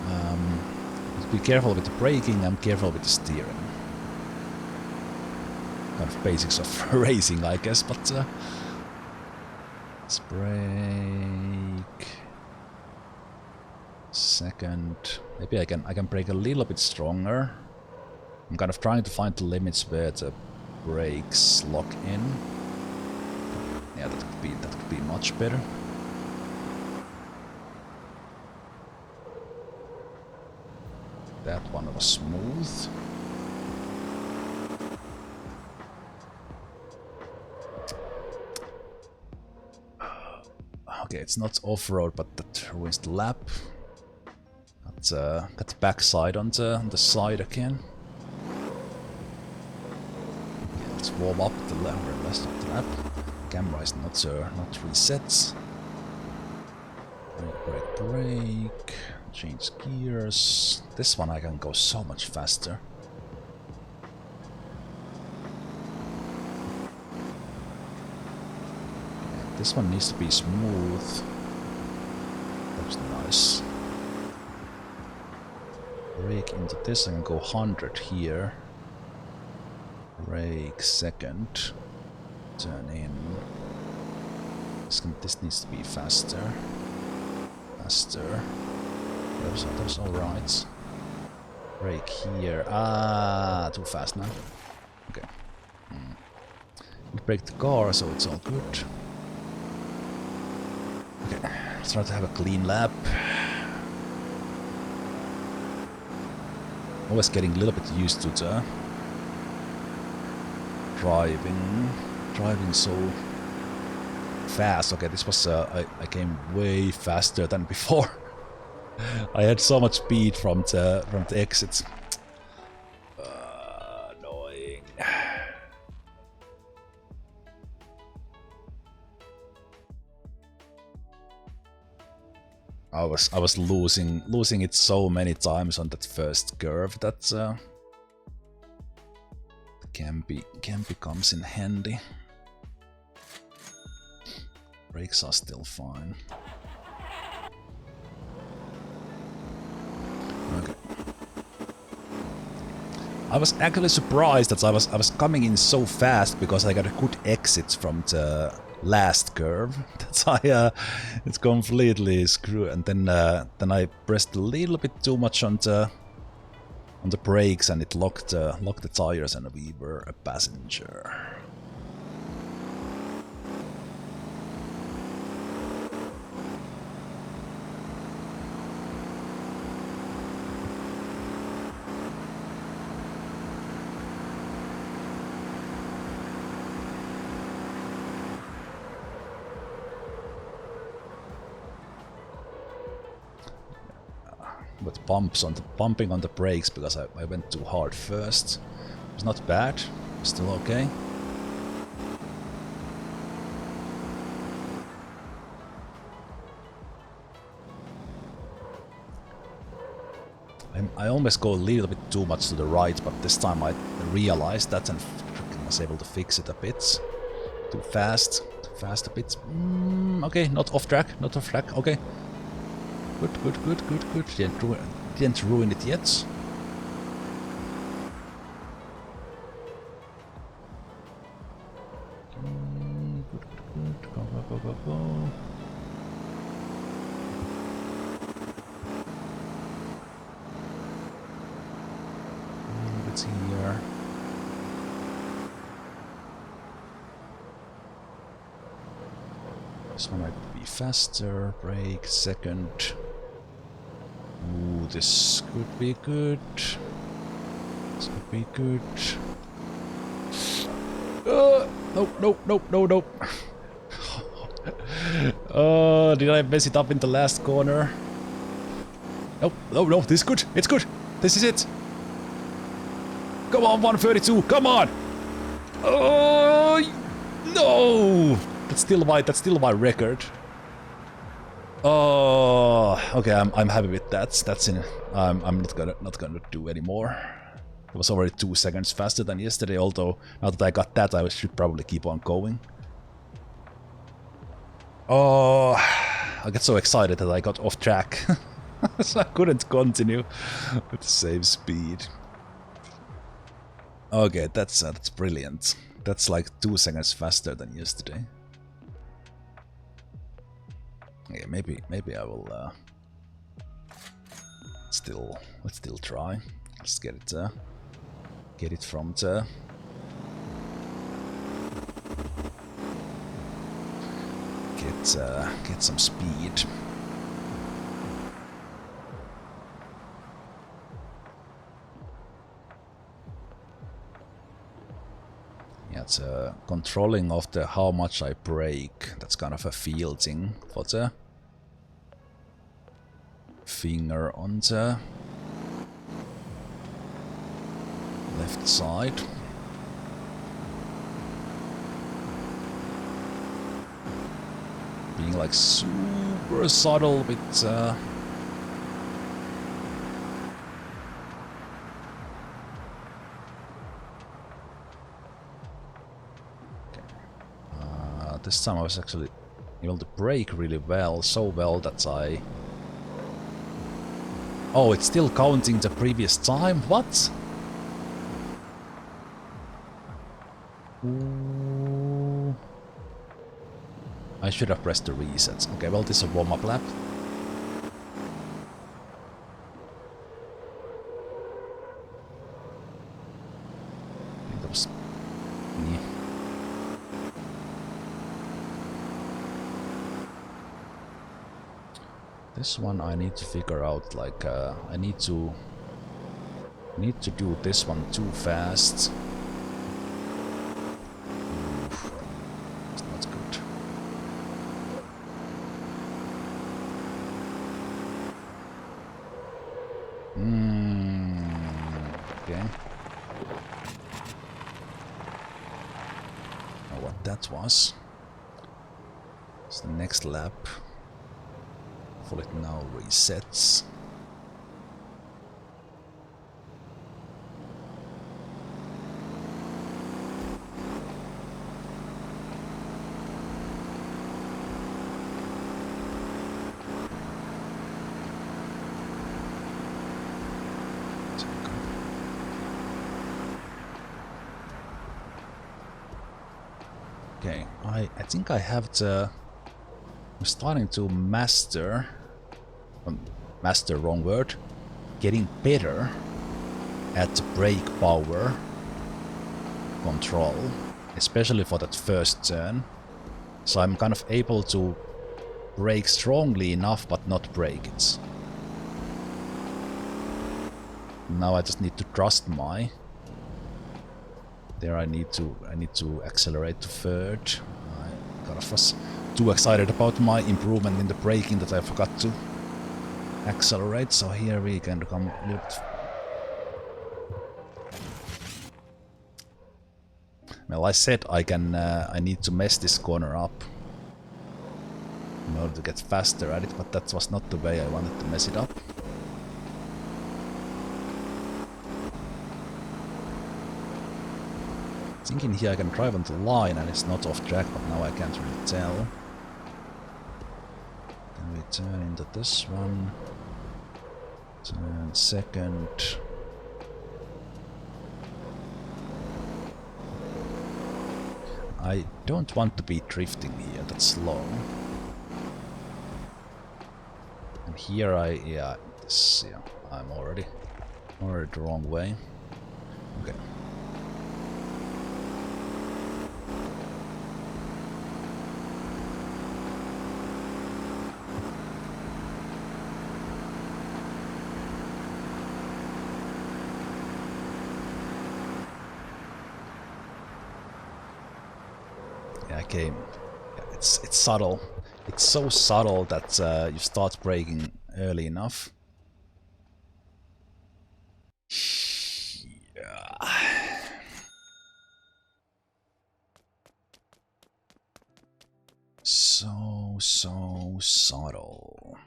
S1: Need to be careful with the braking and careful with the steering. Kind of basics of racing, I guess, but let's brake. Second, maybe I can brake a little bit stronger. I'm kind of trying to find the limits where the brakes lock in. Yeah, that could be much better. That one was smooth. Okay, it's not off-road, but that ruins the lap. Got the backside on the side again. Okay, let's warm up the rest of the lap. Camera is not reset. Brake. Change gears. This one I can go so much faster. Yeah, this one needs to be smooth. That was nice. Brake into this, I can go 100 here. Brake second. Turn in. This needs to be faster. Faster. Those alright. Brake here. Ah, too fast now. Okay. We brake the car, so it's all good. Okay, let's try to have a clean lap. Always getting a little bit used to the driving so fast. Okay, this was I came way faster than before. I had so much speed from the exits. Annoying. I was losing it so many times on that first curve that can comes in handy. Brakes are still fine. Okay. I was actually surprised that I was coming in so fast because I got a good exit from the last curve. That's why it's completely screwed. And then I pressed a little bit too much on the brakes, and it locked the tires, and we were a passenger. With bumping on the brakes because I went too hard first. It was not bad, still okay. I almost go a little bit too much to the right, but this time I realized that and was able to fix it a bit. Too fast a bit. Okay, not off track, okay. Good. Didn't ruin it yet. Good. Go. Let's see here. This one might be faster. Brake, second. Ooh, this could be good. No. Did I mess it up in the last corner? No, this is good. It's good. This is it. Come on, 132. Come on. Oh no! That's still my record. Oh, okay. I'm happy with that. That's in. I'm not gonna do anymore. It was already 2 seconds faster than yesterday. Although now that I got that, I should probably keep on going. Oh, I got so excited that I got off track, so I couldn't continue with the same speed. Okay, that's brilliant. That's like 2 seconds faster than yesterday. Yeah, maybe I will let's still try. Let's get it from the get some speed. Yeah, it's controlling of the how much I brake. That's kind of a feel thing for the finger on the left side. Being like super subtle with this time I was actually able to brake really well, so well that I... Oh, it's still counting the previous time? What? Ooh. I should have pressed the resets. Okay, well, this is a warm-up lap. I think that was... Yeah. This one I need to figure out, like, I need to do this one too fast. Oof. It's not good. Okay. Now what that was. It's the next lap. Hopefully it now resets. Okay, I think I have the... I'm starting to master... master, wrong word. Getting better at the brake power control, especially for that first turn. So I'm kind of able to brake strongly enough but not brake it. Now I just need to trust my... There I need to accelerate to third. I kind of was too excited about my improvement in the braking that I forgot to accelerate, so here we can come with... Well, I said I need to mess this corner up in order to get faster at it, but that was not the way I wanted to mess it up. Thinking here I can drive on the line and it's not off track, but now I can't really tell. Then we turn into this one. Turn second. I don't want to be drifting here that slow. And here I'm already the wrong way. Okay. Yeah, it's subtle. It's so subtle that you start braking early enough. Yeah. So subtle.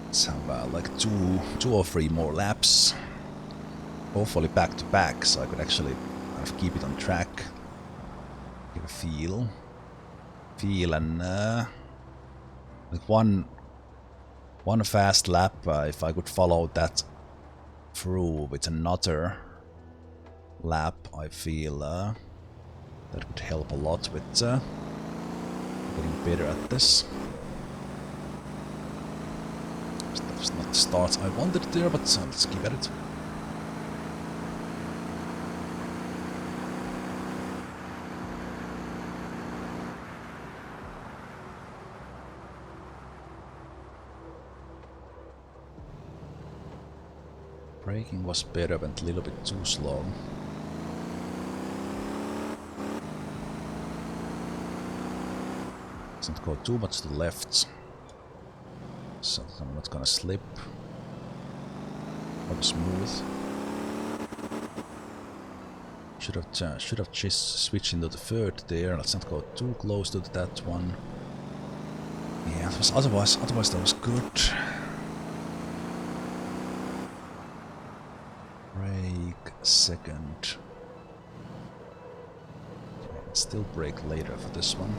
S1: Let's have like two or three more laps. Hopefully back to back, so I could actually kind of keep it on track. Give a feel and like one fast lap. If I could follow that through with another lap, I feel that would help a lot with getting better at this. That was not the start I wanted there, but let's keep at it. Braking was better, but a little bit too slow. Doesn't go too much to the left, so that I'm not gonna slip. Rather smooth. Should have just switched into the third there. Let's not go too close to that one. Yeah, otherwise that was good. Brake second. Okay, still brake later for this one.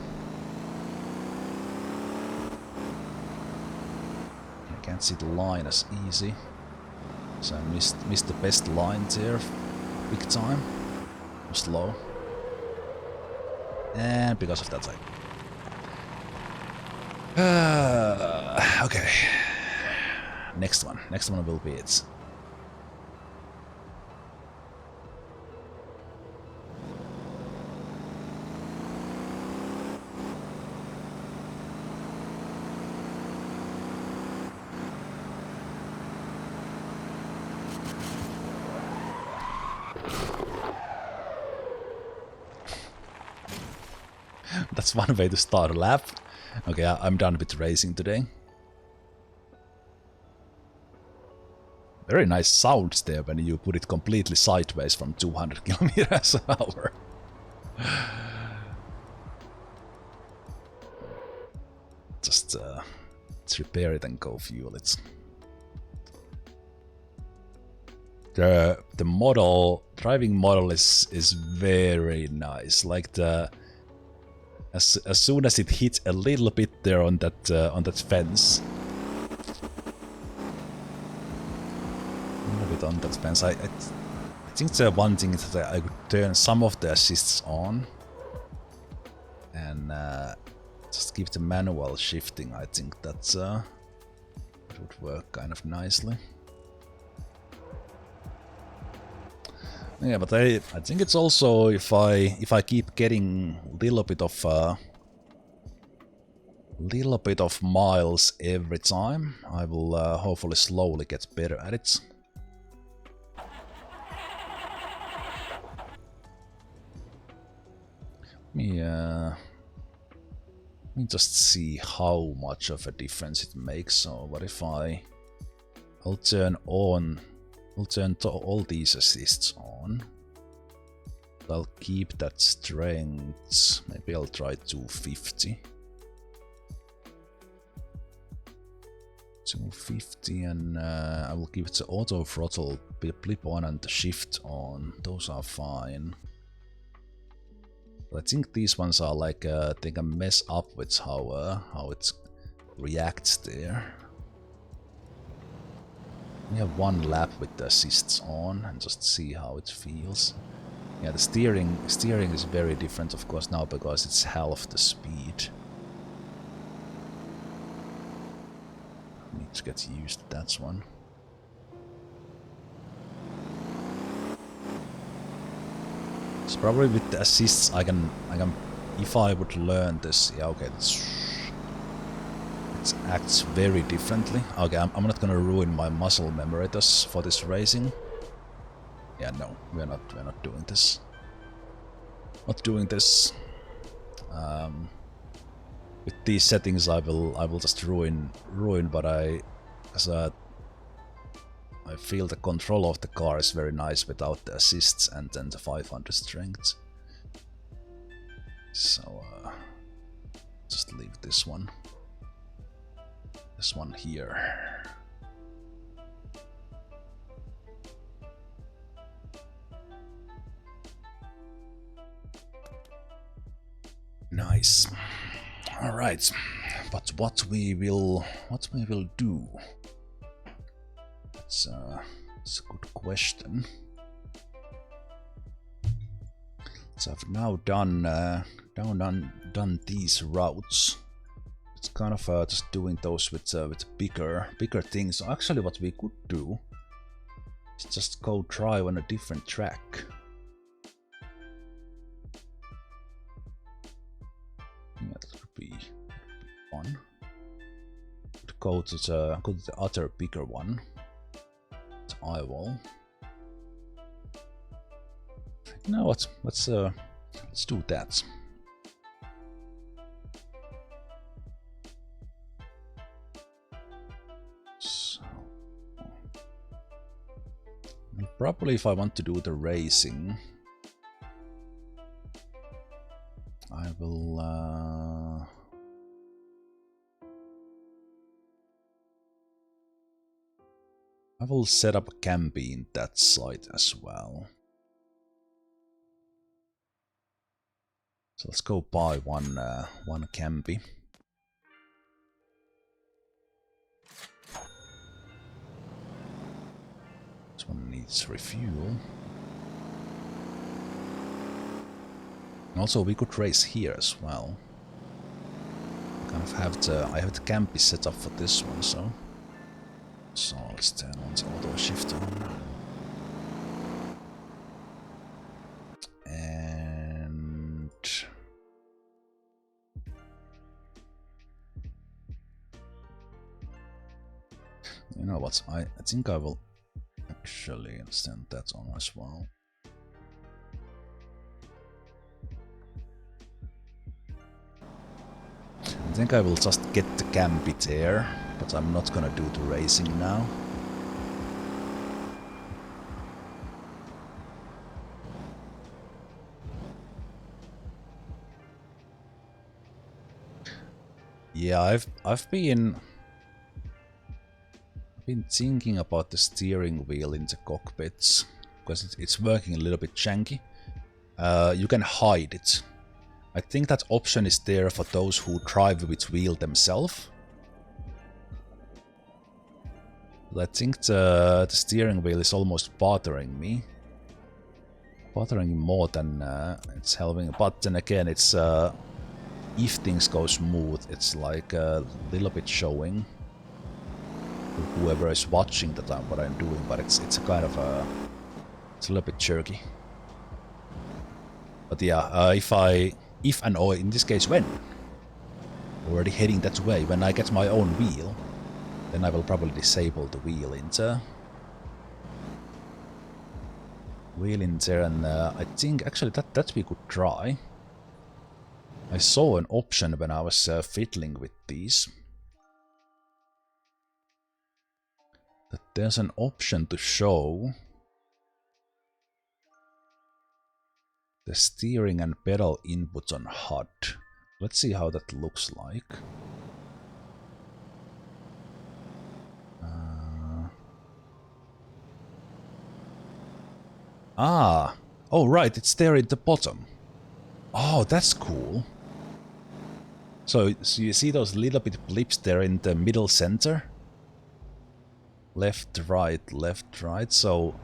S1: I can't see the line as easy, so I missed the best line there, big time. Slow, and because of that okay. Next one will be it. That's one way to start a lap. Okay, I'm done with racing today. Very nice sounds there when you put it completely sideways from 200 kilometers an hour. Just let's repair it and go fuel it. The driving model is very nice. Like as soon as it hits a little bit there on that fence. A little bit on that fence. I think the one thing is that I could turn some of the assists on and just give the manual shifting. I think that's it would work kind of nicely. Yeah, but I think it's also if I keep getting little bit of miles every time, I will hopefully slowly get better at it. Let me just see how much of a difference it makes. So what if I'll turn all these assists on. I'll keep that strength. Maybe I'll try 250. 250, and I will give it the auto throttle, blip on and the shift on. Those are fine. I think these ones are like they can mess up with how it reacts there. We have one lap with the assists on and just see how it feels. Yeah, the steering is very different, of course, now because it's half the speed. Need to get used to that one. So probably with the assists, I can. If I would learn this, yeah, okay, it acts very differently. Okay, I'm not gonna ruin my muscle memory for this racing. Yeah, no, we're not doing this. Not doing this. With these settings, I will just ruin. But I feel the control of the car is very nice without the assists and then the 500 strength. So just leave this one. This one here. Nice. All right. But what we will do? That's a good question. So I've now done these routes. It's kind of just doing those with bigger things. So actually, what we could do is just go try on a different track. Yeah, that could be fun. Could go to the other bigger one. It's eyeball. You know what? Let's do that. So, probably if I want to do the racing, I will set up a campy in that site as well. So let's go buy one campy. This one needs refuel. Also, we could race here as well. Kind of I have the campy set up for this one, so let's turn on the auto shift on. And you know what? I think I will actually send that on as well. I think I will just get the campy there, but I'm not gonna do the racing now. Yeah, I've been thinking about the steering wheel in the cockpits because it's working a little bit janky. You can hide it. I think that option is there for those who drive with wheel themselves. I think the steering wheel is almost bothering me. Bothering more than it's helping. But then again, it's if things go smooth, it's like a little bit showing whoever is watching that what I'm doing. But it's a kind of it's a little bit jerky. But yeah, if and or in this case when already heading that way, when I get my own wheel, then I will probably disable the wheel in there. And I think actually that we could try. I saw an option when I was fiddling with these. That there's an option to show The steering and pedal inputs on HUD. Let's see how that looks like. Oh right, it's there at the bottom. Oh, that's cool. So you see those little bit blips there in the middle center? Left, right, so...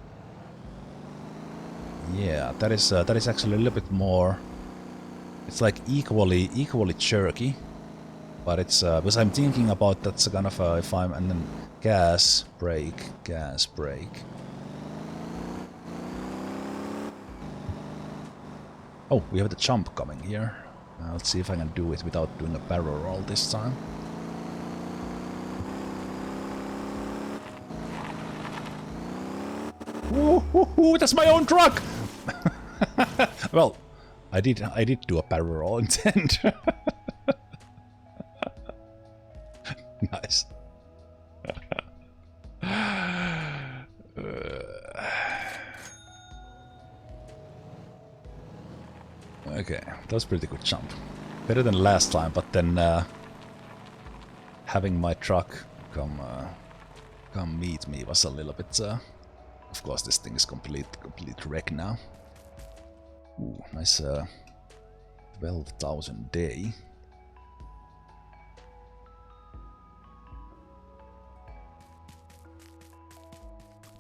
S1: Yeah, that is actually a little bit more... It's like equally jerky. But it's, because I'm thinking about that's kind of, if I'm... And then gas, brake. Oh, we have the jump coming here. Let's see if I can do it without doing a barrel roll this time. Ooh, that's my own truck! Well, I did do a barrel roll intent. Nice. Okay, that was pretty good jump. Better than last time, but then having my truck come meet me was a little bit... Of course, this thing is complete wreck now. Ooh, nice 12,000 day.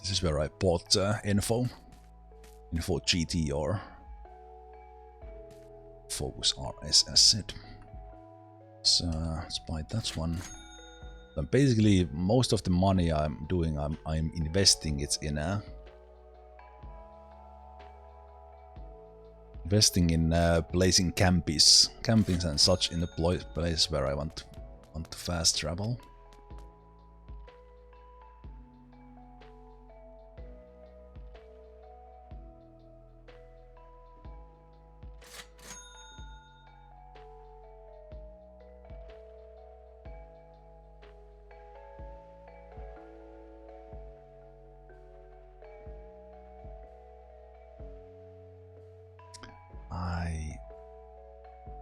S1: This is where I bought Info GT or Focus RS asset. So let's buy that one. And basically, most of the money I'm doing, I'm investing it in placing campings and such in the place where I want to fast travel.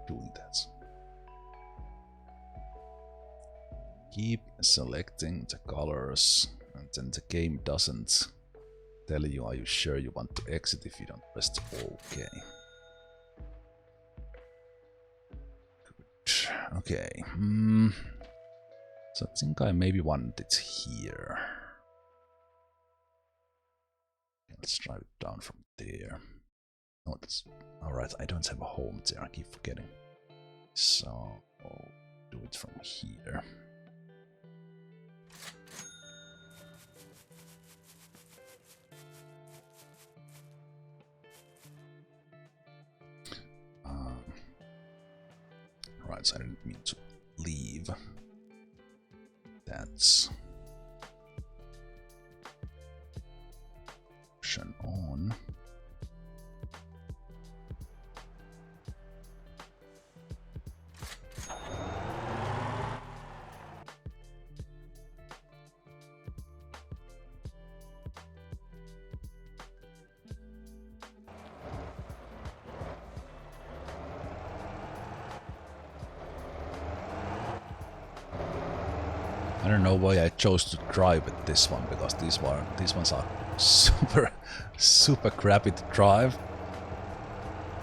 S1: Doing that. Keep selecting the colors, and then the game doesn't tell you, are you sure you want to exit if you don't press OK. Good. Okay. So I think I maybe want it here. Let's drive it down from there. Oh, that's alright. I don't have a home there. I keep forgetting. So I'll do it from here. Right, so I didn't mean to leave. That's option on. I don't know why I chose to drive with this one, because these ones are super crappy to drive.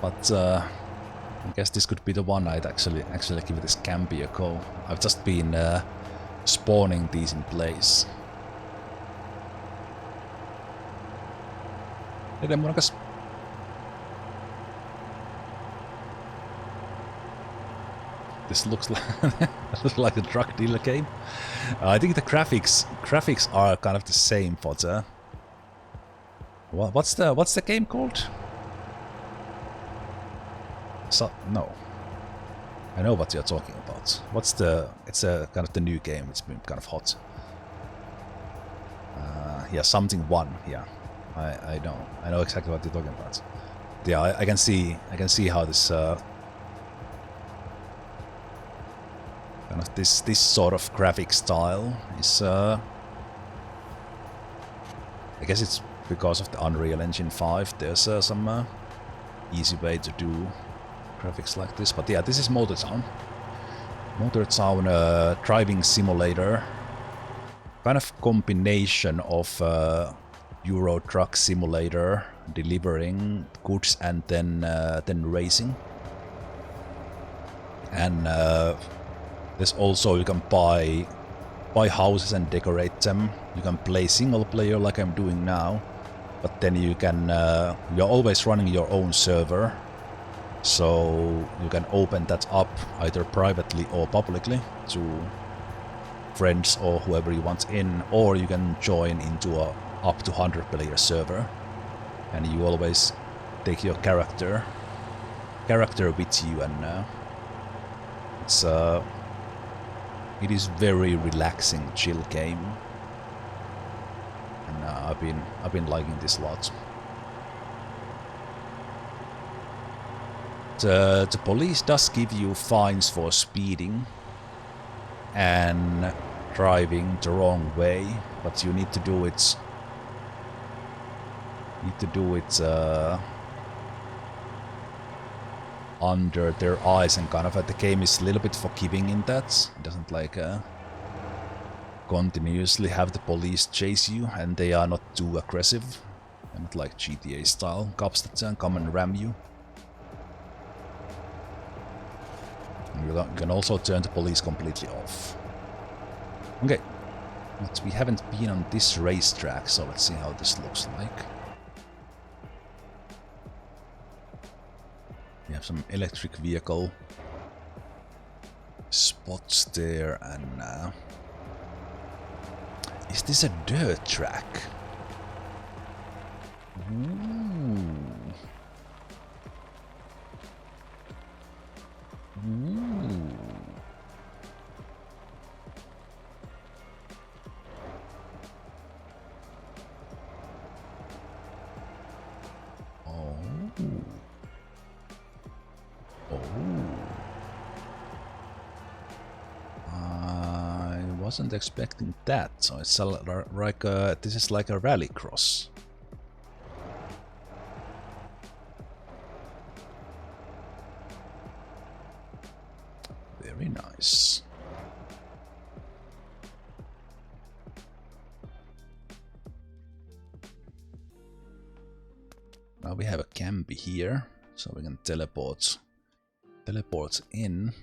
S1: But I guess this could be the one I'd actually give this campy a go. I've just been spawning these in place. This looks like a drug dealer game. I think the graphics are kind of the same for the... What's the game called? So, no. I know what you're talking about. It's a kind of the new game. It's been kind of hot. Yeah, something one. Yeah, I know exactly what you're talking about. Yeah, I can see how this kind of this sort of graphic style is. I guess it's because of the Unreal Engine 5. There's some easy way to do graphics like this. But yeah, this is Motor Town. Motor Town driving simulator. Kind of combination of Euro Truck Simulator, delivering goods and then racing. And there's also, you can buy houses and decorate them. You can play single player like I'm doing now, but then you can you're always running your own server, so you can open that up either privately or publicly to friends or whoever you want in, or you can join into a up to 100 player server, and you always take your character with you, and it is very relaxing, chill game, and I've been liking this a lot. The police does give you fines for speeding and driving the wrong way, but you need to do it. Under their eyes, and kind of the game is a little bit forgiving in that. It doesn't like continuously have the police chase you, and they are not too aggressive. They're not like GTA style cops that come and ram you. And you can also turn the police completely off. Okay, but we haven't been on this racetrack, so let's see how this looks like. We have some electric vehicle spots there, and is this a dirt track? Ooh. Ooh. Oh. Oh. I wasn't expecting that. So it's like this is like a rallycross. Very nice. Now we have a campy here, so we can teleport in.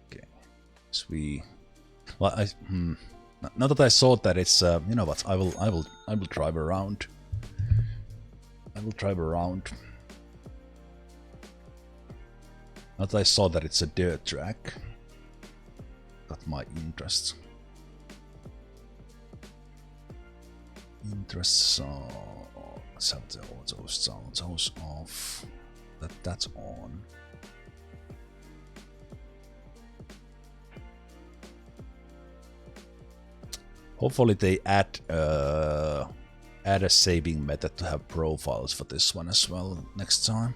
S1: Okay, so well, now that I saw that it's you know what, I will drive around. I will drive around. Now that I saw that it's a dirt track, got my interest. So let's have the auto sounds off. That's on. Hopefully they add a saving method to have profiles for this one as well next time.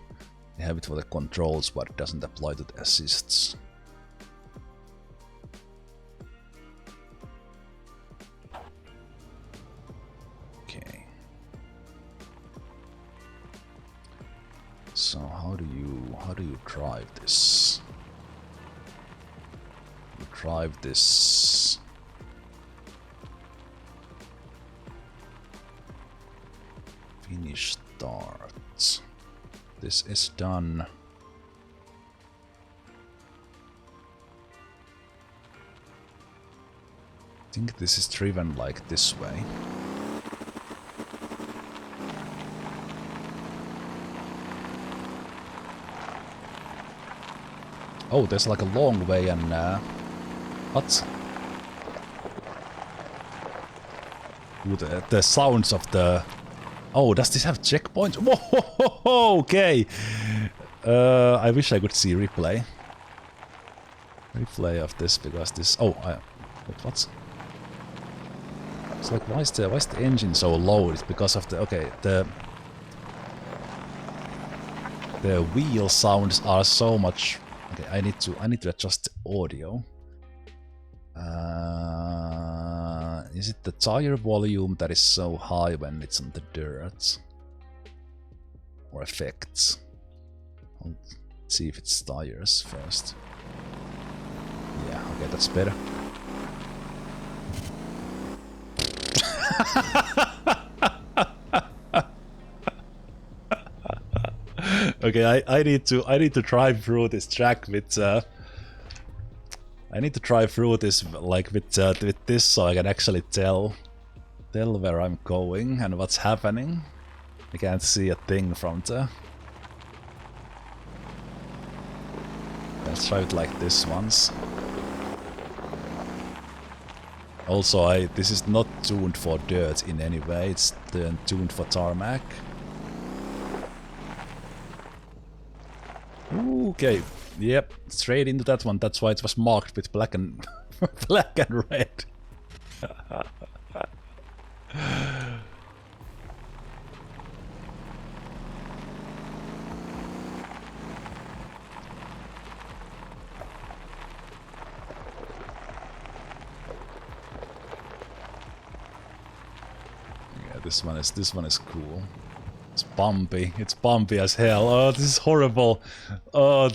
S1: They have it for the controls, but it doesn't apply to the assists. So how do you drive this? You drive this. Finish start. This is done. I think this is driven like this way. Oh, there's like a long way, and what? Ooh, the sounds of the... Oh, does this have checkpoints? Whoa, okay. I wish I could see replay of this, because this... Oh, wait, what? It's like, why is the engine so low? It's because of the... Okay, the wheel sounds are so much... Okay, I need to adjust the audio. Is it the tire volume that is so high when it's on the dirt? Or effects? I'll see if it's tires first. Yeah, okay, that's better. Okay, I need to drive through this track with I need to drive through this like with this so I can actually tell where I'm going and what's happening. I can't see a thing from there. Let's try it like this once. Also, this is not tuned for dirt in any way, it's tuned for tarmac. Okay, yep, straight into that one. That's why it was marked with black and black and red. This one is cool. It's bumpy. It's bumpy as hell. Oh, this is horrible. Oh,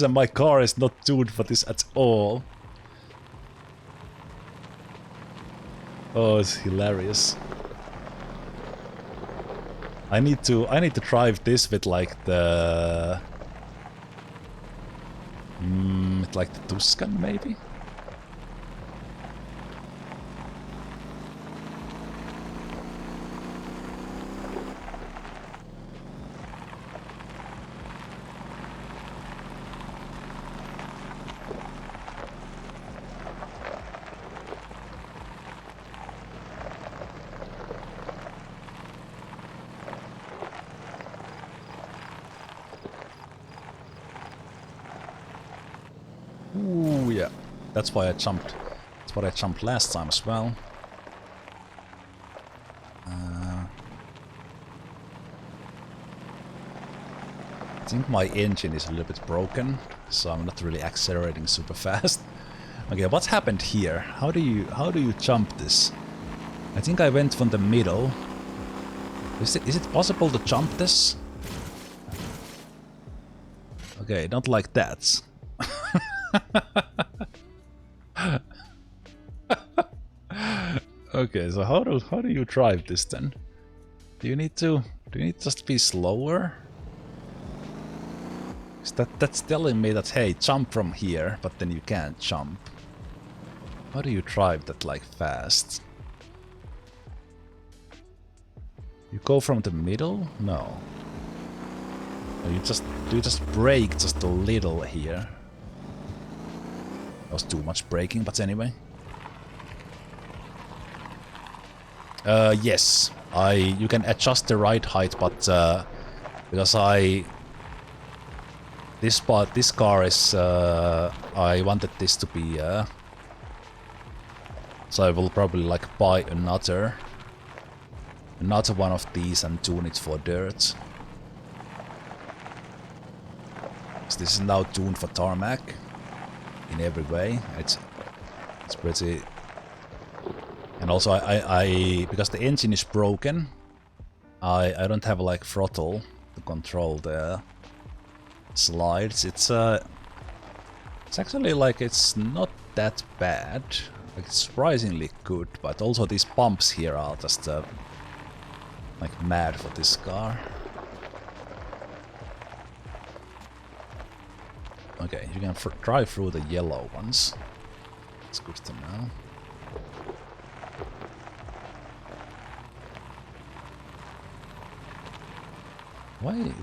S1: my car is not tuned for this at all. Oh, it's hilarious. I need to drive this with like the like the Tuscan maybe. Ooh, yeah. That's why I jumped. That's what I jumped last time as well. I think my engine is a little bit broken, so I'm not really accelerating super fast. Okay, what's happened here? How do you jump this? I think I went from the middle. Is it possible to jump this? Okay, not like that. Okay, so how do you drive this then? Do you need to just be slower? That's telling me that hey, jump from here, but then you can't jump. How do you drive that like fast? You go from the middle? No. Or you just brake just a little here. That was too much braking, but anyway. Yes, you can adjust the ride height, but because this car is I wanted this to be so I will probably like buy another one of these and tune it for dirt. So this is now tuned for tarmac in every way. It's pretty. And also I because the engine is broken, I don't have like throttle to control the slides. It's actually like it's not that bad. Like it's surprisingly good, but also these bumps here are just like mad for this car. Okay, you can drive through the yellow ones. It's good to know.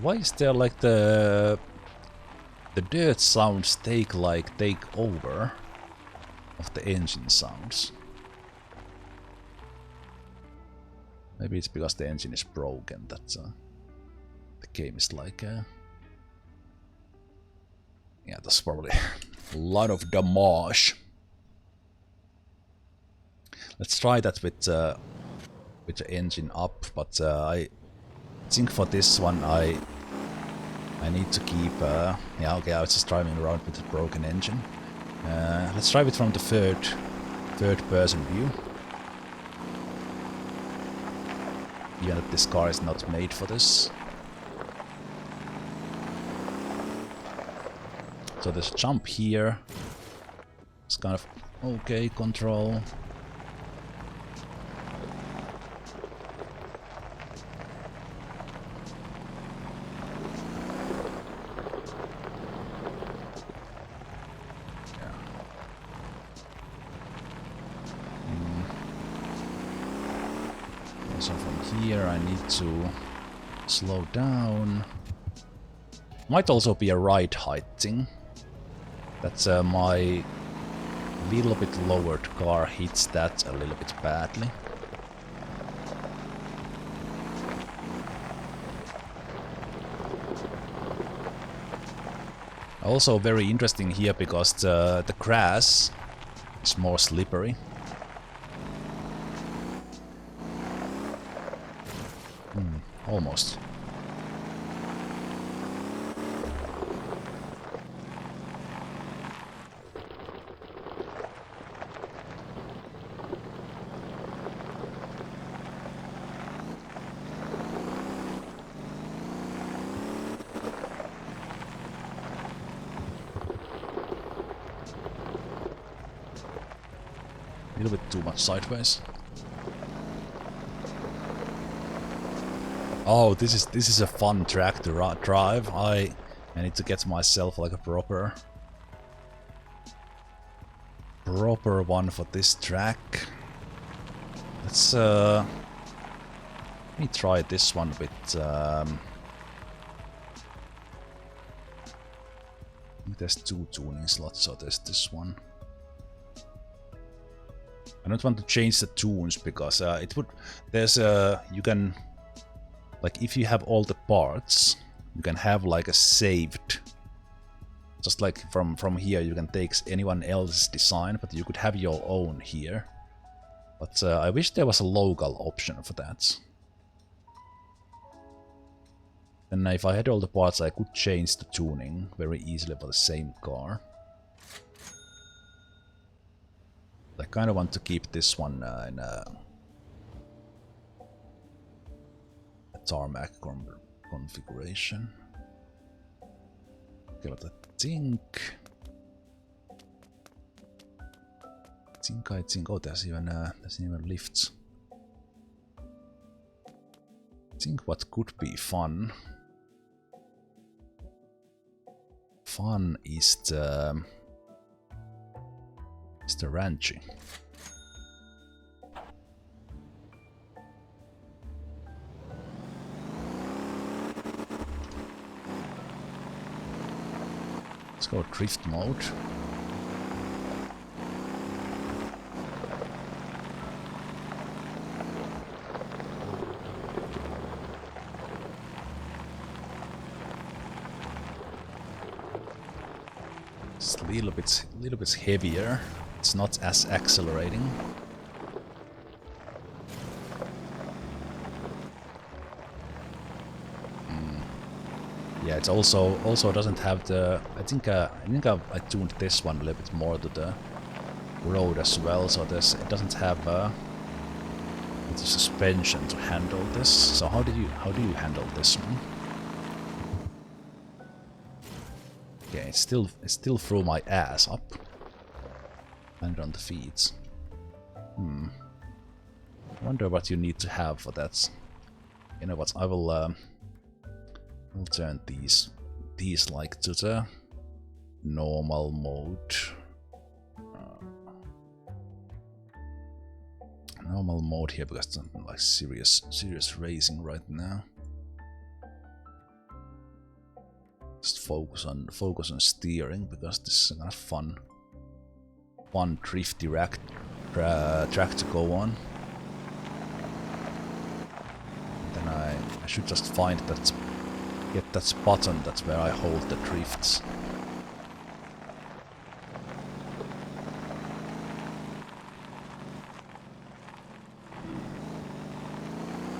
S1: Why is there like the dirt sounds take over of the engine sounds? Maybe it's because the engine is broken that the game is like yeah, that's probably a lot of damage. Let's try that with the engine up, but I think for this one I need to keep yeah, okay, I was just driving around with a broken engine. Let's try it from the third person view. Even that this car is not made for this. So this jump here is kind of okay control. So from here I need to slow down. Might also be a ride height thing. That's my little bit lowered car hits that a little bit badly. Also very interesting here because the grass is more slippery. Almost. A little bit too much sideways. Oh, this is a fun track to drive. I need to get myself like a proper one for this track. Let's let me try this one with I think there's 2 tuning slots, so there's this one. I don't want to change the tunes because it would there's you can, like, if you have all the parts, you can have like a saved. Just like from here, you can take anyone else's design, but you could have your own here. But I wish there was a local option for that. And if I had all the parts, I could change the tuning very easily for the same car. I kind of want to keep this one in a tarmac configuration. Okay, but I think, oh, there's even lifts. I think what could be fun is the ranching. Let's go drift mode. It's a little bit heavier. It's not as accelerating. Yeah, it also doesn't have the. I think I tuned this one a little bit more to the road as well, so it doesn't have the suspension to handle this. So how do you handle this one? Okay, it still threw my ass up. And on the feet. I wonder what you need to have for that. You know what? I will I'll turn these like to the normal mode. Normal mode here because I'm like serious racing right now. Just focus on steering because this is kind of fun drifty track to go on. And then I should just find that, get that button that's where I hold the drifts.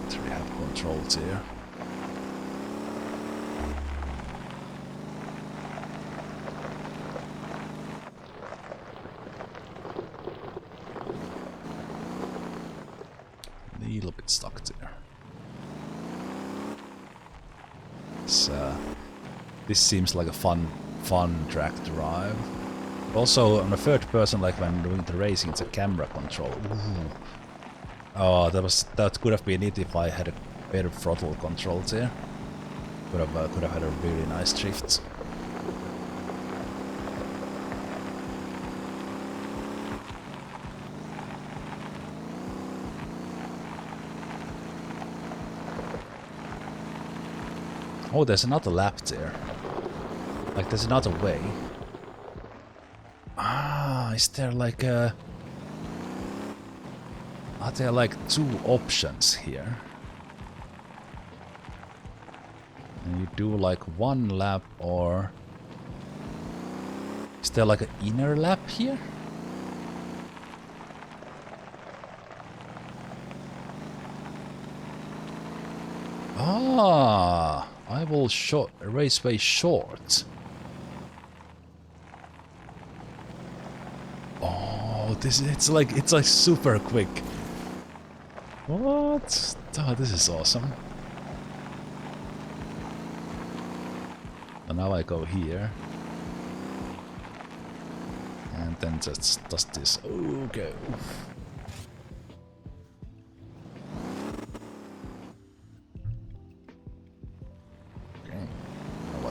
S1: So we have controls here. Little bit stuck there. This seems like a fun track to drive. Also, on the third person, like when doing the racing, it's a camera control. Ooh. Oh, that could have been it if I had a better throttle control there. Could have had a really nice drift. Oh, there's another lap there. Like, there's another way. Ah, is there like a... Are there like two options here? And you do like one lap, or... Is there like an inner lap here? Ah, I will raceway short. Oh, it's like super quick. What? Oh, this is awesome. And now I go here. And then just does this. Oh, go.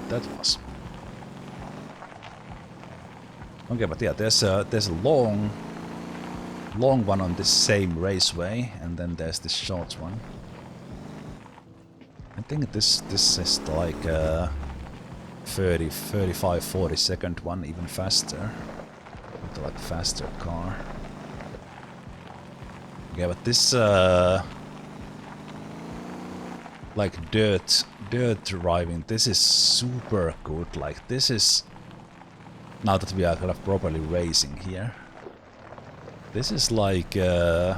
S1: That was. Okay, but yeah, there's a long one on this same raceway, and then there's this short one. I think this is like 30, 35, 40 second one, even faster. With like faster car. Okay, but this like dirt driving, this is super good. Like, this is, now that we are kind of properly racing here, this is like because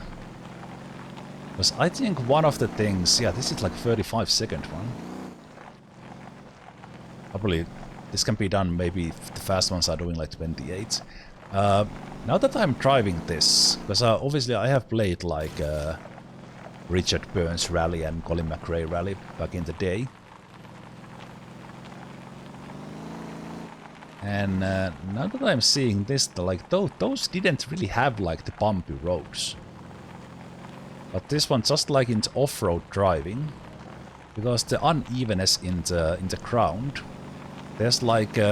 S1: I think one of the things, yeah, this is like 35 second one. Probably this can be done, maybe the fast ones are doing like 28. Now that I'm driving this, because obviously I have played like Richard Burns Rally and Colin McRae Rally back in the day. And now that I'm seeing this, like those didn't really have like the bumpy roads. But this one, just like in off-road driving, because the unevenness in the ground, there's like you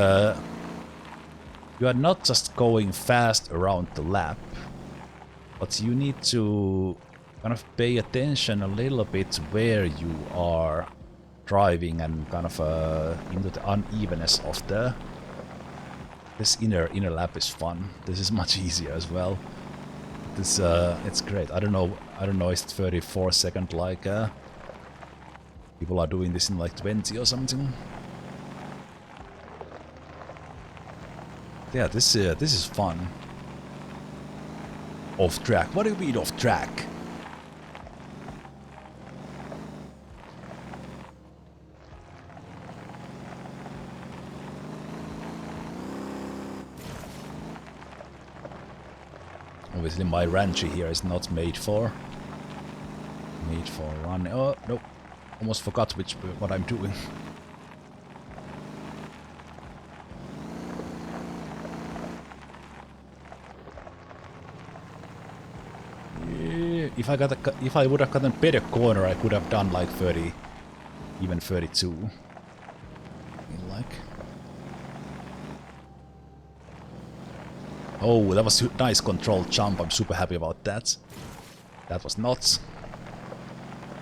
S1: are not just going fast around the lap, but you need to kind of pay attention a little bit where you are driving, and kind of into the unevenness of this inner lap is fun. This is much easier as well. This it's great. I don't know it's 34 second, like people are doing this in like 20 or something. Yeah, this is fun. Off track. What do you mean off track? Obviously my Ranchi here is not made for running. Oh no, almost forgot what I'm doing. Yeah, if I would have gotten better corner, I could have done like 30, even 32. Like. Oh, that was a nice controlled jump. I'm super happy about that. That was not.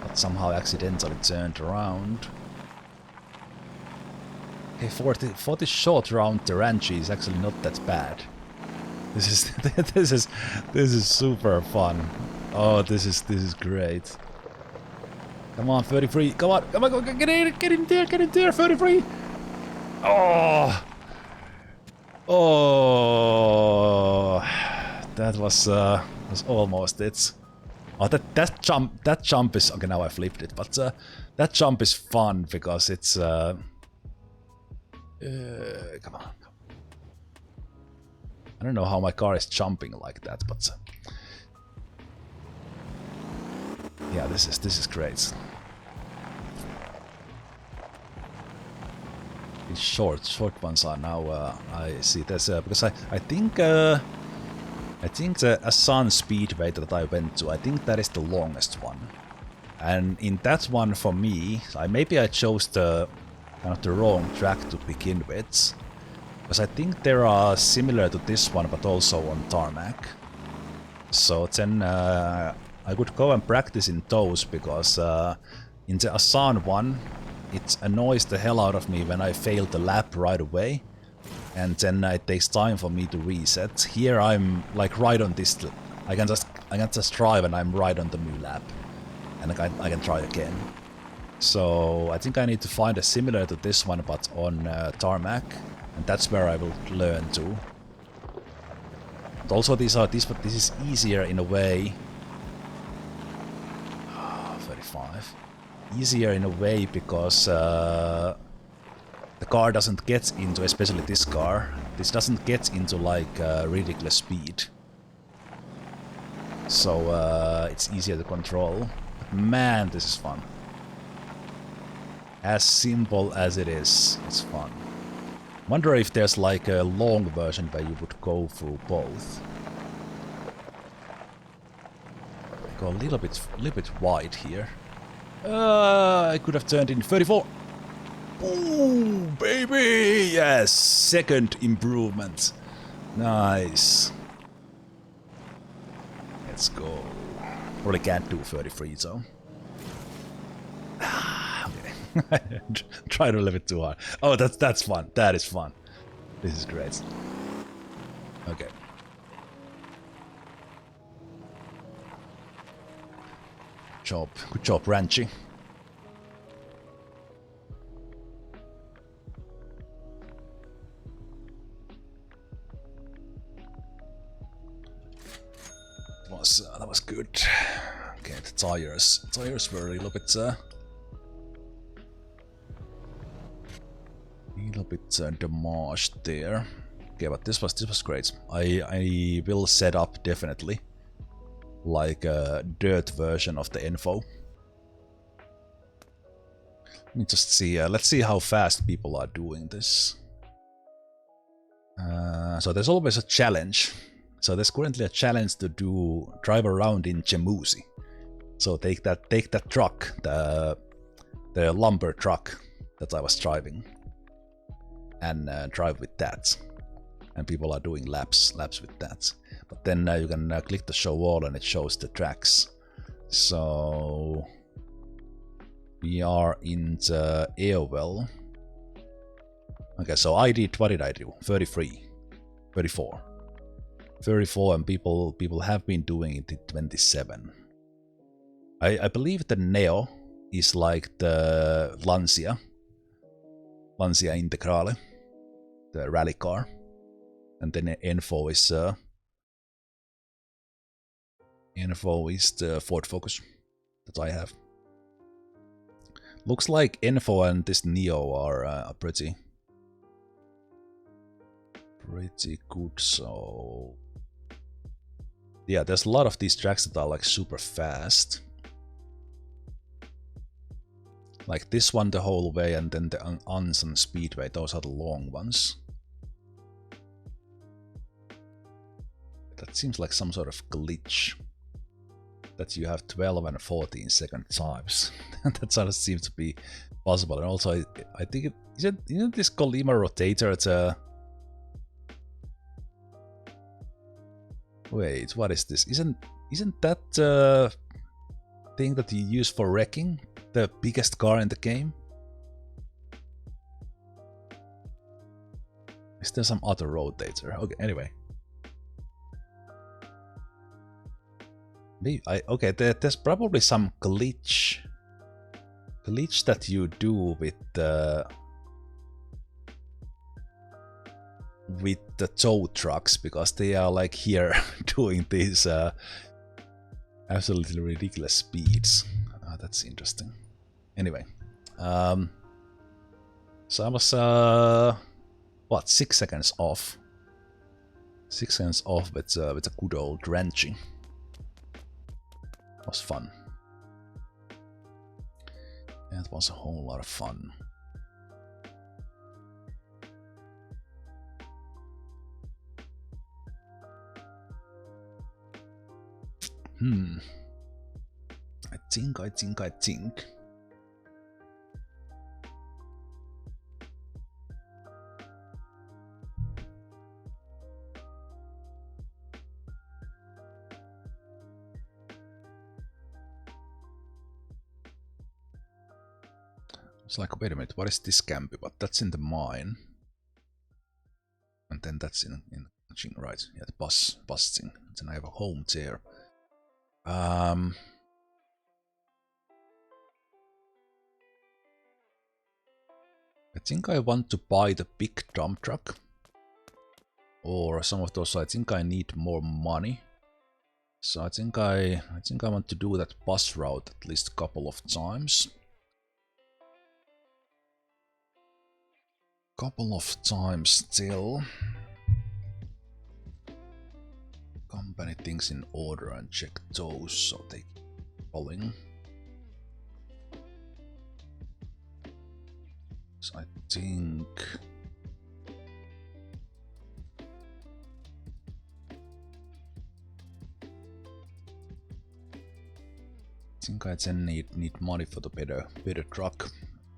S1: But somehow accidentally turned around. Okay, for this short round, the Ranchi is actually not that bad. This is this is super fun. Oh, this is great. Come on, 33. Come on, get in there, 33. Oh. Oh, that was almost it. Oh, that jump is okay. Now I flipped it, but that jump is fun because it's come on. I don't know how my car is jumping like that, but yeah, this is great. these short ones are now. I see. There's because I think the Asan Speedway that I went to, I think that is the longest one. And in that one, for me, maybe I chose the kind of the wrong track to begin with, because I think they are similar to this one, but also on tarmac. So then I could go and practice in those, because in the Asan one, it annoys the hell out of me when I fail the lap right away, and then it takes time for me to reset. Here I'm like right on this. I can just drive and I'm right on the new lap, and I can try again. So I think I need to find a similar to this one, but on tarmac, and that's where I will learn to. But also this is easier in a way. 35. Easier in a way because the car doesn't get into, especially this car, this doesn't get into like ridiculous speed. So it's easier to control. But man, this is fun. As simple as it is, it's fun. Wonder if there's like a long version where you would go through both. I go a little bit wide here. I could have turned in 34. Ooh, baby! Yes, second improvement. Nice. Let's go. Probably can't do 33 though. Okay. Try to live it too hard. Oh, that's fun. That is fun. This is great. Okay. Good job, Ranchi. That was good. Okay, the tires were a little bit damaged there. Okay, but this was great. I will set up definitely like a dirt version of the info. Let me just see. Let's see how fast people are doing this. So there's always a challenge. So there's currently a challenge to drive around in Jemusi. So take that truck, the lumber truck that I was driving, and drive with that. And people are doing laps with that. But then you can click the show all, and it shows the tracks. So we are in the Airwell. Okay, so what did I do? 33, 34. 34, and people have been doing it in 27. I believe the Neo is like the Lancia Integrale, the rally car, and then Info is the Ford Focus that I have. Looks like Info and this Neo are pretty good. So yeah, there's a lot of these tracks that are like super fast. Like this one the whole way, and then the Ansan Speedway, those are the long ones. That seems like some sort of glitch. That you have 12 and 14 second times. That sort of seems to be possible. And also, I think isn't this Colima rotator? It's a... Wait, what is this? Isn't that thing that you use for wrecking the biggest car in the game? Is there some other rotator? Okay, anyway. Okay, there's probably some glitch that you do with the tow trucks, because they are like here doing these absolutely ridiculous speeds. That's interesting. Anyway, so I was what, 6 seconds off. 6 seconds off with a good old wrenching. It was fun. Yeah, it was a whole lot of fun. I think. It's like, wait a minute, what is this campy? But that's in the mine. And then that's in Gwangjin, right? Yeah, the bus thing. Then I have a home there. I think I want to buy the big dump truck. Or some of those. I think I need more money. So I think I want to do that bus route at least a couple of times. Still. Company things in order and check those so they keep rolling. So I think I then need money for the better truck.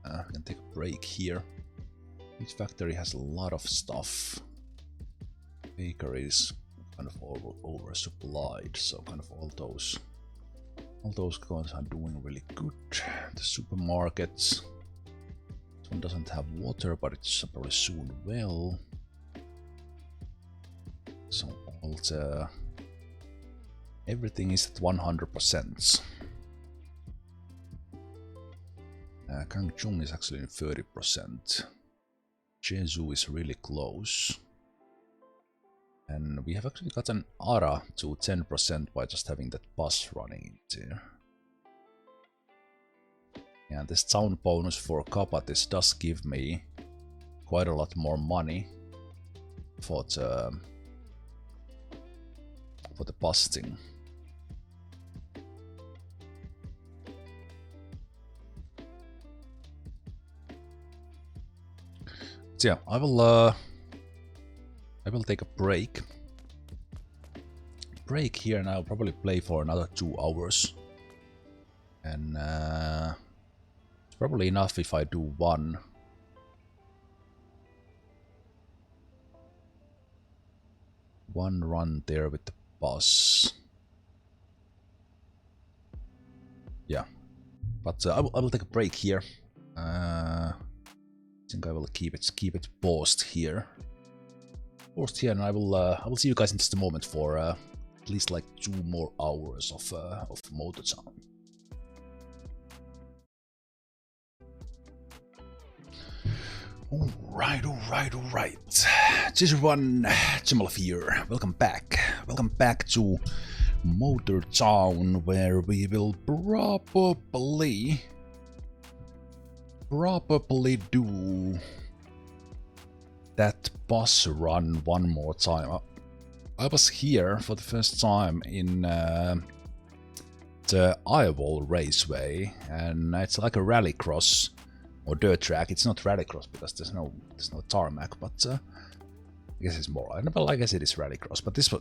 S1: I can take a break here. This factory has a lot of stuff. Bakery is kind of oversupplied, so kind of all those guys are doing really good. The supermarkets. This one doesn't have water, but it's probably soon will. So all the everything is at 100%. Gwangjin is actually in 30%. Jeju is really close. And we have actually got an ARA to 10% by just having that bus running into. Yeah, this town bonus for Kapatis does give me quite a lot more money for the bus thing. So yeah, I will take a break here, and I'll probably play for another 2 hours. And it's probably enough if I do one run there with the bus. Yeah, but I will take a break here. I think I will keep it paused here. And I will see you guys in just a moment for at least like 2 more hours of Motor Town. Alright. This is Zemalf here. Welcome back to Motor Town, where we will probably do that bus run one more time. I was here for the first time in the Shareable Raceway, and it's like a rallycross or dirt track. It's not rallycross because there's no tarmac, but I guess it's more. Well, I guess it is rallycross. But this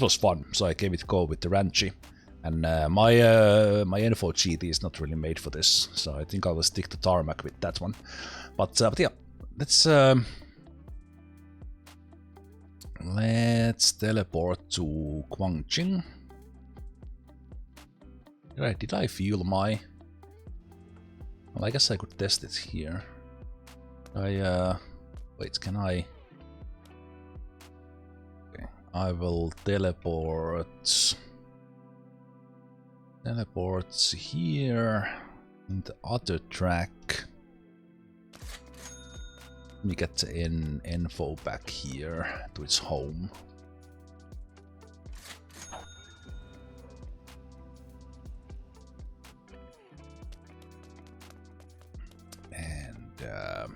S1: was fun, so I gave it a go with the Ranchi. And my N4 GT is not really made for this, so I think I will stick to tarmac with that one. But yeah, let's teleport to Gwangjin. Right, did I fuel my... Well, I guess I could test it here. Wait, can I... Okay, I will teleport here in the other track. Let me get the info back here to its home. And let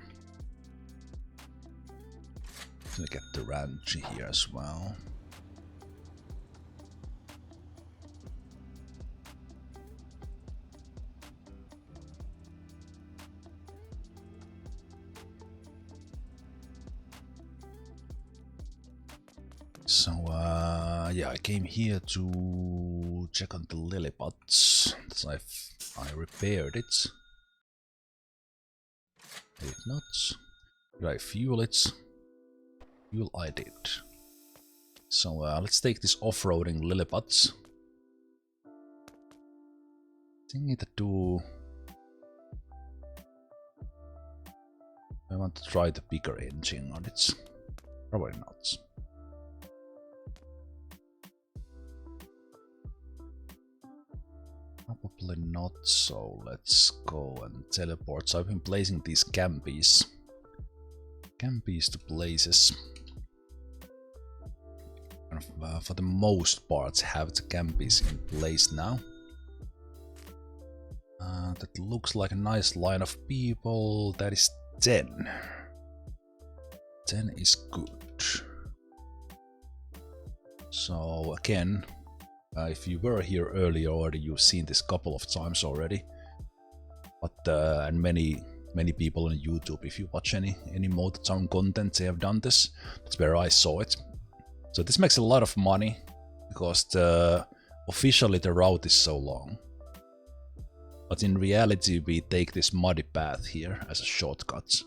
S1: me get the ranch here as well. So Yeah, I came here to check on the lily pods. I repaired it. I did not. Did I fuel it? Fuel I did. So let's take this off-roading lily pods. Thinking to do. I want to try the bigger engine on it. Probably not. Probably not, so let's go and teleport. So I've been placing these campies. Campies to places. And for the most part have the campies in place now. That looks like a nice line of people. That is 10. 10 is good. So again, if you were here earlier already, you've seen this couple of times already. But and many people on YouTube, if you watch any Motortown content, they have done this. That's where I saw it. So this makes a lot of money because officially the route is so long. But in reality, we take this muddy path here as a shortcut.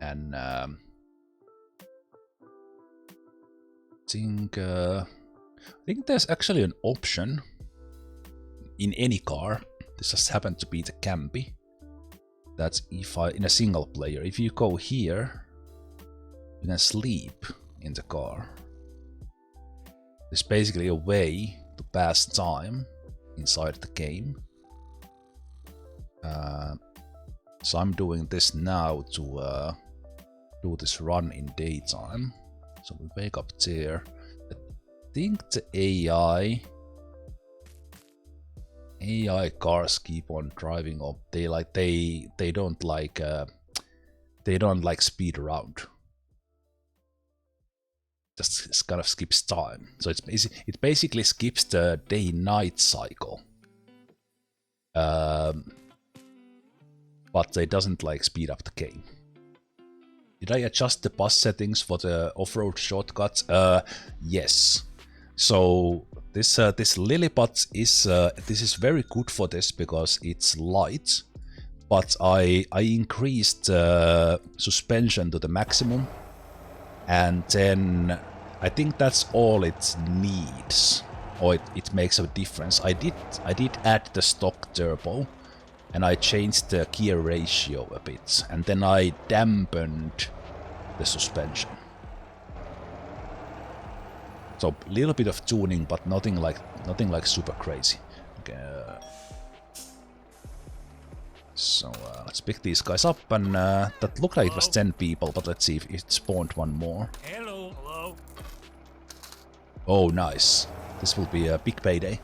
S1: And I think there's actually an option in any car. This just happened to be the Campy. That's if in a single player. If you go here, you can sleep in the car. It's basically a way to pass time inside the game. So I'm doing this now to do this run in daytime. So we wake up there. I think the AI cars keep on driving up. They don't like speed around. Just kind of skips time. So it basically skips the day-night cycle. But it doesn't like speed up the game. Did I adjust the bus settings for the off-road shortcuts? Yes. So this Lilliput is this is very good for this because it's light, but I increased suspension to the maximum, and then I think that's all it needs, or it makes a difference. I did add the stock turbo, and I changed the gear ratio a bit, and then I dampened the suspension. So a little bit of tuning, but nothing like super crazy. Okay. So let's pick these guys up, and that looked like it was 10 people, but let's see if it spawned one more.
S2: Hello. Hello.
S1: Oh, nice. This will be a big payday.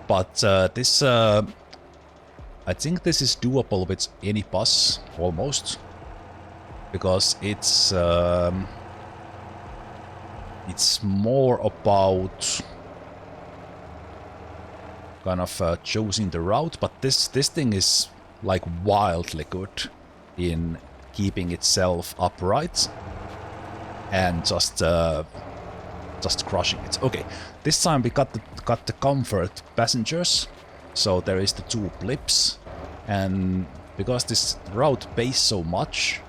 S1: But this, I think this is doable with any bus, almost. Because it's more about kind of choosing the route, but this thing is like wildly good in keeping itself upright and just crushing it. Okay, this time we got the comfort passengers, so there is the 2 blips, and because this route pays so much,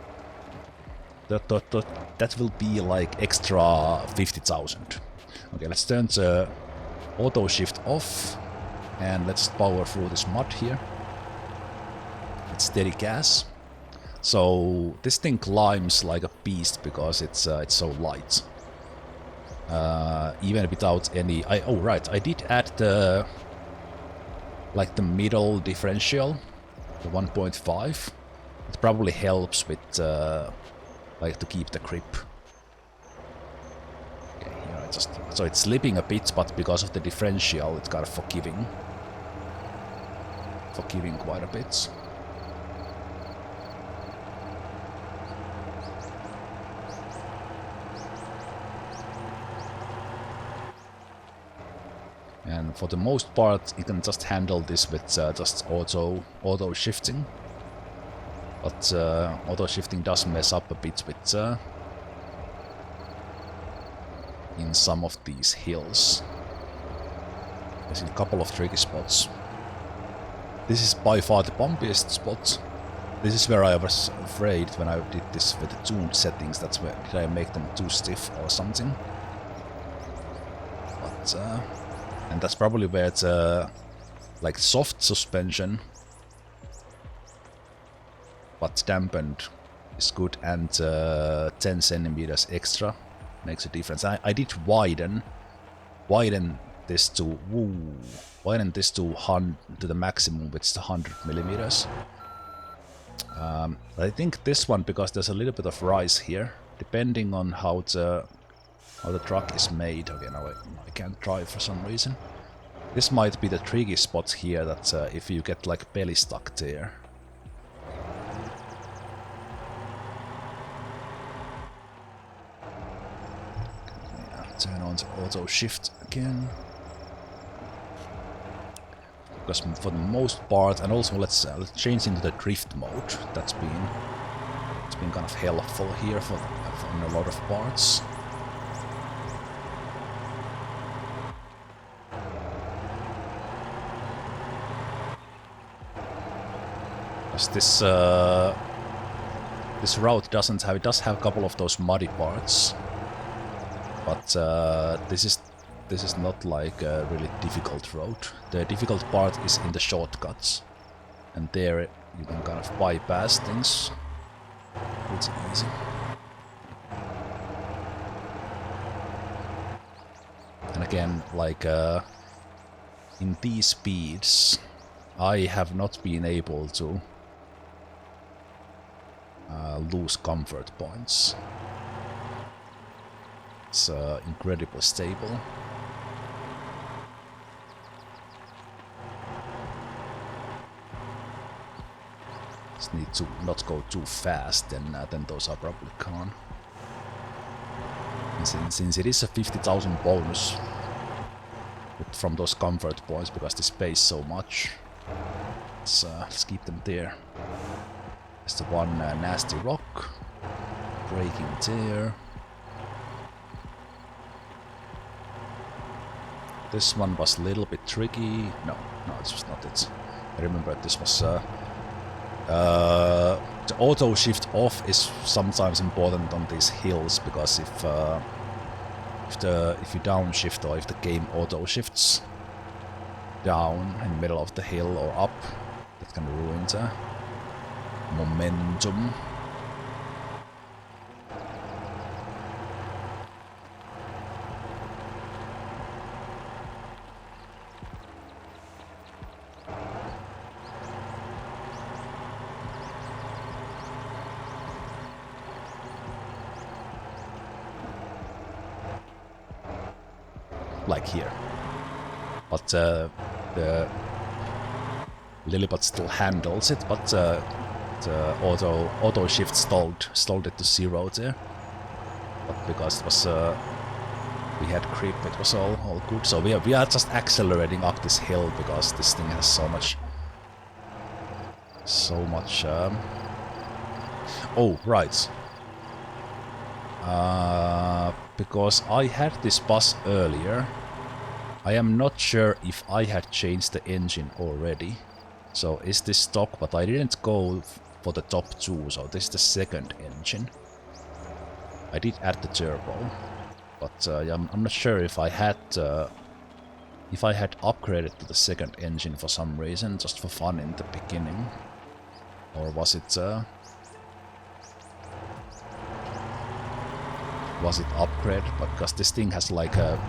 S1: that will be like extra 50,000. Okay, let's turn the auto shift off and let's power through this mud here. It's steady gas. So this thing climbs like a beast because it's so light. Even without any. Oh right, I did add the middle differential, the 1.5. It probably helps with to keep the grip. Okay, here so it's slipping a bit, but because of the differential, it's kind of forgiving quite a bit. And for the most part, you can just handle this with just auto shifting. But auto shifting does mess up a bit with in some of these hills. There's a couple of tricky spots. This is by far the bumpiest spot. This is where I was afraid when I did this with the tuned settings. That's where did I make them too stiff or something? But and that's probably where it's like soft suspension, but dampened is good, and 10 centimeters extra makes a difference. I did widen this to the maximum, which is 100 millimeters. I think this one, because there's a little bit of rise here, depending on how the truck is made. Okay, now I can't drive for some reason. This might be the tricky spot here, that if you get like belly stuck there. Yeah, turn on the auto shift again. Because for the most part, and also let's change into the drift mode. It's been kind of helpful here for a lot of parts. Because this route does have a couple of those muddy parts, but this is not like a really difficult road. The difficult part is in the shortcuts, and there you can kind of bypass things. It's easy. And again, like in these speeds, I have not been able to lose comfort points. It's incredibly stable. Just need to not go too fast, then those are probably gone. And since it is a 50,000 bonus from those comfort points, because this pays so much, let's keep them there. There's the one nasty rock, braking there. This one was a little bit tricky. No, this was not it. I remember this was the auto shift off is sometimes important on these hills, because if you downshift, or if the game auto shifts down in the middle of the hill or up, that can ruin the momentum. Like here. But the Lilliput still handles it, but the auto shift stalled it to 0 there. But because it was we had creep, it was all good. So we are just accelerating up this hill, because this thing has so much. Oh right. Because I had this bus earlier, I am not sure if I had changed the engine already. So is this stock, but I didn't go for the top 2, so this is the second engine. I did add the turbo, but I'm not sure if I had upgraded to the second engine for some reason, just for fun in the beginning, or was it upgraded? But because this thing has like a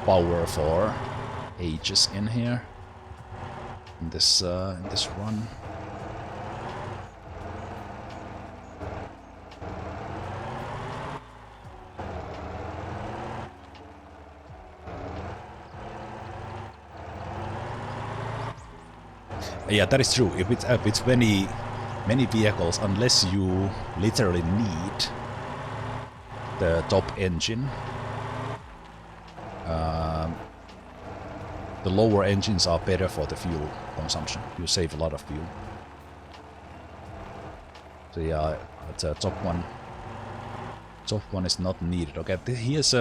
S1: power for ages in here, in this run. Yeah, that is true. If it's many vehicles, unless you literally need the top engine, the lower engines are better for the fuel consumption. You save a lot of fuel. So yeah, the top one Top one is not needed. Okay, here's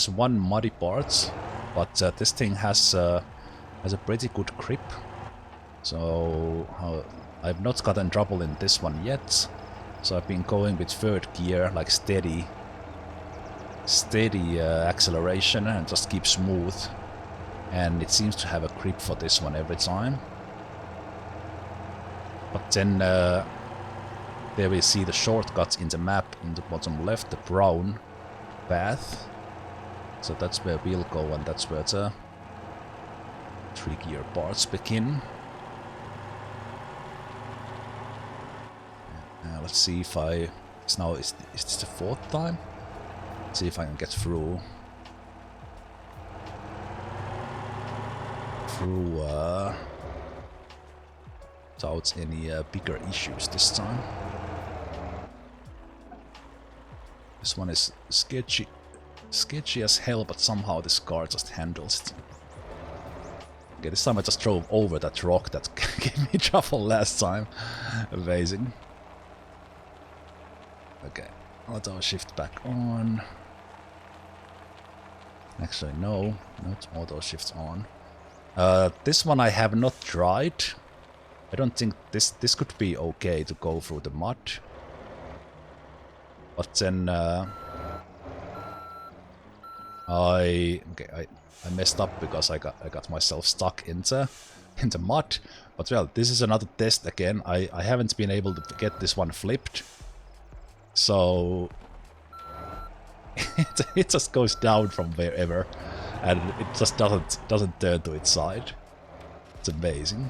S1: one muddy part, but this thing has a pretty good grip. So I've not gotten trouble in this one yet. So I've been going with third gear, like steady acceleration, and just keep smooth. And it seems to have a grip for this one every time. But then there we see the shortcuts in the map in the bottom left, the brown path. So that's where we'll go, and that's where the trickier parts begin. Let's see if I... Is this the fourth time? Let's see if I can get through without any bigger issues this time. This one is sketchy as hell, but somehow this car just handles it. Okay, this time I just drove over that rock that gave me trouble last time. Amazing. Okay, auto shift back on. Actually, no, not auto shift on. This one I have not tried. I don't think this could be okay to go through the mud. But then I messed up because I got myself stuck in the mud. But well, this is another test again. I haven't been able to get this one flipped. So it just goes down from wherever, and it just doesn't turn to its side. It's amazing.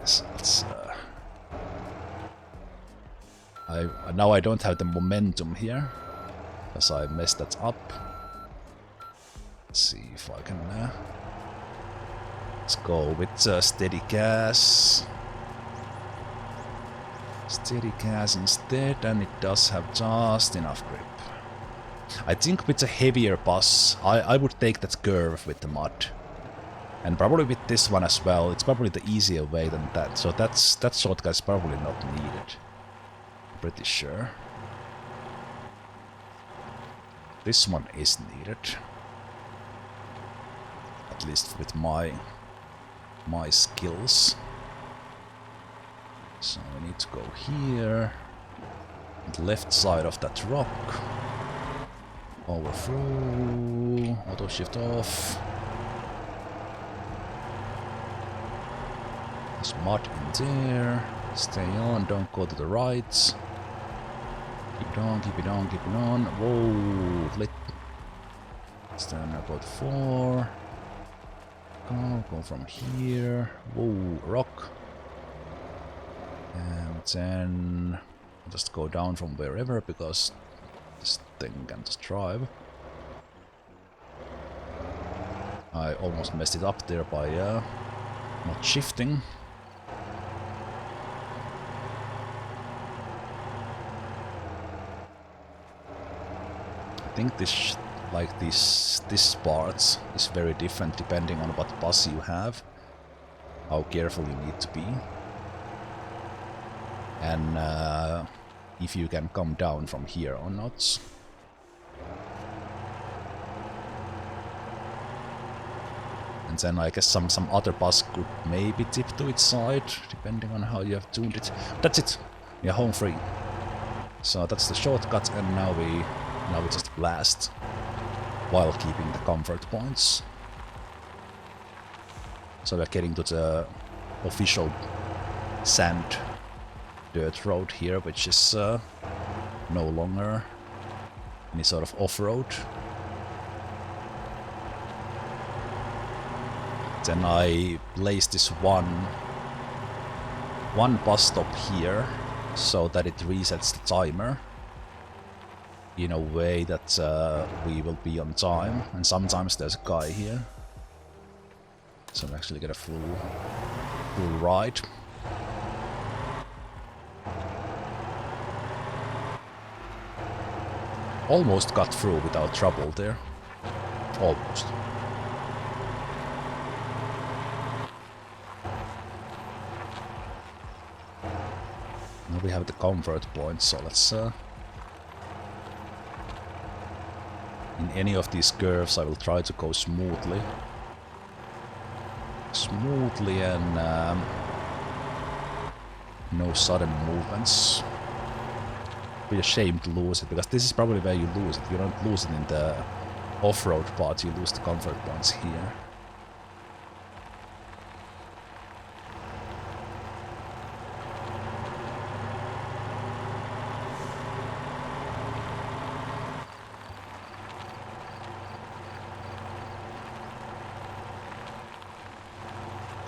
S1: Yes, let's. Now I don't have the momentum here because I messed that up. Let's see if I can. Let's go with steady gas. Steady gas instead, and it does have just enough grip. I think with a heavier bus, I would take that curve with the mud. And probably with this one as well, it's probably the easier way than that. So that shortcut is probably not needed. Pretty sure. This one is needed. At least with my skills. So we need to go here. On the left side of that rock. Overthrow. Auto shift off. There's mud in there. Stay on, don't go to the right. Keep it on, keep it on, keep it on. Whoa, flit. Stand about 4. Go from here. Whoa, rock. And then I'll just go down from wherever because this thing can just drive. I almost messed it up there by not shifting. I think this part is very different depending on what bus you have, how careful you need to be, and if you can come down from here or not. And then I guess some other bus could maybe tip to its side, depending on how you have tuned it. That's it! We are home free. So that's the shortcut, and now we just blast while keeping the comfort points. So we're getting to the official sand dirt road here, which is no longer any sort of off-road. Then I placed this one bus stop here so that it resets the timer in a way that we will be on time, and sometimes there's a guy here, so I'm actually get a full ride. Almost got through without trouble there. Almost. Now we have the comfort points, so let's... in any of these curves I will try to go smoothly. Smoothly and no sudden movements. Be a shame to lose it, because this is probably where you lose it. You don't lose it in the off-road part, you lose the comfort points here.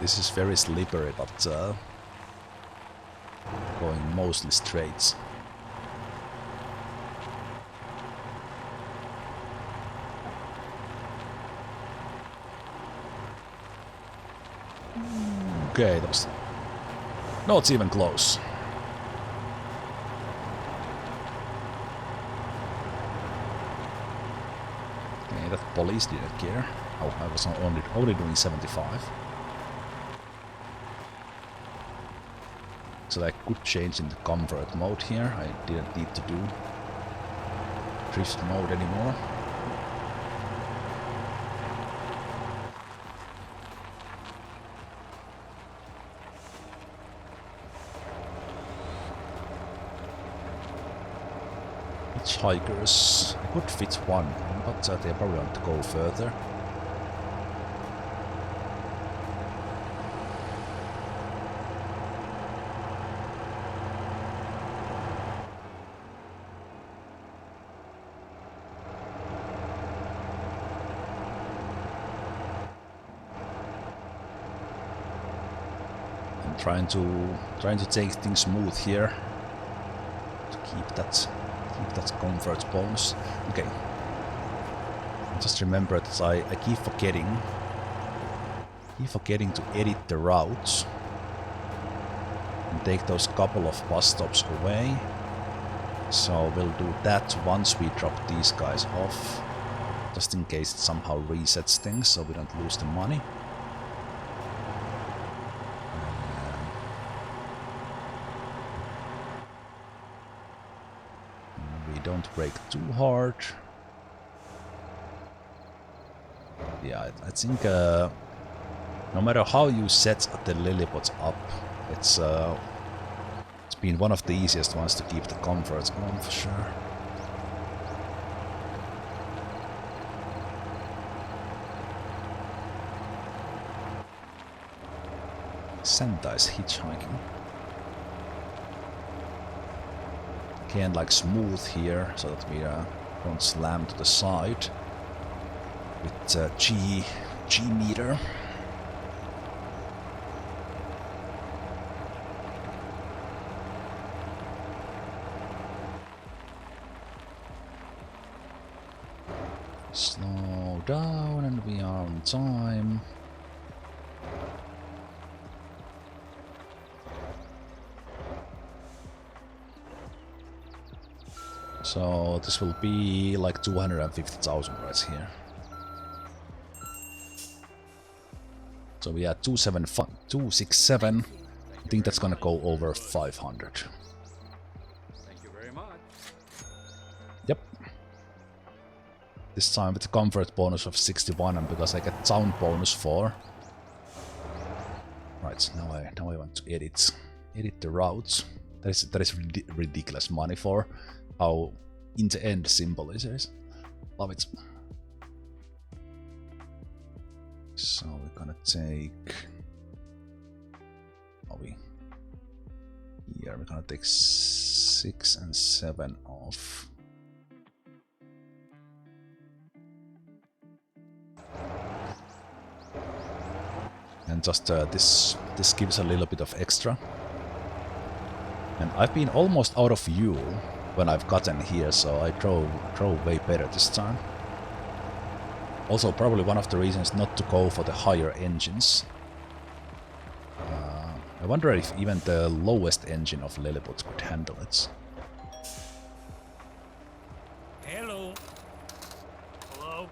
S1: This is very slippery, but going mostly straights. Okay, that was not even close. Okay, that police didn't care. Oh, I was only doing 75. So I could change into comfort mode here. I didn't need to do drift mode anymore. Hitchhikers. I could fit one, but they probably want to go further. Trying to take things smooth here to keep that comfort bonus. Okay. Just remember that I keep forgetting to edit the routes and take those couple of bus stops away. So we'll do that once we drop these guys off, just in case it somehow resets things so we don't lose the money. Don't brake too hard. Yeah, I think no matter how you set the Lillipots up, it's been one of the easiest ones to keep the comforts on for sure. Santa is hitchhiking. Again, like smooth here, so that we don't slam to the side with G meter. Slow down, and we are on time. So this will be like 250,000 right here. So we are 267. I think that's gonna go over 500.
S2: Thank you very much.
S1: Yep. This time with the comfort bonus of 61, and because I get sound bonus 4. Right, now I want to edit the routes. That is ridiculous money for how in the end simple this is. Love it. So we're gonna take... Here we're gonna take 6 and 7 off. And just this gives a little bit of extra. And I've been almost out of fuel when I've gotten here, so I drove way better this time. Also, probably one of the reasons not to go for the higher engines. I wonder if even the lowest engine of Lilliput could handle it.
S2: Hello. Hello.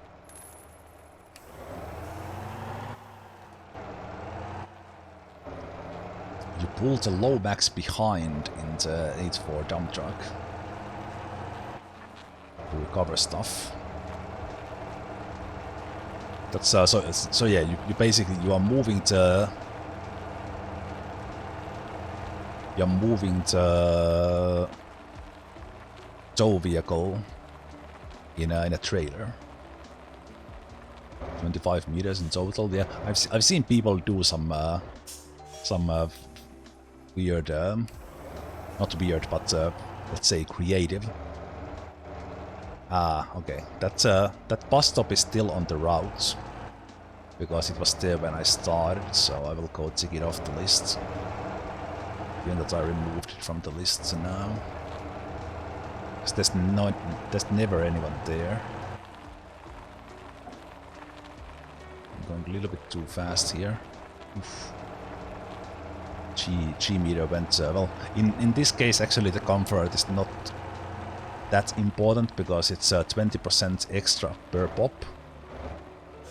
S1: You pull the low max behind in the 8-4 dump truck to recover stuff. That's so yeah, you basically you are moving the tow vehicle in a trailer. 25 meters in total. Yeah, I've seen people do some weird, not weird, but let's say creative. Ah, okay. That bus stop is still on the route because it was there when I started, so I will go take it off the list. Given that I removed it from the list now, because there's never anyone there. Going a little bit too fast here. Oof. G meter went well. In this case, actually, the comfort is not that important because it's 20% extra per pop.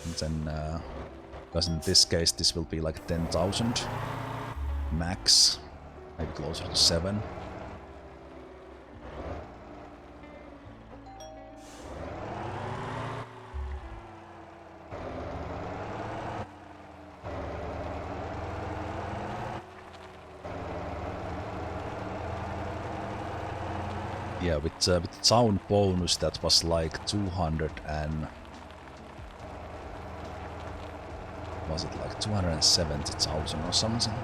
S1: And then, because in this case, this will be like 10,000 max, maybe closer to 7. Yeah, with the sound bonus that was like 200 and... was it like 270,000 or something?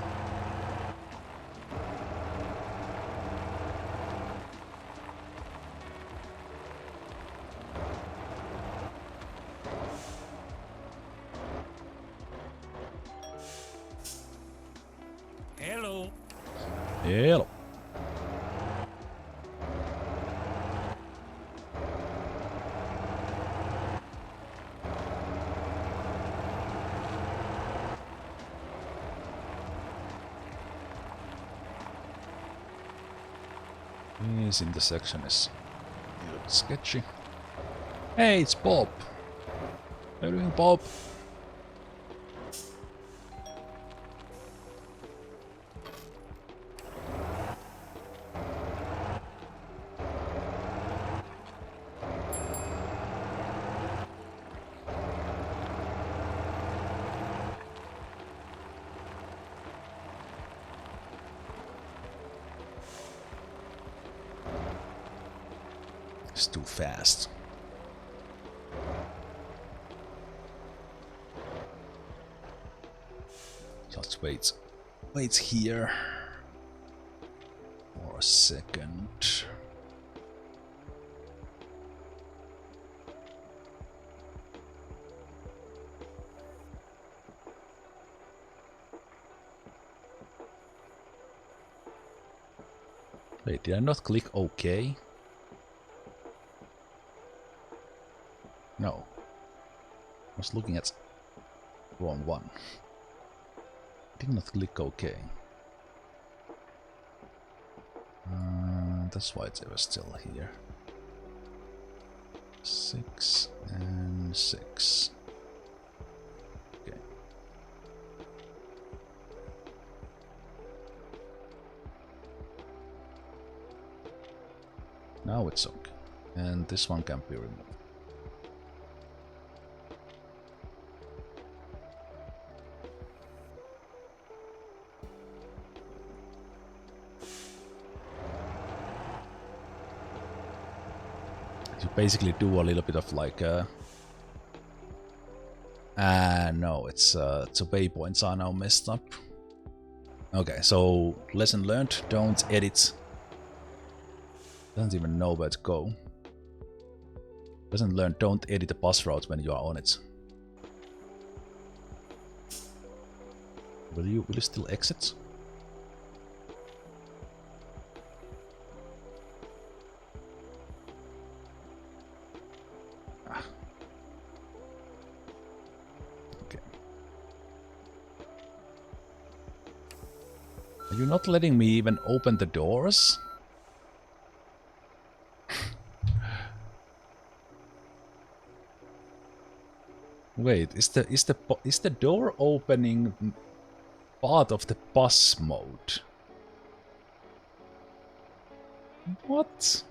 S2: Hello.
S1: Hello. This intersection is a little bit sketchy. Hey, it's Bob. How are you doing, Bob? It's too fast. Just wait here for a second. Wait, did I not click OK? No. I was looking at wrong one. Did not click OK. That's why they were still here. 6 and 6. Okay. Now it's okay. And this one can be removed. You basically do a little bit of like no, it's the waypoints are now messed up. Okay, so lesson learned, don't edit. Doesn't even know where to go. Lesson learned, don't edit the bus route when you are on it. Will you still exit? Are you not letting me even open the doors? Wait, is the door opening part of the bus mode? What?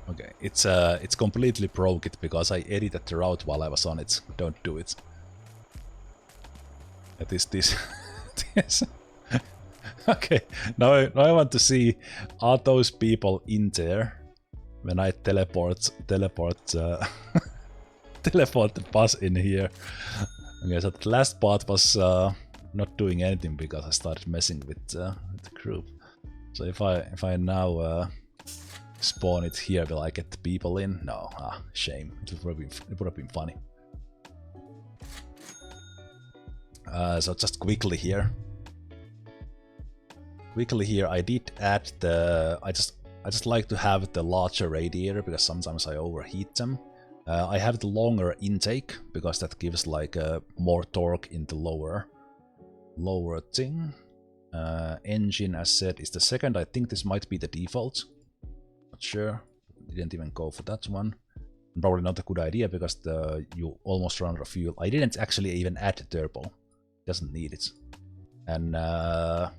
S1: Okay, it's completely broke it because I edited the route while I was on it. Don't do it. That is this. This. Okay, now I want to see, are those people in there when I teleport teleport the bus in here. Okay, so the last part was not doing anything because I started messing with the group. So if I now spawn it here, will I get the people in? No, shame. It would have been funny. So just quickly here. I did add the. I just like to have the larger radiator because sometimes I overheat them. I have the longer intake because that gives like more torque in the lower thing. Engine, as said, is the second. I think this might be the default. Not sure. Didn't even go for that one. Probably not a good idea because you almost run out of fuel. I didn't actually even add the turbo. Doesn't need it. And I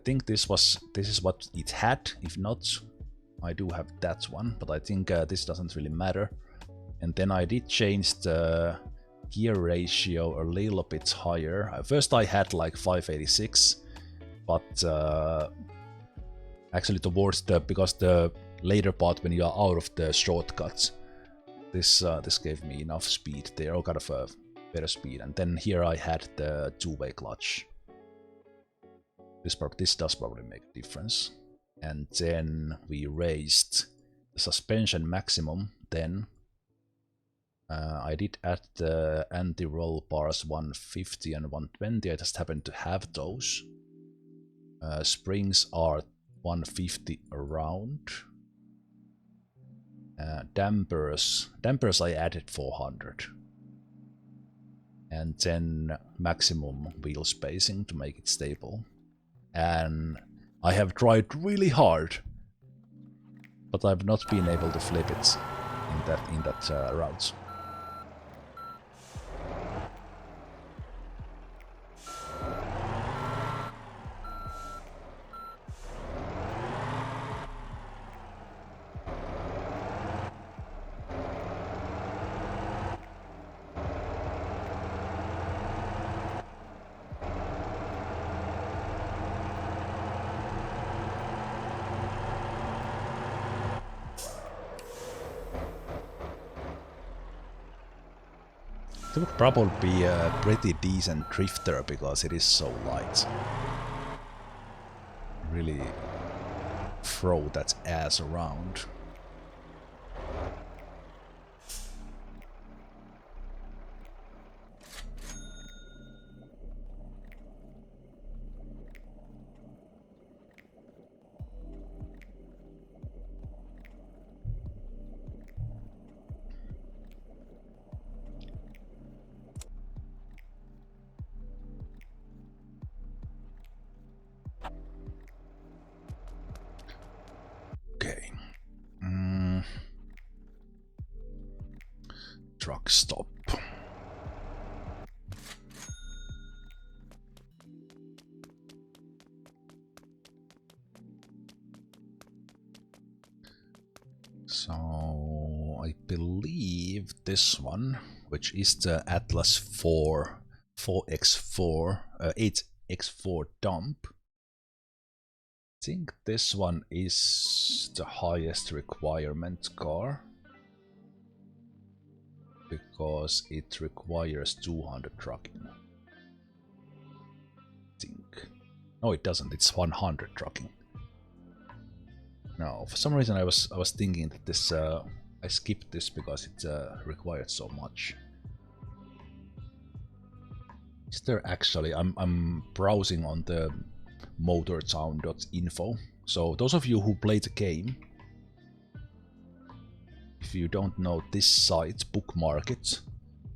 S1: think this is what it had. If not, I do have that one, but I think this doesn't really matter. And then I did change the gear ratio a little bit higher. First I had like 586, but actually towards because the later part when you are out of the shortcuts, this gave me enough speed there, or kind of a better speed. And then here I had the two-way clutch. This does probably make a difference. And then we raised the suspension maximum. Then I did add the anti-roll bars 150 and 120. I just happened to have those. Springs are 150 around. Dampers I added 400. And then maximum wheel spacing to make it stable. And I have tried really hard, but I've not been able to flip it in that route. It would probably be a pretty decent drifter because it is so light. Really throw that ass around. Truck stop. So I believe this one, which is the Atlas 4x4 8x4 dump. I think this one is the highest requirement car, because it requires 200 trucking. I think. No, it doesn't. It's 100 trucking. No, for some reason I was thinking that this I skipped this because it required so much. Is there actually? I'm browsing on the motortown.info. So those of you who play the game, if you don't know this site, bookmark it.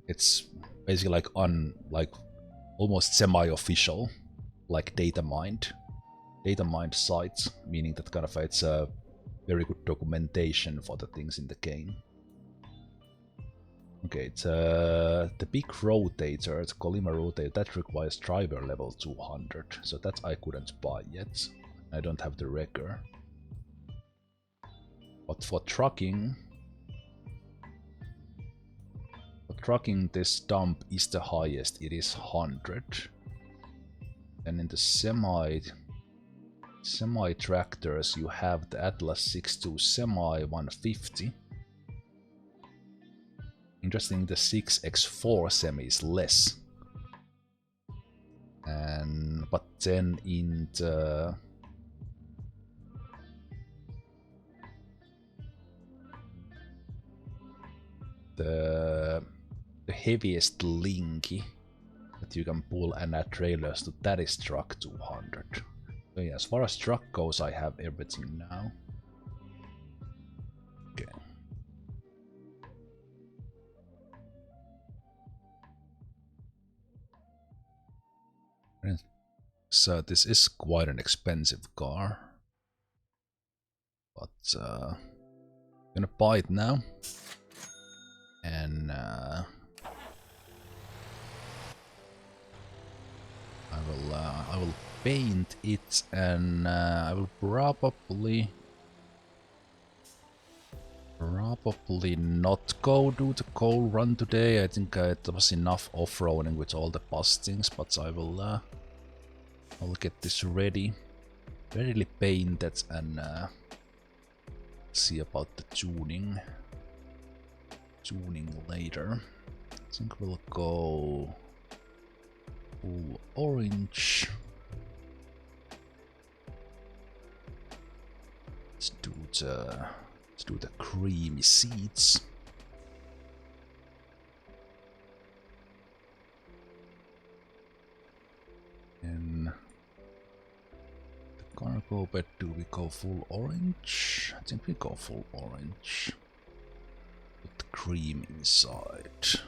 S1: It's basically like almost semi-official, like data mined site, meaning that kind of it's very good documentation for the things in the game. Okay, it's the big rotator, the Colima rotator, that requires driver level 200, so that I couldn't buy yet. I don't have the wrecker. But for trucking, this dump is the highest, it is 100. And in the semi tractors you have the Atlas 6.2 Semi 150. Interesting, the 6x4 semi is less. But then in the heaviest linky that you can pull and add trailers to, that is truck 200. So yeah, as far as truck goes, I have everything now. Okay. So this is quite an expensive car, but I'm gonna buy it now, and I will paint it, and I will probably not go do the coal run today. I think it was enough off-roading with all the bustings, but I will get this ready, readily painted, and see about the tuning later. I think we'll go full orange. Let's do the creamy seeds. And the cargo bed, do we go full orange? I think we go full orange. Put the cream inside.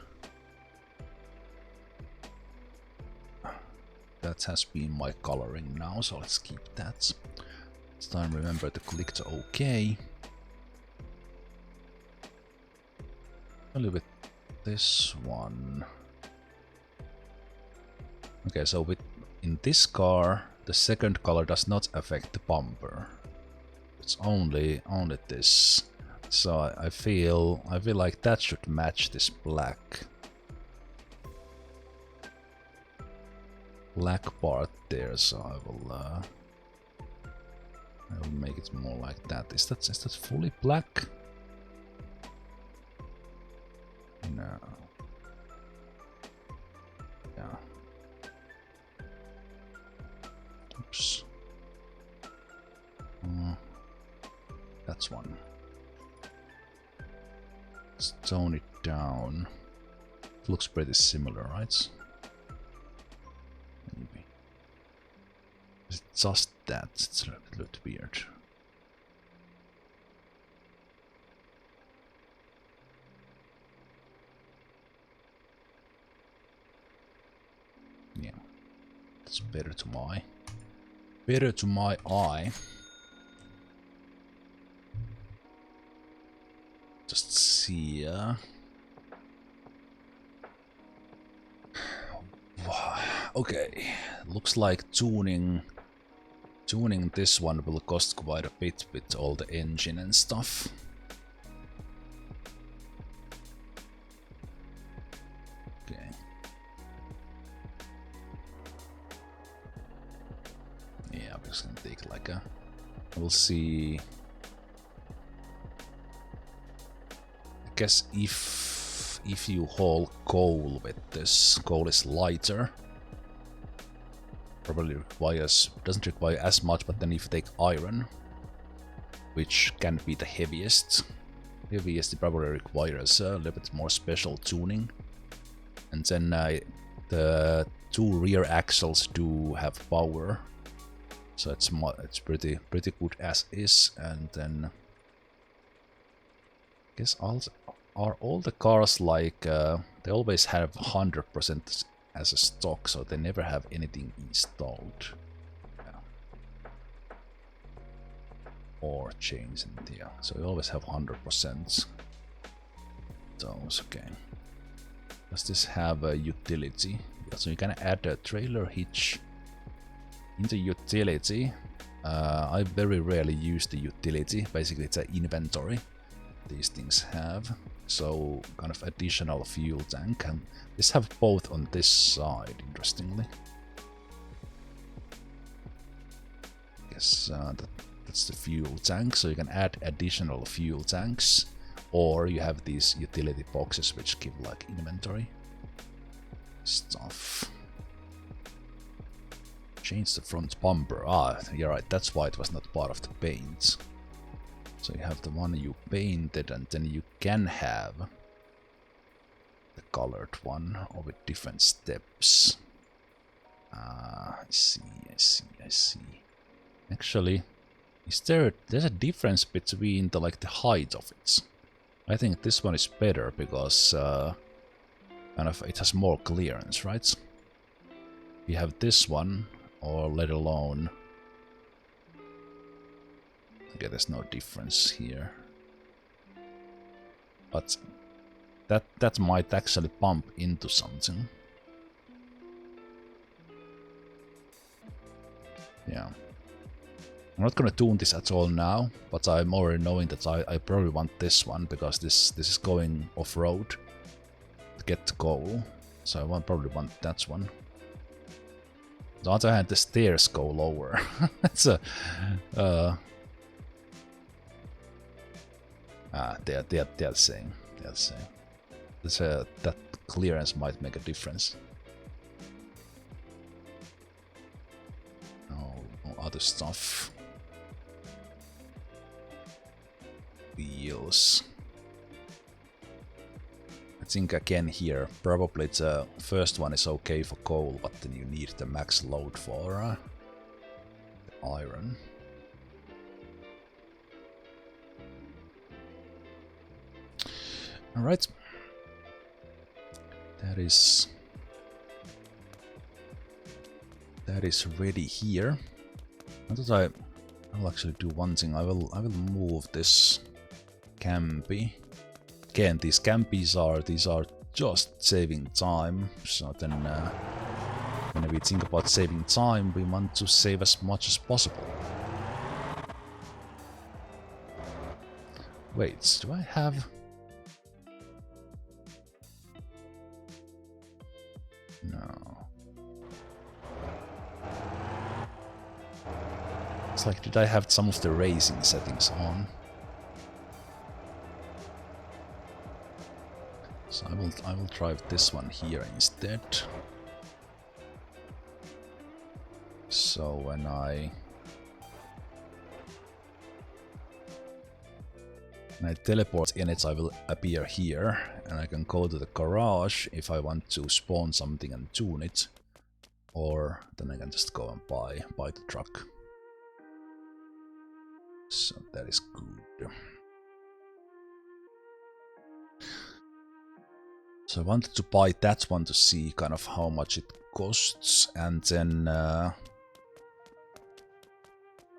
S1: That has been my coloring now, so let's keep that. This time remember to click the OK. A little bit this one. Okay, so in this car, the second color does not affect the bumper. It's only this. So I feel like that should match this black part there. So I will make it more like that. Is that fully black? No. Yeah. Oops. That's one. Let's tone it down. It looks pretty similar, right? Maybe. Is it just that? It's a little bit weird. Yeah, it's better to my eye. Just see. Okay, looks like tuning this one will cost quite a bit with all the engine and stuff. Okay. Yeah, I'm just gonna take like a... We'll see... I guess if you haul coal with this, coal is lighter. Probably doesn't require as much, but then if you take iron, which can be the heaviest, it probably requires a little bit more special tuning. And then the two rear axles do have power, so it's pretty good as is. And then I guess are all the cars like they always have 100% as a stock, so they never have anything installed. Yeah. or change in here. So you always have 100%. Those, okay. Does this have a utility? Yeah, so you can add a trailer hitch into utility. I very rarely use the utility. Basically, it's an inventory these things have. So kind of additional fuel tank, and this have both on this side, interestingly. Yes, that's the fuel tank, so you can add additional fuel tanks, or you have these utility boxes which give like inventory stuff. Change the front bumper. Ah, you're right, that's why it was not part of the paint. So you have the one you painted, and then you can have the colored one with different steps. Ah, I see. Actually, there's a difference between the height of it. I think this one is better because kind of it has more clearance, right? You have this one, or let alone. Okay, there's no difference here, but that might actually bump into something. Yeah. I'm not gonna tune this at all now, but I'm already knowing that I probably want this one because this is going off-road to get the goal. So I probably want that one. On the other hand, the stairs go lower. That's a they're the same. They're the same. That clearance might make a difference. No other stuff. Wheels. I think again here, probably the first one is okay for coal, but then you need the max load for the iron. Alright. That is ready here. I thought I'll actually do one thing. I will move this campy. Again, these campies are just saving time. So then when we think about saving time, we want to save as much as possible. Wait, do I have? No. It's like, did I have some of the racing settings on? So I will drive this one here instead. So when I teleport in it, I will appear here, and I can go to the garage if I want to spawn something and tune it, or then I can just go and buy the truck. So that is good. So I wanted to buy that one to see kind of how much it costs, and then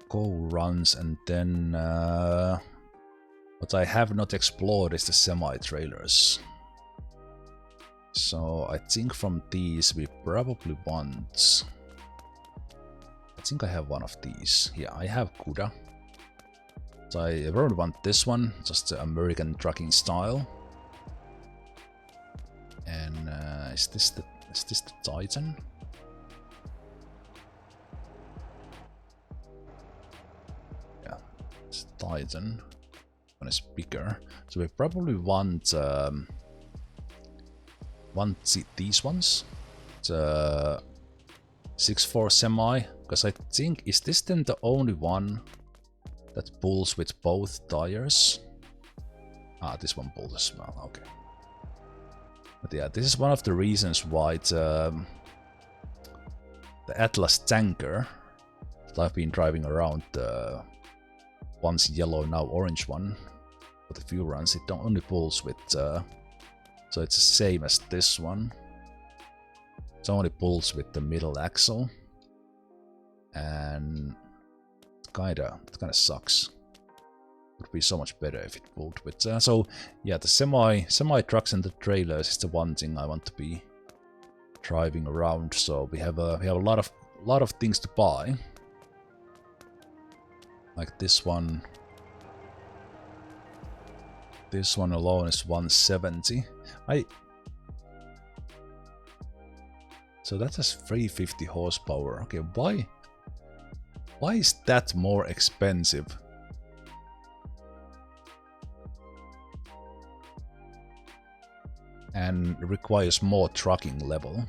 S1: go runs, and then what I have not explored is the semi-trailers. So I think from these we probably want... I think I have one of these. Yeah, I have Kuda. So I probably want this one, just the American trucking style. And is this the Titan? Yeah, it's Titan. One is bigger, so we probably want these ones. The 6.4 semi, because I think, is this then the only one that pulls with both tires? Ah, this one pulls as well. Okay. But yeah, this is one of the reasons why the Atlas tanker that I've been driving around, the once yellow, now orange one, for the few runs, it only pulls with, so it's the same as this one. It only pulls with the middle axle, and it kinda sucks. would be so much better if it would. But so yeah, the semi trucks and the trailers is the one thing I want to be driving around. So we have a lot of things to buy, like this one. This one alone is 170. So that has 350 horsepower. Okay, why is that more expensive? And requires more trucking level.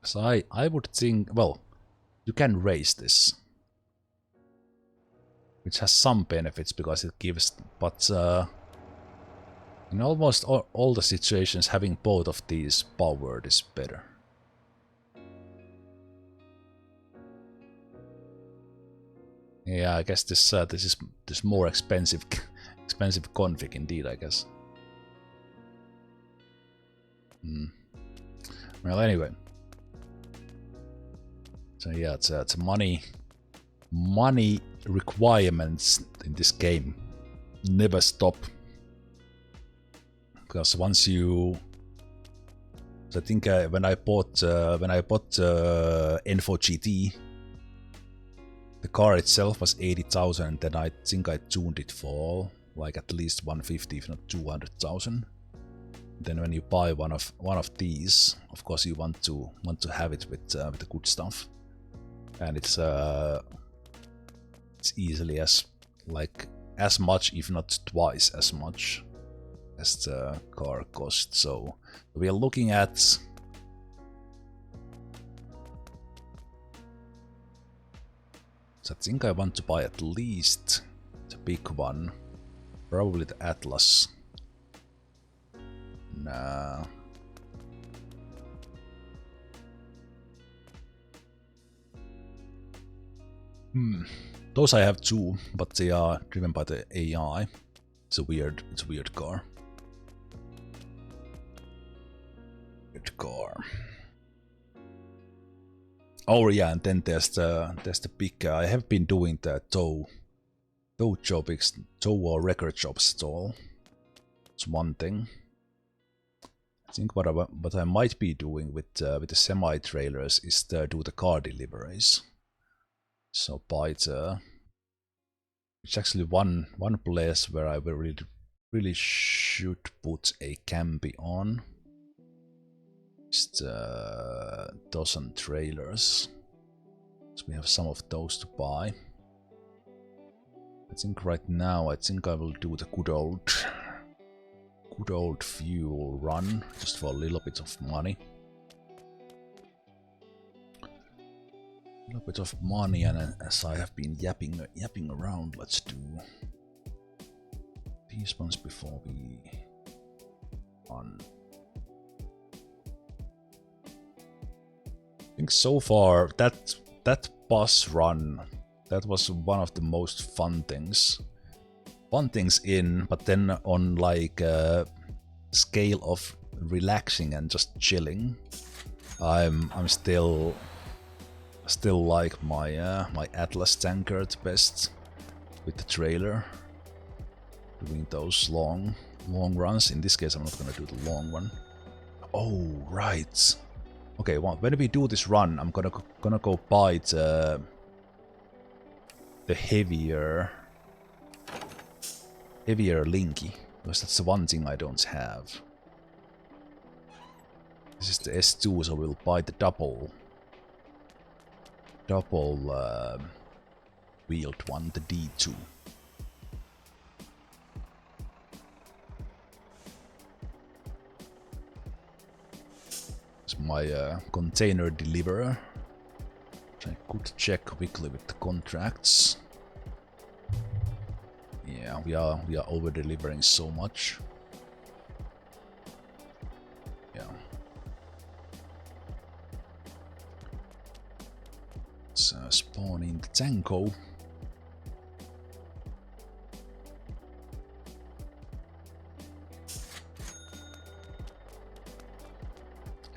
S1: So I would think, well, you can raise this, which has some benefits because it gives, but in almost all the situations, having both of these powered is better. Yeah, I guess this is more expensive config indeed, I guess. Well, anyway. So yeah, it's money requirements in this game never stop, because once you, so I think when I bought N4 GT, the car itself was 80,000, and then I think I tuned it for like at least 150, if not 200,000. Then when you buy one of these, of course you want to have it with the good stuff. And it's easily as much, if not twice as much as the car cost. So we are looking at, so I think I want to buy at least the big one, probably the Atlas. Nah. Those I have two, but they are driven by the AI. It's a weird car. Weird car. Oh yeah, and then there's the big. I have been doing the tow or record jobs at all. It's one thing. I think what I might be doing with the semi trailers is to do the car deliveries. So by the, it's actually one place where I really should put a Cambi on. It's the dozen trailers. So we have some of those to buy. I think right now I will do the good old fuel run just for a little bit of money. A little bit of money, and as I have been yapping around, let's do these ones before we on. I think so far that bus run, that was one of the most fun things in, but then on like a scale of relaxing and just chilling, I'm still like my my Atlas tanker the best with the trailer, doing those long runs. In this case I'm not gonna do the long one. Oh right, okay, well, when we do this run I'm gonna go buy the heavier Linky, because that's the one thing I don't have. This is the S2, so we'll buy the double wheeled one, the D2. It's my container deliverer, which I could check quickly with the contracts. Yeah, we are over delivering so much. Yeah. Let's spawn in the Tanko.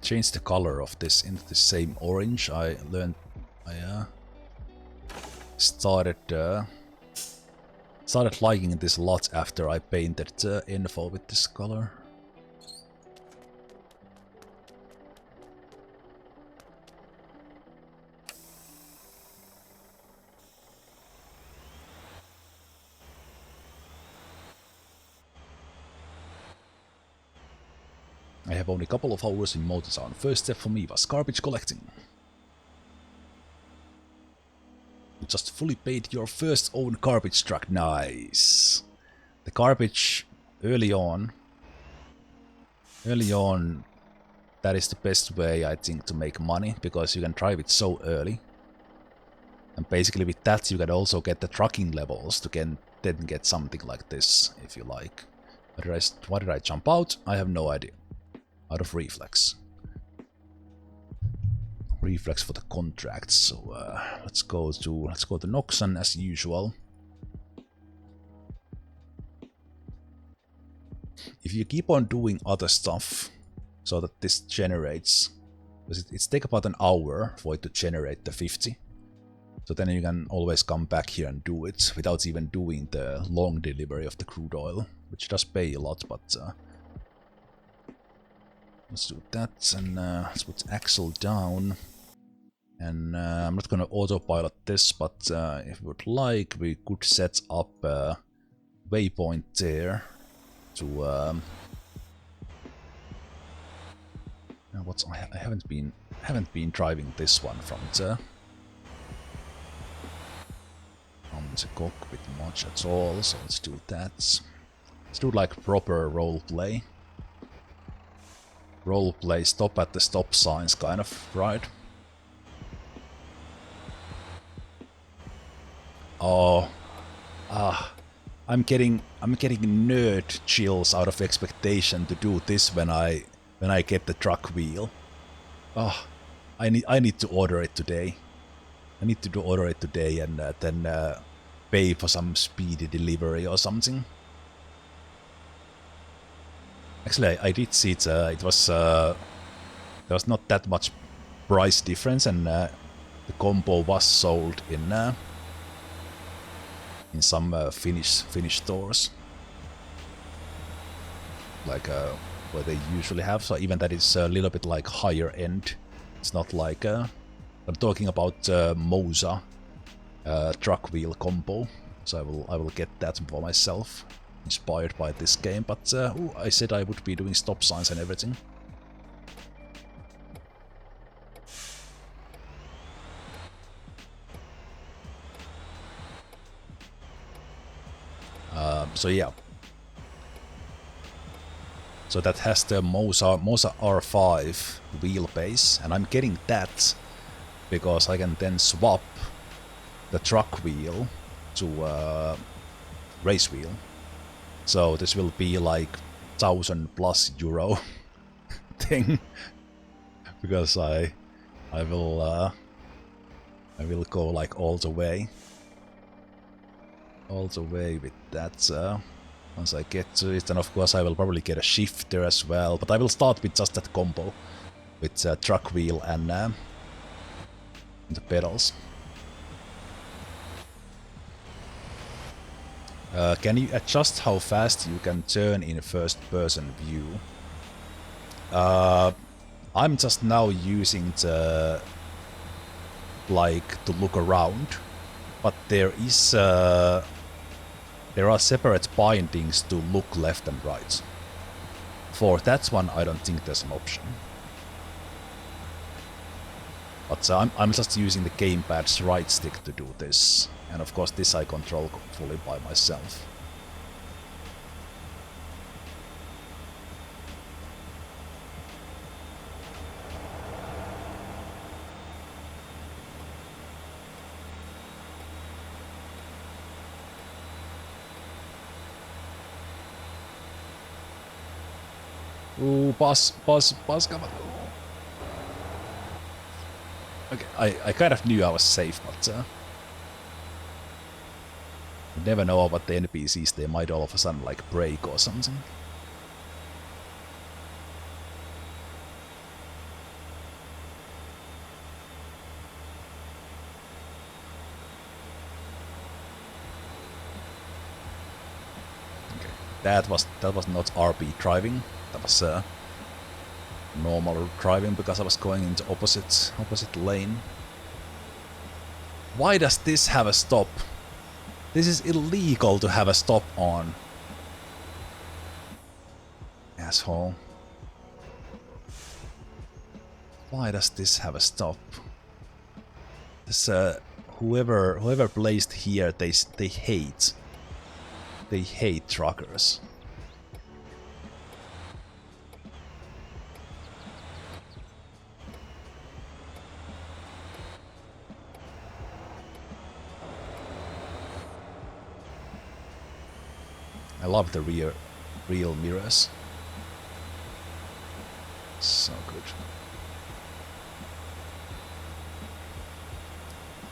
S1: change the color of this into the same orange. I started liking this a lot after I painted info with this color. I have only a couple of hours in Motortown. First step for me was garbage collecting. You just fully paid your first own garbage truck. Nice. The garbage early on, that is the best way, I think, to make money, because you can drive it so early. And basically with that you can also get the trucking levels to then get something like this, if you like. Why did I jump out? I have no idea. Out of reflex. Reflex for the contracts. So let's go to Noxon as usual. If you keep on doing other stuff so that this generates, because it's take about an hour for it to generate the 50. So then you can always come back here and do it without even doing the long delivery of the crude oil, which does pay a lot, but let's do that, and let's put axle down. And I'm not gonna autopilot this, but if we would like, we could set up a waypoint there to I haven't been driving this one from the cockpit much at all, so let's do that. Let's do like proper roleplay. Roleplay, stop at the stop signs kind of ride. Oh, I'm getting nerd chills out of expectation to do this when I get the truck wheel. Oh, I need to order it today. I need to order it today and then pay for some speedy delivery or something. Actually, I did see it. It was there was not that much price difference, and the combo was sold in some Finnish stores, like where they usually have. So even that is a little bit like higher end. It's not like I'm talking about Moza truck wheel combo. So I will get that for myself, inspired by this game. But I said I would be doing stop signs and everything. So yeah. So that has the Moza R5 wheelbase, and I'm getting that because I can then swap the truck wheel to race wheel. So this will be like €1,000+ thing, because I will go like all the way with that. Once I get to it, and of course I will probably get a shifter as well, but I will start with just that combo with truck wheel and the pedals. Can you adjust how fast you can turn in first person view? I'm just now using the to look around, but there are separate bindings to look left and right. For that one, I don't think there's an option. But I'm just using the gamepad's right stick to do this. And of course this I control fully by myself. Ooh, pass, come on. Okay, I kind of knew I was safe, but you never know about the NPCs, they might all of a sudden like break or something. That was not RP driving. That was normal driving because I was going into opposite lane. Why does this have a stop? This is illegal to have a stop on. Asshole. Why does this have a stop? This whoever placed here, they hate truckers. I love the real mirrors. So good.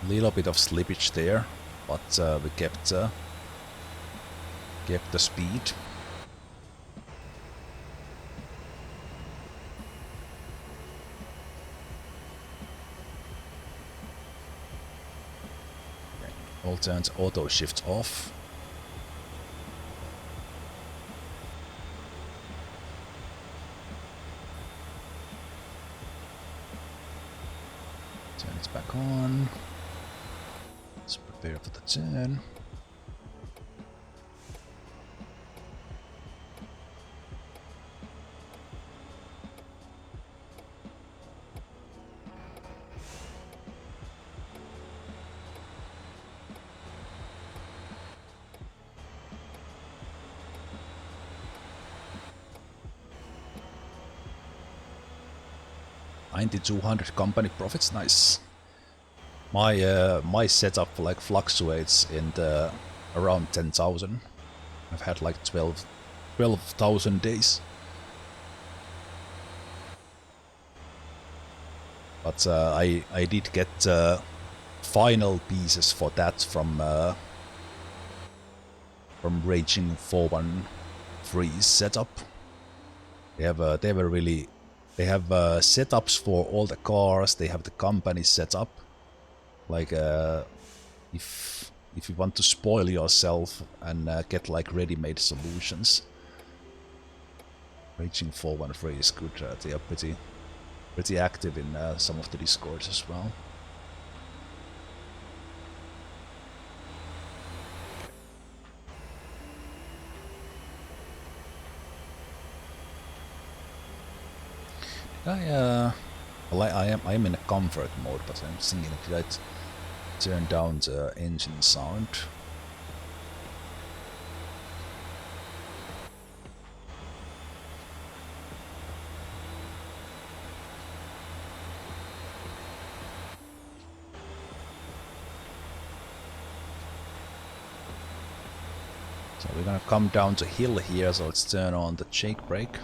S1: Little bit of slippage there, but we kept the speed. Okay. All turns auto shift off. Turn it back on. Let's prepare for the turn. $9,200 company profits, nice. My setup like fluctuates in the around 10,000. I've had like 12,000 days. But I did get final pieces for that from Raging 413's setup. They have setups for all the cars. They have the company setup. Like if you want to spoil yourself and get like ready-made solutions, Raging 413 is good. They are pretty active in some of the discords as well. I am in a comfort mode, but I'm thinking, did I turn down the engine sound? So we're gonna come down the hill here, so let's turn on the jake brake.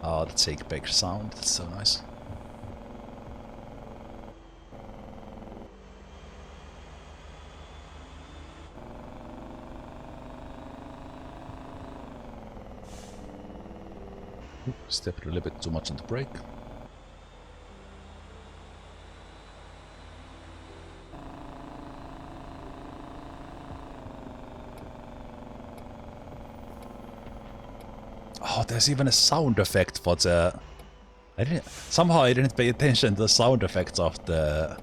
S1: Oh, the jake brake sound, that's so nice. Ooh, stepped a little bit too much on the brake. Oh, there's even a sound effect for the... I didn't pay attention to the sound effects of the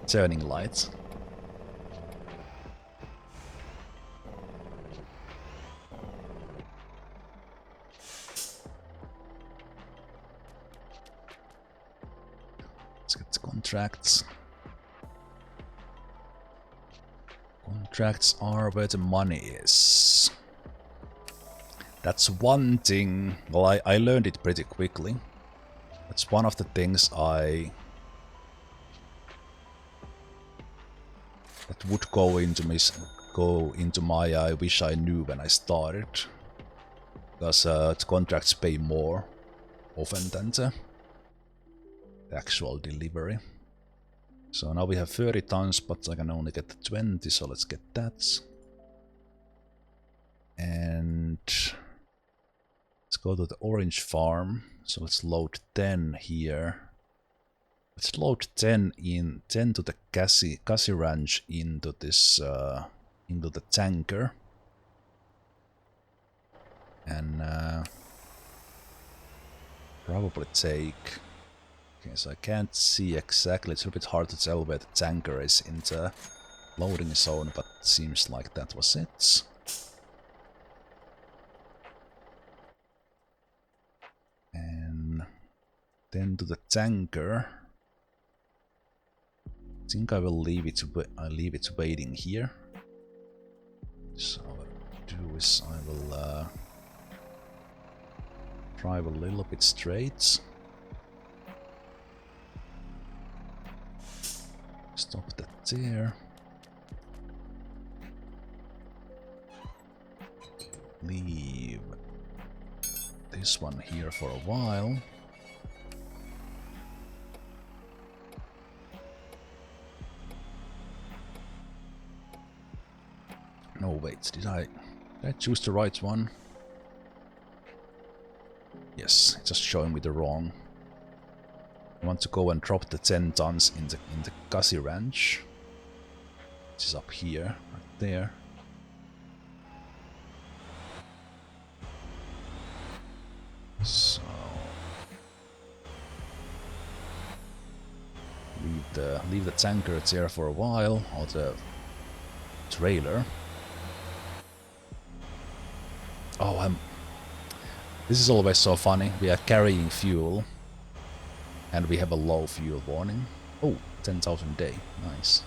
S1: turning lights. Let's get the contracts. Contracts are where the money is. That's one thing. Well, I learned it pretty quickly. That's one of the things that would go into my I wish I knew when I started. Because the contracts pay more often than the actual delivery. So now we have 30 tons, but I can only get 20, so let's get that. And let's go to the orange farm. So let's load 10 here. Let's load 10 to the Cassie ranch into this into the tanker. and probably take... Okay, so I can't see exactly, it's a bit hard to tell where the tanker is in the loading zone, but it seems like that was it. And then to the tanker. I think I will leave it waiting here. So what I'll do is I will drive a little bit straight. Stop that there. Leave this one here for a while. No, wait, did I choose the right one? Yes, it's just showing me the wrong. I want to go and drop the 10 tons in the Gussie Ranch, which is up here, right there. So leave the tanker there for a while, or the trailer. Oh, this is always so funny. We are carrying fuel, and we have a low fuel warning. Oh, 10,000 a day. Nice.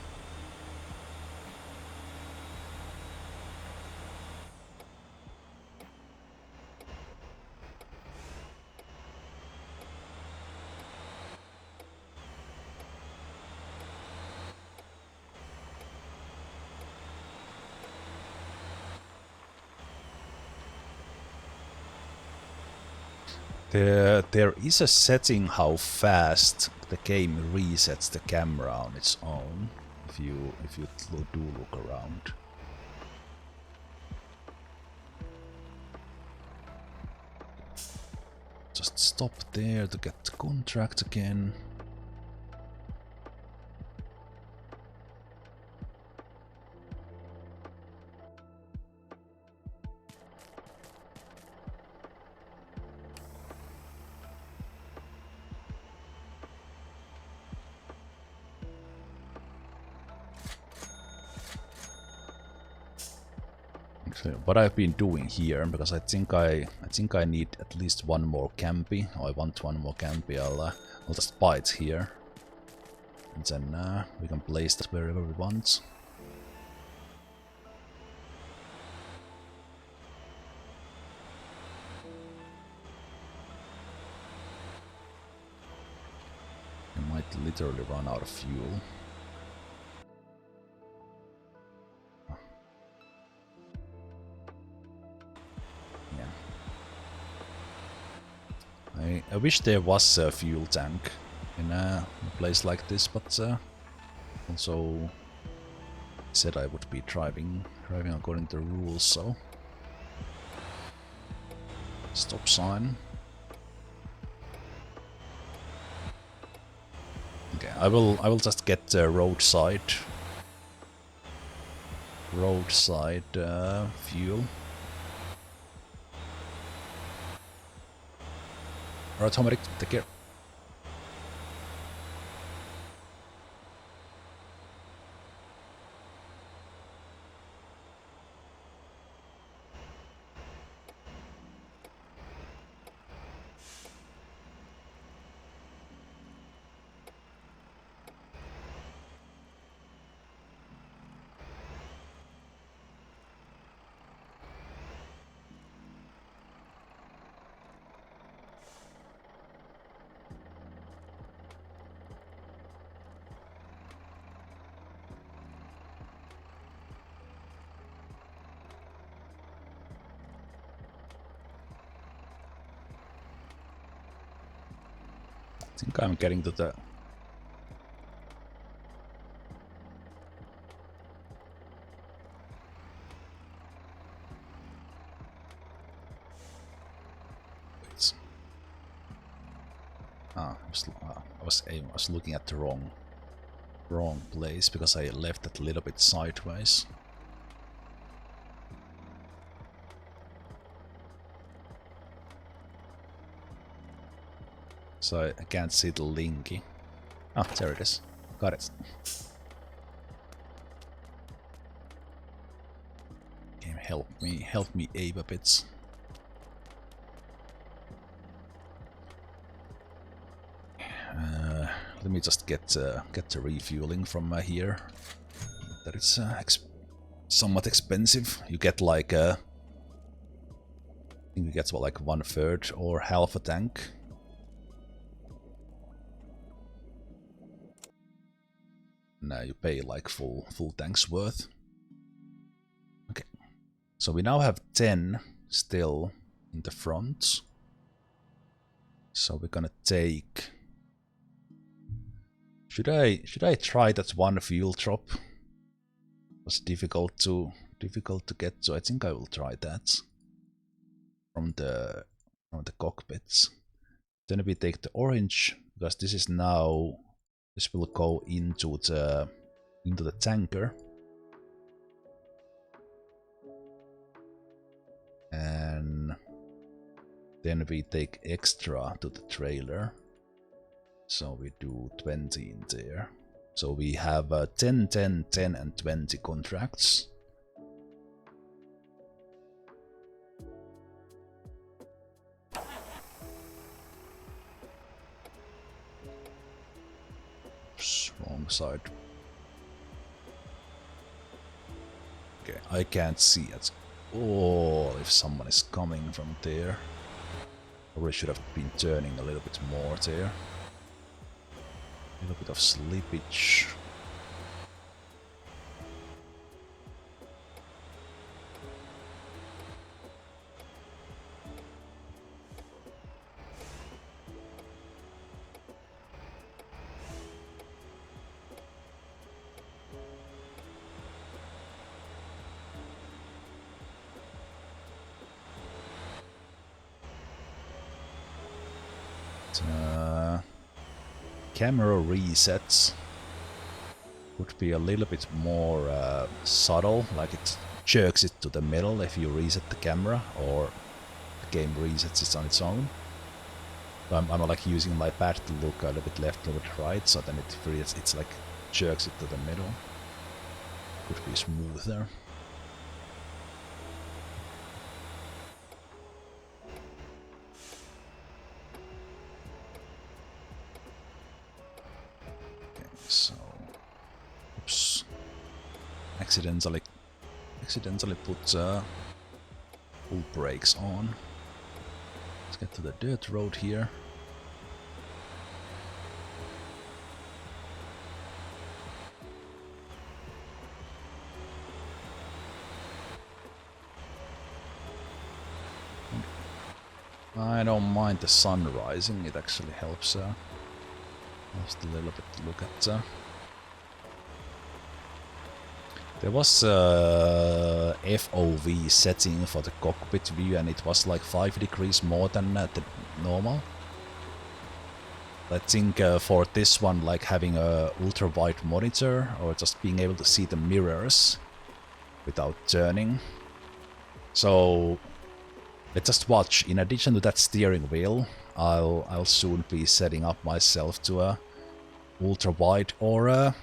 S1: There is a setting how fast the game resets the camera on its own, if you do look around. Just stop there to get the contract again. What I've been doing here, because I think I need at least one more campy, or I want one more campy, I'll just buy it here, and then we can place that wherever we want. I might literally run out of fuel. I wish there was a fuel tank in a place like this, but also said I would be driving according to the rules, so stop sign. Okay, I will just get roadside fuel. Alright, Homeric, take care. I think I'm getting to the... Wait. I was looking at the wrong place because I left it a little bit sideways. So I can't see the linky. Oh, there it is. Got it. Game, help me aim a bit. Let me just get the refueling from here. That is somewhat expensive. You get like I think you get what, like 1/3 or half a tank. Now you pay like full tank's worth. Okay, so we now have 10 still in the front. So we're gonna take. Should I try that one fuel drop? It was difficult to get, so I think I will try that from the cockpits. Then we take the orange because this is now. This will go into the tanker. And then we take extra to the trailer. So we do 20 in there. So we have 10, 10, 10 and 20 contracts. Oops, wrong side. Okay, I can't see it. Oh, if someone is coming from there. Probably should have been turning a little bit more there. A little bit of slippage. Camera resets would be a little bit more subtle, like it jerks it to the middle if you reset the camera, or the game resets it on its own. I'm like using my pad to look a little bit left, a little bit right, so then it's like jerks it to the middle. Could be smoother. So, oops, accidentally put full brakes on. Let's get to the dirt road here. I don't mind the sun rising, it actually helps just a little bit to look at. There was a FOV setting for the cockpit view and it was like 5 degrees more than the normal. I think for this one, like having a ultra wide monitor or just being able to see the mirrors without turning. So let's just watch. In addition to that steering wheel, I'll soon be setting up myself to a ultra wide or a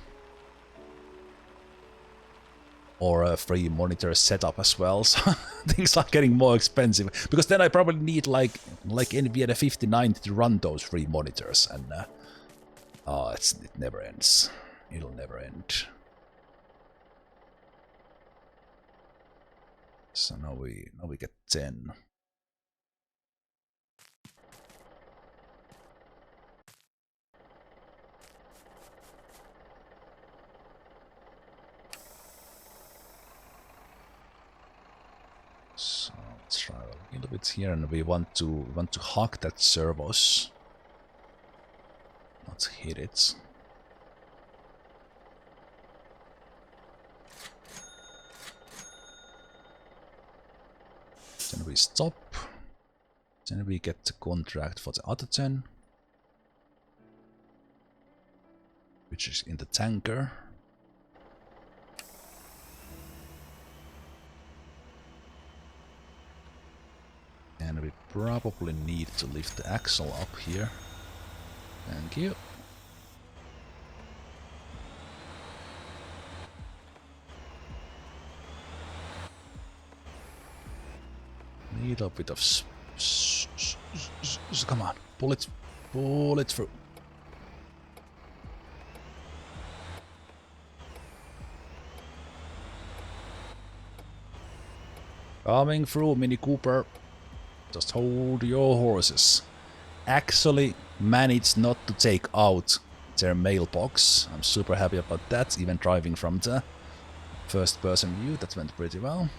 S1: free monitor setup as well. So things are getting more expensive because then I probably need like NVIDIA 5090 to run those free monitors, and it never ends. It'll never end. So now we get 10. So let's try a little bit here, and we want to hug that servos, not hit it. Then we stop. Then we get the contract for the other 10, which is in the tanker. And we probably need to lift the axle up here. Thank you. Little bit of come on, pull it through. Coming through, Mini Cooper. Just hold your horses. Actually managed not to take out their mailbox. I'm super happy about that, even driving from the first person view. That went pretty well.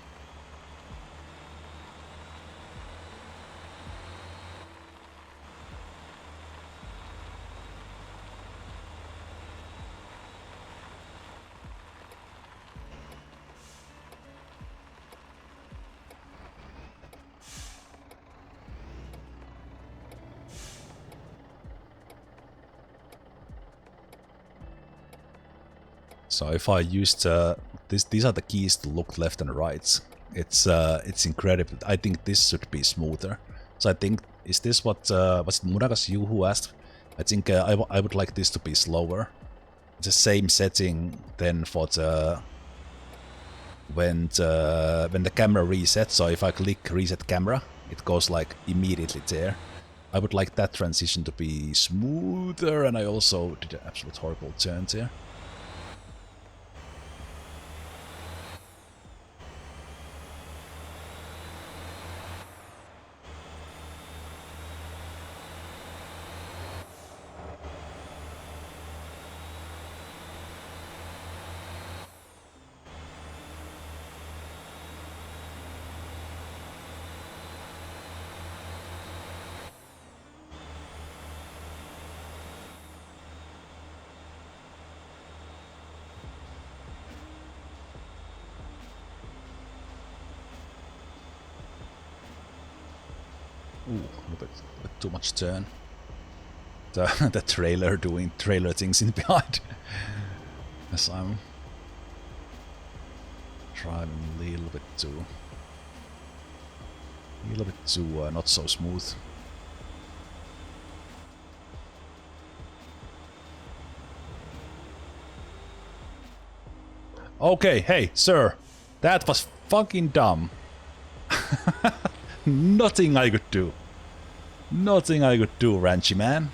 S1: So if I used these are the keys to look left and right. It's incredible. I think this should be smoother. So I think, is this what was it Muragas you who asked? I think I would like this to be slower. It's the same setting then for the when the camera resets. So if I click reset camera, it goes like immediately there. I would like that transition to be smoother, and I also did an absolute horrible turn there. Ooh, a bit too much turn. The trailer doing trailer things in behind. As I'm driving a little bit too not so smooth. Okay, hey, sir, that was fucking dumb. Nothing I could do. Nothing I could do, Ranchy man.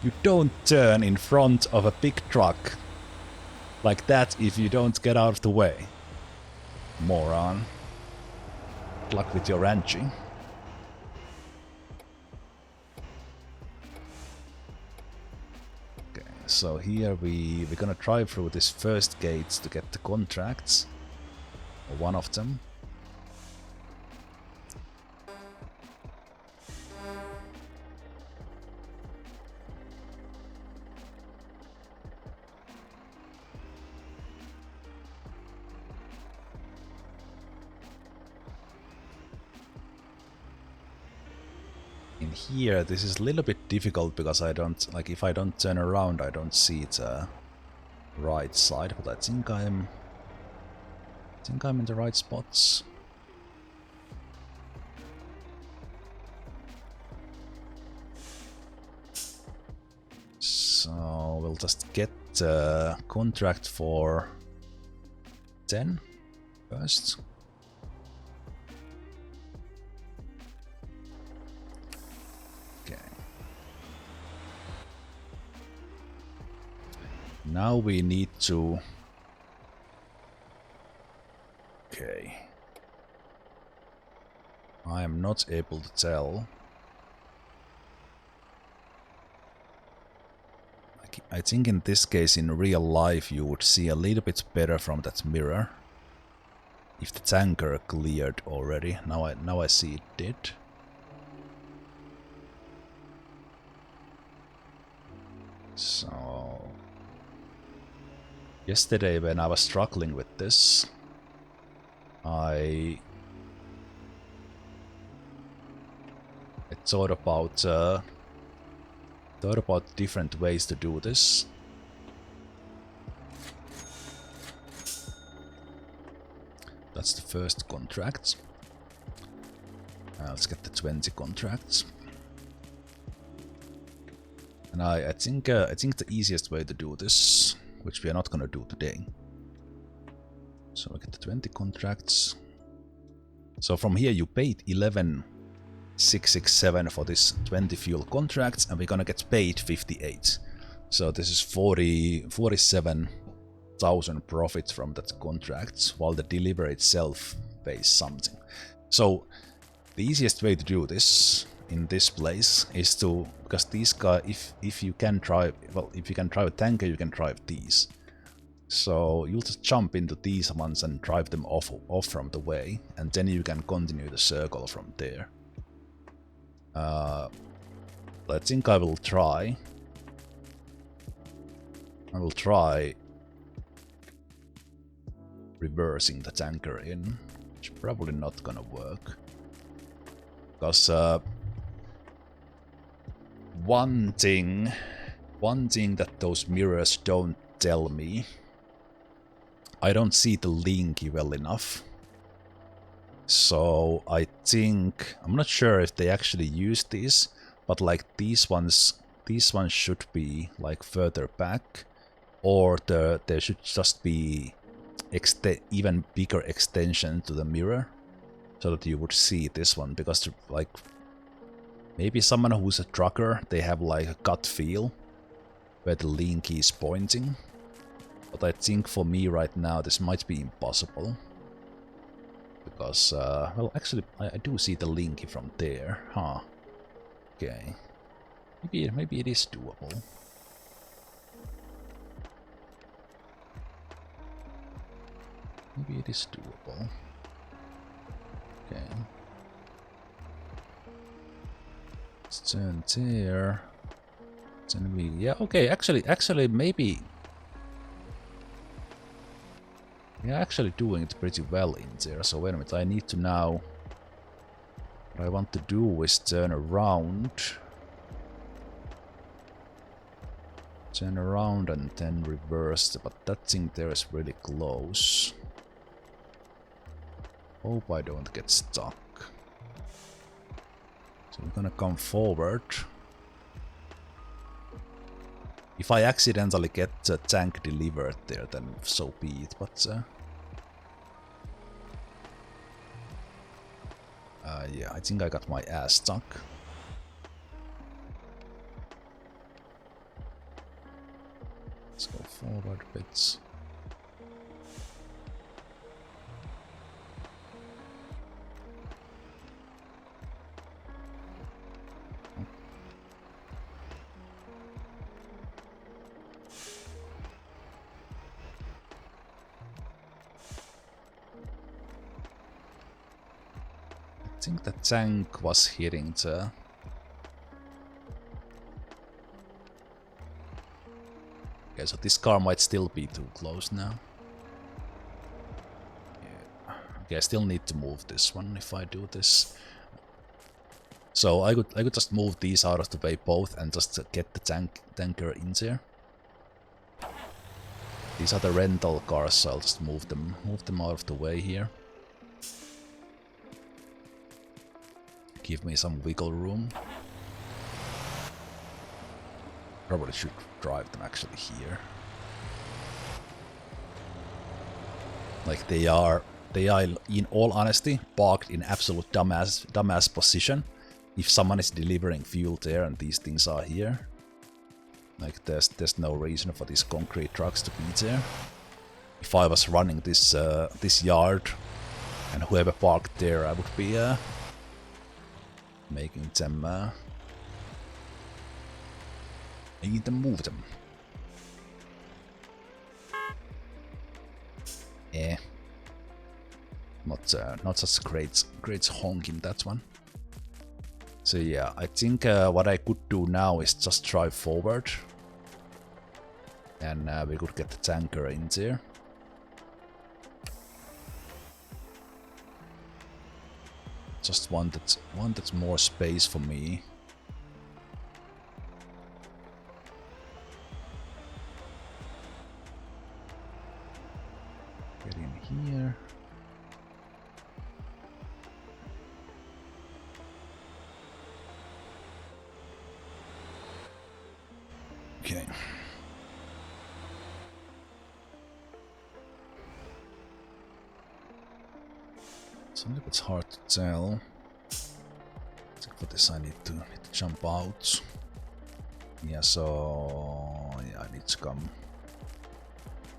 S1: You don't turn in front of a big truck like that if you don't get out of the way. Moron. Good luck with your ranching. Okay, so here we're gonna drive through this first gate to get the contracts. Or one of them. Here, this is a little bit difficult because I don't, like, if I don't turn around, I don't see the right side, but I think I'm in the right spots. So we'll just get the contract for 10 first. Now we need to... Okay. I am not able to tell. I think in this case, in real life, you would see a little bit better from that mirror. If the tanker cleared already. Now I see it did. So... Yesterday, when I was struggling with this, I thought about different ways to do this. That's the first contract. Let's get the 20 contracts. And I think the easiest way to do this, which we are not gonna do today. So I get the 20 contracts. So from here you paid 11,667 for this 20 fuel contracts, and we're gonna get paid 58. So this is 47,000 profits from that contracts, while the delivery itself pays something. So the easiest way to do this in this place is to, because these guys, if you can drive, well, if you can drive a tanker, you can drive these. So you'll just jump into these ones and drive them off from the way, and then you can continue the circle from there. I think I will try. Reversing the tanker in, which is probably not gonna work. Because one thing that those mirrors don't tell me, I don't see the linky well enough. So I think, I'm not sure if they actually use these, but like these ones should be like further back, or there should just be even bigger extension to the mirror, so that you would see this one, because like maybe someone who's a trucker, they have like a gut feel where the linky is pointing. But I think for me right now this might be impossible. Because, well, actually, I do see the linky from there, huh? Okay. Maybe it is doable. Maybe it is doable. Okay. Let's turn there. Then we, yeah, okay, actually, maybe. Yeah, actually doing it pretty well in there. So wait a minute, I need to now. What I want to do is turn around. Turn around and then reverse, but that thing there is really close. Hope I don't get stuck. So we're gonna come forward. If I accidentally get the tank delivered there, then so be it, but yeah, I think I got my ass stuck. Let's go forward a bit. I think the tank was hitting the... Okay, so this car might still be too close now. Yeah. Okay, I still need to move this one if I do this. So I could just move these out of the way both and just get the tanker in there. These are the rental cars, so I'll just move them out of the way here. Give me some wiggle room. Probably should drive them actually here. Like they are in all honesty parked in absolute dumbass position. If someone is delivering fuel there and these things are here. Like there's no reason for these concrete trucks to be there. If I was running this this yard and whoever parked there, I would be making them move them. Yeah. Not such great honk in that one. So yeah, I think what I could do now is just drive forward. And we could get the tanker in there. Just wanted more space for me. Get in here. Okay. So it's hard to tell. I think for this I need to jump out. Yeah, so yeah, I need to come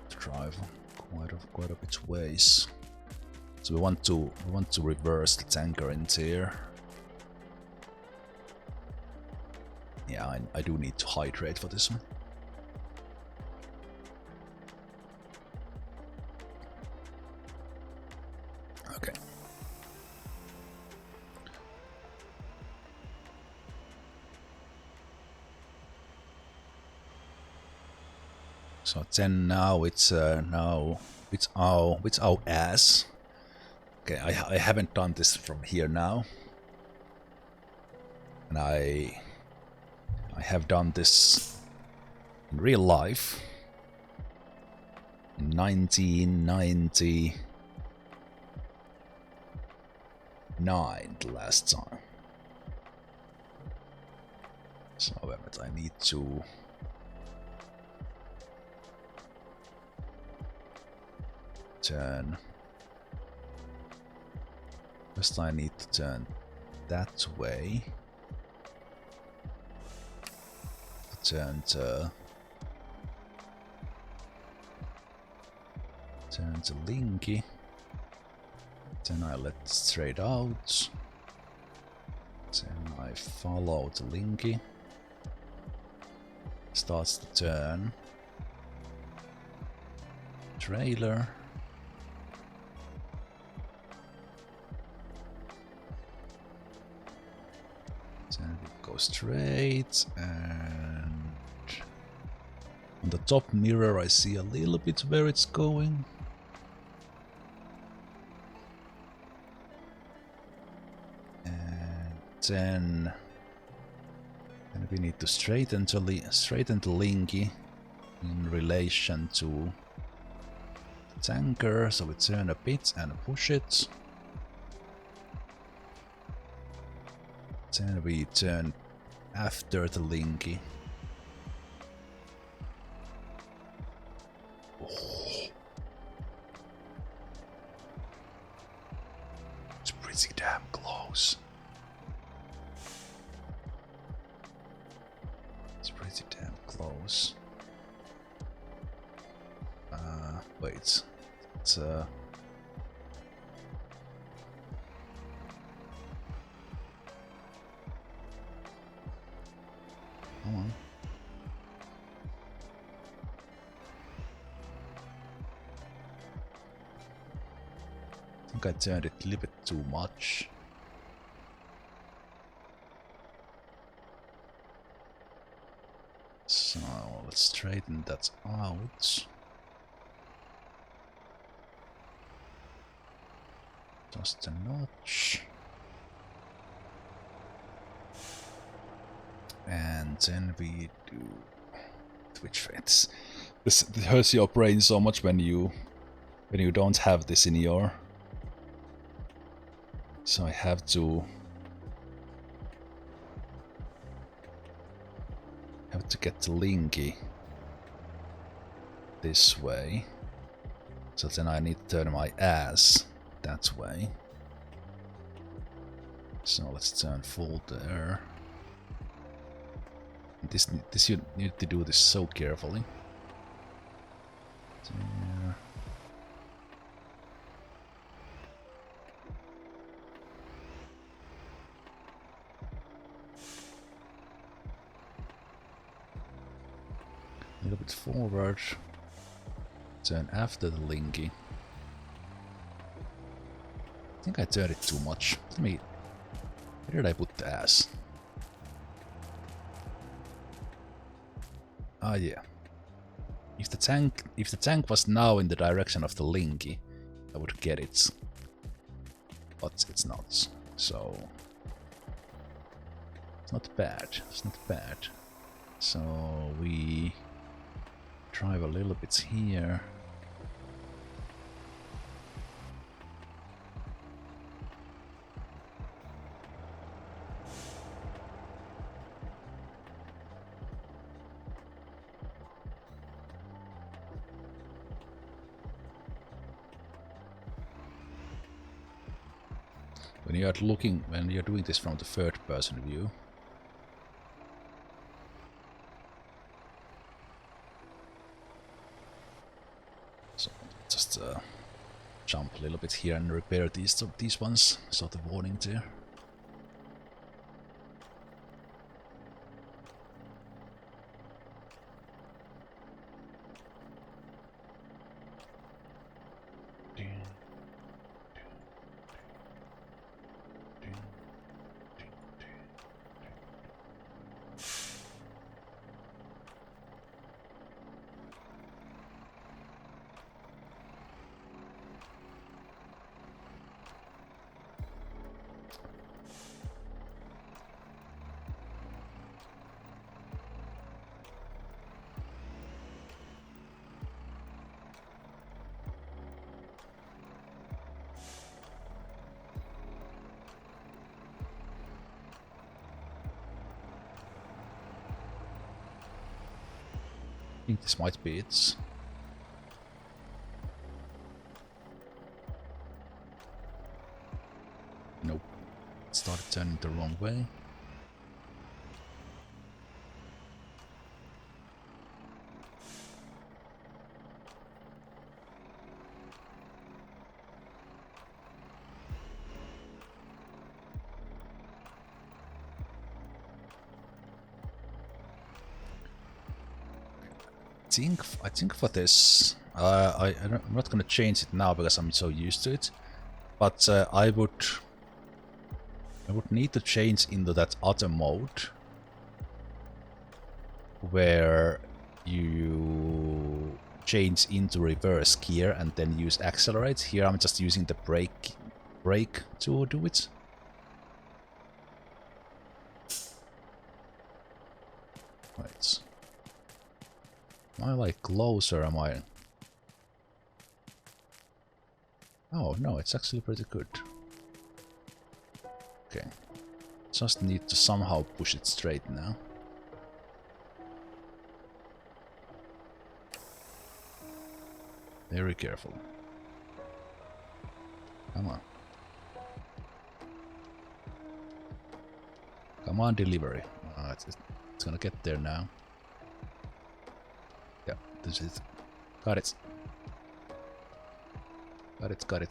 S1: to drive quite a bit ways. So we want to reverse the tanker into here. Yeah, I do need to hydrate for this one. Okay. So then now it's our ass. Okay, I haven't done this from here now, and I have done this in real life in 1999 the last time. So but I need to turn. First I need to turn that way. Turn to Linky. Then I let it straight out. Then I follow the Linky. Starts to turn. Trailer. Then we go straight, and on the top mirror I see a little bit where it's going. And then we need to straighten the Linky in relation to the tanker, so we turn a bit and push it. Then we turn after the Linky. Oh. It's pretty damn close. It's pretty damn close. Wait. It's Come on. I think I turned it a little bit too much. So let's straighten that out. Just a notch. And then we do Twitch fades. This hurts your brain so much when you don't have this in your. So I have to get the Linky this way. So then I need to turn my ass that way. So let's turn full there. This you need to do this so carefully. There. A little bit forward. Turn after the Linky. I think I turned it too much. Where did I put the ass? Ah, yeah. If the tank was now in the direction of the Linky, I would get it. But it's not. So it's not bad. It's not bad. So we drive a little bit here. when you're doing this from the third person view. So just jump a little bit here and repair these ones. So the warning there. I think this might be it. Nope. It started turning the wrong way. I think for this, I'm not gonna change it now because I'm so used to it. But I would need to change into that other mode where you change into reverse gear and then use accelerate. Here I'm just using the brake to do it. Right. Am I like closer? Am I? Oh no, it's actually pretty good. Okay. Just need to somehow push it straight now. Very careful. Come on. Come on, delivery. It's gonna get there now. Yeah, this is it. Got it.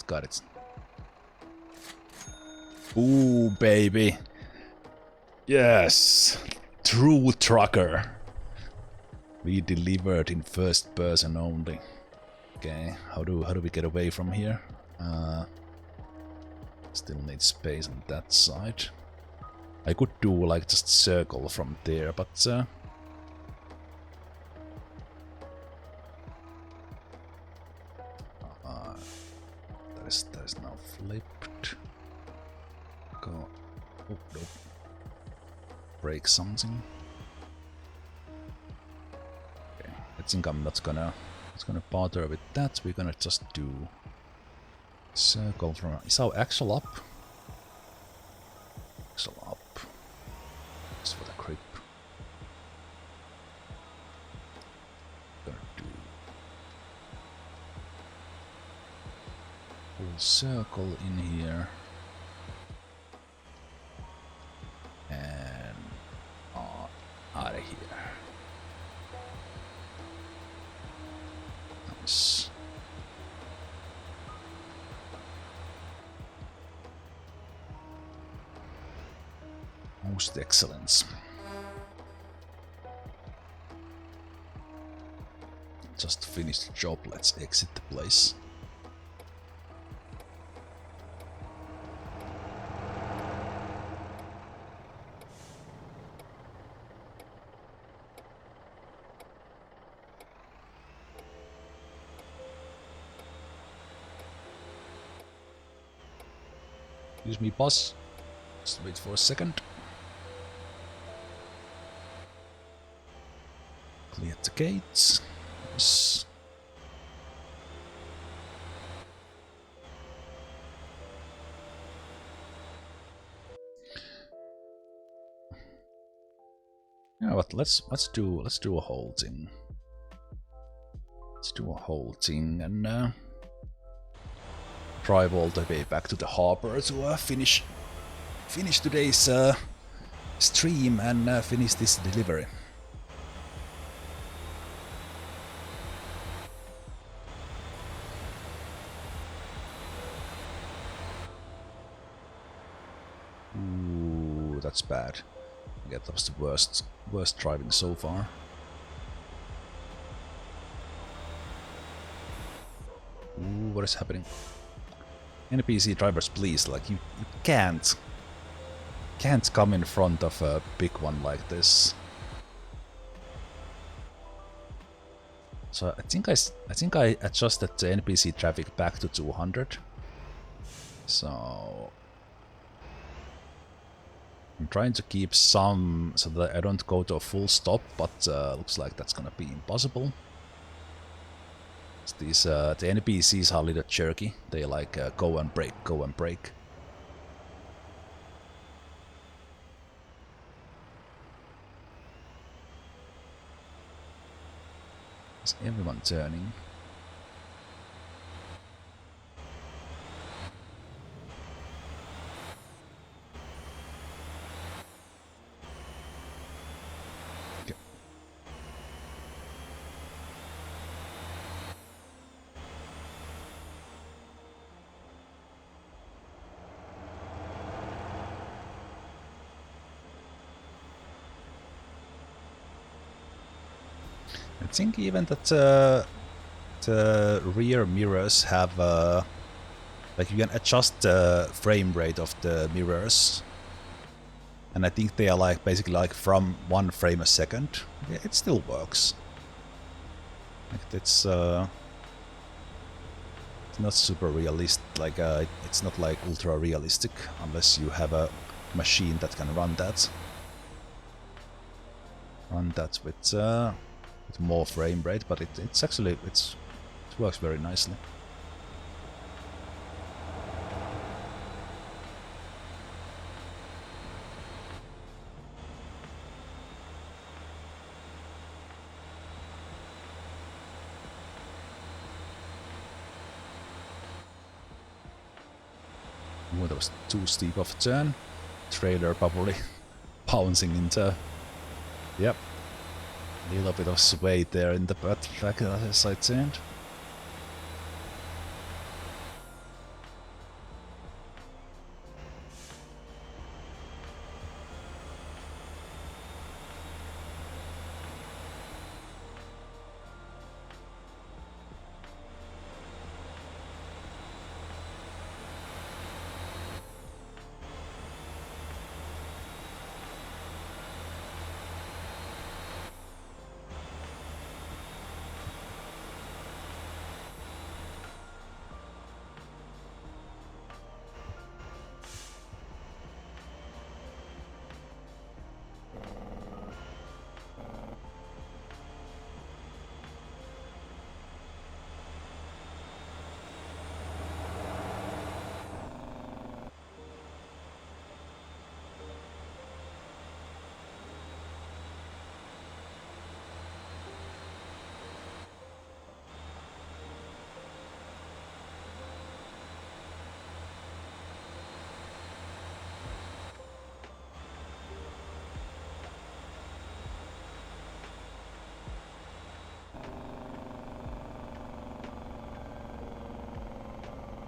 S1: Got it. Ooh, baby. Yes. True trucker. We delivered in first person only. Okay, how do we get away from here? Still need space on that side. I could do like just circle from there, but that is now flipped. Go. Oh, nope. Break something. Okay, I think I'm not gonna bother with that. We're gonna just do circle from. Is our axle up? Axle up. Just for the grip. Gonna do full circle in here. And out of here. Nice. Most excellent. Just finished the job, let's exit the place. Excuse me, boss. Just wait for a second. Clear the gates. Yes. Yeah, but let's do a whole thing. Let's do a whole thing and drive all the way back to the harbor to finish today's stream and finish this delivery. Ooh, that's bad. I guess that was the worst driving so far. Ooh, what is happening? NPC drivers, please, like you can't come in front of a big one like this. So I think I adjusted the NPC traffic back to 200. So I'm trying to keep some so that I don't go to a full stop, but looks like that's gonna be impossible. These the NPCs are a little jerky. They like go and brake, go and brake. Is everyone turning? I think even that the rear mirrors have like you can adjust the frame rate of the mirrors, and I think they are like basically like from 1 frame a second. Yeah, it still works. Like it's not super realistic. Like it's not like ultra realistic unless you have a machine that can run that. With more frame rate, but it's actually it works very nicely. Ooh, that was too steep of a turn. Trailer probably bouncing into. Yep. A little bit of sway there in the butt track as I turned.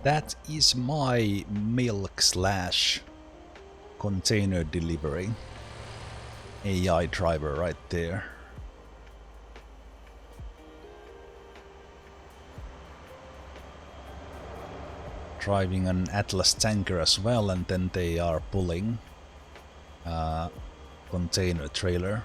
S1: That is my milk / container delivery AI driver right there. Driving an Atlas tanker as well, and then they are pulling a container trailer.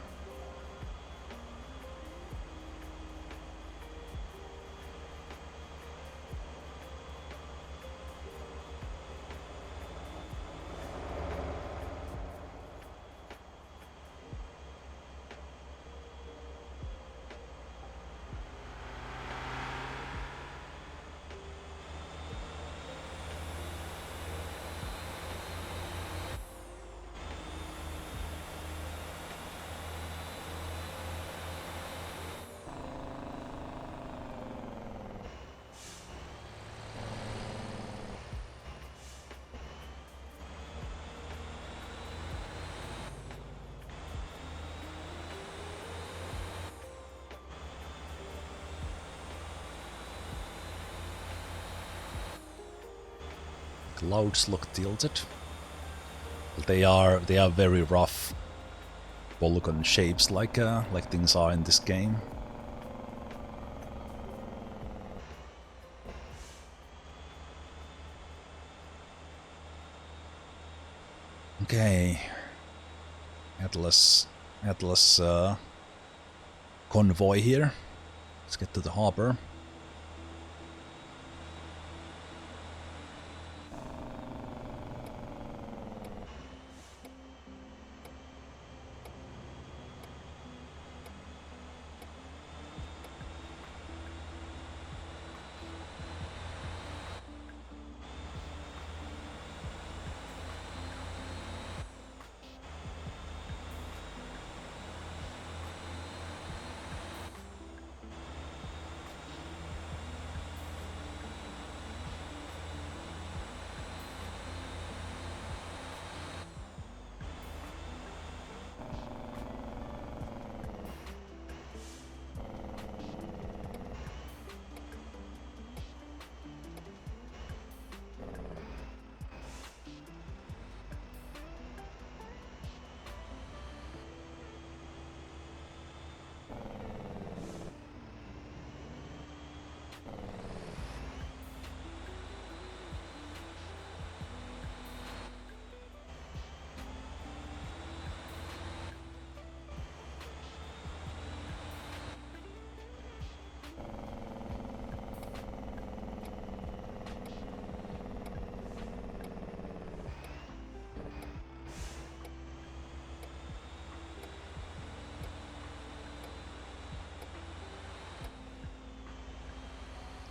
S1: Clouds look tilted. They are very rough polygon shapes, like things are in this game. Okay, Atlas convoy here. Let's get to the harbor.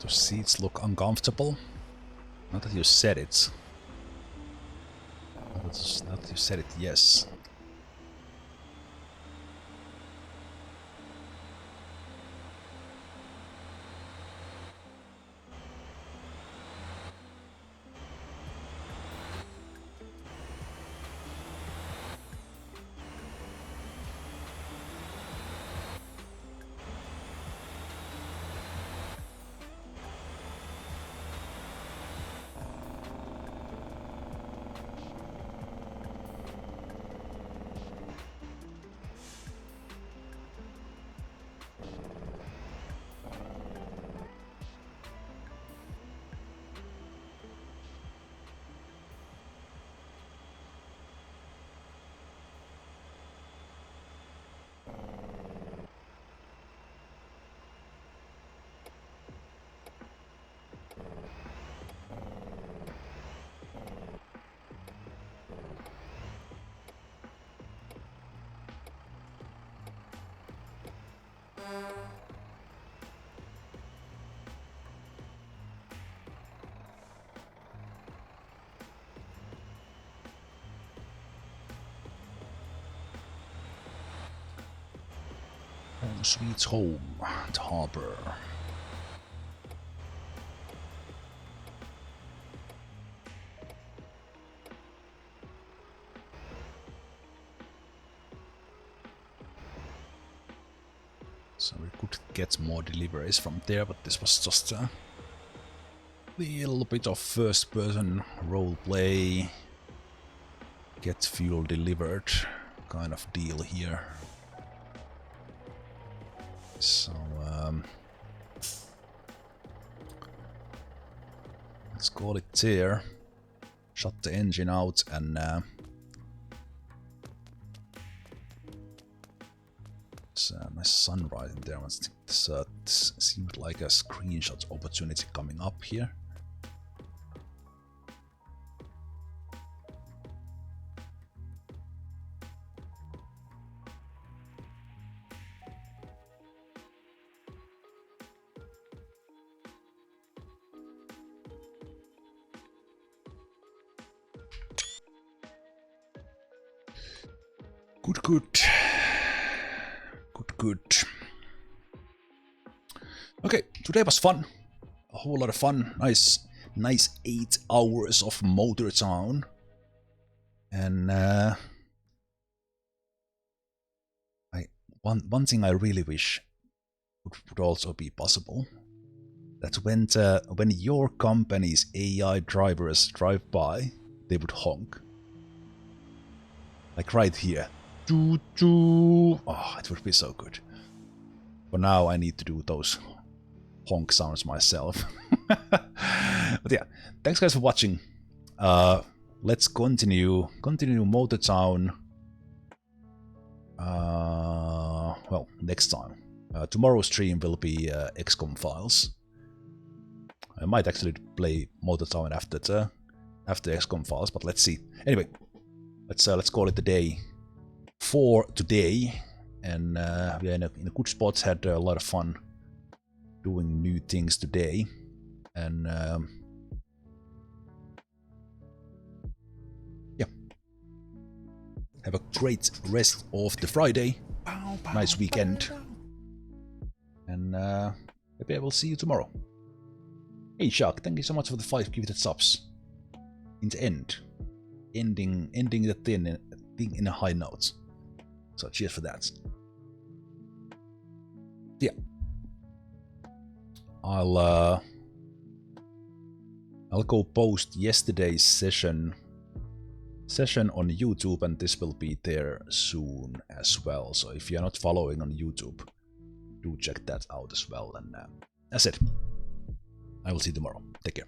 S1: The seats look uncomfortable. Not that you said it. Not that you said it, yes. Home sweet home, the harbor. So we could get more deliveries from there, but this was just a little bit of first-person roleplay, get fuel delivered kind of deal here. So let's call it there. Shut the engine out and it's a nice sunrise in there. This seemed like a screenshot opportunity coming up here. Good. Okay, today was fun. A whole lot of fun. Nice 8 hours of Motor Town. And one thing I really wish would also be possible that when your company's AI drivers drive by, they would honk. Like right here. Choo choo. Oh, it would be so good. For now, I need to do those honk sounds myself. But yeah, thanks guys for watching. Let's continue Motortown. Well, next time. Tomorrow's stream will be XCOM Files. I might actually play Motortown after XCOM Files, but let's see. Anyway, let's call it the day for today, and we are in a good spot. Had a lot of fun doing new things today, and yeah, have a great rest of the Friday. Nice weekend, and maybe I will see you tomorrow. Hey Shark, thank you so much for the 5 gifted subs. In the end, ending the thing in a high note. So cheers for that. Yeah, I'll go post yesterday's session on YouTube, and this will be there soon as well. So if you're not following on YouTube, do check that out as well. And that's it. I will see you tomorrow. Take care.